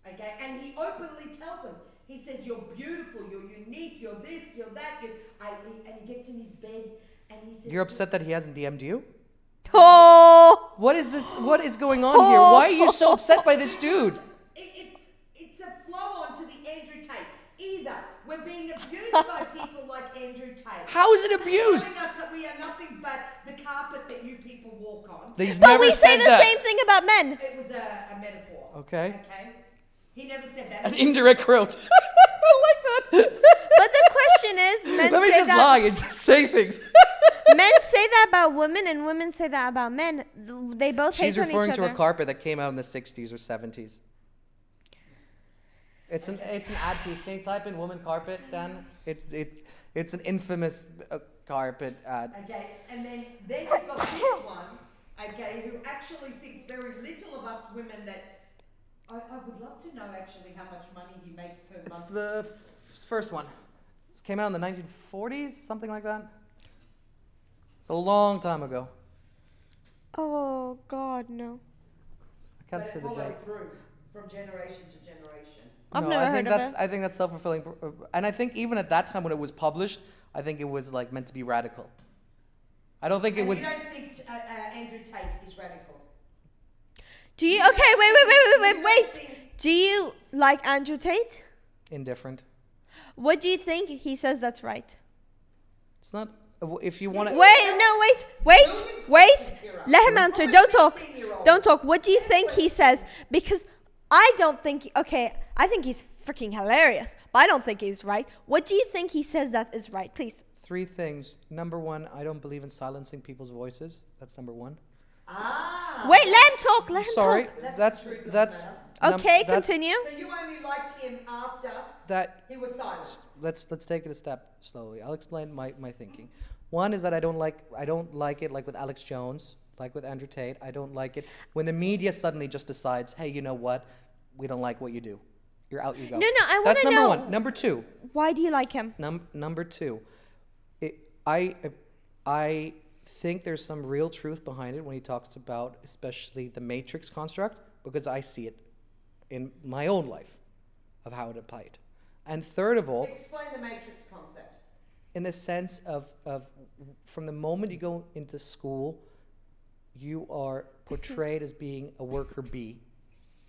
Okay, and he openly tells them, he says, "You're beautiful, you're unique, you're this, you're that," and he gets in his bed and he says,
You're upset that he hasn't DM'd you?
Oh,
What is this? What is going on here? Why are you so upset by this dude?
It's a flow on to the Andrew Tate. Either we're being abused by people like Andrew Tate.
How is it abuse?
Telling us that we are nothing but the carpet that you people walk on.
He's
but
never
we say
said
the
that.
same thing about men.
It was a metaphor.
Okay.
Okay. He never said that.
An indirect quote. I like that.
But the question is, men
Let me
say
just
that.
lie and just say things.
Men say that about women, and women say that about men. They both
She's
hate on each
referring to
other.
a carpet that came out in the 60s or 70s. It's an ad piece. Can you type in woman carpet, Dan? It's an infamous carpet ad.
Okay, and then you've got this one, okay, who actually thinks very little of us women that I would love to know actually how much money he makes per
It's
month.
the first one. It came out in the 1940s, something like that. It's a long time ago.
Oh God, no.
I can't
But
see
it
the
followed
date.
through from generation to generation.
I've
No,
never
I think
heard of
that's
it.
I think that's self-fulfilling, and I think even at that time when it was published, I think it was like meant to be radical. I don't think it
And
was.
you don't think Andrew Tate is radical?
Do you?
You
Okay,
don't
wait.
you don't think-
Do you like Andrew Tate?
Indifferent.
What do you think he says that's right?
It's not. If you want to.
Wait. Let him answer. Don't talk. Don't talk. What do you think he says? Because I don't think. Okay, I think he's freaking hilarious, but I don't think he's right. What do you think he says that is right? Please.
3 things. Number 1, I don't believe in silencing people's voices. That's number 1.
Wait, let him talk. Let him
Sorry,
talk.
that's
the truth of
that's.
the matter.
Okay,
that's-
continue.
So you only liked him after
That
he was silenced.
let's take it a step slowly. I'll explain my thinking. One is that I don't like it like with Alex Jones, like with Andrew Tate. I don't like it when the media suddenly just decides, hey, you know what? We don't like what you do. You're out. You go.
No, I
That's
wanna
number
know-
1. Number 2.
Why do you like him?
Number 2. I think there's some real truth behind it when he talks about especially the matrix construct, because I see it in my own life of how it applied. And third of all,
Explain the matrix concept.
in the sense of from the moment you go into school, you are portrayed as being a worker bee.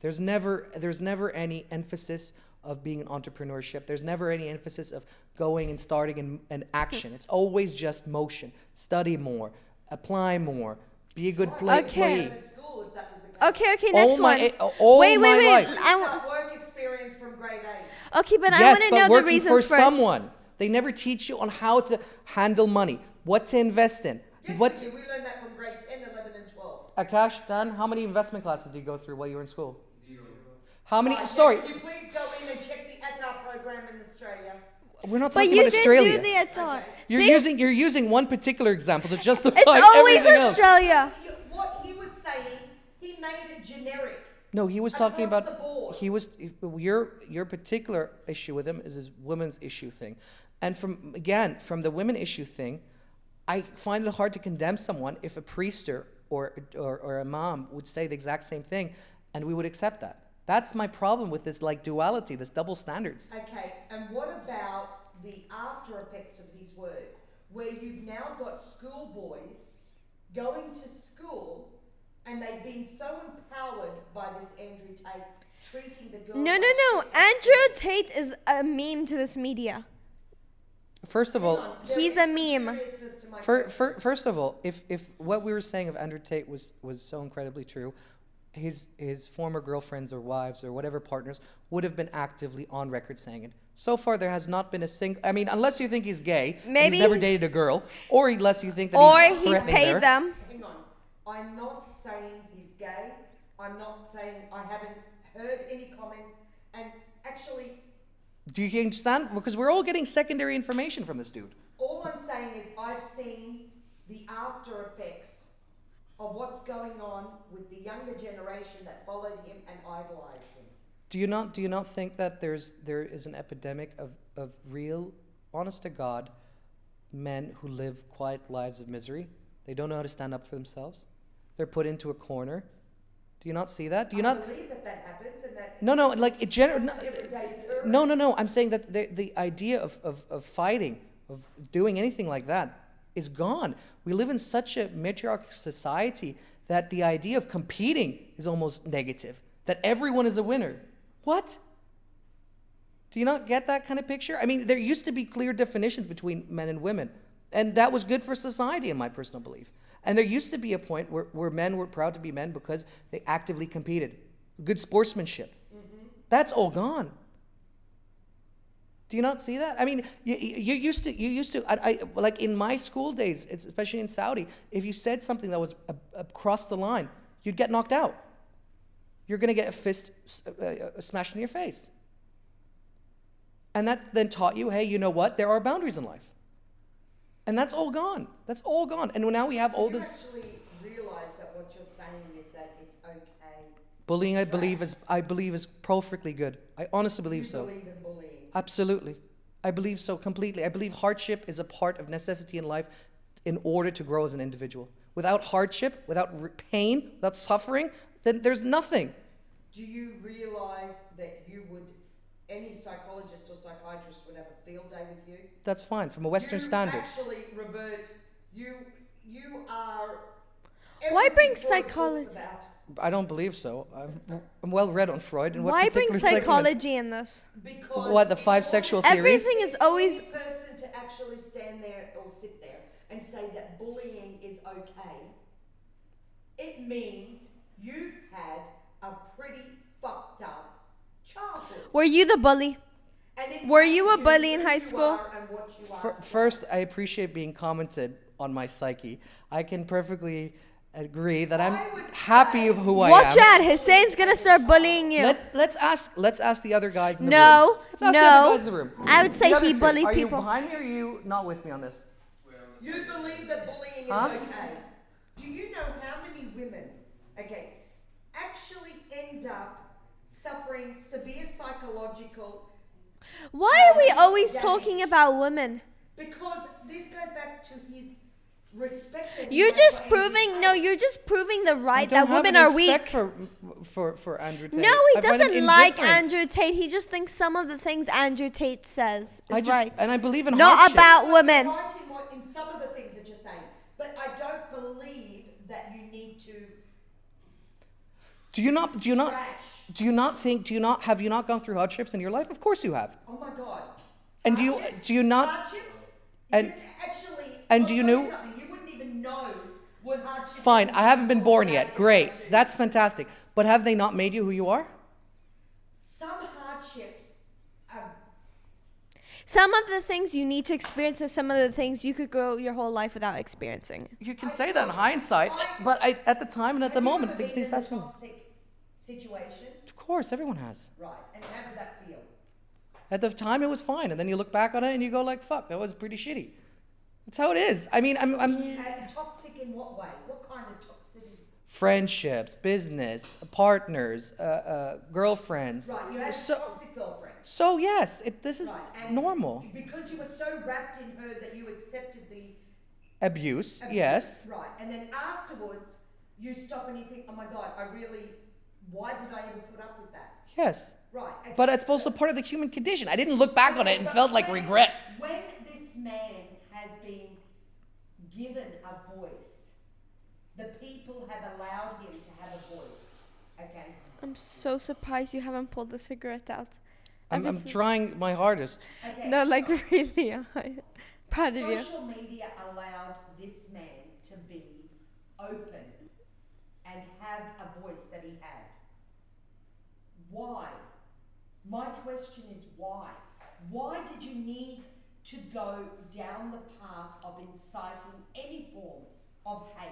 There's never any emphasis of being an entrepreneurship. There's never any emphasis of going and starting an action. It's always just motion. Study more, apply more, be a good
Okay.
employee.
Go to school if that was the case.
Okay, next one.
All my life.
Start work experience from grade 8.
Okay, but I
Yes,
want to
but
know the
working
reasons
for
first.
someone. They never teach you on how to handle money, what to invest in.
Yes,
What
we do. We learned that from grade 10, 11, and 12.
Akash, Dan, how many investment classes did you go through while you were in school?
0.
How many?
Right,
Sorry,
now, Can you please go in and check the ATAR program in Australia?
we're not
But
talking
you
about
did
Australia.
do the ATAR.
Okay.
You're using one particular example to justify
It's always
everything else.
Australia.
What he was saying, he made it generic.
No, he was talking
Across
about
the board.
he was your particular issue with him is his women's issue thing, and from the women issue thing, I find it hard to condemn someone if a priester or a mom would say the exact same thing, and we would accept that. That's my problem with this like duality, this double standards.
Okay, and what about the after effects of his words, where you've now got schoolboys going to school and they've been so empowered by this Andrew Tate treating the girls.
No.
like shit.
Andrew Tate is a meme to this media.
First of
Hang
all,
on, there
He's
is
a
some
meme.
seriousness to my question.
first of all, if what we were saying of Andrew Tate was so incredibly true, his former girlfriends or wives or whatever partners would have been actively on record saying it. So far, there has not been a single. I mean, unless you think he's gay, and
Maybe
he's never
he-
dated a girl, or unless you think that
Or
he's
he's
threatening
paid
her.
them.
Hang on. I'm not saying he's gay. I'm not saying I haven't heard any comments. And actually,
Do you understand? Because we're all getting secondary information from this dude.
all I'm saying is I've seen the after effects of what's going on with the younger generation that followed him and idolized him.
Do you not think that there is an epidemic of real, honest to God, men who live quiet lives of misery? They don't know how to stand up for themselves. They're put into a corner. Do you not see that? Do you
I
not?
believe that happens and that
No, like it
that's an everyday occurrence.
No. I'm saying that the idea of fighting, of doing anything like that, is gone. We live in such a matriarchal society that the idea of competing is almost negative. That everyone is a winner. What? Do you not get that kind of picture? I mean, there used to be clear definitions between men and women, and that was good for society, in my personal belief. And there used to be a point where men were proud to be men because they actively competed. Good sportsmanship. That's all gone. Do you not see that? I mean, you used to. I like in my school days, especially in Saudi, if you said something that was across the line, you'd get knocked out. You're going to get a fist smashed in your face. And that then taught you, hey, you know what? There are boundaries in life. And that's all gone. That's all gone. And now we have all
You
this...
actually realise that what you're saying is that it's okay.
Bullying, I believe is perfectly good. I honestly believe so.
You believe in bullying.
Absolutely. I believe so completely. I believe hardship is a part of necessity in life in order to grow as an individual. Without hardship, without pain, without suffering, then there's nothing.
Do you realise that any psychologist or psychiatrist would have a field day with you?
That's fine, from a Western standard.
Actually revert, you are...
Why bring
everything Freud talks
psychology?
about.
I don't believe so. I'm well read on Freud. And what
Why bring
particular segment?
psychology in this?
Because
What, the 5 sexual theories?
Everything is always...
any person to actually stand there or sit there and say that bullying is okay, it means you've had a pretty fucked up childhood.
Were you the bully?
And it
Were you a
makes
bully in
who
high
you
school?
are and what you are today.
First, I appreciate being commented on my psyche. I can perfectly agree that I'm
I would
happy
say-
of who I
Watch
am.
out, Hussein's gonna start bullying you.
Let's ask the other guys in the room.
No,
Let's ask the
no.
other guys in the room.
I would say
The other
he
two,
bullied
are
people.
you behind me or are you not with me on this?
You believe that bullying is
Huh?
okay. Do you know how many women, actually end up suffering severe psychological...
Why are we always talking about women?
Because this goes back to his respect. that he
You're
had
just
for
proving,
Andrew
no,
Tate.
you're just proving the
I
right
don't
that
have
women
any
are weak.
respect for Andrew Tate.
No, he
I find him
doesn't like
indifferent.
Andrew Tate. He just thinks some of the things Andrew Tate says is right.
And I believe in
Not
hardship.
about
You're
women.
right in some of the things that you're saying, but I don't believe that you need to
Do you not
trash.
have you not gone through hardships in your life? Of course you have.
Oh my God.
And do you not
Hardships?
and-
You actually...
and
I'll
do you
tell
know-
something, you wouldn't even know what hardship
fine,
is
I haven't been
until
born
you
yet.
have
Great.
hardship.
That's fantastic. But have they not made you who you are?
Some hardships are...
Some of the things you need to experience and some of the things you could go your whole life without experiencing.
You can say that in hindsight, but at the time and at the moment, things need
Have you ever
to
been in a toxic situation?
Of course, everyone has.
Right. And how did that feel?
At the time, it was fine, and then you look back on it and you go like, "Fuck, that was pretty shitty." That's how it is. I mean, I'm
And toxic in what way? What kind of toxicity?
friendships, business, partners, girlfriends.
Right. You had a
So,
toxic girlfriend.
so yes, this is
Right. And
normal.
because you were so wrapped in her that you accepted the
Abuse,
abuse.
yes.
Right. And then afterwards, you stop and you think, oh my God, why did I ever put up with that?
Yes.
Right. Okay,
But it's
so-
also part of the human condition. I didn't look back on it and
But
felt like
when-
regret.
When this man has been given a voice, the people have allowed him to have a voice. Okay.
I'm so surprised you haven't pulled the cigarette out.
I'm
Ever since-
trying my hardest.
Okay.
No, like really, I'm proud of you.
Social media allowed this man to be open and have a voice that he had. Why? My question is why? Why did you need to go down the path of inciting any form of hate?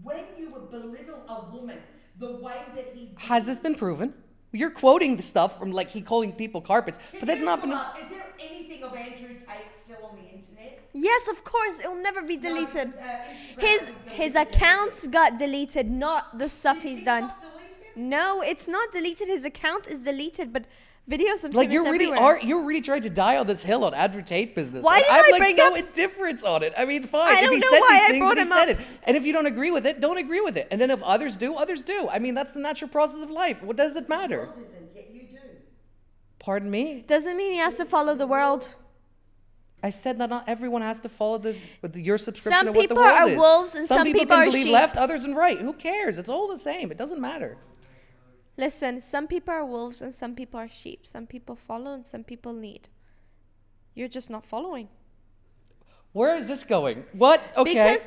When you would belittle a woman the way that he did.
Has this been proven? You're quoting the stuff from like he calling people carpets,
Can
but that's
you
not
pull
been.
up- Is there anything of Andrew Tate still on the internet?
Yes, of course, it will never be
No,
deleted.
because, Instagram
His
will delete
his
it.
accounts got deleted, not the stuff
Did
he's done.
TikTok delete him?
No, it's not deleted. His account is deleted, but videos of
Like
him
you're
is
really
everywhere.
you're really trying to die on this hill on Andrew Tate business.
Why
And
did
I'm
I
like
bring
so
up-
indifferent on it. I mean, fine.
I
if
don't
he
know
said
why
these
I
things,
brought
then he
him
said
up.
it. And if you don't agree with it, don't agree with it. And then if others do, others do. I mean, that's the natural process of life. What does it matter?
World isn't, yet you do.
Pardon me.
Doesn't mean he has to follow the world.
I said that not everyone has to follow your subscription
Some
of what the
people
world
are
is.
wolves and some people
can
are
believe
sheep.
left, others and right. Who cares? It's all the same. It doesn't matter.
Listen, some people are wolves and some people are sheep. Some people follow and some people lead. You're just not following.
Where is this going? What? Okay.
Because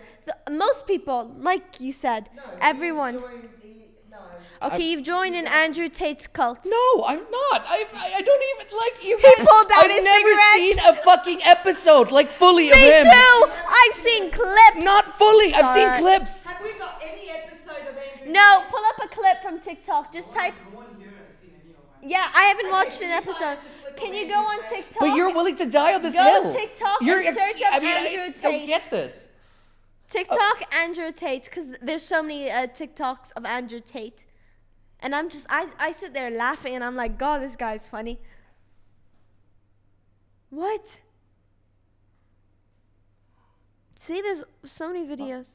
most people, like you said,
No,
everyone.
he's joined no.
Okay, you've joined in Andrew Tate's cult.
No, I'm not. I don't even like you.
He pulled out
I've
his
never
cigarette.
seen a fucking episode like fully of
Me
him.
too! I've seen clips.
Not fully. I've seen
Sorry.
clips.
Have we got any episode of Andrew?
No, pull up a clip from TikTok. Just type.
No one here has seen any of my.
Yeah, I haven't watched
Can
an
you find
episode.
us a clip
Can you go on TikTok?
But you're willing to die on this
Go
hill.
TikTok
You're,
and search up Andrew
I
Tate.
don't get this.
TikTok Andrew Tate, because there's so many TikToks of Andrew Tate. And I sit there laughing and I'm like, God, this guy's funny. What? See, there's so many videos.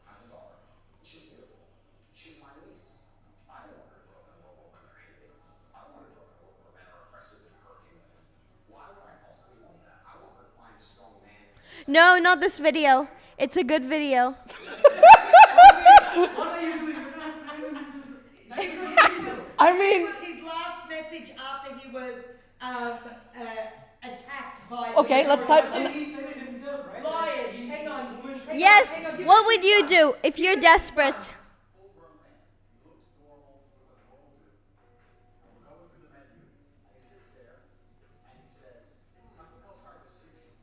As a daughter, she's beautiful. She's my niece. I don't want her to grow up in a world where women are hated. I don't want her to grow up in a world where men are oppressive and hurting women. Why would I possibly want that? I want her to find a strong man.
No, not this video. It's a good video.
What are you doing?
I mean,
This was his last message after he was attacked by.
okay,
the
let's type.
He said it himself, right?
Liars. Hang on.
Yes,
Hang on,
what would you do if you're desperate?
Full-grown man. He looks normal for what normal do. And we're going through the menu, and he sits there, and he says, "How come y'all try this sushi?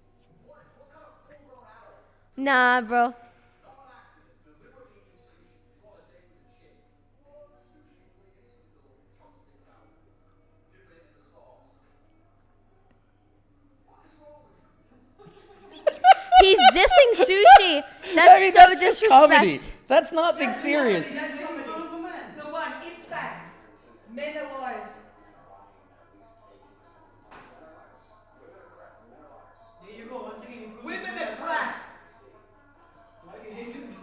What kind of full-grown adult?
Nah, bro.
Not on accident, deliberately eating sushi. You go on a date with a chick. Oh, the sushi, please." The little chopsticks out. Dip it into the sauce. What is wrong with you?
He's dissing sushi. That's
I mean,
so
that's just comedy.
disrespect.
That's nothing serious.
That's comedy. The one, in fact, men are liars.
There you go. Once again, improve.
Women are crap.
It's like you hate him.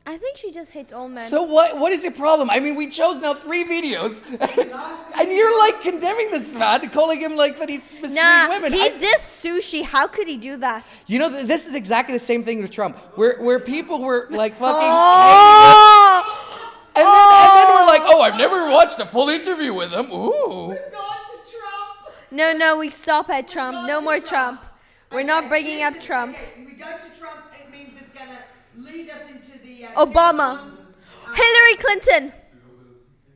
I think she just hates all men.
So what is your problem? I mean, we chose now 3 videos, and you're like condemning this man, calling him like that he's mistreating
Nah,
women.
he dissed sushi. How could he do that?
You know, this is exactly the same thing with Trump, where people were like fucking,
Oh!
and then we're like, oh, I've never watched a full interview with him. Ooh.
We've gone to Trump.
No, we stop at Trump. No more Trump. We're not bringing up Trump.
Okay, we go to Trump. It means it's going to lead us into the
Obama. Hillary Clinton.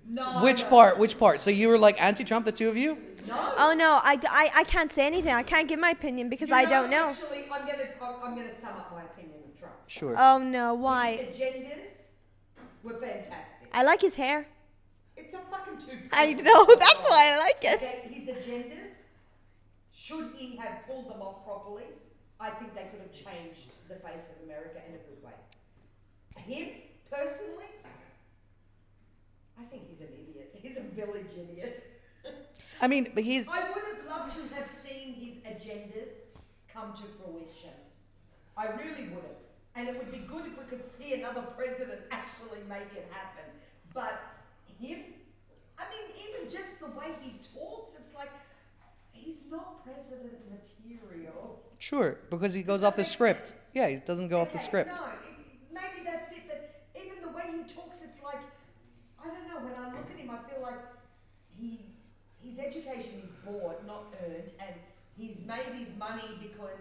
No.
Which part? Which part? So you were like anti-Trump, the two of you?
No.
Oh no, I can't say anything. I can't give my opinion because I don't know.
Actually, I'm gonna sum up my opinion of Trump.
Sure.
Oh no, why?
His agendas were fantastic.
I like his hair.
It's a fucking two.
I know, that's why I like it.
Okay, his agendas, should he have pulled them off properly, I think they could have changed the face of America in a good way. Him, personally, I think he's an idiot. He's a village idiot.
I mean, but he's.
I would have loved to have seen his agendas come to fruition. I really would have. And it would be good if we could see another president actually make it happen. But him, I mean, even just the way he talks, it's like, he's not president material.
Sure, because he goes
Does
off
that
the
make
script.
sense?
Yeah, he doesn't go off the
Okay,
script.
No, maybe that's it, but even the way he talks, it's like, I don't know, when I look at him, I feel like his education is bought, not earned, and he's made his money because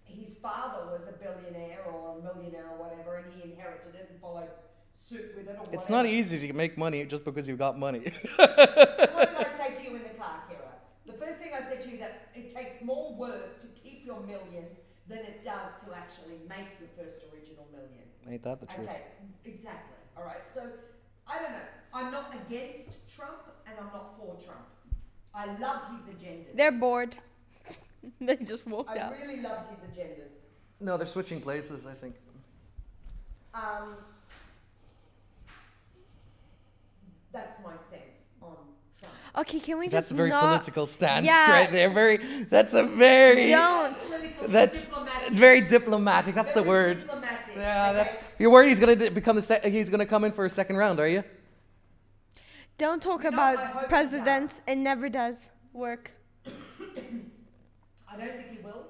his father was a billionaire or a millionaire or whatever, and he inherited it and followed suit with it or whatever.
It's not easy to make money just because you've got money.
What did I say to you in the car, Kira? The first thing I said to you that it takes more work to keep your millions than it does to actually make your first original million.
Ain't that the truth?
Okay, exactly. All right, so I don't know. I'm not against Trump and I'm not for Trump. I loved his agendas.
They're bored. They just walked
I
out.
really loved his agendas.
No, they're switching places, I think.
That's my stance on Trump.
Okay, can we
That's
just
a very
not?
political stance
Yeah.
right there. That's a very.
Don't.
Political,
That's
diplomatic.
very diplomatic. That's the
Very
word.
Diplomatic.
Yeah, that's.
okay?
You're worried he's gonna become he's gonna come in for a second round, are you?
Don't talk
No, I
about
hope it
presidents. It never does work.
I don't think he will.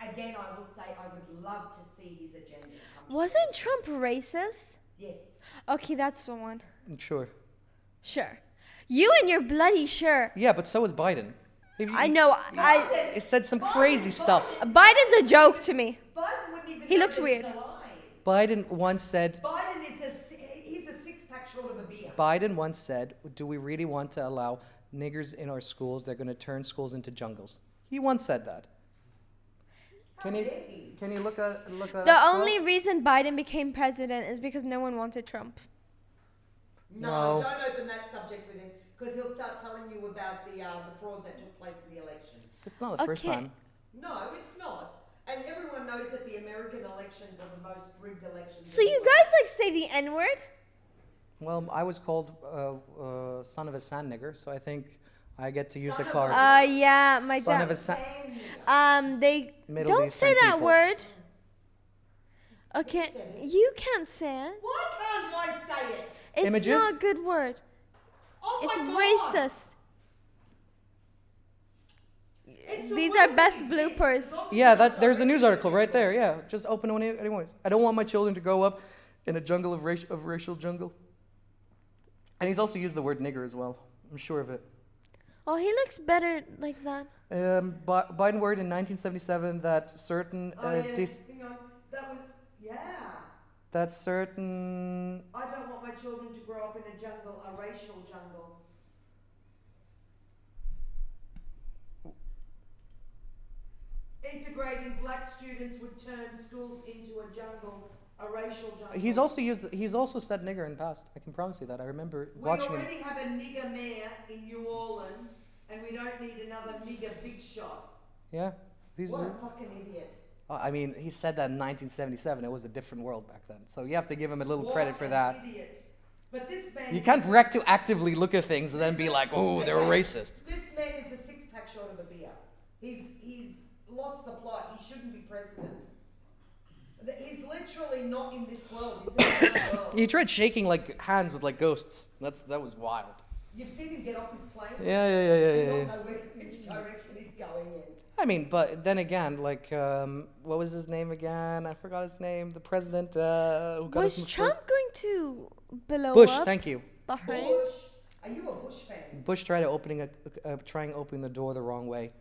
Again, I will say I would love to see his agendas come to
Wasn't Trump racist?
Yes.
Okay, that's the one.
Sure.
Sure. You and your bloody sure.
Yeah, but so was Biden.
I know.
He said some crazy stuff.
Biden's a joke to me.
Biden wouldn't even
He
know
looks
that
weird.
he's alive.
Biden once said.
Biden is he's a six-pack short of a beer.
Biden once said, "Do we really want to allow niggers in our schools? They're going to turn schools into jungles." He once said that. Can you look at
The only reason Biden became president is because no one wanted Trump.
No,
No.
don't open that subject with him because he'll start telling you about the fraud that took place in the elections.
It's not the first
Okay.
time.
No, it's not. And everyone knows that the American elections are the most rigged elections.
So
in the
you
world.
guys like say the N word?
Well, I was called son of a sand nigger, so I think I get to use
Son
the
of
card.
a-
Yeah, my
Son
dad.
of a sa-
Damn nigger.
They
Middle
don't
Eastern
say that
people.
word. Okay,
said it?
you can't say it.
Why can't I say it?
It's
Images?
not a good word.
Oh
It's
my God.
racist.
It's a
These
word
are
that
best
exists.
bloopers.
As long as
Yeah,
it's
that
not
there's a news
directly
article right there.
attributed.
Yeah, just open when anyone. I don't want my children to grow up in a jungle of racial jungle. And he's also used the word nigger as well. I'm sure of it.
Oh, he looks better like that.
Biden word in 1977 that certain
Oh, yeah. Hang on. That was, yeah.
that certain
I don't want my children to grow up in a jungle, a racial jungle. Integrating black students would turn schools into a jungle, a racial jungle.
he's also said nigger in the past. I can promise you that. I remember
We
watching him.
already have a nigger mayor in New Orleans, and we don't need another nigger big shot.
Yeah, these
What a
are.
fucking idiot.
I mean, he said that in 1977. It was a different world back then, so you have to give him a little
What
credit for
an
that.
Idiot. But this man
You
is
can't
a-
retroactively look at things and then be like, "Oh, they're racist."
This man is a six-pack short of a beer. He's lost the plot. He shouldn't be president. He's literally not in this world. He's in another world.
He tried shaking like hands with like ghosts. That was wild.
You've seen him get off his plane
Yeah.
and not know which direction he's going in.
I mean, but then again, like, what was his name again? I forgot his name. The president who got us
Was
in the
Trump
first-
going to blow
Bush,
up
thank you.
Bahrain?
Bush, are you a Bush fan?
Bush tried trying opening the door the wrong way,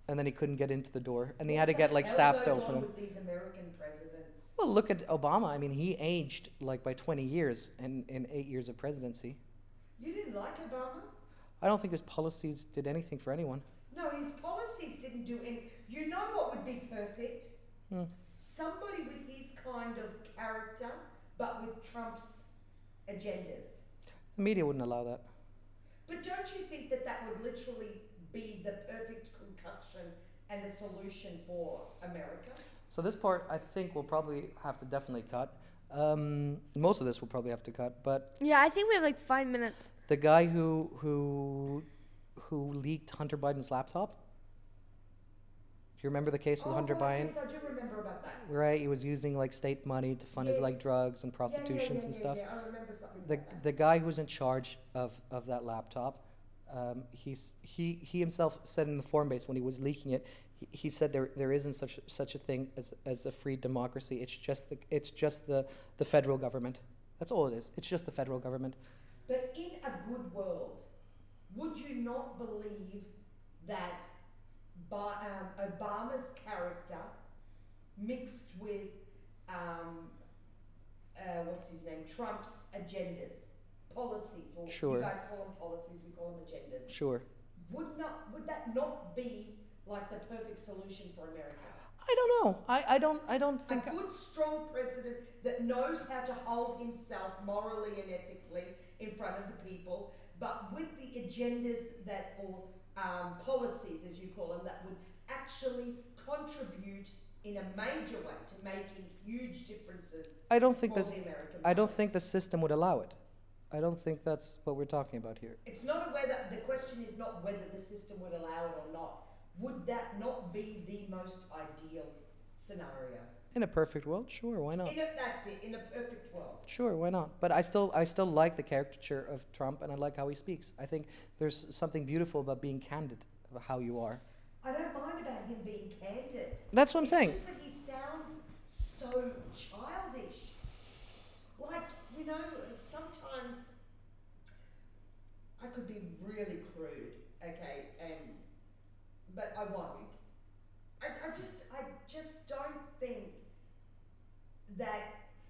and then he couldn't get into the door, and he had to get like
What
staff to
goes
open
on
it.
with these American presidents?
Well, look at Obama. I mean, he aged like by 20 years in 8 years of presidency.
You didn't like Obama?
I don't think his policies did anything for anyone.
No, his policies didn't do any. You know what would be perfect?
Hmm.
Somebody with his kind of character, but with Trump's agendas.
The media wouldn't allow that.
But don't you think that that would literally be the perfect concoction and the solution for America?
So this part, I think, we'll probably have to definitely cut. Most of this we'll probably have to cut, but
Yeah, I think we have like 5 minutes.
the guy who leaked Hunter Biden's laptop. Do you remember the case with Hunter
right,
Biden?
yes, I do remember about that.
Right, he was using like state money to fund his
Yes.
like drugs and prostitutions and stuff.
Yeah, I remember something
The
about that.
the guy who's in charge of that laptop, he himself said in the forum base when he was leaking it, he said there isn't such a thing as a free democracy. It's just the federal government. That's all it is. It's just the federal government.
But in a good world, would you not believe that Obama's character mixed with what's his name, Trump's agendas, policies, or
Sure.
you guys call them policies, we call them agendas.
Sure.
Would that not be like the perfect solution for America?
I don't know. I don't think.
A good, strong president that knows how to hold himself morally and ethically in front of the people, but with the agendas that, or policies, as you call them, that would actually contribute in a major way to making huge differences
I don't think
for
this.
the American
I don't
public.
think the system would allow it. I don't think that's what we're talking about here.
It's not whether, the question is not whether the system would allow it or not. Would that not be the most ideal scenario?
In a perfect world, sure, why not?
That's it, in a perfect world.
Sure, why not? But I still like the caricature of Trump, and I like how he speaks. I think there's something beautiful about being candid about how you are.
I don't mind about him being candid.
That's what I'm saying.
It's just that he sounds so childish. Like, you know, sometimes I could be really crude, okay, but I won't. I just don't think that,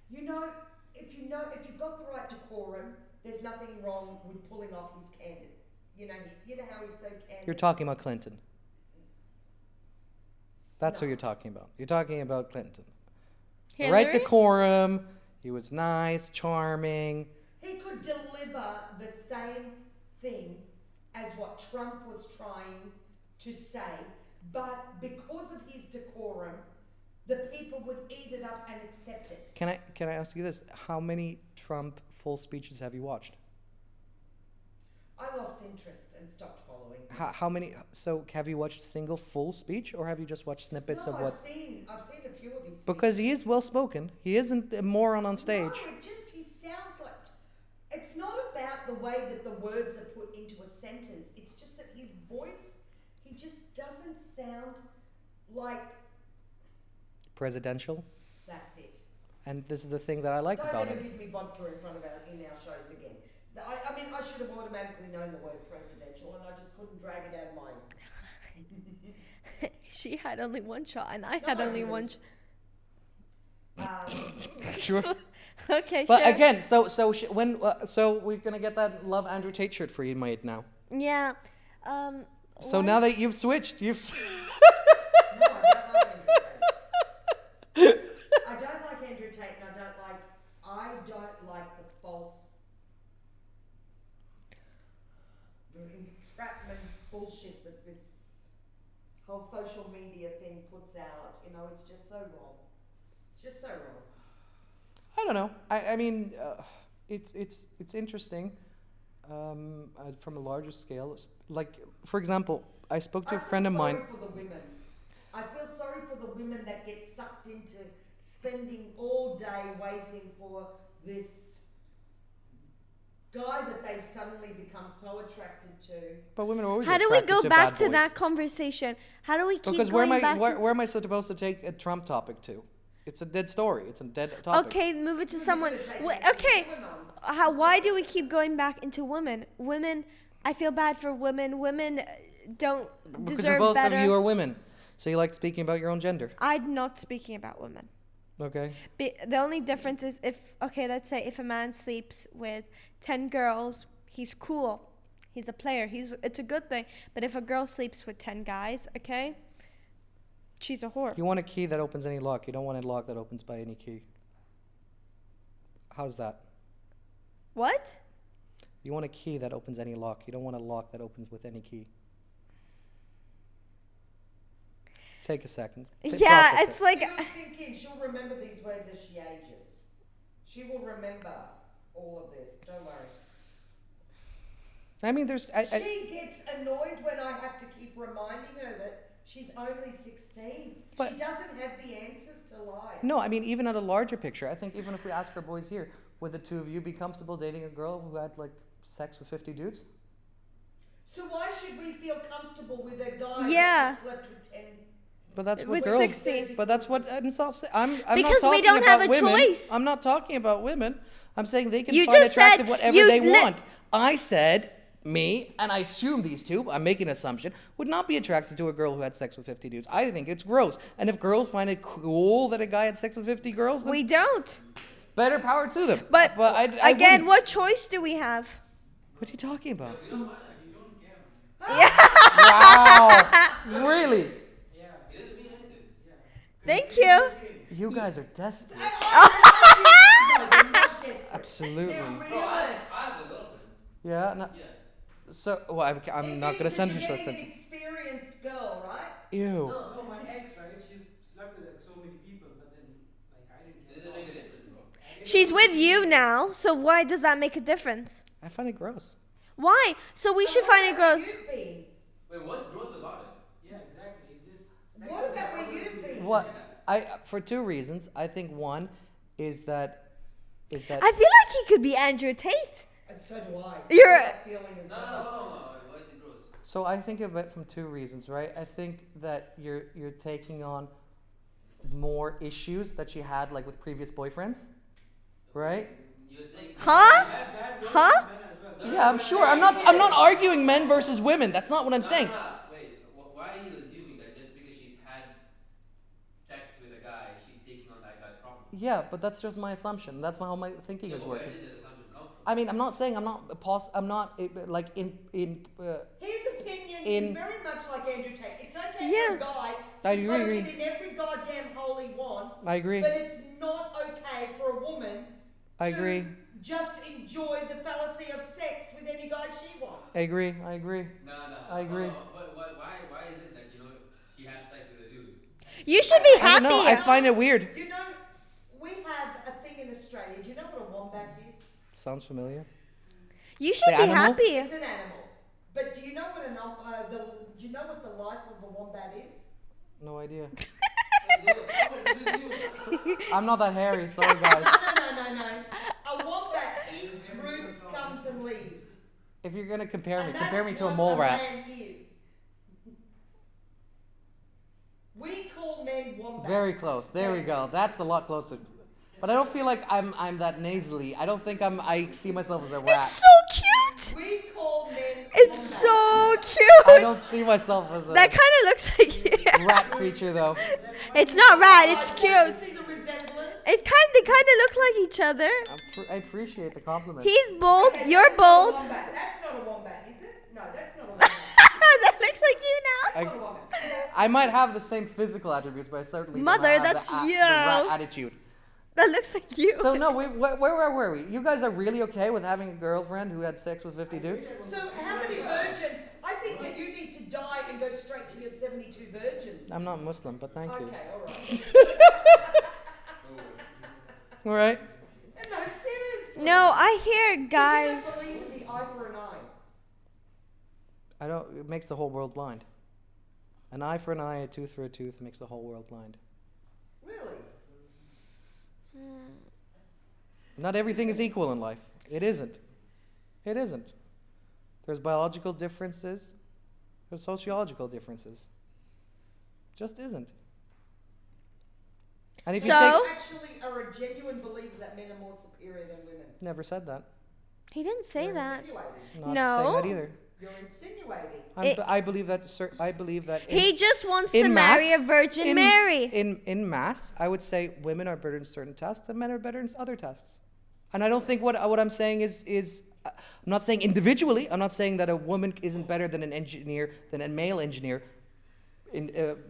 you know, if you've got the right decorum, there's nothing wrong with pulling off his candid. You know how he's so candid.
You're talking about Clinton. That's who
No.
you're talking about. You're talking about Clinton.
Hillary?
Right decorum. He was nice, charming.
He could deliver the same thing as what Trump was trying to say, but because of his decorum, the people would eat it up and accept it.
Can I ask you this? How many Trump full speeches have you watched?
I lost interest and stopped following.
How many? So have you watched a single full speech, or have you just watched snippets
No,
of what?
I've seen a few of his.
Because he is well spoken. He isn't a moron on stage.
No, he sounds like. It's not about the way that the words are put into a sentence. It's just that his voice, he just doesn't sound like.
Presidential.
That's it.
And this is the thing that I like
Don't
about
ever
him.
give me vodka in front of our shows again. I mean, I should have automatically known the word presidential, and I just couldn't drag it out of my.
She had only one shot, and I had only one.
Sure.
Okay,
But
sure.
again, so we're gonna get that Love Andrew Tate shirt for you made now.
Yeah.
So
what-
now that you've switched,
No, I don't like Andrew Tate, and I don't like the false entrapment bullshit that this whole social media thing puts out. You know, it's just so wrong. It's just so wrong.
I don't know. I mean, it's interesting from a larger scale. Like, for example, I spoke to a friend of mine.
I feel sorry for the women. I feel sorry for the women that get sucked into spending all day waiting for this guy that they've suddenly become so attracted to.
But women are always
How do we
attracted
go
to
back
bad
to
boys.
that conversation? How do we keep
Because
going back?
where am I supposed to take a Trump topic to? It's a dead story. It's a dead topic.
Okay, move it to someone.
You're gonna take
Wait,
it to
okay,
women's.
why do we keep going back into women? Women, I feel bad for women. Women don't
Because
deserve
both
better.
of you are women, so you like speaking about your own gender.
I'm not speaking about women.
Okay.
The only difference is let's say if a man sleeps with 10 girls, he's cool. He's a player. It's a good thing. But if a girl sleeps with 10 guys, okay, she's a whore.
You want a key that opens any lock. You don't want a lock that opens by any key. How's that?
What?
You want a key that opens any lock. You don't want a lock that opens with any key. Take a second.
Yeah,
Process
it's
it.
like
It'll sink in. She'll remember these words as she ages. She will remember all of this. Don't worry.
I mean, there's.
She gets annoyed when I have to keep reminding her that she's only 16.
But-
she doesn't have the answers to life.
No, I mean, even at a larger picture, I think even if we ask our boys here, would the two of you be comfortable dating a girl who had like sex with 50 dudes?
So why should we feel comfortable with a guy
Yeah.
that slept with 10?
But that's what
With
girls.
60.
But that's what I'm not. I'm
Because we
not talking
don't
about
have a
women.
choice.
I'm not talking about women. I'm saying they can
You
find
just
attractive
said
whatever
you
they
li-
want. I said me, and I assume these two. I'm making an assumption. Would not be attracted to a girl who had sex with 50 dudes. I think it's gross. And if girls find it cool that a guy had sex with 50 girls, then
we don't.
better power to them.
But,
I
again,
wouldn't.
what choice do we have?
What are you talking about?
You don't mind that. You don't care.
Wow. Really?
Yeah. It doesn't mean anything. Yeah.
Thank you.
You guys are desperate.
They're not desperate.
Absolutely.
They're
Bro,
realists.
I have a girlfriend.
Yeah. No,
Yeah.
so, well, I'm not going to finish that
You're
sentence.
an experienced girl, right?
Ew.
No, my ex, right? She's slept with like so many people, but then like I didn't
It
get
doesn't make a difference, bro.
She's with you now, so why does that make a difference?
I find it gross.
Why? So we should find it gross.
You've been?
Wait, what's gross about it?
Yeah, exactly. It's just sex
What
is
about where
always
you've
good.
been?
What? For two reasons. I think one is that
I feel like he could be Andrew Tate.
And so do I.
You're-
That feeling as
No,
well.
why is it gross?
so I think of it from two reasons, right? I think that you're taking on more issues that she had like with previous boyfriends, right?
You're saying.
Huh?
That goes
Huh?
to men as well.
Yeah, I'm sure. I'm not arguing men versus women. That's not what I'm saying.
Wait, why are you assuming that just because she's had sex with a guy, she's taking on that guy's problem?
Yeah, but that's just my assumption. That's how my thinking
Yeah,
is
but where
working.
did that assumption come from?
I mean, I'm not saying I'm not like in
His opinion
In-
is very much like Andrew Tate. It's okay
Yeah.
for a guy
I
to
agree.
put in every goddamn hole he wants,
I agree.
but it's not okay for a woman
I
to
agree.
just enjoy the fallacy of sex with any guy she wants.
I agree. I agree.
No.
I agree.
Why is it that she has sex with a dude?
You should be
I don't know. I
happy.
find it weird.
You know, we have a thing in Australia. Do you know what a wombat is?
Sounds familiar.
You should
The
be
animal?
happy.
It's an animal. But do you know what do you know what the life of a wombat is?
No idea. I'm not that hairy. Sorry, guys.
No. A wombat eats roots, comes and leaves.
If you're gonna compare me,
And
compare me
that's
to a
what
mole rat.
man is. We call men wombats.
Very close. There we go. That's a lot closer. But I don't feel like I'm that nasally. I don't think I see myself as a rat.
It's so cute.
We call men
It's
wombats.
so cute.
I don't see myself as a
That kind of looks like you.
rat creature, though.
It's not rat. It's
Don't you
cute.
see the resemblance?
They kind of look like each other.
I appreciate the compliment.
He's bold.
Okay,
You're
that's not a
bold.
wombat. That's not a wombat, is it? No, that's not a wombat.
That looks like you now.
That's not a wombat.
I might have the same physical attributes, but I certainly don't
Mother,
have
that's
the
you.
rat attitude.
That looks like you.
So no, where were we? You guys are really okay with having a girlfriend who had sex with 50 dudes?
So how many virgins? I think that you need to die and go straight to your 72 virgins.
I'm not Muslim, but thank you.
Okay, all right.
All right.
No, seriously.
No, I hear
Do
guys.
you believe in the eye for an eye?
I don't. It makes the whole world blind. An eye for an eye, a tooth for a tooth makes the whole world blind.
Really?
Not everything is equal in life. It isn't. It isn't. There's biological differences. There's sociological differences. Just isn't. And if you
So-
take,
You actually are a genuine believer that men are more superior than women.
never said that.
He didn't say
You're
that.
insinuating.
Not
No.
saying that either.
You're insinuating.
I believe that. I believe that.
He just wants
in
to marry a
mass-
Virgin
in,
Mary.
In mass, I would say women are better in certain tasks and men are better in other tasks. And I don't think what I'm saying is I'm not saying individually. I'm not saying that a woman isn't better than an engineer than a male engineer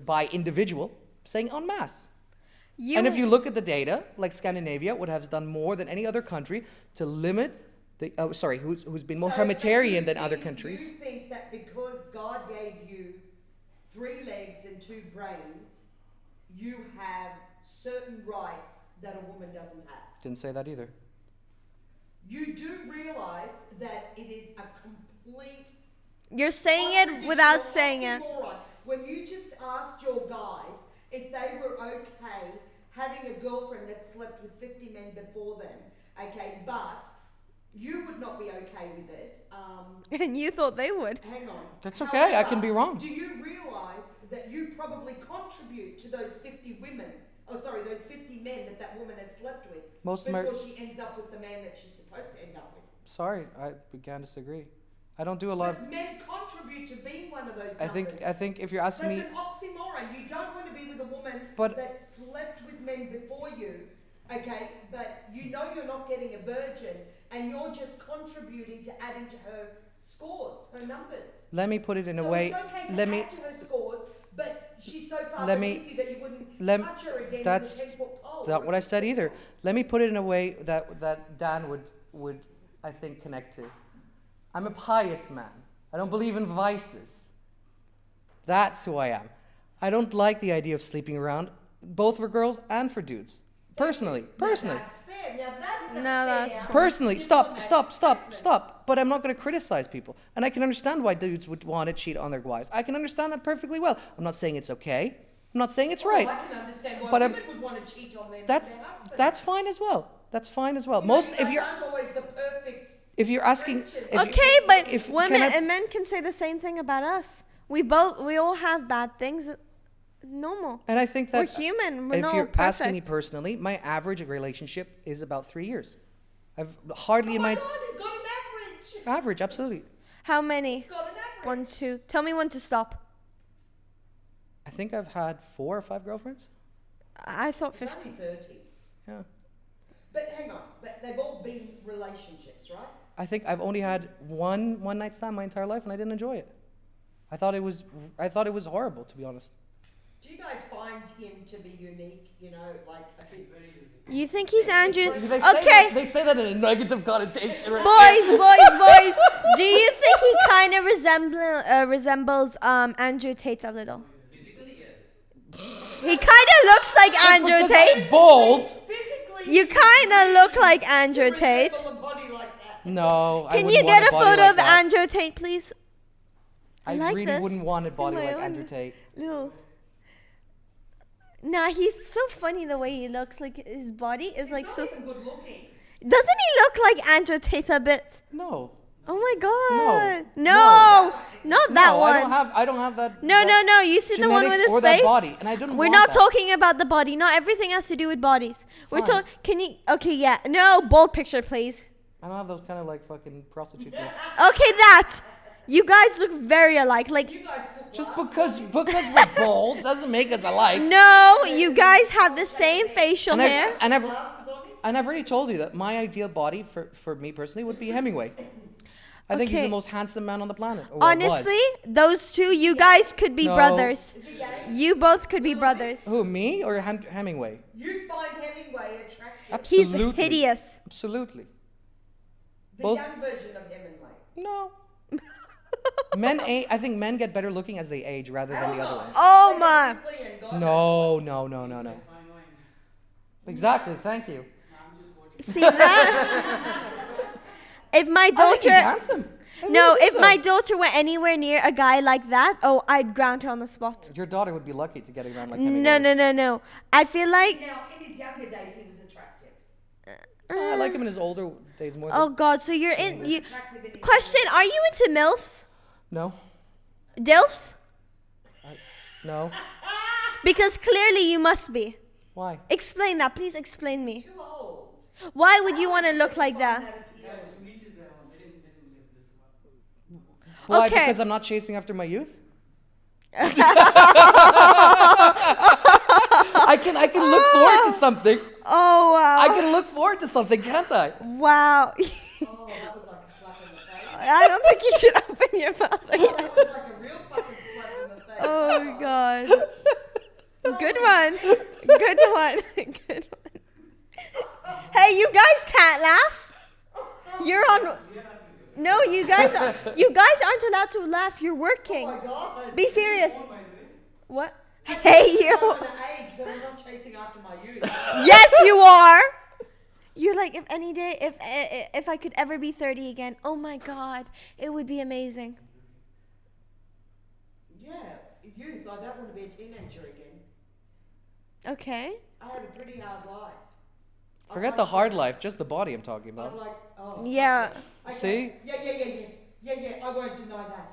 by individual. I'm saying en masse. And if you look at the data, like Scandinavia would have done more than any other country to limit the who's been more
So
humanitarian
you
than other
think-
countries.
You think that because God gave you 3 legs and 2 brains, you have certain rights that a woman doesn't have.
Didn't say that either.
You do realize that it is a complete
You're saying it without saying it.
oxymoron. When you just asked your guys if they were okay having a girlfriend that slept with 50 men before them, okay, but you would not be okay with it.
And you thought they would.
Hang on.
That's okay, I can
However,
be wrong.
Do you realize that you probably contribute to those 50 women, those 50 men that woman has slept with
Most
before she ends up with the man that she's supposed to end up with?
Sorry, I began to disagree. I don't do a lot of.
But men contribute to being one of those
I
numbers.
think if you're asking
That's
me,
an oxymoron. You don't want to be with a woman
But-
that slept with men before you, okay? But you know you're not getting a virgin, and you're just contributing to adding to her scores, her numbers.
let me put it in a
So
way.
it's okay to
Let me.
add to her scores, but she's so far
Let me-
beneath you that you wouldn't
let-
touch her again
that's
with a 10-foot pole.
Not
or
what I
a
said
6-foot
either.
pole.
Let me put it in a way that Dan would I think connect to. I'm a pious man. I don't believe in vices. That's who I am. I don't like the idea of sleeping around, both for girls and for dudes. Personally.
Now that's fair. Now that's a
No,
fair
that's
Personally,
diplomatic
stop.
statement.
But I'm not going to criticize people. And I can understand why dudes would want to cheat on their wives. I can understand that perfectly well. I'm not saying it's okay. I'm not saying it's right.
Well, I can understand why
But
women would want to cheat on their
That's
husbands.
that's fine as well. That's fine as well.
You
Most
know,
if
you
you're
guys aren't always the perfect.
if you're asking
Trenches.
if you-
Okay, but
if-
women
can I-
and men can say the same thing about us. We all have bad things. Normal.
and I think that
We're human. We're
if
not
you're
perfect.
asking me personally, my average relationship is about 3 years. I've hardly
Oh
in
my
my
God, he's got an average.
average, absolutely.
How many?
He's got an average.
1, 2. Tell me when to stop.
I think I've had 4 or 5 girlfriends.
I thought
He's only
15.
30.
Yeah.
But hang on, but they've all been relationships, right?
I think I've only had one night stand my entire life, and I didn't enjoy it. I thought it was horrible, to be honest.
Do you guys find him to be unique? You know, like a bit.
Very unique.
You think he's Andrew?
They say
Okay.
That, they say that in a negative connotation. Right?
Boys. Do you think he kind of resembles Andrew Tate a little?
Physically, yes.
He kind of looks like Andrew
Because I'm
Tate.
bold.
Physically,
You kind of look like Andrew
to
Tate.
resemble a body like that.
No, I
Can
wouldn't
you
want
get a
body
photo
like
of
that.
Andrew Tate, please?
I
like
really
this.
wouldn't want a body
my
like
own
Andrew Tate.
Little. Nah, he's so funny the way he looks. Like his body is like
He's
so.
not even good looking.
Doesn't he look like Andrew Tate a bit?
No.
Oh my god.
No.
No. Not that
no,
one.
I don't have that.
No.
that
You see the one with
genetics
his
or
face?
that body, and I don't
We're
want
not
that.
talking about the body. Not everything has to do with bodies. We're
Fine.
talking. Can you? Okay, yeah. No, bold picture, please.
I don't have those kind of like fucking prostitute lips.
Okay, that. You guys look very alike. Like,
You guys look
Just
like-
because we're bold doesn't make us alike.
no, you guys have the same facial
And
hair.
I've
glasses on him.
and I've already told you that my ideal body for me personally would be Hemingway. I think he's
Okay.
the most handsome man on the planet. or was.
Honestly, those two, you guys could be
No.
brothers.
Is he gay?
You both could be brothers.
Who, me or Hemingway?
You find Hemingway attractive.
Absolutely.
He's hideous.
Absolutely.
The
both-
young version of Hemingway.
No. I think men get better looking as they age rather than the other ones.
Oh my.
No.
Fine wine.
Exactly. Thank you.
I'm just quoting.
See that? If my
I think he's
daughter,
handsome. I
no,
really think
if
so.
my daughter went anywhere near a guy like that, oh, I'd ground her on the spot.
Your daughter would be lucky to get around like Hemingway.
No. I feel like,
Now, in his younger days, he was attractive.
I like him in his older days more.
oh
Than,
God, so you're in, you,
Attractive in his
question, are you into MILFs?
no.
DILFs?
No.
Because clearly you must be.
Why?
Explain that, please explain me.
too old.
Why would you want to look like that?
Yeah, to meet his I didn't live this well.
Why?
Okay.
Because I'm not chasing after my youth. I can look forward to something.
Oh
I
wow.
can look forward to something, can't I?
Wow.
Oh, that was like a slap in the face.
I don't think you should open your mouth
Oh,
again.
that was like a real fucking slap in the face.
Oh God. Good one. Good one. Good one. Hey, you guys can't laugh. You're on. No, you guys aren't allowed to laugh. You're working.
Oh my God.
Be serious.
By the way,
What? Hey, you.
I'm an age, but I'm not chasing after my youth.
Yes, you are. You're like, if any day, if I could ever be 30 again, oh my God, it would be amazing.
Yeah, youth. I don't want to be a teenager again.
Okay.
I had a pretty hard life. I
Forget
like-
the hard life, just the body I'm talking
I
about.
like. Oh.
Yeah.
Okay.
See?
Yeah. I won't deny that.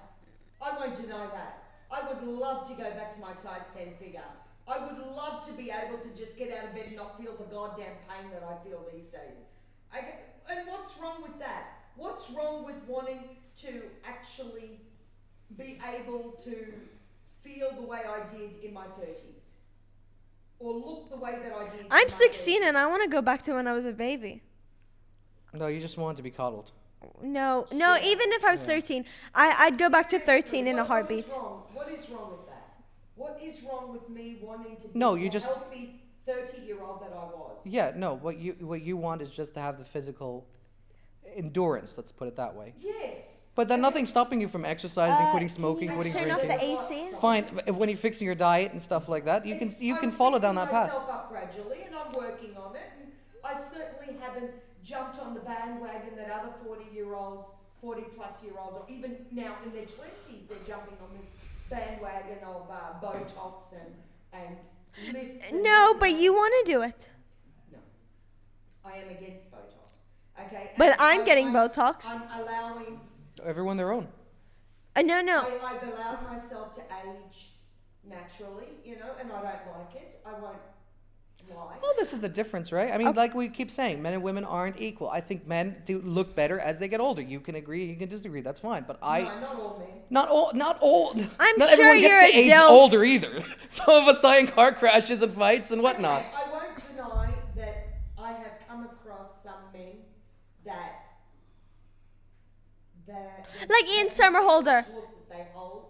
I won't deny that. I would love to go back to my size 10 figure. I would love to be able to just get out of bed and not feel the goddamn pain that I feel these days. And what's wrong with that? What's wrong with wanting to actually be able to feel the way I did in my 30s? Or look the way that I did in
I'm
my
16
30s?
and I want to go back to when I was a baby.
No, you just want to be coddled.
No, even if I was 13, I'd go back to 13 in a heartbeat.
What is wrong with that? What is wrong with me wanting to be
No, you
the
just-
healthy 30-year-old that I was?
Yeah, no, what you want is just to have the physical endurance, let's put it that way.
Yes.
But then nothing's stopping you from exercising, quitting smoking, quitting
Turn off
drinking.
the AC.
Fine, when you're fixing your diet and stuff like that, you can follow down that path.
I'm fixing myself up gradually, and I'm working on it. And I certainly haven't jumped on the bandwagon that other 40-year-olds, 40-plus-year-olds, or even now in their 20s, they're jumping on this bandwagon of Botox and lifts. And
No,
this
but
and
you
that.
want to do it.
No, I am against Botox. Okay.
But
and
I'm getting Botox.
I'm allowing.
Everyone their own.
No.
I've allowed myself to age naturally, and I don't like it. I won't lie.
Well, this is the difference, right? I mean, like we keep saying, men and women aren't equal. I think men do look better as they get older. You can agree, you can disagree. That's fine. But
No, not all men.
not all.
I'm
not
sure
everyone gets
you're
to
a
age
DILF.
older either. Some of us die in car crashes and fights and whatnot.
Okay, I won't deny that I have come across some men that
Like Ian Somerhalder.
look that they hold.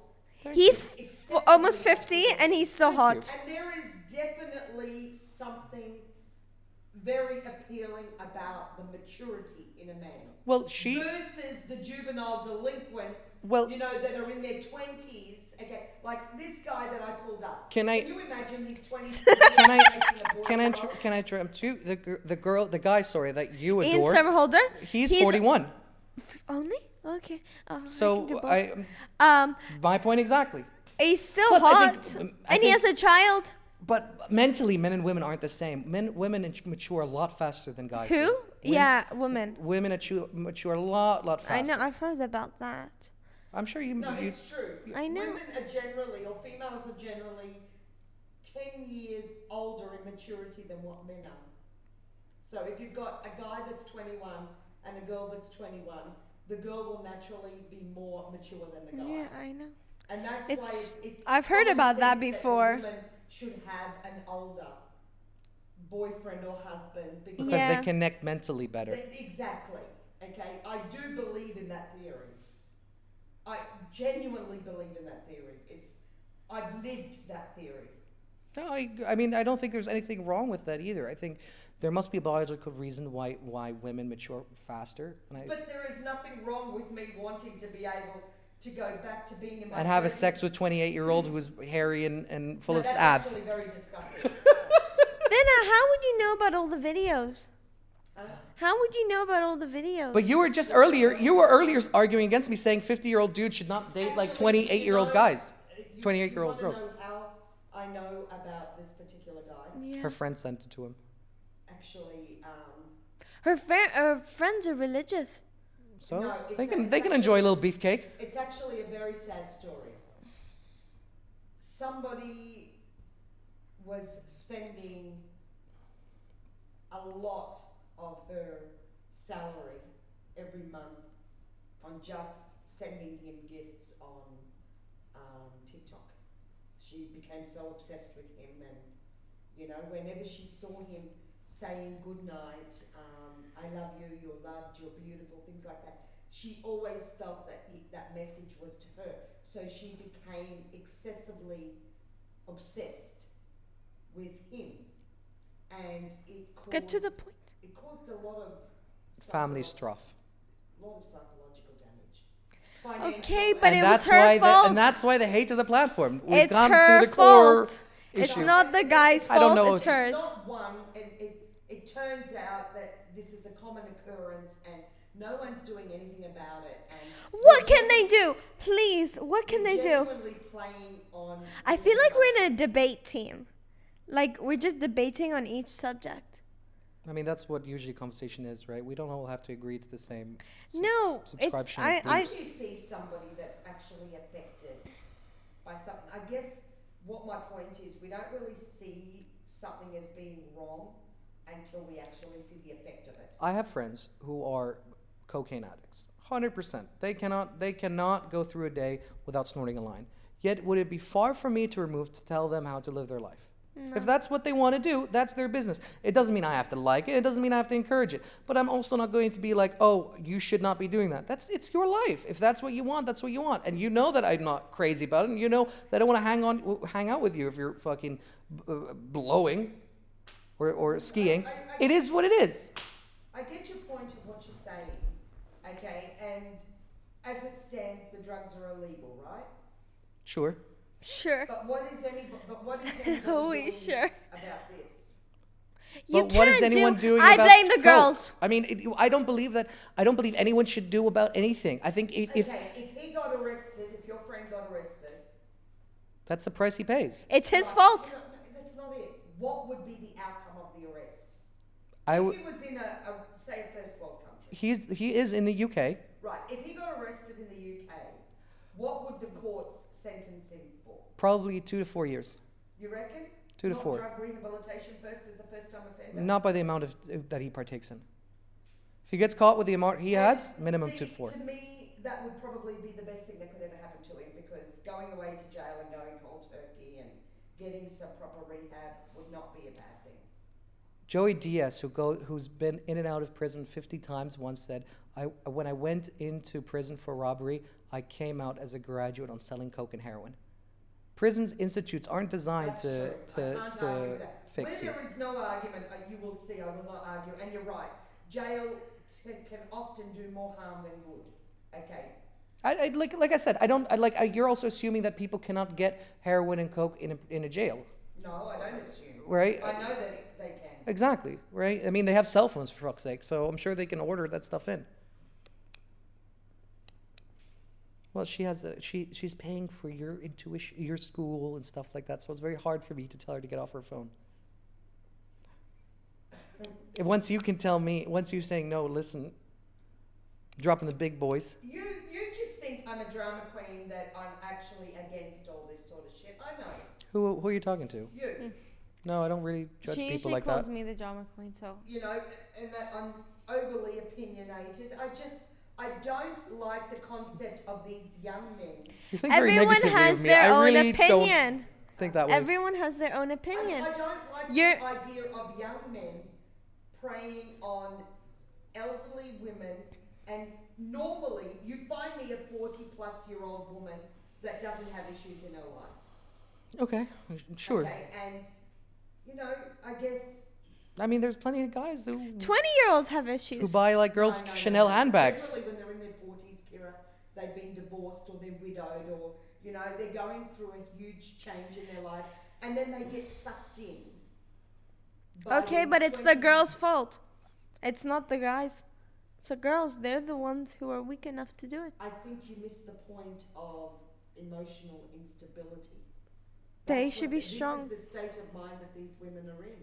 He's
Excessively
almost 50 and he's still hot.
And there is definitely something very appealing about the maturity in a man.
Well, she.
Versus the juvenile delinquents,
Well-
that are in their 20s. Okay, like this guy that I pulled up.
Can
you imagine he's 20s?
Can I interrupt you? The guy, sorry, that you
Ian
adore.
Somerhalder.
He's 41.
Only? Okay. I can do
So
both.
my point exactly.
He's still
Plus, I
hot,
think-
and he has a child.
But mentally, men and women aren't the same. Women mature a lot faster than guys.
Who?
do.
Yeah, women.
Women mature a lot faster.
I know. I've heard about that.
I'm sure you.
No,
you
it's true.
I know.
Women are generally, or females are generally, 10 years older in maturity than what men are. So if you've got a guy that's 21 and a girl that's 21, the girl will naturally be more mature than the guy.
Yeah, I know.
And that's
It's-
why it's
I've heard
common
about that
sense
before.
the woman should have an older boyfriend or husband because
because
Yeah.
they connect mentally better.
exactly. Okay, I do believe in that theory. I genuinely believe in that theory. I've lived that theory.
No, I mean, I don't think there's anything wrong with that either. I think there must be a biological reason why women mature faster.
But there is nothing wrong with me wanting to be able to go back to being in my
And have a
30s.
sex with 28-year-old who's hairy and full
No,
of
that's
abs.
actually very disgusting.
Then how would you know about all the videos?
Uh,
How would you know about all the videos?
But you were earlier arguing against me saying 50-year-old dudes should not date like
Actually,
28-year-old
you know,
guys.
you
28-year-old
wanna
girls.
know how I know about this particular guy?
Yeah.
Her friend sent it to him.
Actually,
Her friends are religious.
So
No,
they
it's
can
actually-
enjoy a little beefcake.
it's actually a very sad story. Somebody was spending a lot of her salary every month on just sending him gifts on TikTok. She became so obsessed with him, and whenever she saw him saying good night, I love you, you're loved, you're beautiful, things like that, she always felt that that message was to her. So she became excessively obsessed with him, and it caused,
Get to the point.
it caused a lot of
Family
psychological-
stuff.
lot of psychological damage. Financial
Okay, but
And
it was
that's
her
why
fault.
and that's why the hate of the platform. We've
It's
come
her
to the core
fault. It's
issue.
not the guy's
I
fault.
don't know,
It's
it's-
hers.
It's not one, it turns out that this is a common occurrence and no one's doing anything about it. And
What can they do? Please, what can they do?
genuinely playing on.
I feel like we're in a debate team. Like we're just debating on each subject.
I mean, that's what usually conversation is, right? We don't all have to agree to the same.
No, it's
subscription
I
If you see somebody that's actually affected by something, I guess what my point is, we don't really see something as being wrong until we actually see the effect of it.
I have friends who are cocaine addicts. 100%. They cannot go through a day without snorting a line. Yet would it be far from me to tell them how to live their life? If that's what they want to do, that's their business. It doesn't mean I have to like it. It doesn't mean I have to encourage it. But I'm also not going to be like, oh, you should not be doing that. It's your life. If that's what you want, that's what you want. And you know that I'm not crazy about it. And you know that I want to hang out with you if you're fucking blowing or skiing. It is what it is.
I get your point of what you're saying, okay, and as it stands, the drugs are illegal, right?
Sure.
sure.
But what is anybody
Are we
doing
sure?
about this?
You
But what is
can't
anyone
do.
doing
I
about
blame the
coke?
girls.
I mean, I don't believe that. I don't believe anyone should do about anything. I think if
Okay, if he got arrested, if your friend got arrested,
that's the price he pays.
It's his
right,
fault.
no, that's not it. What would be the outcome of the arrest?
I
If
w-
he was in say a first world country,
he is in the UK.
right? If he got arrested in the UK, what would the courts sentence him for?
Probably 2 to 4 years.
You reckon?
2 to
Not
4.
drug rehabilitation first as a first-time offender.
Not by the amount of that he partakes in. If he gets caught with the amount he has, minimum 2 to 4.
To me, that would probably be the best thing that could ever happen to him, because going away to jail and going cold turkey and getting some proper rehab would not be a bad thing.
Joey Diaz, who's been in and out of prison 50 times, once said, when I went into prison for robbery, I came out as a graduate on selling coke and heroin. Prisons, institutes aren't designed
That's true. I can't argue with that.
fix you.
Where there is no argument, you will see, I will not argue, and you're right. Jail can often do more harm than good. Okay.
I like I said, you're also assuming that people cannot get heroin and coke in a jail,
No, I don't assume.
right?
I know that they can.
Exactly, right? I mean, they have cell phones for fuck's sake, so I'm sure they can order that stuff in. Well, she's paying for your intuition, your school and stuff like that, so it's very hard for me to tell her to get off her phone. Once you saying no, listen, dropping the big boys.
You just think I'm a drama queen, that I'm actually against all this sort of shit. I know.
Who are you talking to?
You.
No, I don't really judge
She
people
usually
like
calls
that.
me the drama queen, so.
You know, and that I'm overly opinionated. I don't like the concept of these young men.
You think very
Everyone
negatively
has
of me.
their
I
own
really
opinion.
don't think that way.
Everyone has their own opinion.
I don't like
You're-
the idea of young men preying on elderly women, and normally you find me a 40-plus-year-old woman that doesn't have issues in her life.
Okay, sure.
Okay, and you know, I guess.
I mean, there's plenty of guys who
20-year-olds have issues.
who buy like girls'
No.
Chanel handbags.
Generally, when they're in their 40s, Kira, they've been divorced or they're widowed, or you know, they're going through a huge change in their life, and then they get sucked in. by
Okay,
these
but it's the
20
girls' fault. It's not the guys. It's the girls. They're the ones who are weak enough to do it.
I think you miss the point of emotional instability.
They
That's
should
what-
be strong.
This is the state of mind that these women are in.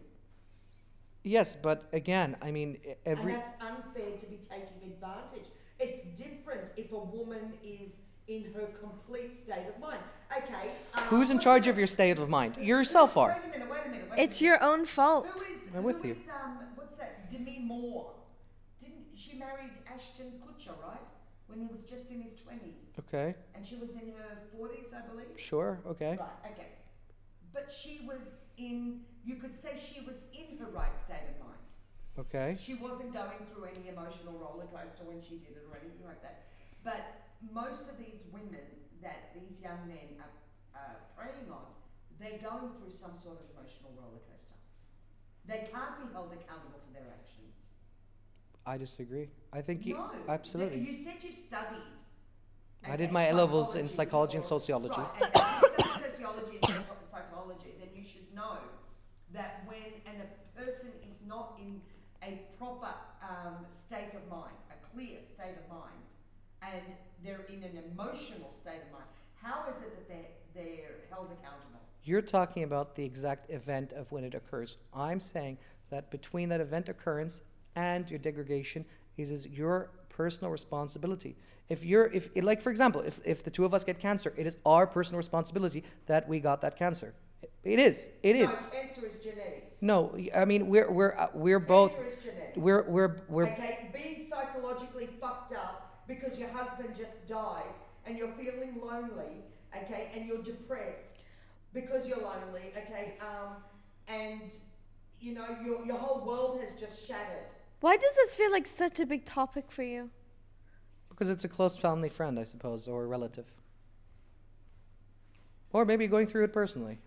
Yes, but again, I mean, every
And that's unfair to be taking advantage. It's different if a woman is in her complete state of mind. Okay.
who's in charge of your state of mind? Yourself are.
Wait a minute.
It's your own fault.
I'm with you.
What's that? Demi Moore. Didn't she married Ashton Kutcher, right? When he was just in his 20s.
Okay,
And she was in her 40s, I believe.
sure, okay.
Right, okay. But you could say she was in her right state of mind.
Okay.
She wasn't going through any emotional roller coaster when she did it or anything like that. But most of these women that these young men are preying on, they're going through some sort of emotional roller coaster. They can't be held accountable for their actions.
I disagree. I think you
No,
absolutely.
You said you studied.
I did my A levels in psychology and sociology.
Right, and if you studied sociology and psychology, then you should know that when a person is not in a proper state of mind, a clear state of mind, and they're in an emotional state of mind, how is it that they're held accountable?
You're talking about the exact event of when it occurs. I'm saying that between that event occurrence and your degradation is your personal responsibility. If like for example, if the two of us get cancer, it is our personal responsibility that we got that cancer. It is.
No, cancer is genetics.
No, I mean we're both.
Cancer is genetics.
We're
Okay, being psychologically fucked up because your husband just died and you're feeling lonely, okay, and you're depressed because you're lonely, okay, and you know your whole world has just shattered.
Why does this feel like such a big topic for you?
because it's a close family friend, I suppose, or a relative. Or maybe going through it personally.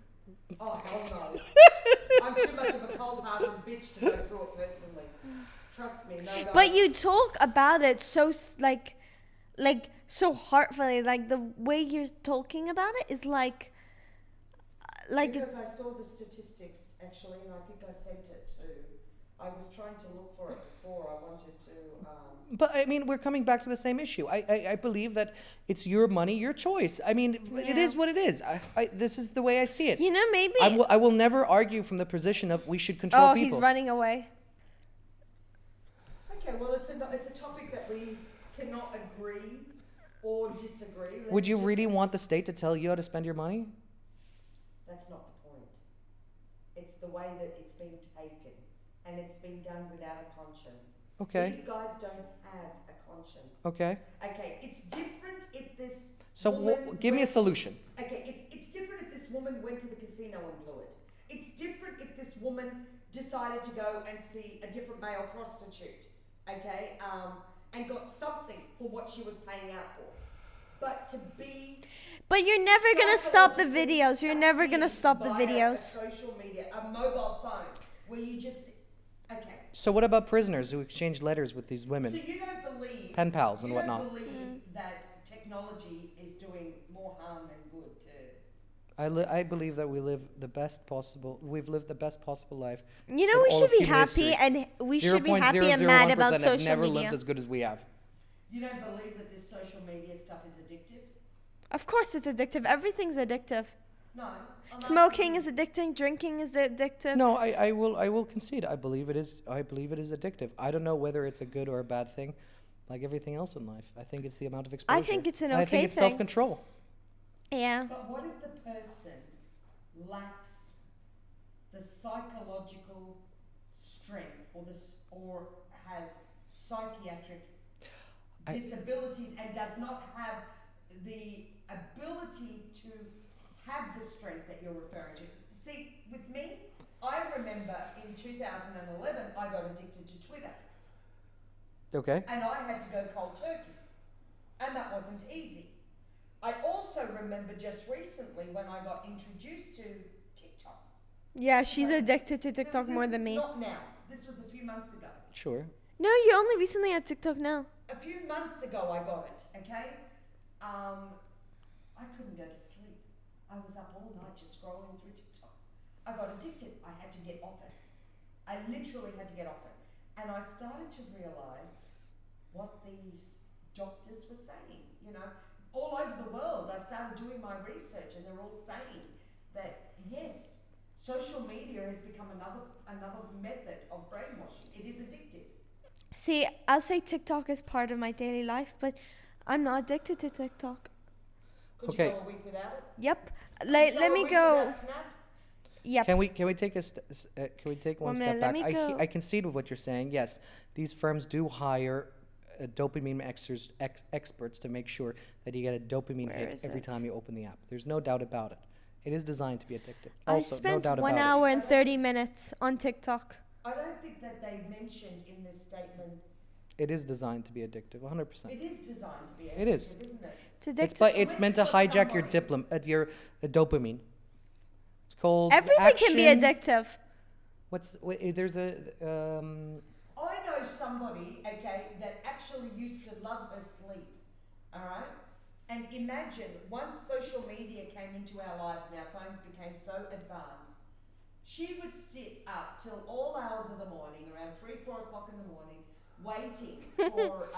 Oh, hell no. I'm too much of a cold-hearted bitch to go through it personally. Trust me, no go.
But you talk about it so like so heartfully. Like the way you're talking about it is like
Because I saw the statistics, actually, and I think I sent it too. I was trying to look for it before. I wanted to...
But I mean, we're coming back to the same issue. I believe that it's your money, your choice. I mean, it is what it is. This is the way I see it.
You know, maybe
I will never argue from the position of we should control people.
he's running away.
Okay, well, it's a topic that we cannot agree or disagree.
Would you
Let's
really
just-
want the state to tell you how to spend your money?
That's not the point. It's the way that it's been taken, and it's been done without a conscience.
Okay.
These guys don't have a conscience.
Okay.
Okay, it's different if this
So
woman
give me a
went-
solution.
Okay, it's different if this woman went to the casino and blew it. It's different if this woman decided to go and see a different male prostitute, okay, and got something for what she was paying out for. But to be
But you're never gonna stop the videos. You're never gonna stop the
via
videos.
a social media, a mobile phone, where you just okay.
So what about prisoners who exchange letters with these
So
women?
you don't believe
Pen pals and
you
whatnot.
don't believe that technology is doing more harm than good to.
I believe that we've lived the best possible life.
You know,
in
we
all
should
of
be
human
happy
history.
and we should be happy and
0.001%
mad about
have
social
never
media.
lived as good as we have.
You don't believe that this social media stuff is addictive?
Of course, it's addictive. Everything's addictive.
No. I'm
Smoking
asking
is addicting. Drinking is addictive.
No, I will concede. I believe it is addictive. I don't know whether it's a good or a bad thing, like everything else in life. I think it's the amount of exposure.
I think it's an
And I
okay
think it's
thing.
self-control.
Yeah.
But what if the person lacks the psychological strength or has psychiatric disabilities and does not have the ability to have the strength that you're referring to? See, with me, I remember in 2011 I got addicted to Twitter
Okay.
and I had to go cold turkey, and that wasn't easy. I also remember just recently when I got introduced to TikTok.
Yeah, she's addicted to TikTok more than me.
Not now. This was a few months ago.
Sure.
No, you're only recently at TikTok now.
A few months ago I got it, okay? I couldn't go to sleep. I was up all night just scrolling through TikTok. I got addicted. I had to get off it. I literally had to get off it. And I started to realise what these doctors were saying, you know. All over the world, I started doing my research and they're all saying that, yes, social media has become another method of brainwashing. It is addictive.
See, I'll say TikTok is part of my daily life, but I'm not addicted to TikTok.
Could
Okay.
you go a week without it?
Yep.
Could you
Let
a
me
week
go.
without Snap?
Yep.
Can we take one
1
step
minute, let
back?
me go.
I concede with what you're saying. Yes, these firms do hire dopamine experts to make sure that you get a dopamine
Where
hit
is
every
it?
time you open the app. There's no doubt about it. It is designed to be addictive.
I
Also, no
spent
doubt
1
about
hour and 30 minutes on TikTok.
I don't think that they mentioned in this statement,
it. It is designed to be addictive, 100%.
it is designed to be addictive,
It is.
isn't it?
It's addictive.
It's meant to hijack your dopamine. It's called
Everything can be
action-
addictive.
There's a
I know somebody, okay, that actually used to love her sleep, all right? And imagine, once social media came into our lives and our phones became so advanced, she would sit up till all hours of the morning, around 3, 4 o'clock in the morning, waiting for,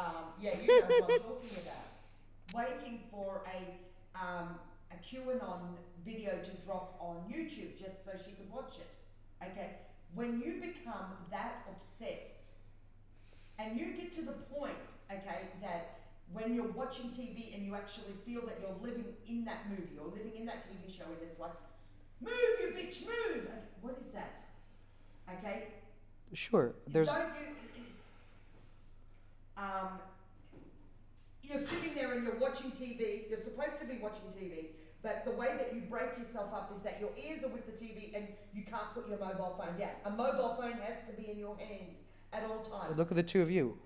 yeah, you know what I'm talking about, waiting for a QAnon video to drop on YouTube just so she could watch it, okay? When you become that obsessed, and you get to the point, okay, that when you're watching TV and you actually feel that you're living in that movie or living in that TV show, and it's like, move, you bitch, move. Like, what is that? Okay.
sure. There's
Don't you? You're sitting there and you're watching TV. You're supposed to be watching TV, but the way that you break yourself up is that your ears are with the TV and you can't put your mobile phone down. A mobile phone has to be in your hands at all times.
Look at the two of you.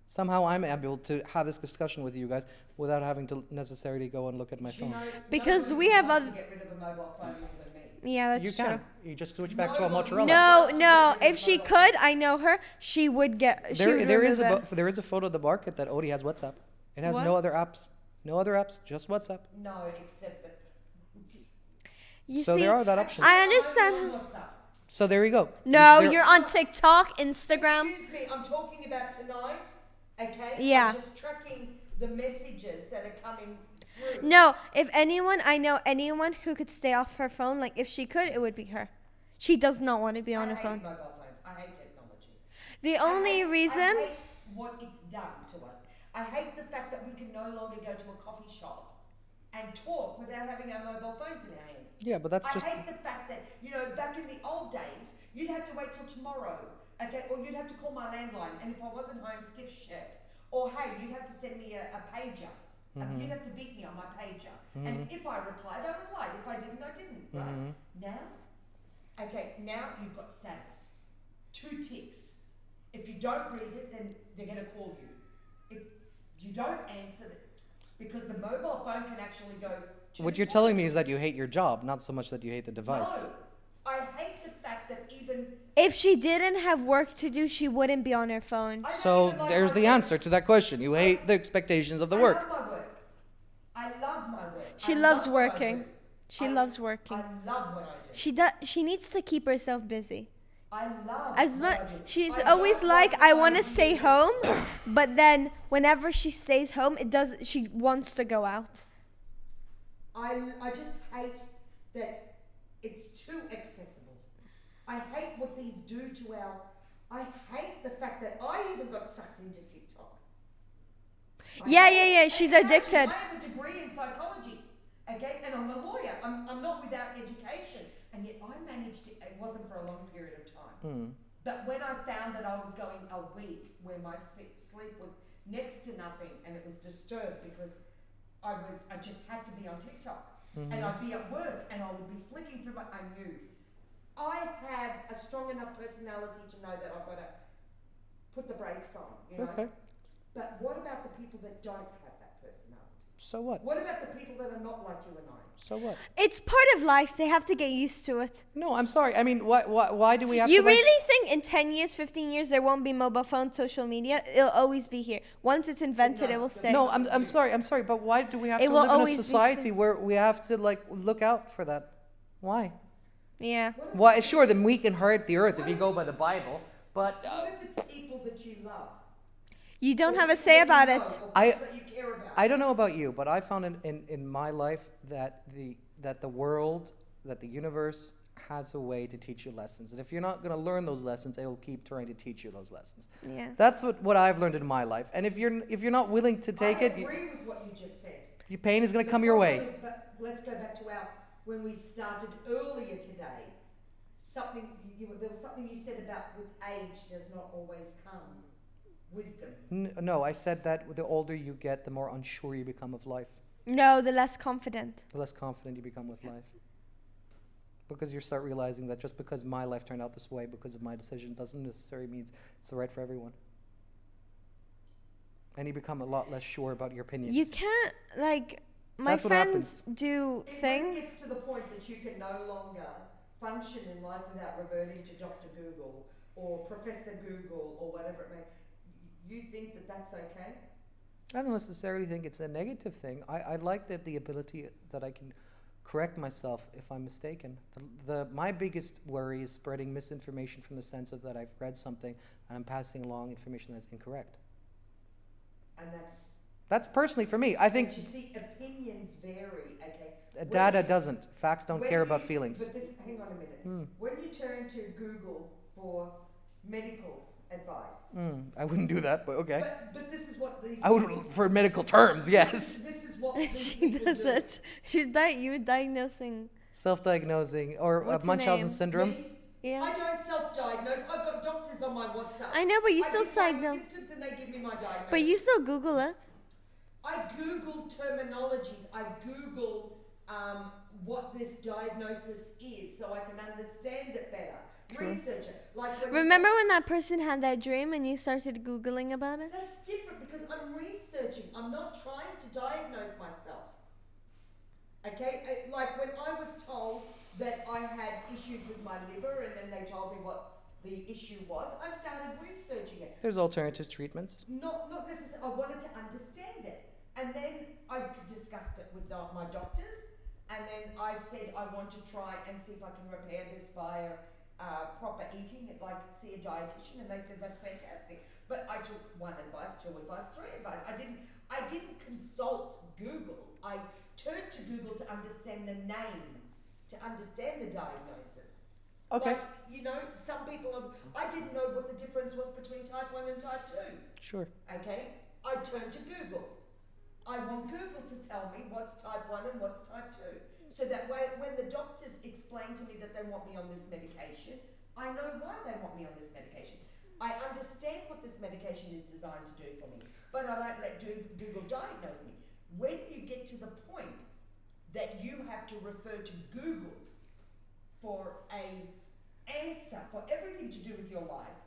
Somehow I'm able to have this discussion with you guys without having to necessarily go and look at my
You
phone.
know,
Because
nobody
we have
wants to
other-
get rid of a mobile phone more than me.
Yeah, that's
You
true.
can. You just switch back to a
Nobody-
Motorola.
No. If she could, I know her. She would get. She would
There is
remove it.
there is a photo of the market that Odie has WhatsApp. It has
What?
no other apps. No other apps, just WhatsApp.
No, except that.
You
So
see,
there are that option.
I understand.
I'm on WhatsApp.
So there you go.
No,
There-
you're on TikTok, Instagram.
Excuse me, I'm talking about tonight, okay?
Yeah.
I'm just tracking the messages that are coming through.
No, if anyone, I know anyone who could stay off her phone. Like if she could, it would be her. She does not want to be on
I
her
hate
phone.
mobile phones. I hate technology.
The only reason.
I hate what it's done to us. I hate the fact that we can no longer go to a coffee shop and talk without having our mobile phones in our hands.
Yeah, but that's
I
just
hate the fact that, you know, back in the old days, you'd have to wait till tomorrow, okay, or you'd have to call my landline, and if I wasn't home, stiff shit. Or hey, you'd have to send me a pager. You'd have to beat me on my pager. And if I replied, I replied. If I didn't, I didn't, right? Now you've got status. 2 ticks. If you don't read it, then they're going to call you. If you don't answer, because the mobile phone can actually go to
What
the
you're telling me
toilet.
is that you hate your job, not so much that you hate the device.
No, I hate the fact that even
If she didn't have work to do, she wouldn't be on her phone.
I don't
So
even like
there's
my
the
work.
answer to that question. You hate the expectations of the
I
work.
love my work. I love my work.
She
I
loves
love what I
working.
do.
She
I-
loves working.
I love what I do.
She needs to keep herself busy.
I love
As
what
much
I do.
she's
I
always
don't
like,
the
I want to
idea
stay
that-
home, but then whenever she stays home, she wants to go out.
I just hate that it's too accessible. I hate what these do to I hate the fact that I even got sucked into TikTok.
Yeah, she's
And actually,
addicted.
I have a degree in psychology, okay, and I'm a lawyer. I'm not without education, and yet I managed it. It wasn't for a long period of time. But when I found that I was going a week where my sleep was next to nothing and it was disturbed because I just had to be on TikTok. And I'd be at work and I would be flicking through I knew. I have a strong enough personality to know that I've got to put the brakes on, you know.
Okay.
But what about the people that don't have that personality?
So what?
What about the people that are not like you and I?
So what?
It's part of life. They have to get used to it.
No, I'm sorry. I mean, why do we have
You
to like,
really think in 10 years, 15 years, there won't be mobile phones, social media? It'll always be here. Once it's invented, it will stay.
No, I'm sorry, but why do we have
It
to
will
live in a
always be
society
so.
where we have to like look out for that? Why?
Yeah.
Why? Sure, then we can hurt the earth if you go by the Bible, but
What if it's people that you love?
You don't
Or
have a
people
say
that you
about
know,
it.
or people
I-
that you care about?
I don't know about you, but I found in my life that the world, that the universe has a way to teach you lessons, and if you're not going to learn those lessons, it will keep trying to teach you those lessons.
Yeah.
That's what I've learned in my life, and if you're not willing to take
I
it,
agree with what you just said.
your pain is going to
The
come your
problem
way.
is, but let's go back to when we started earlier today. There was something you said about with age does not always come wisdom.
No, I said that the older you get, the more unsure you become of life,
No, the less confident.
the less confident you become with life. Because you start realizing that just because my life turned out this way because of my decision doesn't necessarily mean it's the right for everyone. And you become a lot less sure about your opinions.
You can't, like, my
That's what
friends do
When it
things.
gets to the point that you can no longer function in life without reverting to Dr. Google or Professor Google or whatever it may, you think that that's okay?
I don't necessarily think it's a negative thing. I like that the ability that I can correct myself if I'm mistaken. My biggest worry is spreading misinformation from the sense of that I've read something and I'm passing along information that's incorrect.
And
That's personally for me. I think
but you see, opinions vary, okay?
data doesn't. Facts don't
When
care about
you-
feelings.
But hang on a minute. When you turn to Google for medical advice,
I wouldn't do that, but okay.
but this is what these
I would for medical terms, yes.
This is what these
She
people
does
do.
it. You're diagnosing.
Self-diagnosing or
What's the
Munchausen
name?
syndrome.
Me,
Yeah.
I don't self-diagnose. I've got doctors on my WhatsApp.
I know, but you
I
still
give my
diagnose.
symptoms and they give me my diagnosis.
But you still Google it.
I Google terminologies. I Google what this diagnosis is so I can understand it better.
True.
Research it. Like when
Remember when that person had that dream and you started Googling about it?
That's different because I'm researching. I'm not trying to diagnose myself. Okay? Like when I was told that I had issues with my liver and then they told me what the issue was, I started researching it.
There's alternative treatments.
Not necessarily. I wanted to understand it. And then I discussed it with my doctors. And then I said I want to try and see if I can repair this via proper eating, like see a dietitian. And they said that's fantastic. But I took one advice, two advice, three advice. I didn't consult Google. I turned to Google to understand the name, to understand the diagnosis.
Okay.
Like, you know, some people I didn't know what the difference was between type 1 and type 2.
Sure.
Okay? I turned to Google. I want Google to tell me what's type 1 and what's type 2. So that way, when the doctors explain to me that they want me on this medication, I know why they want me on this medication. I understand what this medication is designed to do for me, but I don't let Google diagnose me. When you get to the point that you have to refer to Google for an answer for everything to do with your life,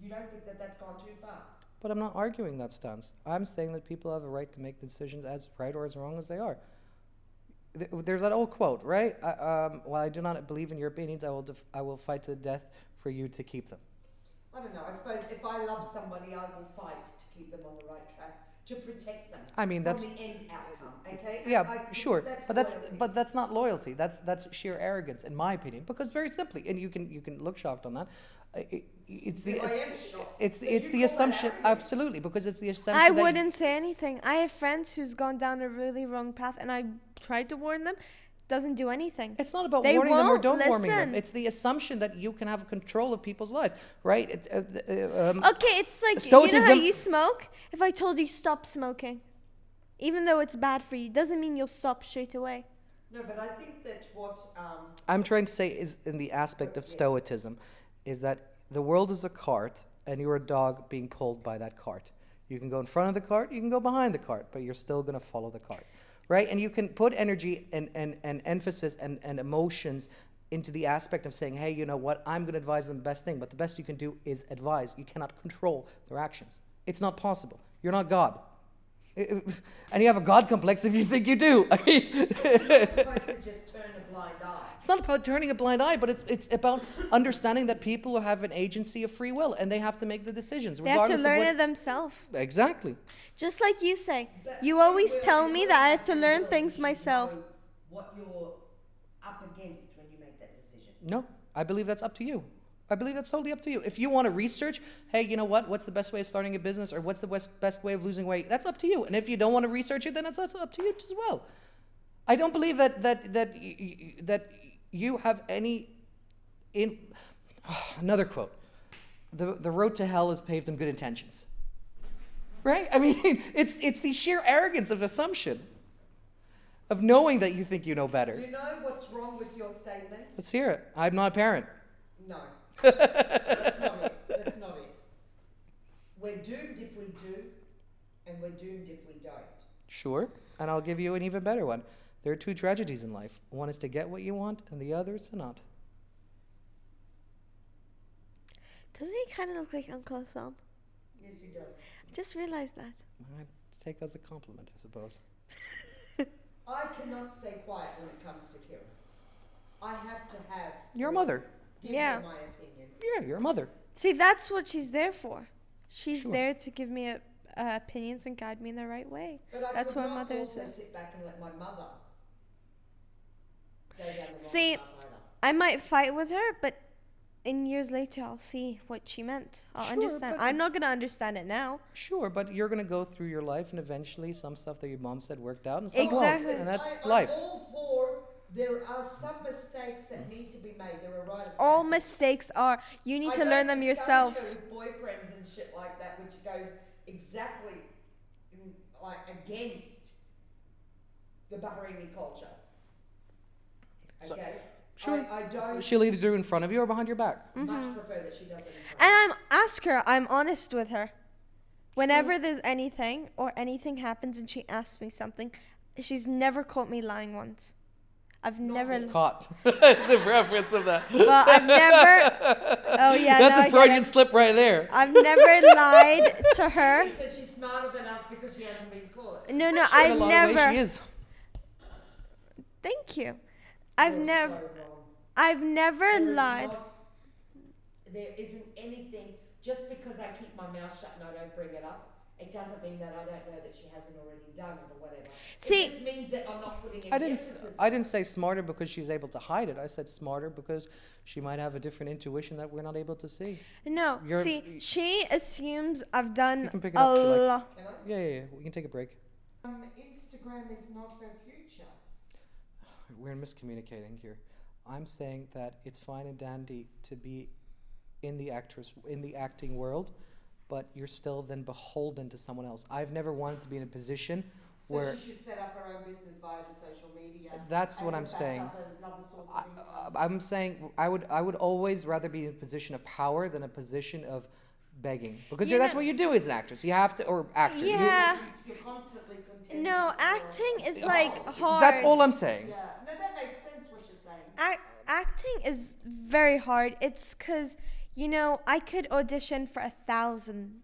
you don't think that that's gone too far?
but I'm not arguing that stance. I'm saying that people have a right to make decisions as right or as wrong as they are. There's that old quote, right? While I do not believe in your opinions, I will fight to the death for you to keep them.
I don't know. I suppose if I love somebody, I will fight to keep them on the right track, to protect them.
I mean, that's
from the end outcome. Okay.
yeah, sure,
That's
but that's not loyalty. That's sheer arrogance, in my opinion. Because very simply, and you can look shocked on that. It's the
I am shocked.
it's
But
it's
you
the
call that
assumption,
arrogance?
absolutely, because it's the assumption.
I
that
wouldn't say anything. I have friends who's gone down a really wrong path, and I tried to warn them. Doesn't do anything.
It's not about
They
warning them or
won't
don't warning them.
listen.
It's the assumption that you can have control of people's lives, right?
Okay, it's like, you know how
Stoicism-
you smoke? If I told you stop smoking, even though it's bad for you, doesn't mean you'll stop straight away.
No, but I think that what
I'm trying to say is in the aspect of stoicism, is that the world is a cart and you're a dog being pulled by that cart. You can go in front of the cart, you can go behind the cart, but you're still going to follow the cart, right? And you can put energy and emphasis and emotions into the aspect of saying, hey, you know what, I'm going to advise them the best thing, but the best you can do is advise. You cannot control their actions. It's not possible. You're not God. And you have a God complex if you think you do. I mean,
supposed to just turn a blind eye.
it's not about turning a blind eye, but it's about understanding that people have an agency of free will and they have to make the decisions.
They have to
regardless of
learn
what-
it themselves.
Exactly.
Just like you say.
But
You
free
always
will,
tell
you
me
always
that I have to
free
learn
will,
things
you should
myself.
know what you're up against when you make that decision.
No, I believe that's up to you. I believe that's totally up to you. If you want to research, hey, you know what? What's the best way of starting a business, or what's the best way of losing weight? That's up to you. And if you don't want to research it, then that's up to you as well. I don't believe that you have any. Another quote: the road to hell is paved in good intentions. Right? I mean, it's the sheer arrogance of assumption, of knowing that you think you know better.
You know what's wrong with your statement?
Let's hear it. I'm not a parent.
No. That's not it. That's not it. We're doomed if we do, and we're doomed if we don't.
Sure, and I'll give you an even better one. There are two tragedies in life. One is to get what you want, and the other is to not.
Doesn't he kind of look like Uncle Sam?
Yes, he does.
I just realized that.
I take that as a compliment, I suppose.
I cannot stay quiet when it comes to Kira. I have to have.
You're a mother.
Give
Yeah.
her my opinion.
Yeah, you're a mother.
See, that's what she's there for. She's
Sure.
there to give me opinions and guide me in the right way.
But I
That's
could
what
not
mothers
also
do.
sit back and let my mother go down the wrong
See,
path either.
I might fight with her, but in years later, I'll see what she meant. I'll
Sure,
understand.
but-
I'm not going to understand it now.
Sure, but you're going to go through your life, and eventually some stuff that your mom said worked out, and some
Exactly.
won't. And that's
I'm
life.
all for. There are some mistakes that need to be made. There are right of
All
passage.
mistakes are, you need
I
to learn them
don't
yourself.
discourage her with boyfriends and shit like that, which goes exactly like against the Bahraini culture.
So-
Okay.
Sure.
I don't
She'll either do it in front of you or behind your back.
much prefer that she does it in front.
And ask her, I'm honest with her. Whenever there's anything or anything happens and she asks me something, she's never caught me lying once. I've never.
Caught. It's the reference of that.
Well, I've never. Oh yeah,
That's
no,
a
I get
Freudian
it.
slip right there.
I've never lied to her.
She said she's smarter than us because she hasn't been caught.
No, no,
In a
I've
lot of ways
never.
she is.
Thank you. I've
You're
never.
so wrong.
I've never
There is
lied.
there isn't anything, just because I keep my mouth shut and I don't bring it up, it doesn't mean that I don't know that she hasn't already done it or whatever.
See-
it just means that I'm not putting any
I
emphasis.
didn't say smarter because she's able to hide it. I said smarter because she might have a different intuition that we're not able to see.
No,
You're-
see, she assumes I've done
You can pick it
a
up if you like.
lot.
Can I?
Yeah. We can take a break.
Instagram is not her future.
We're miscommunicating here. I'm saying that it's fine and dandy to be in the acting world, but you're still then beholden to someone else. I've never wanted to be in a position
So
where
she should set up her own business via the social media.
That's
as
what
a
I'm saying.
backup, another source of income.
I'm saying I would always rather be in a position of power than a position of begging, because
You
that's
know-
what you do as an actress. You have to, or actor. You-
Yeah.
You're constantly contending
No,
for-
acting is like hard.
that's all I'm saying.
Yeah, no, that makes sense what you're saying.
Acting is very hard. It's because, I could audition for 1,000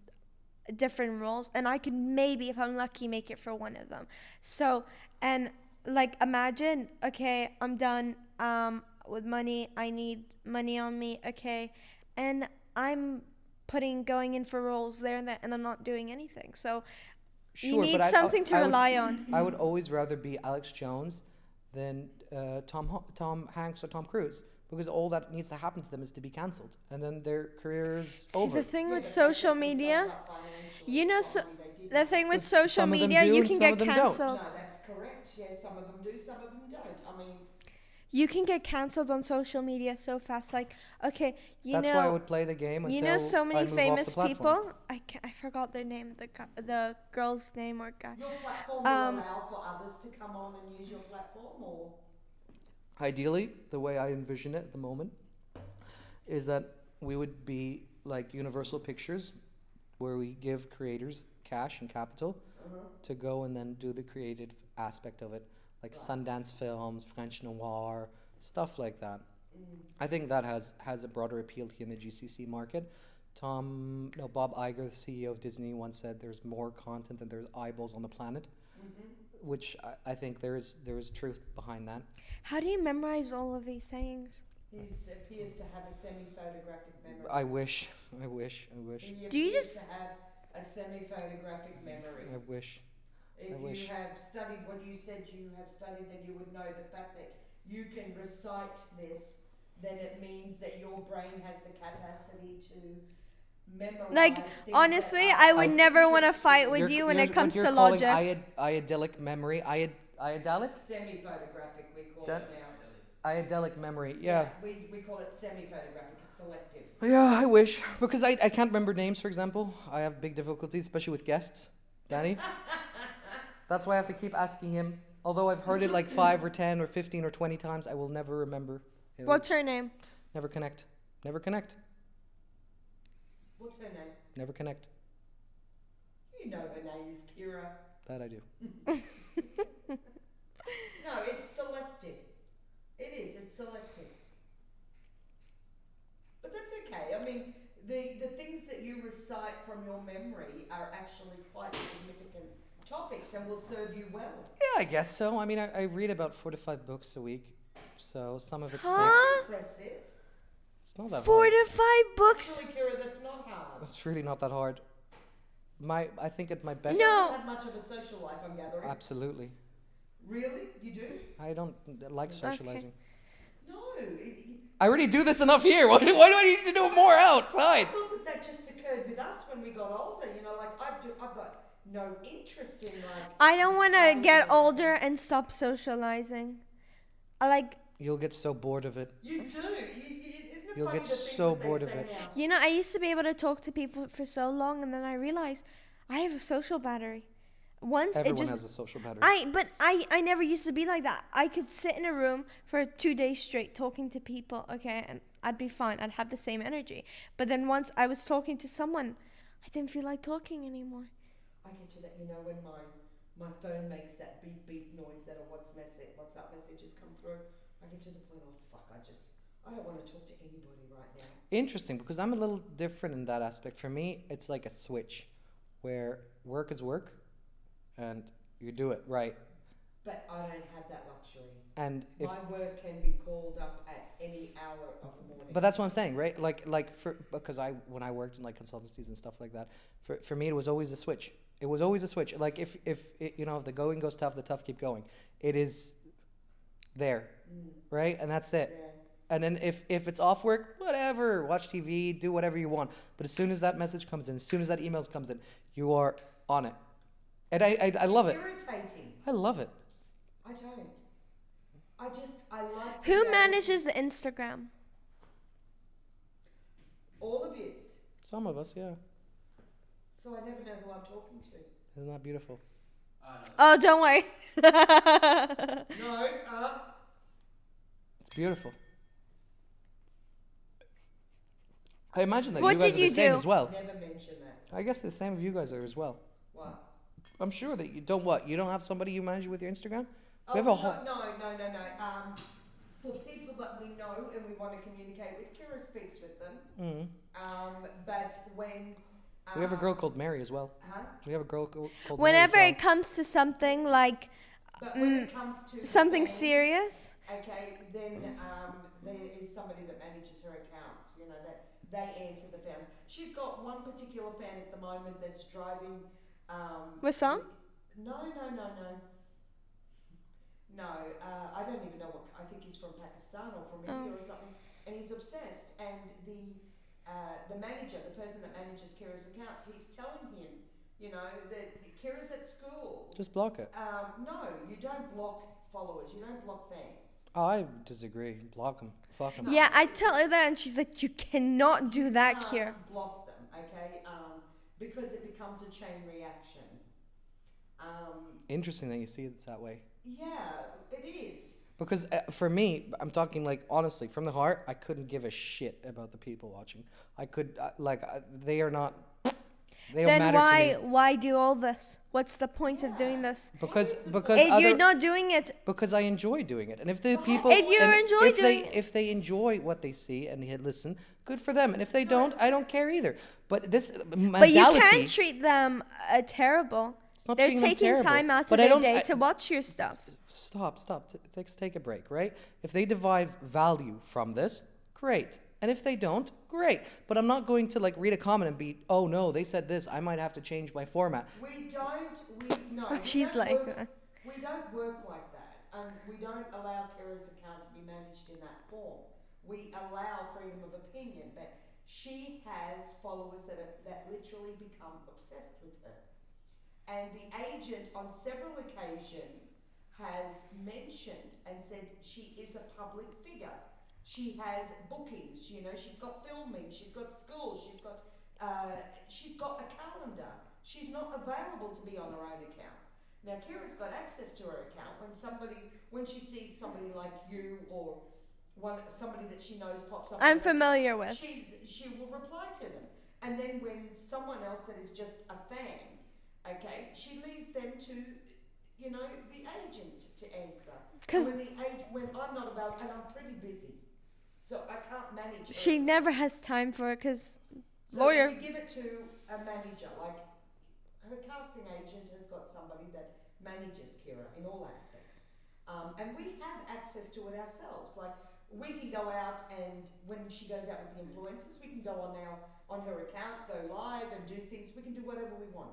different roles, and I could maybe, if I'm lucky, make it for one of them. So, and like imagine, okay, I'm done with money. I need money on me, okay, and I'm going in for roles there and that, and I'm not doing anything. So you
Sure,
need
but
something to rely on.
I would always rather be Alex Jones than Tom Hanks or Tom Cruise, because all that needs to happen to them is to be cancelled, and then their career is
See,
over.
the thing with
but
social
they set
media,
themselves up financially
you know,
fine, they didn't.
the thing with
But
social
some of them
media,
do
you
and
can
some
get
of them don't.
cancelled.
No, that's correct. Yeah, some of them do, some of them don't. I mean,
You can get cancelled on social media so fast. Like, okay,
That's why I would play the game until
you know, so
I
many
move off
famous
the platform.
people. I forgot their name. The girl's name or guy.
your platform will allow for others to come on and use your platform, or
Ideally, the way I envision it at the moment is that we would be like Universal Pictures, where we give creators cash and capital to go and then do the creative aspect of it, like Sundance Films, French Noir, stuff like that. I think that has a broader appeal here in the GCC market. Bob Iger, the CEO of Disney, once said there's more content than there's eyeballs on the planet, which I think there is truth behind that.
How do you memorize all of these sayings?
he appears to have a semi-photographic memory.
I wish.
He
Do you
appears
just-
to have a semi-photographic memory.
I wish.
If
wish.
you have studied what you said you have studied, then you would know the fact that you can recite this, then it means that your brain has the capacity to memorize.
Like,
things
honestly,
that
I
are
would never want to
interesting.
fight with you when it comes
you're
to
calling
logic.
Eidetic memory. Eidetic?
Semi-photographic, we call
That-
it now.
Eidetic memory. Yeah.
We call it semi-photographic. It's selective.
Yeah, I wish. Because I can't remember names, for example. I have big difficulties, especially with guests. Danny? That's why I have to keep asking him. Although I've heard it like 5 or 10 or 15 or 20 times, I will never remember. It'll
What's her name?
Never connect. Never connect.
What's her name?
Never connect.
You know her name is Kira.
That I do.
No, it's selective. It is. It's selective. But that's okay. I mean, the things that you recite from your memory are actually quite significant topics and will serve you well.
Yeah, I guess so. I mean, I read about 4 to 5 books a week. So some of it sticks.
Huh?
Impressive.
It's not that
4
hard.
to 5 books.
Actually, Kira, that's not hard.
It's really not that hard. I think at my best.
You
No.
don't have much of a social life, I'm gathering.
Absolutely.
Really? You do?
I don't like socializing.
No.
I already do this enough here. Why do I need to do more
I
outside?
thought that just occurred with us when we got older. You know, like I've got no interest in like.
I don't want to
society
get
or
older
anything.
and stop socializing. I like,
You'll get so bored of it.
You do. Isn't it
You'll
funny
get
the things
so
that they
bored of
say
it.
now?
you know, I used to be able to talk to people for so long, and then I realized I have a social battery. Once
Everyone
it just
has a social battery.
I never used to be like that. I could sit in a room for 2 days straight talking to people, okay, and I'd be fine. I'd have the same energy. But then once I was talking to someone, I didn't feel like talking anymore.
I get to that, you know, when my phone makes that beep beep noise that a WhatsApp messages come through. I get to the point, oh fuck, I don't want to talk to anybody right now.
Interesting, because I'm a little different in that aspect. For me, it's like a switch, where work is work, and you do it right.
But I don't have that luxury.
And if,
My work can be called up at any hour of the morning.
but that's what I'm saying, right? Because when I worked in like consultancies and stuff like that, for me it was always a switch. It was always a switch. Like if the going goes tough, the tough keep going. It is there, right? And that's it.
Yeah.
And then if it's off work, whatever, watch TV, do whatever you want. But as soon as that message comes in, as soon as that email comes in, you are on it. And I love it.
It's irritating.
I love it.
I don't. I like to
Who
go-
manages the Instagram?
all of yous.
Some of us, yeah.
So I never know who I'm talking to.
Isn't that beautiful?
No.
Oh, don't worry.
No,
It's beautiful. I imagine that
What
you guys
did
are the
you
same
do?
as well.
never mention that.
I guess the same of you guys are as well.
What?
I'm sure that you don't what? You don't have somebody you manage with your Instagram?
Oh,
We have a whole
no. For people that we know and we want to communicate with, Kira speaks with them.
Mm.
But when
We have a girl called Mary as well.
Huh?
We have a girl called Mary
Whenever
as
it comes to something like
But when it comes to
something
fans,
serious,
okay, then there is somebody that manages her accounts. You know that they answer the fans. She's got one particular fan at the moment that's driving.
Wissam?
No. No, I don't even know what. I think he's from Pakistan or from India or something, and he's obsessed. And the manager, the person that manages Kira's account, keeps telling him, you know, that Kira's at school.
Just block it.
No, you don't block followers. You don't block fans.
Oh, I disagree. Block them. Fuck them.
yeah, I tell her that, and she's like, "You cannot do that,
Can't
Kira."
block them, okay? Because it becomes a chain reaction.
Interesting that you see it that way.
Yeah, it is.
Because for me, I'm talking like honestly, from the heart, I couldn't give a shit about the people watching. I could they are not. They don't
Then
matter to me.
why do all this? What's the point of doing this?
Because
If you're not doing it,
because I enjoy doing it, and if the people
If you
and
enjoy doing it.
if they enjoy what they see and they listen, good for them. And if they don't, I don't care either. But this mentality.
but you can't treat them terrible.
not
They're
treating them
taking
terrible,
time out of
but I
their
don't-
day
I-
to watch your stuff.
Stop. Take a break, right? If they derive value from this, great. And if they don't, great. But I'm not going to like read a comment and be, oh no, they said this. I might have to change my format.
We don't
She's like,
we don't work like that, and we don't allow Kira's account to be managed in that form. We allow freedom of opinion, but she has followers that literally become obsessed with her. And the agent on several occasions has mentioned and said she is a public figure. She has bookings, you know, she's got filming, she's got schools, she's got a calendar. She's not available to be on her own account. Now Kira's got access to her account when she sees somebody like you or somebody that she knows pops up.
I'm familiar with.
She will reply to them. And then when someone else that is just a fan, okay, she leaves them to, you know, the agent to answer.
'Cause
when I'm not available, and I'm pretty busy, so I can't manage.
She never has time for it because
So
lawyer.
you give it to a manager, like her casting agent has got somebody that manages Kira in all aspects, and we have access to it ourselves. Like we can go out and when she goes out with the influencers, we can go on her account, go live and do things. We can do whatever we want.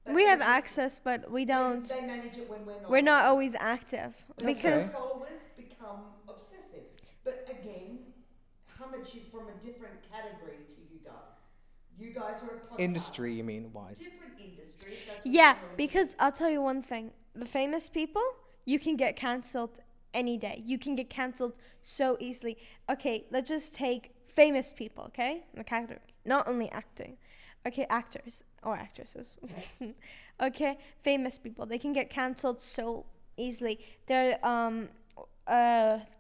But
We
they
have
just-
access, but we don't.
They manage it when we're not.
We're not always active
But
because
their followers become obsessive. But again, Hamid, she's from a different category to you guys. You guys are a podcast.
Industry, you mean, wise.
Different industry. if that's what
yeah,
you wanna
because I'll tell you one thing: the famous people, you can get cancelled any day. You can get cancelled so easily. Okay, let's just take famous people. Okay, in the category, not only acting. Okay, actors or actresses. Okay, famous people. They can get cancelled so easily. They're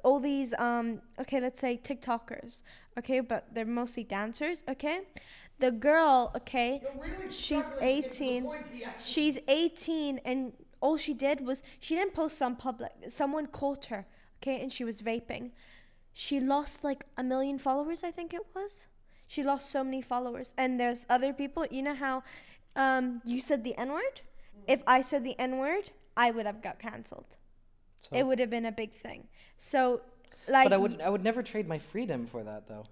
all these okay, let's say TikTokers. Okay, but they're mostly dancers. Okay, the girl. Okay,
You're really
she's
struggling to get to the
18.
point here.
She's 18, and all she did was she didn't post on public. Someone caught her. Okay, and she was vaping. She lost like 1 million followers, I think it was. She lost so many followers. And there's other people. You know how you said the N-word? If I said the N-word, I would have got cancelled.
So,
It would have been a big thing. So, like,
but I would never trade my freedom for that, though.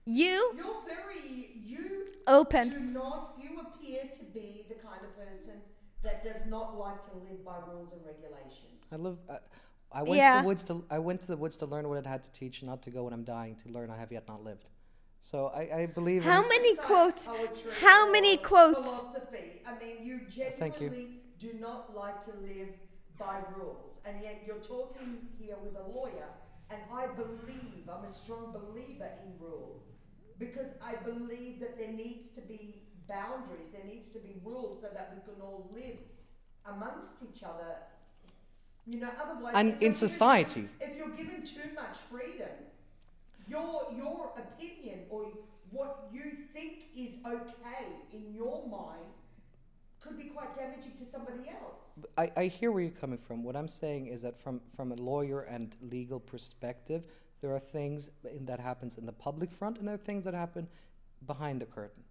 you
You're very you
open.
you appear to be the kind of person that does not like to live by rules and regulations.
I live. I went
Yeah.
to the woods to. I went to the woods to learn what it had to teach, not to go when I'm dying to learn I have yet not lived. So I believe.
How
in,
many
It's like
quotes?
poetry
How
or
many quotes?
Philosophy. I mean, you
Thank you.
genuinely do not like to live by rules, and yet you're talking here with a lawyer. And I'm a strong believer in rules, because I believe that there needs to be boundaries, there needs to be rules so that we can all live amongst each other. You know, otherwise.
And
if you're
in society.
if you're given too much freedom, your opinion or what you think is okay in your mind could be quite damaging to somebody else.
I hear where you're coming from. What I'm saying is that from a lawyer and legal perspective, there are things that happens in the public front, and there are things that happen behind the curtain.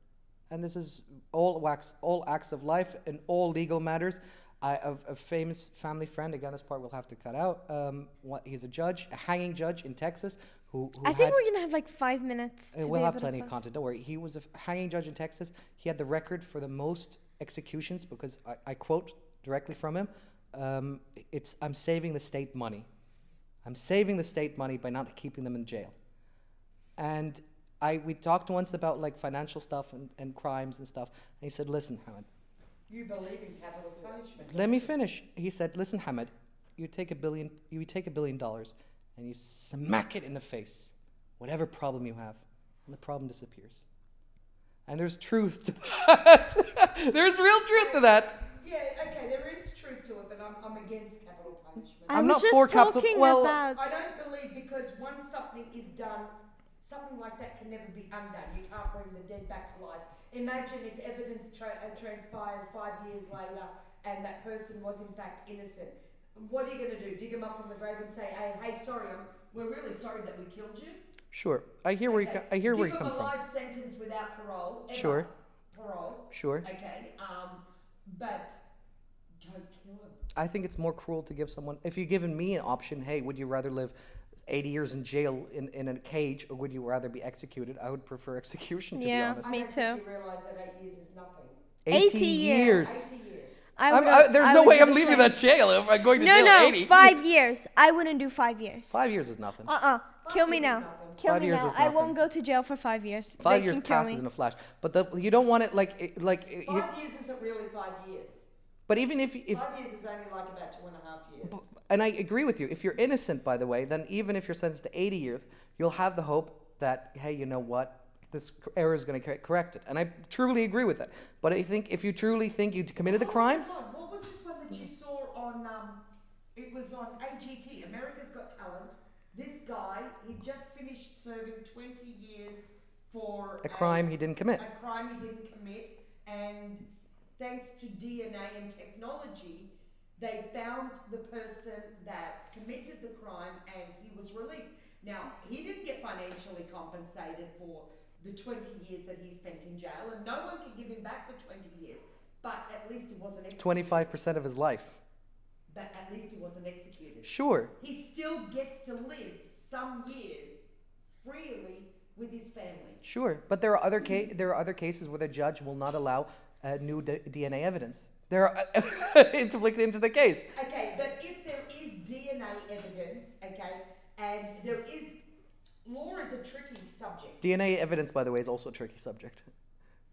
and this is all acts of life in all legal matters. A famous family friend, again, this part we'll have to cut out. He's a judge, a hanging judge in Texas, who
I think we're gonna have like 5 minutes. To
we'll
be
have
able to
plenty of
post.
content. Don't worry. He was a hanging judge in Texas. He had the record for the most executions because I quote directly from him. I'm saving the state money. I'm saving the state money by not keeping them in jail. And we talked once about like financial stuff and crimes and stuff. And he said, listen, Hamid.
You believe in capital punishment.
Let me finish. He said, listen, Hamid, you take $1 billion and you smack it in the face, whatever problem you have, and the problem disappears. And there's truth to that. There's real truth to that.
Yeah, okay, there is truth to it, but I'm against capital punishment.
I'm
was
not
just
for capital.
talking
Well,
about.
I don't believe because once something is done, something like that can never be undone. You can't bring the dead back to life. Imagine if evidence transpires 5 years later and that person was in fact innocent. What are you going to do? Dig them up from the grave and say, hey, sorry, we're really sorry that we killed you?
sure. I hear where you come
Give them a
from.
life sentence without parole. Ever.
Sure.
Parole.
Sure.
Okay. But don't kill them.
I think it's more cruel to give someone. If you've given me an option, hey, would you rather live 80 years in jail in a cage, or would you rather be executed? I would prefer execution, to be honest.
Me
I don't
too.
think you realise that 8 years is nothing.
80 years.
80 years.
There's no way I'm leaving that jail if I'm going to jail
No,
80.
5 years. I wouldn't do 5 years.
5 years is nothing.
Kill me
years is
now.
nothing.
Kill
5
me
years
now.
is
I
nothing.
won't go to jail for 5 years.
5
They
years
can kill
passes
me.
in a flash. But you don't want it
5 years isn't really 5 years.
But even if
5 years is only like about 2.5 years.
and I agree with you, if you're innocent, by the way, then even if you're sentenced to 80 years, you'll have the hope that, hey, you know what, this error is going to get corrected. And I truly agree with that. But I think if you truly think you committed a crime,
Oh my God, what was this one that you saw on, it was on AGT, America's Got Talent. This guy, he just finished serving 20 years for
a crime he didn't commit.
A crime he didn't commit, and thanks to DNA and technology, they found the person that committed the crime and he was released. Now, he didn't get financially compensated for the 20 years that he spent in jail, and no one can give him back the 20 years, but at least he wasn't executed.
25% of his life.
But at least he wasn't executed.
Sure.
He still gets to live some years freely with his family.
Sure. But there are other cases where the judge will not allow new DNA evidence. There are it's into the case.
Okay, but if there is DNA evidence, okay, and there is, law is a tricky subject.
DNA evidence, by the way, is also a tricky subject.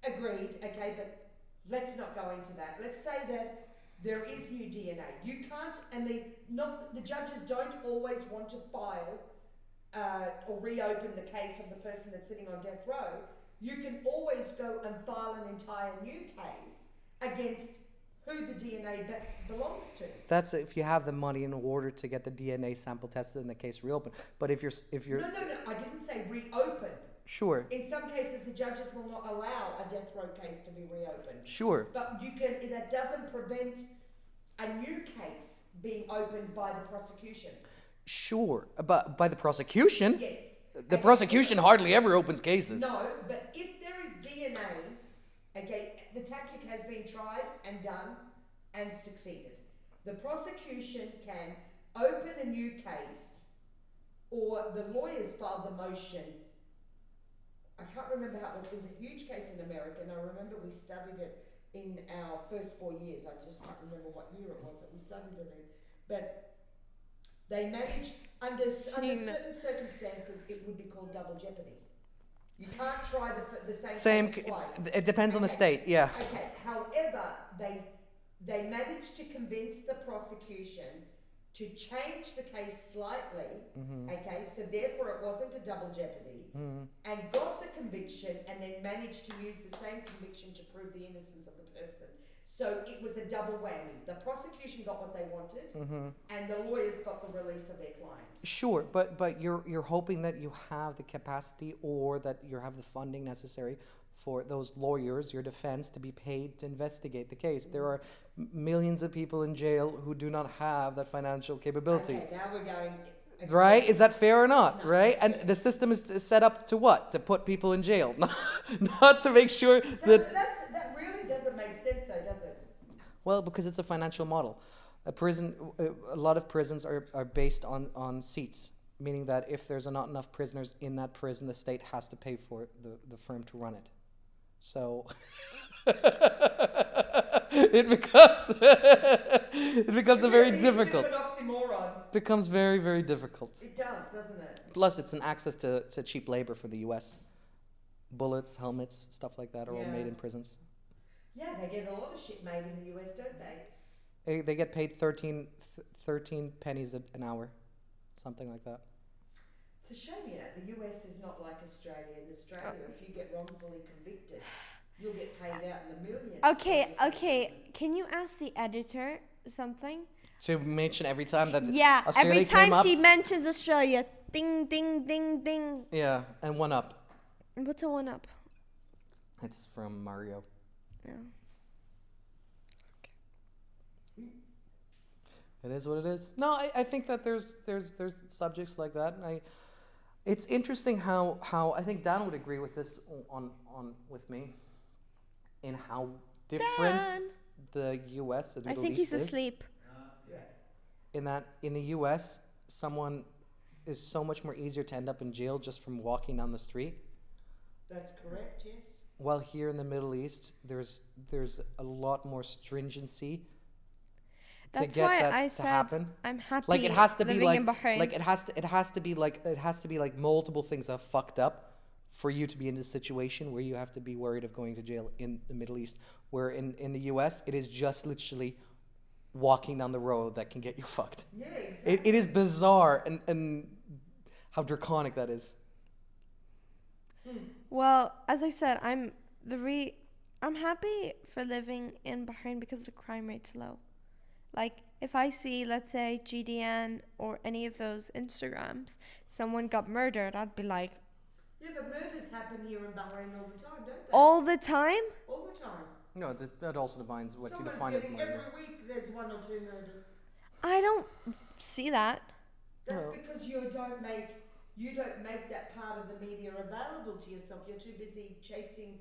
Agreed, okay, but let's not go into that. Let's say that there is new DNA. You can't, and the judges don't always want to file or reopen the case of the person that's sitting on death row. You can always go and file an entire new case against who the DNA belongs to.
That's if you have the money in order to get the DNA sample tested and the case reopened. But if you're
No, I didn't say reopen.
Sure.
In some cases, the judges will not allow a death row case to be reopened.
Sure.
But that doesn't prevent a new case being opened by the prosecution.
Sure. But by the prosecution?
Yes.
The prosecution hardly ever opens cases.
No, but if there is DNA, okay, the tactic has been tried and done and succeeded. The prosecution can open a new case, or the lawyers filed the motion. I can't remember how it was a huge case in America, and I remember we studied it in our first 4 years. I just can't remember what year it was that we studied it in. But they managed, under certain circumstances, it would be called double jeopardy. You can't try the same case twice.
It depends on the state, yeah.
Okay, however, they managed to convince the prosecution to change the case slightly, okay, so therefore it wasn't a double jeopardy, and got the conviction, and then managed to use the same conviction to prove the innocence of the person. So it was a double whammy. The prosecution got what they wanted, and the lawyers got the release of their client.
Sure, but you're hoping that you have the capacity or that you have the funding necessary for those lawyers, your defense, to be paid to investigate the case. There are millions of people in jail who do not have that financial capability.
Okay, now we're going.
Right? Is that fair or not?
No,
Right?
that's
And
fair.
the system is set up to what? To put people in jail, not to make sure that.
That really doesn't make sense, though, does it?
Well, because it's a financial model. A lot of prisons are based on seats, meaning that if there's not enough prisoners in that prison, the state has to pay for the firm to run it. So it becomes a very difficult.
It's a bit of an oxymoron.
Becomes very, very difficult.
It does, doesn't it?
Plus, it's an access to cheap labor for the U.S. Bullets, helmets, stuff like that are all made in prisons.
Yeah, they get a lot of shit made in the US, don't they?
They get paid 13 pennies an hour, something like that.
It's a shame, the US is not like Australia. In Australia, if you get wrongfully convicted, you'll get paid out in the millions.
Okay. Can you ask the editor something?
To mention every time that
Yeah,
Australia
every
came
time
up,
she mentions Australia, ding, ding, ding, ding.
yeah, and one up.
What's a one up?
It's from Mario.
No.
It is what it is. No, I think that there's subjects like that, and it's interesting how I think Dan would agree with this on with me, in how different
Dan.
the U.S. and
I
Middle
think
East
he's
is.
asleep.
In that in the U.S. someone is so much more easier to end up in jail just from walking down the street.
That's correct, yes.
While here in the Middle East, there's a lot more stringency
That's
to get
why
that
I
to
said
happen.
I'm happy.
Like it has to be
living
like
in Bahrain.
it has to be like multiple things have fucked up for you to be in a situation where you have to be worried of going to jail in the Middle East. Where in the US it is just literally walking down the road that can get you fucked.
Yeah, exactly.
It is bizarre and how draconic that is.
Well, as I said, I'm happy for living in Bahrain because the crime rate's low. Like if I see, let's say, GDN or any of those Instagrams, someone got murdered, I'd be like,
Yeah, but murders happen here in Bahrain all the time, don't they?
all the time?
All the time.
No, that also defines what you
Someone's
define as
getting,
murder.
every week there's 1 or 2 murders.
I don't see that.
That's
Well-
because you don't make that part of the media available to yourself. You're too busy chasing.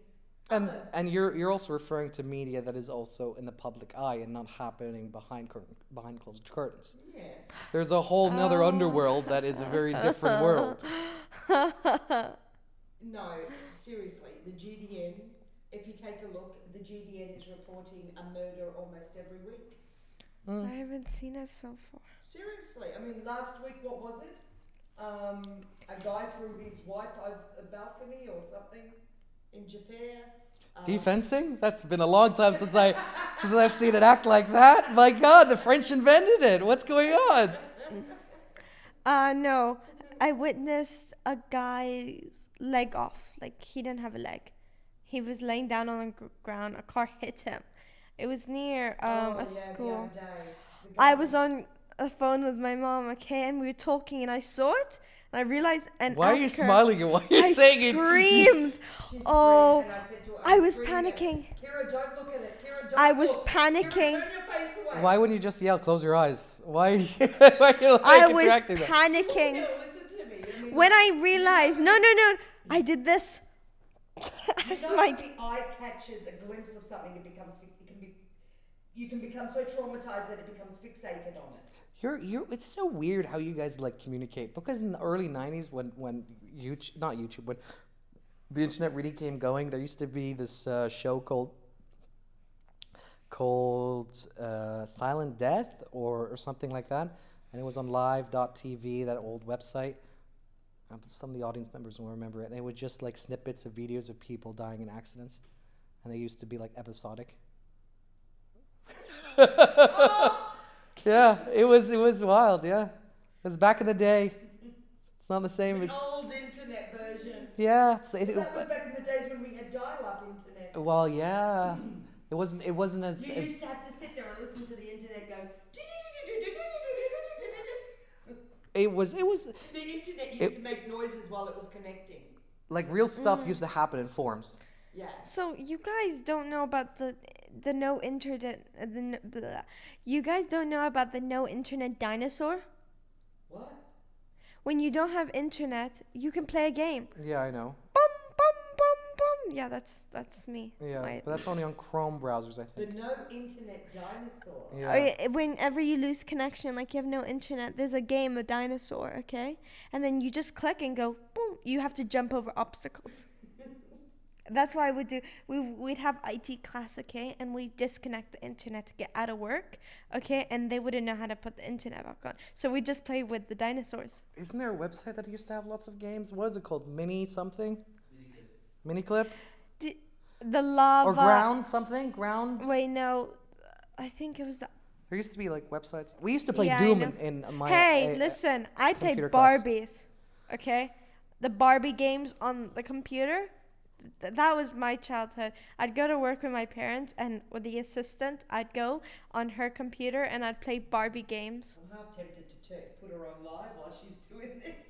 And you're also referring to media that is also in the public eye and not happening behind closed curtains.
Yeah.
There's a whole nother
Oh.
underworld that is a very different world.
No, seriously, the GDN. If you take a look, the GDN is reporting a murder almost every week.
I haven't seen it so far.
Seriously, I mean, last week, what was it? A guy threw his wife over a balcony or something in Jaffa.
Defencing? That's been a long time since I've seen it act like that. My God, the French invented it. What's going on?
No, I witnessed a guy's leg off. Like he didn't have a leg. He was laying down on the ground. A car hit him. It was near a school. I was on the phone with my mom, okay, and we were talking, and I saw it, and I realized, and
Why are you
asked her-
smiling and why are you
I
saying it?
screamed.
She
Oh,
screamed and I said to her,
I
"I'm
was
screaming at
panicking.
it. Kira, don't look at it. Kira, don't
I was
look.
panicking.
Kira, turn your face away.
Why wouldn't you just yell, close your eyes? Why are you, why are you like
I was
interacting that?
panicking.
Kira, listen to me. I mean,
When I realized, no, I did this. That's
you know
my
when the eye catches a glimpse of something, you can become so traumatized that it becomes fixated on it.
It's so weird how you guys like communicate, because in the early 90s when YouTube, when the internet really came going, there used to be this show called Silent Death or something like that, and it was on live.tv, that old website. Some of the audience members will remember it, and it was just like snippets of videos of people dying in accidents, and they used to be like episodic. Yeah, it was wild. Yeah, it was back in the day. It's not the same.
The
It's
old internet version.
yeah.
That was back in the days when we had dial-up internet.
Well, yeah. It wasn't as.
You used to have to sit there and listen to the internet go.
It was
The internet used to make noises while it was connecting.
like real stuff used to happen in forums.
Yeah.
So you guys don't know about the no internet. You guys don't know about the no internet dinosaur?
What?
when you don't have internet, you can play a game.
Yeah, I know.
Bum bum bum bum. Yeah, that's me.
Yeah,
My-
but that's only on Chrome browsers, I
The
think.
no internet dinosaur.
Yeah.
Whenever you lose connection, like you have no internet, there's a game, a dinosaur, okay? And then you just click and go, boom. You have to jump over obstacles. That's why we'd have IT class, okay? And we disconnect the internet to get out of work, okay? And they wouldn't know how to put the internet back on. So we just play with the dinosaurs.
Isn't there a website that used to have lots of games? What is it called? Mini something? Mini clip?
The lava.
Or ground something? Ground?
Wait, no. I think it was the.
There used to be like websites. We used to play
Yeah, I
Doom
know.
in my.
Hey, listen. I played
computer class.
Barbies, okay? The Barbie games on the computer. That was my childhood. I'd go to work with my parents, and with the assistant, I'd go on her computer and I'd play Barbie games.
I'm half tempted to put her on live while she's doing this.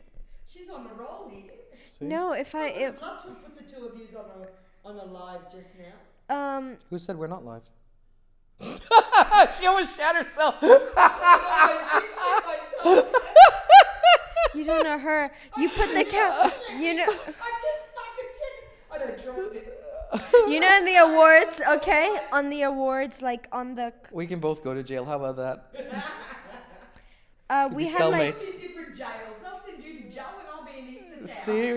She's on the roll here.
See?
No, if
I
I
would love to put the two of you on a live just now.
Who said we're not live? She almost shot herself.
you don't know her. You put the cat. You know.
I just fucking checked. I don't trust it.
You know in the awards, okay? On the awards, like on the.
We can both go to jail. How about that?
We
be
had like.
cellmates.
In different jails. They'll send you to jail and I'll be in Eastern Town.
See,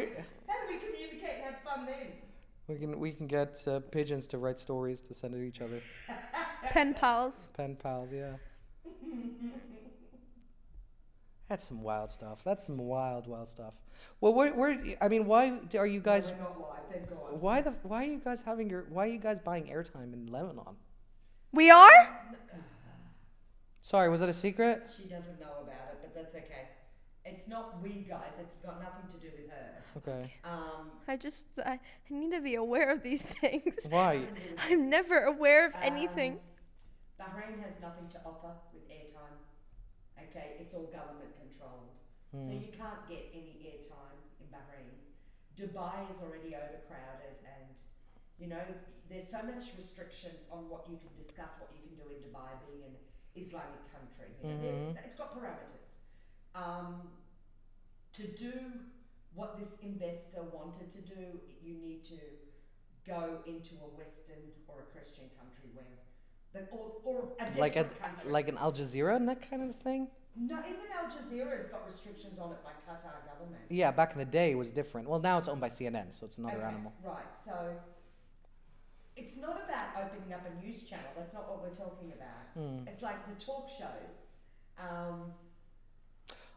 How do we communicate and have fun then?
we can get pigeons to write stories to send to each other.
Pen pals.
Pen pals, yeah. That's some wild stuff. That's some wild stuff. Well, I mean, why are you guys?
We're not live, thank God.
Why are you guys why are you guys buying airtime in Lebanon?
We are?
Sorry, was that a secret?
She doesn't know about it, but that's okay. It's not we guys. It's got nothing to do with her.
Okay.
I need to be aware of these things.
Why?
I'm never aware of anything.
Bahrain has nothing to offer with airtime. Okay, it's all government controlled. So you can't get any airtime in Bahrain. Dubai is already overcrowded, and you know there's so much restrictions on what you can discuss, what you can do in Dubai, being an Islamic country. You know, it's got parameters. To do what this investor wanted to do, you need to go into a Western or a Christian country or a desperate country.
Like an Al Jazeera and that kind of thing?
No, even Al Jazeera has got restrictions on it by Qatar government.
Yeah, back in the day it was different. Well, now it's owned by CNN, so it's another animal.
Right, so it's not about opening up a news channel. That's not what we're talking about. It's like the talk shows.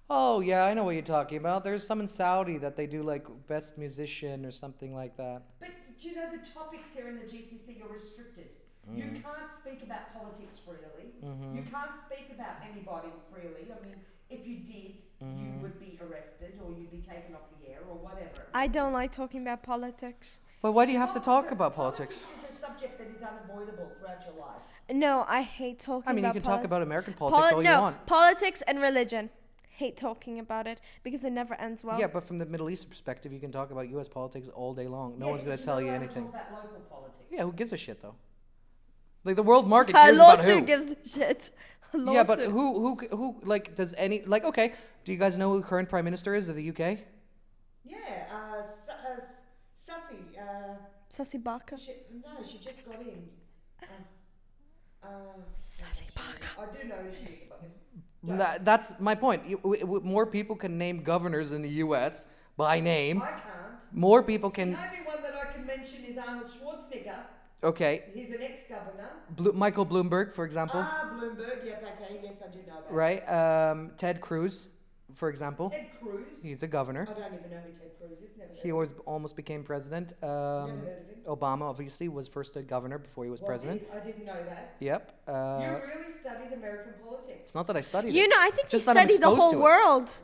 Oh yeah, I know what you're talking about. There's some in Saudi that they do like best musician or something like that.
But do you know the topics here in the GCC are restricted? You can't speak about politics freely. You can't speak about anybody freely. I mean, if you did, you would be arrested or you'd be taken off the air or whatever.
I don't like talking about politics.
But why do you have to talk about politics?
Politics is a subject that is unavoidable throughout your life.
No, I hate talking about
I mean, you can talk
politics.
about American politics all you want.
Politics and religion. Hate talking about it because it never ends well.
Yeah, but from the Middle East perspective, you can talk about U.S. politics all day long. No
Yes,
one's going
but
to tell you
you're not allowed to
anything.
talk about local politics.
Yeah, who gives a shit though? Like the world market
A
cares about who?
lawsuit gives a shit. A
Yeah, but
lawsuit.
who like does any like okay? Do you guys know who the current prime minister is of the UK?
Yeah, Sussy.
Sassy Baka.
She just got in.
Sassy Baka.
I do know who she is. But
That's my point. More people can name governors in the U.S. by name.
I can't.
More people
The
can.
only one that I can mention is Arnold Schwarzenegger.
Okay,
He's an ex-governor.
Michael Bloomberg, for example,
Bloomberg. Yep, okay. Yes, I do know about
right? Ted Cruz, for example,
Ted Cruz.
he's a governor.
I don't even know who Ted Cruz is. Never
He
heard
almost became president.
Never heard of him.
Obama obviously was first a governor before he was
Was
president.
he? I didn't know that.
Yep.
You really studied American politics.
It's not that I studied
You
it.
know, I think
Just
you
that I'm
study the
exposed
whole
to it.
world.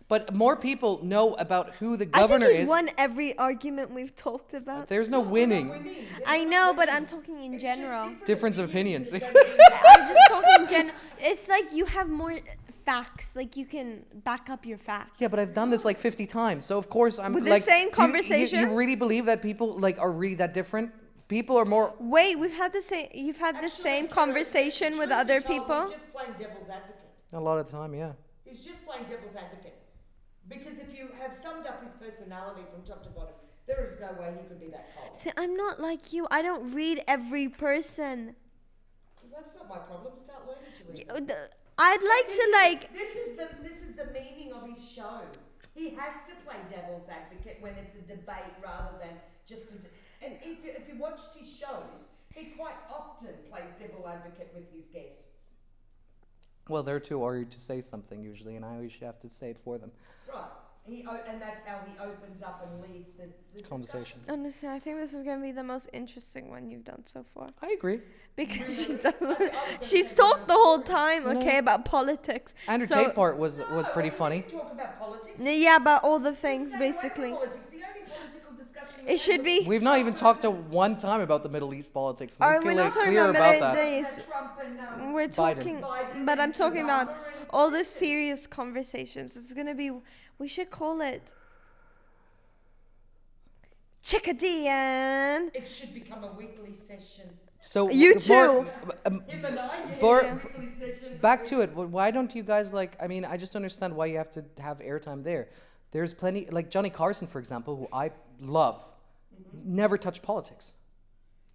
But more people know about who the governor
I think he's
is.
won every argument we've talked about.
There's no
We're not
winning.
I know, but I'm talking in general.
Difference of opinions.
It's just
I'm just talking in general. It's like you have more facts. Like you can back up your facts.
Yeah, but I've done this like 50 times, so of course I'm
With the
like.
same
You
conversations?
really believe that people like are really that different? People are more.
Wait, we've had the same. You've had the same conversation with other people.
He's just playing devil's advocate.
A lot of the time, yeah.
He's just playing devil's advocate. Because if you have summed up his personality from top to bottom, there is no way he could be that cold.
See, I'm not like you. I don't read every person.
Well, that's not my problem. Start learning to read.
I'd like to like.
This is the meaning of his show. He has to play devil's advocate when it's a debate rather than just and if you watched his shows, he quite often plays devil advocate with his guests.
Well, they're too worried to say something usually, and I always have to say it for them.
Right. And that's how he opens up and leads the
Conversation.
Honestly, I think this is gonna be the most interesting one you've done so far.
I agree.
Because she doesn't. She's talked the whole time, okay, about politics.
Andrew
So-
Tate part was pretty funny.
Talk about politics.
Yeah, about all the things,
Stay away from
basically.
politics. The only political discussion
It should be.
We've not even talked to one time about the Middle East politics. And
Are
we're
we not talking
clear
about
about that.
Middle East?
Trump and
We're talking,
Biden
but I'm
and
talking about
Obama and-
all the serious conversations. It's gonna be. We should call it. Chickadee.
It should become a weekly session.
So
You
more-
too.
Him and I, yeah,
For-
a weekly session.
Back to it. Why don't you guys like? I mean, I just don't understand why you have to have airtime there. There's plenty, like Johnny Carson, for example, who I love, never touched politics.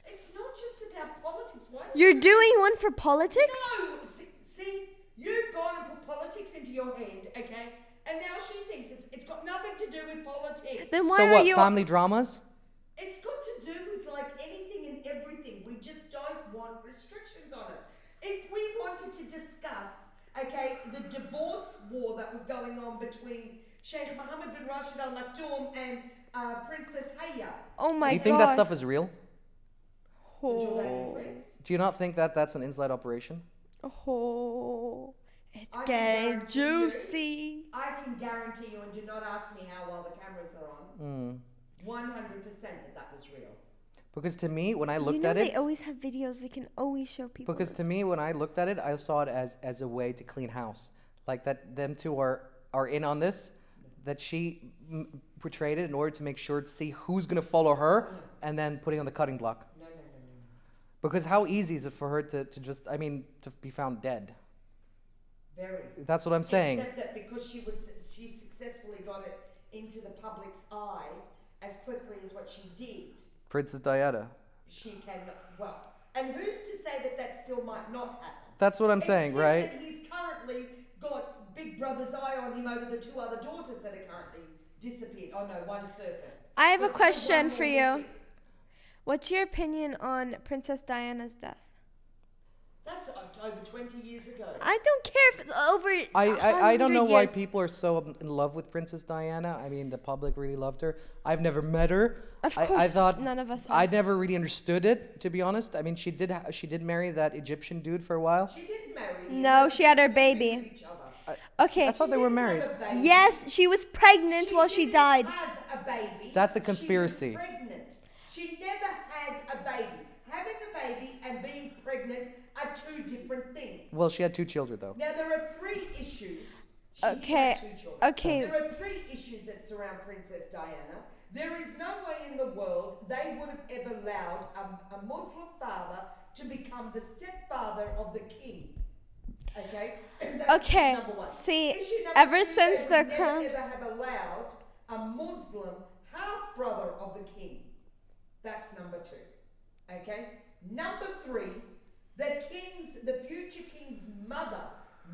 It's not just about politics. Why?
You're doing one for politics?
No. See, you've gone and put politics into your head, okay? And now she thinks it's got nothing to do with politics.
Then why
So
are
what?
you?
Family dramas?
It's got to do with like anything and everything. We just don't want restrictions on us. If we wanted to discuss, okay, the divorce war that was going on between Sheikh Mohammed bin Rashid Al Maktoum and Princess Haya,
Oh my
Do you
god.
think that stuff is real?
the Jordanian
Oh.
prince.
Do you not think that that's an inside operation?
Oh. It's
I can
getting
guarantee you-
juicy.
I can guarantee you, and do not ask me how while the cameras are on, 100% that was real.
Because to me, when I
You
looked
know
at
they
it,
always have videos. They can always show people.
because to
this.
me, when I looked at it, I saw it as a way to clean house. Like that, them two are in on this. That she portrayed it in order to make sure to see who's gonna follow her, and then putting on the cutting block.
No.
Because how easy is it for her to just, I mean, to be found dead?
Very.
That's what I'm saying.
Except that because she successfully got it into the public's eye as quickly as what she did,
Princess Diana.
she can, well, and who's to say that still might not happen?
That's what I'm saying,
Except
right?
that he's currently got Big Brother's eye on him over the two other daughters that are currently disappeared. Oh no, one surfaced.
I have a
But still
question
one
for
more
you.
missing.
What's your opinion on Princess Diana's death?
That's over 20 years ago.
I don't care if it's over.
I don't know
100
why
years.
people are so in love with Princess Diana. I mean, the public really loved her. I've never met her.
Of
I
course,
thought
none of us.
I
have.
never really understood it, to be honest. I mean, she did marry that Egyptian dude for a while.
She didn't marry him.
No,
They
she had her
just lived
baby.
with each other.
Okay.
I thought they were married.
Have a baby.
Yes, she was pregnant while she
didn't
died.
have a baby.
That's a
She was
conspiracy.
pregnant. She never had a baby. Having a baby and being pregnant are two different things.
Well, she had two children though.
Now there are three issues. She
Okay,
had two children.
okay.
There are three issues that surround Princess Diana. There is no way in the world they would have ever allowed a Muslim father to become the stepfather of the king. Okay? That's
Okay,
issue number one.
see,
Issue number
ever
two,
since
they
the
would never
crown-
ever have allowed a Muslim half brother of the king. That's number two. Okay? Number three, the future king's mother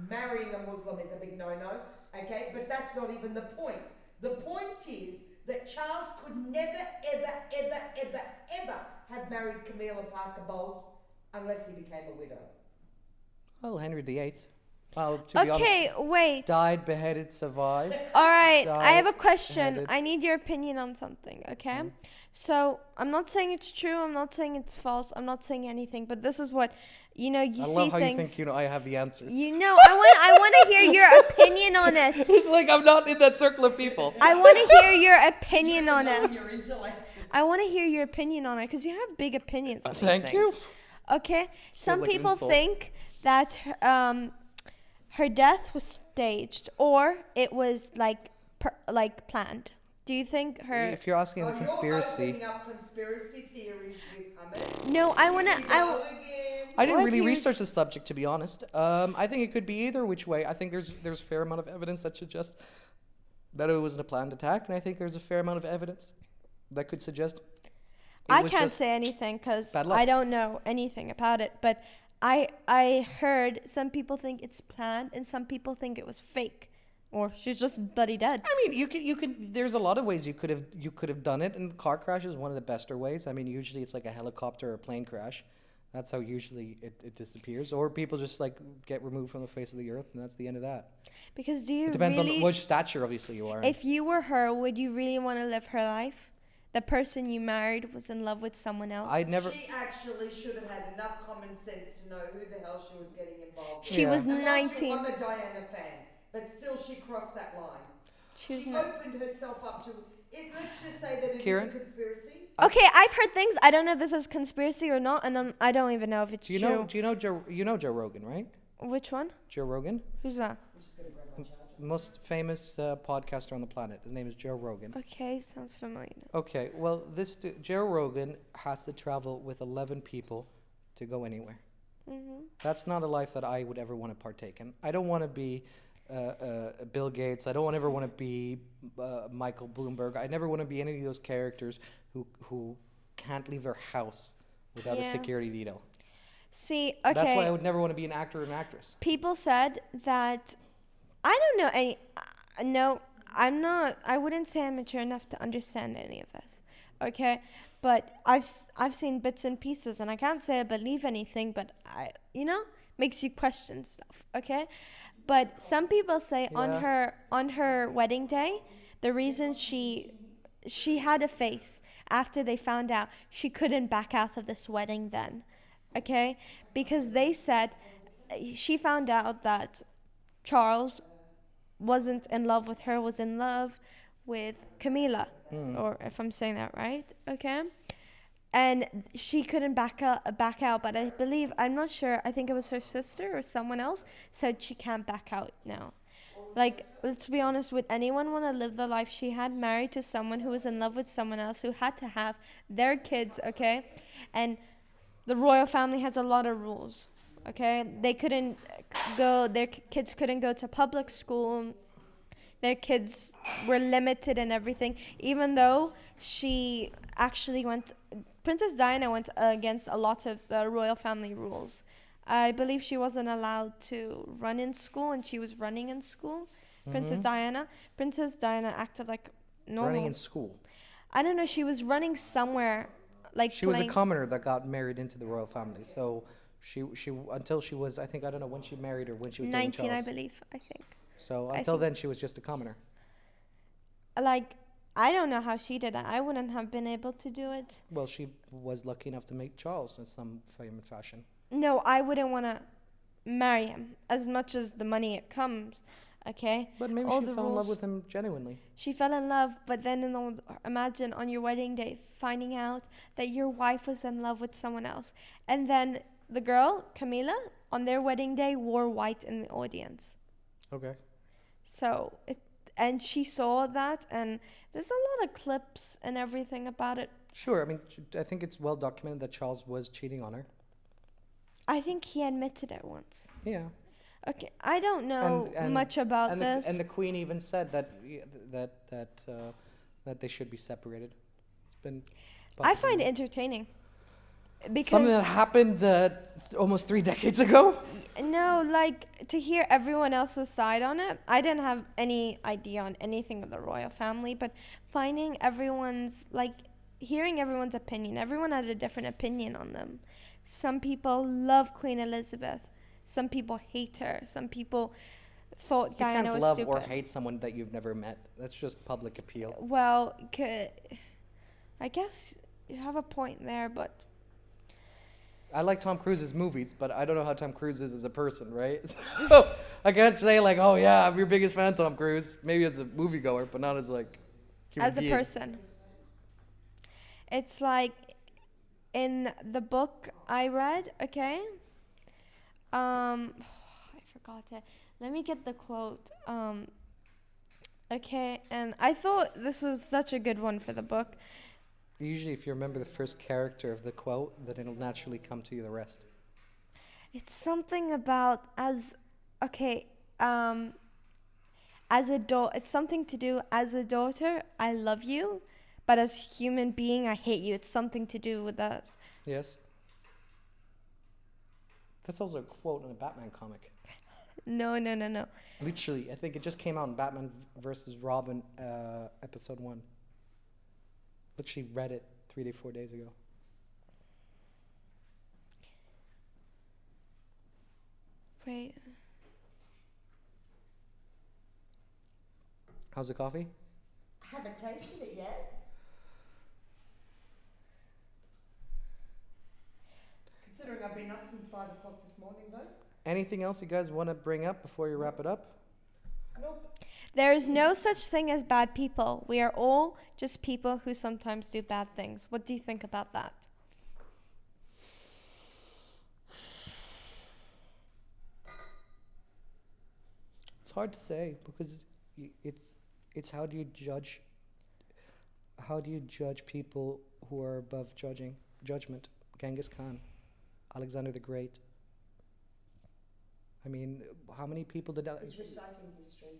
marrying a Muslim is a big no-no. Okay? But that's not even the point. The point is that Charles could never, ever have married Camilla Parker Bowles unless he became a widow.
Well, Henry VIII. Well, to be
Okay,
honest,
wait.
died, beheaded, survived.
All right, I have a
died,
question.
beheaded.
I need your opinion on something, okay? So, I'm not saying it's true, I'm not saying it's false, I'm not saying anything, but this is what, you
I
see
love how
things.
you think I have the answers.
You know, I want to hear your opinion on it.
It's like I'm not in that circle of people.
I want to hear your opinion on
Know
it.
your intellect.
I want to hear your opinion on it because you have big opinions on these
Thank
things.
you.
Okay, some
like an
people
insult.
think that her death was staged or it was like planned. Do you think her?
If you're asking the
You're
conspiracy,
opening up conspiracy theories with Ahmed.
No, I wanna.
Here we go again.
I didn't
What
really
you-
research the subject, to be honest. I think it could be either which way. I think there's a fair amount of evidence that suggests that it wasn't a planned attack, and I think there's a fair amount of evidence that could suggest it
I
was
can't
just
say anything because
bad luck.
I don't know anything about it. But I heard some people think it's planned and some people think it was fake, or she's just bloody dead.
I mean, you can. There's a lot of ways you could have done it, and car crash is one of the bester ways. I mean, usually it's like a helicopter or a plane crash. That's how usually it disappears, or people just like get removed from the face of the earth, and that's the end of that.
Because do you
It depends
really,
on which stature, obviously, you are.
if you were her, would you really want to live her life? The person you married was in love with someone else.
I'd never.
She actually should have had enough common sense to know who the hell she was getting involved with.
She
Yeah.
was
And mind you,
19.
I'm a Diana fan, but still she crossed that line.
She was
She
not.
opened herself up to it. Let's just say that it is
Kieran?
a conspiracy.
Okay, I've heard things. I don't know if this is conspiracy or not, and I don't even know if it's
Do you
true.
know? Do you know Joe? You know Joe Rogan, right?
Which one?
Joe Rogan,
Who's that?
I'm just gonna grab my charger.
most famous podcaster on the planet. His name is Joe Rogan.
Okay, sounds familiar.
Okay, well, Joe Rogan has to travel with 11 people to go anywhere.
Hmm.
That's not a life that I would ever want to partake in. I don't want to be Bill Gates. I don't ever want to be Michael Bloomberg. I never want to be any of those characters who can't leave their house without a
Yeah.
security detail.
See, okay.
That's why I would never want to be an actor or an actress.
People said that I don't know any. No, I'm not. I wouldn't say I'm mature enough to understand any of this. Okay, but I've seen bits and pieces, and I can't say I believe anything, but makes you question stuff. Okay, but some people say
Yeah.
on her wedding day, the reason she had a face after they found out she couldn't back out of this wedding then. Okay, because they said she found out that Charles wasn't in love with her, was in love with Camila, or if I'm saying that right, okay? And she couldn't back out, but I believe, I'm not sure, I think it was her sister or someone else said she can't back out now. Like, let's be honest, would anyone want to live the life she had, married to someone who was in love with someone else, who had to have their kids, okay? And the royal family has a lot of rules, okay? They couldn't go, their kids couldn't go to public school. Their kids were limited and everything, even though she actually Princess Diana went against a lot of the royal family rules. I believe she wasn't allowed to run in school, and she was running in school. Princess Diana acted like normal.
Running in school.
I don't know, she was running somewhere, like
She was a
playing-
commoner that got married into the royal family. So she until she was, I think, I don't know when she married or when she was dating
19, I
Charles.
believe, I think.
So
I
until
think-
then, she was just a commoner.
Like, I don't know how she did it. I wouldn't have been able to do it.
Well, she was lucky enough to meet Charles in some form and fashion.
No, I wouldn't want to marry him as much as the money it comes, okay?
But maybe
All
she
the
fell in love
rules.
with him genuinely.
She fell in love, but then imagine on your wedding day finding out that your wife was in love with someone else. And then the girl, Camila, on their wedding day wore white in the audience.
Okay.
So, and she saw that, and there's a lot of clips and everything about it.
Sure. I mean, I think it's well documented that Charles was cheating on her.
I think he admitted it once.
Yeah.
Okay, I don't know
And-
much about
and
this.
and the Queen even said that they should be separated. It's been.
I find it entertaining. Because
something that happened almost 3 decades ago.
no, like to hear everyone else's side on it. I didn't have any idea on anything of the royal family, but finding hearing everyone's opinion. Everyone had a different opinion on them. Some people love Queen Elizabeth. Some people hate her. Some people thought
You
Diana
can't
was
love
stupid.
or hate someone that you've never met. That's just public appeal.
Well, I guess you have a point there, but
I like Tom Cruise's movies, but I don't know how Tom Cruise is as a person, right? So I can't say like, oh yeah, I'm your biggest fan, Tom Cruise. Maybe as a moviegoer, but not as like human
as a
being.
person. It's like in the book I read, okay? I forgot it. Let me get the quote. Okay, and I thought this was such a good one for the book.
Usually, if you remember the first character of the quote, then it'll naturally come to you the rest.
It's something about as it's something to do as a daughter, I love you, but as a human being, I hate you. It's something to do with us.
Yes. That's also a quote in a Batman comic.
No.
Literally, I think it just came out in Batman versus Robin, episode 1. Literally read it 4 days ago.
Wait.
How's the coffee?
I haven't tasted it yet. Considering I've been up since 5 o'clock this morning, though.
Anything else you guys want to bring up before you wrap it up?
Nope.
There is no such thing as bad people. We are all just people who sometimes do bad things. What do you think about that?
It's hard to say because it's how do you judge people who are above judgment? Genghis Khan, Alexander the Great. I mean, how many people did that?
He's reciting history.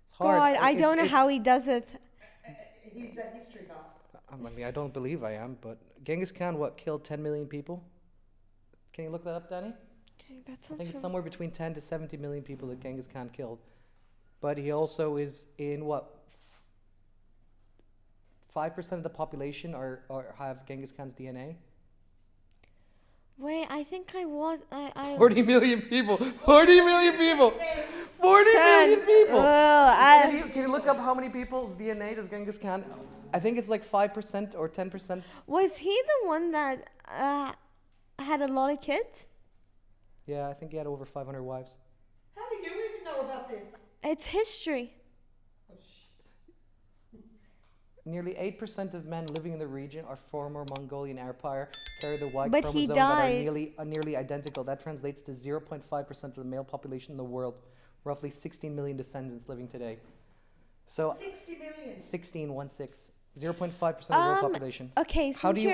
It's hard.
God, I don't know how he does it.
He's a history buff.
I mean, I don't believe I am, but Genghis Khan, killed 10 million people? Can you look that up, Danny?
Okay, that
I
sounds
think it's somewhere between 10 to 70 million people that Genghis Khan killed. But he also is in 5% of the population or have Genghis Khan's DNA?
Wait, I think I want. I
40 million people! 40 million people! 40 million people! Can you look up how many people's DNA does Genghis Khan? I think it's like 5% or 10%.
Was he the one that had a lot of kids?
Yeah, I think he had over 500 wives.
How do you even know about this?
It's history.
Oh, shit.
Nearly 8% of men living in the region are former Mongolian Empire, carry the Y
But he
chromosome that are
died.
nearly identical. That translates to 0.5% of the male population in the world, roughly 16 million descendants living today. So
60 million.
0.5% of the world population.
Okay,
How do you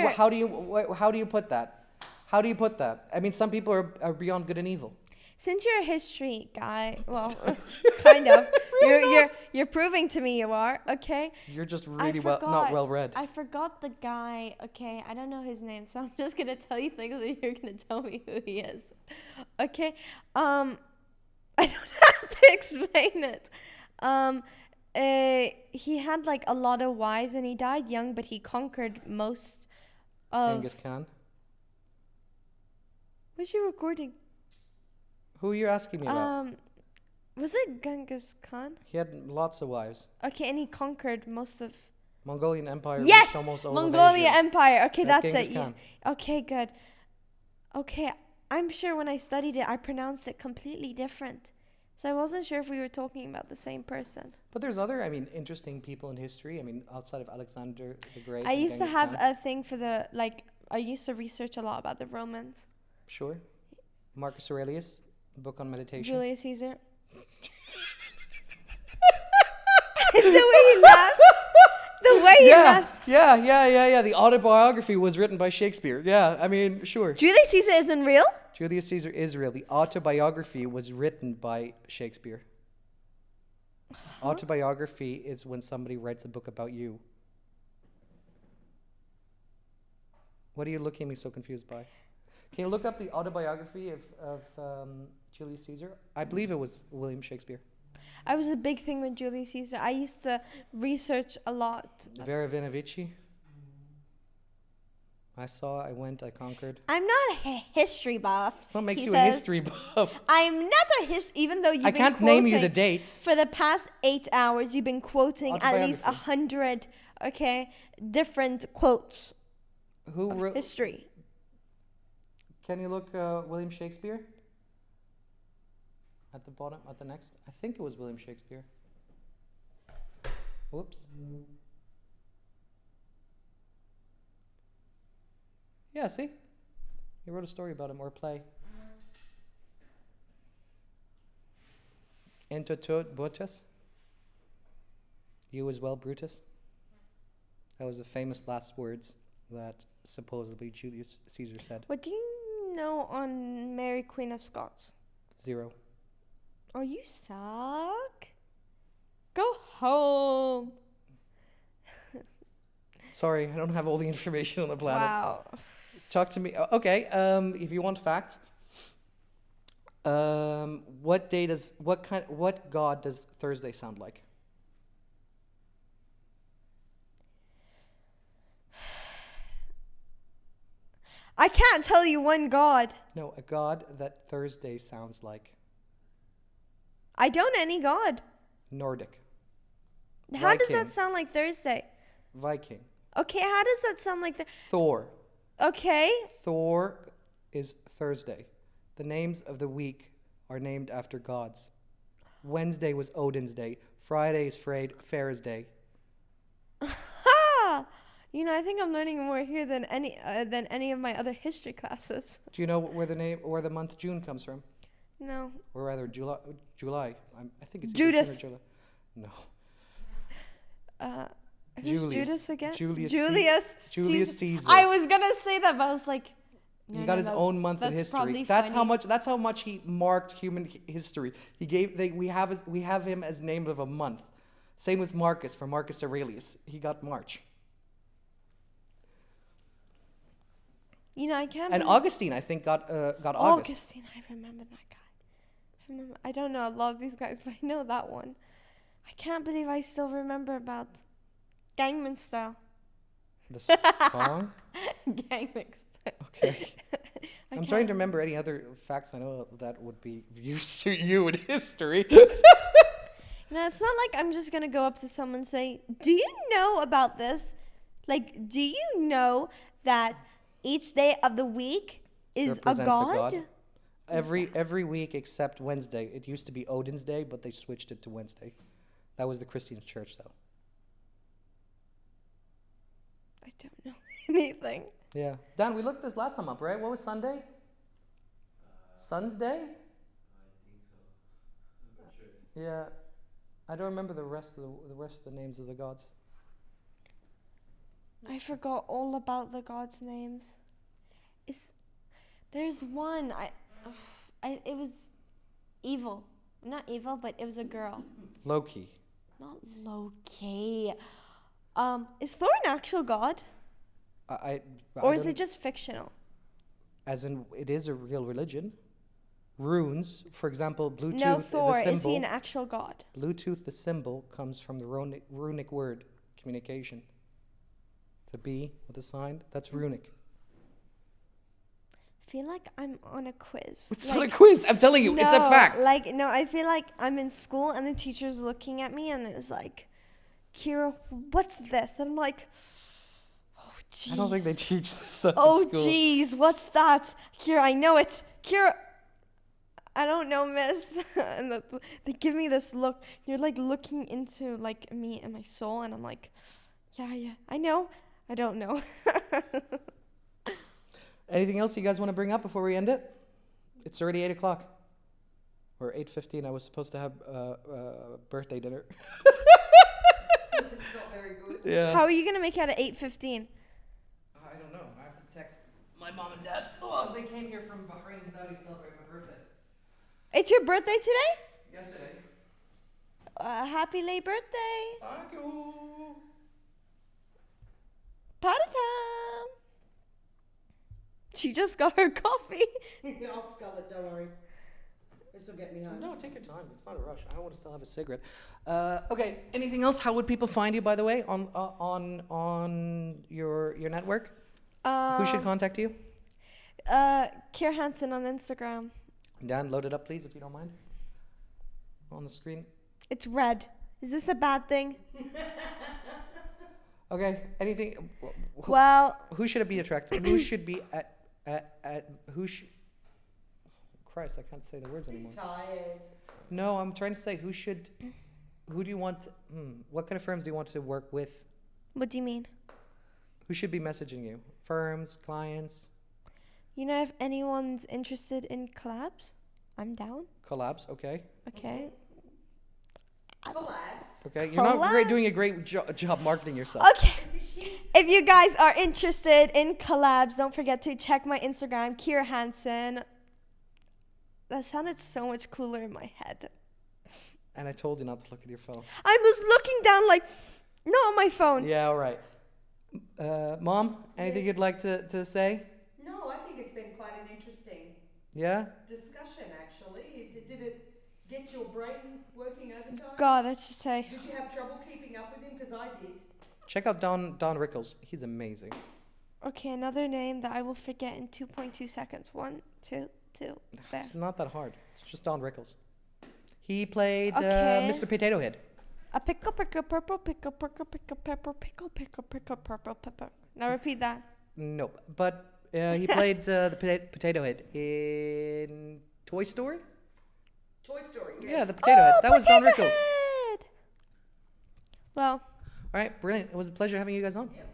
put that? How do you put that? I mean, some people are beyond good and evil.
Since you're a history guy, well, kind of. You're proving to me you are. Okay.
You're just really not well read.
I forgot the guy. Okay, I don't know his name, so I'm just gonna tell you things, and you're gonna tell me who he is. Okay. I don't know how to explain it. He had like a lot of wives, and he died young, but he conquered most of.
Genghis Khan.
Was you recording?
Who are you asking me about?
Was it Genghis Khan?
He had lots of wives.
Okay, and he conquered most of.
Mongolian Empire.
Yes,
reached almost all
Mongolia
of Asia.
Empire. Okay,
That's
that's
Genghis
it. Yeah.
Khan.
Okay, good. Okay, I'm sure when I studied it, I pronounced it completely different. So I wasn't sure if we were talking about the same person.
But there's other, interesting people in history. I mean, outside of Alexander the Great.
I
and
used to
Genghis
have
Khan.
a thing for I used to research a lot about the Romans.
Sure. Marcus Aurelius, book on meditation.
Julius Caesar. The way he laughs. The way he laughs.
Yeah. The autobiography was written by Shakespeare. Yeah, I mean, sure.
Julius Caesar isn't real?
Julius Caesar is real. The autobiography was written by Shakespeare. Autobiography is when somebody writes a book about you. What are you looking at me so confused by? Can you look up the autobiography of Julius Caesar? I believe it was William Shakespeare.
I was a big thing with Julius Caesar. I used to research a lot.
Vera Vinovici. I went, I conquered.
I'm not a history buff.
It's not makes
he
you
says.
a history buff.
I'm not a history, even though you've
I
been
can't
quoting
name you the dates.
for the past 8 hours. You've been quoting at least 100, different quotes.
Who
of
wrote
history?
Can you look William Shakespeare? At the bottom, at the next. I think it was William Shakespeare. Whoops. Yeah, see? He wrote a story about him or a play. Enter tot Brutus. You as well, Brutus. That was the famous last words that supposedly Julius Caesar said.
What do you know on Mary Queen of Scots?
0.
Oh, you suck. Go home.
Sorry, I don't have all the information on the planet.
Wow.
Talk to me. Okay, if you want facts, what god does Thursday sound like?
I can't tell you one god.
No, a god that Thursday sounds like.
I don't any god.
Nordic.
How does
Viking.
that sound like Thursday?
Viking.
Okay, how does that sound like
Thor.
Okay.
Thor is Thursday. The names of the week are named after gods. Wednesday was Odin's day. Friday is Fair's day.
Ha! You know, I think I'm learning more here than any of my other history classes.
Do you know where the month June comes from?
No.
Or rather, July. I think it's either
Judas.
June or July. No.
Who's Judas again?
Julius
Julius
Caesar.
I was gonna say that, but I was like,
He got his own month in history. That's how much he marked human history. We have him as name of a month. Same with Marcus, for Marcus Aurelius. He got March.
You know, I can't.
And Augustine, I think, got August.
Augustine, I remember that guy. I don't know a lot of these guys, but I know that one. I can't believe I still remember about Gangnam Style.
The song?
Gangnam Style.
Okay. I'm trying to remember any other facts I know that would be use to you in history.
No, it's not like I'm just gonna go up to someone and say, "Do you know about this? Like, do you know that each day of the week is a god?"
Every week except Wednesday. It used to be Odin's day, but they switched it to Wednesday. That was the Christian church, though.
I don't know anything.
Yeah. Dan, we looked this last time up, right? What was Sunday? Sun's Day?
I think so. I'm not sure.
Yeah. I don't remember the rest of the names of the gods.
I forgot all about the gods' names. There's one. It was evil. Not evil, but it was a girl.
Loki.
Not Loki. Is Thor an actual god? Or is it just fictional?
As in, it is a real religion. Runes, for example, Bluetooth,
No, Thor.
the symbol.
Is he an actual god?
Bluetooth, the symbol, comes from the runic word, communication. The B with the sign, that's runic.
I feel like I'm on a quiz.
It's not a quiz, I'm telling you, it's a fact.
I feel like I'm in school and the teacher's looking at me and it's like, "Kira, what's this?" And I'm like, "Oh, jeez.
I don't think they teach this stuff
Oh,
in school.
jeez, what's that? Kira, I know it. Kira, I don't know, miss." And they give me this look. You're like looking into like me and my soul, and I'm like, yeah, I know. I don't know.
Anything else you guys want to bring up before we end it? It's already 8 o'clock. Or 8:15. I was supposed to have birthday dinner.
It's not very good.
Yeah.
How are you gonna make it at 8:15?
I don't know. I have to text my mom and dad. Oh, they came here from Bahrain and Saudi to celebrate my birthday.
It's your birthday today?
Yesterday.
Happy late birthday.
Thank you.
Party time. She just got her coffee.
I'll scull it, don't worry. This will get me home.
No, take your time. It's not a rush. I want to still have a cigarette. Okay. Anything else? How would people find you, by the way, on your network? Who should contact you?
Kier Hansen on Instagram.
Dan, load it up, please, if you don't mind. On the screen.
It's red. Is this a bad thing?
Okay. Anything?
Well,
Who should it be attracted? Who should be Christ, I can't say the words anymore.
He's tired.
No, I'm trying to say who do you want? What kind of firms do you want to work with?
what do you mean?
Who should be messaging you? Firms, clients,
You know, if anyone's interested in collabs, I'm down.
collabs. Okay.
Okay.
Collabs.
Okay. You're not
Collab?
doing a great job marketing yourself.
Okay. If you guys are interested in collabs, don't forget to check my Instagram, Kier Hansen. That sounded so much cooler in my head.
And I told you not to look at your phone.
I was looking down like, not on my phone.
Yeah, all right. Mom, anything
Yes.
you'd like to say?
No, I think it's been quite an interesting
Yeah?
discussion, actually. Did it get your brain working overtime?
God, let's just say.
Did you have trouble keeping up with him? Because I did.
Check out Don Rickles. He's amazing.
Okay, another name that I will forget in 2.2 seconds. 1, 2, 2. There.
It's not that hard. It's just Don Rickles. He played
Okay.
Mr. Potato Head.
A pickle, pickle, purple, pickle, pickle, pickle, pepper, pickle, pickle, pickle, purple, pepper. Now repeat that.
Nope. But he played the Potato Head in Toy Story?
Toy Story, yes.
Yeah, the Potato Head. That was Don
Potato
Rickles.
Head! Well,
All right, brilliant. It was a pleasure having you guys on.
Yep.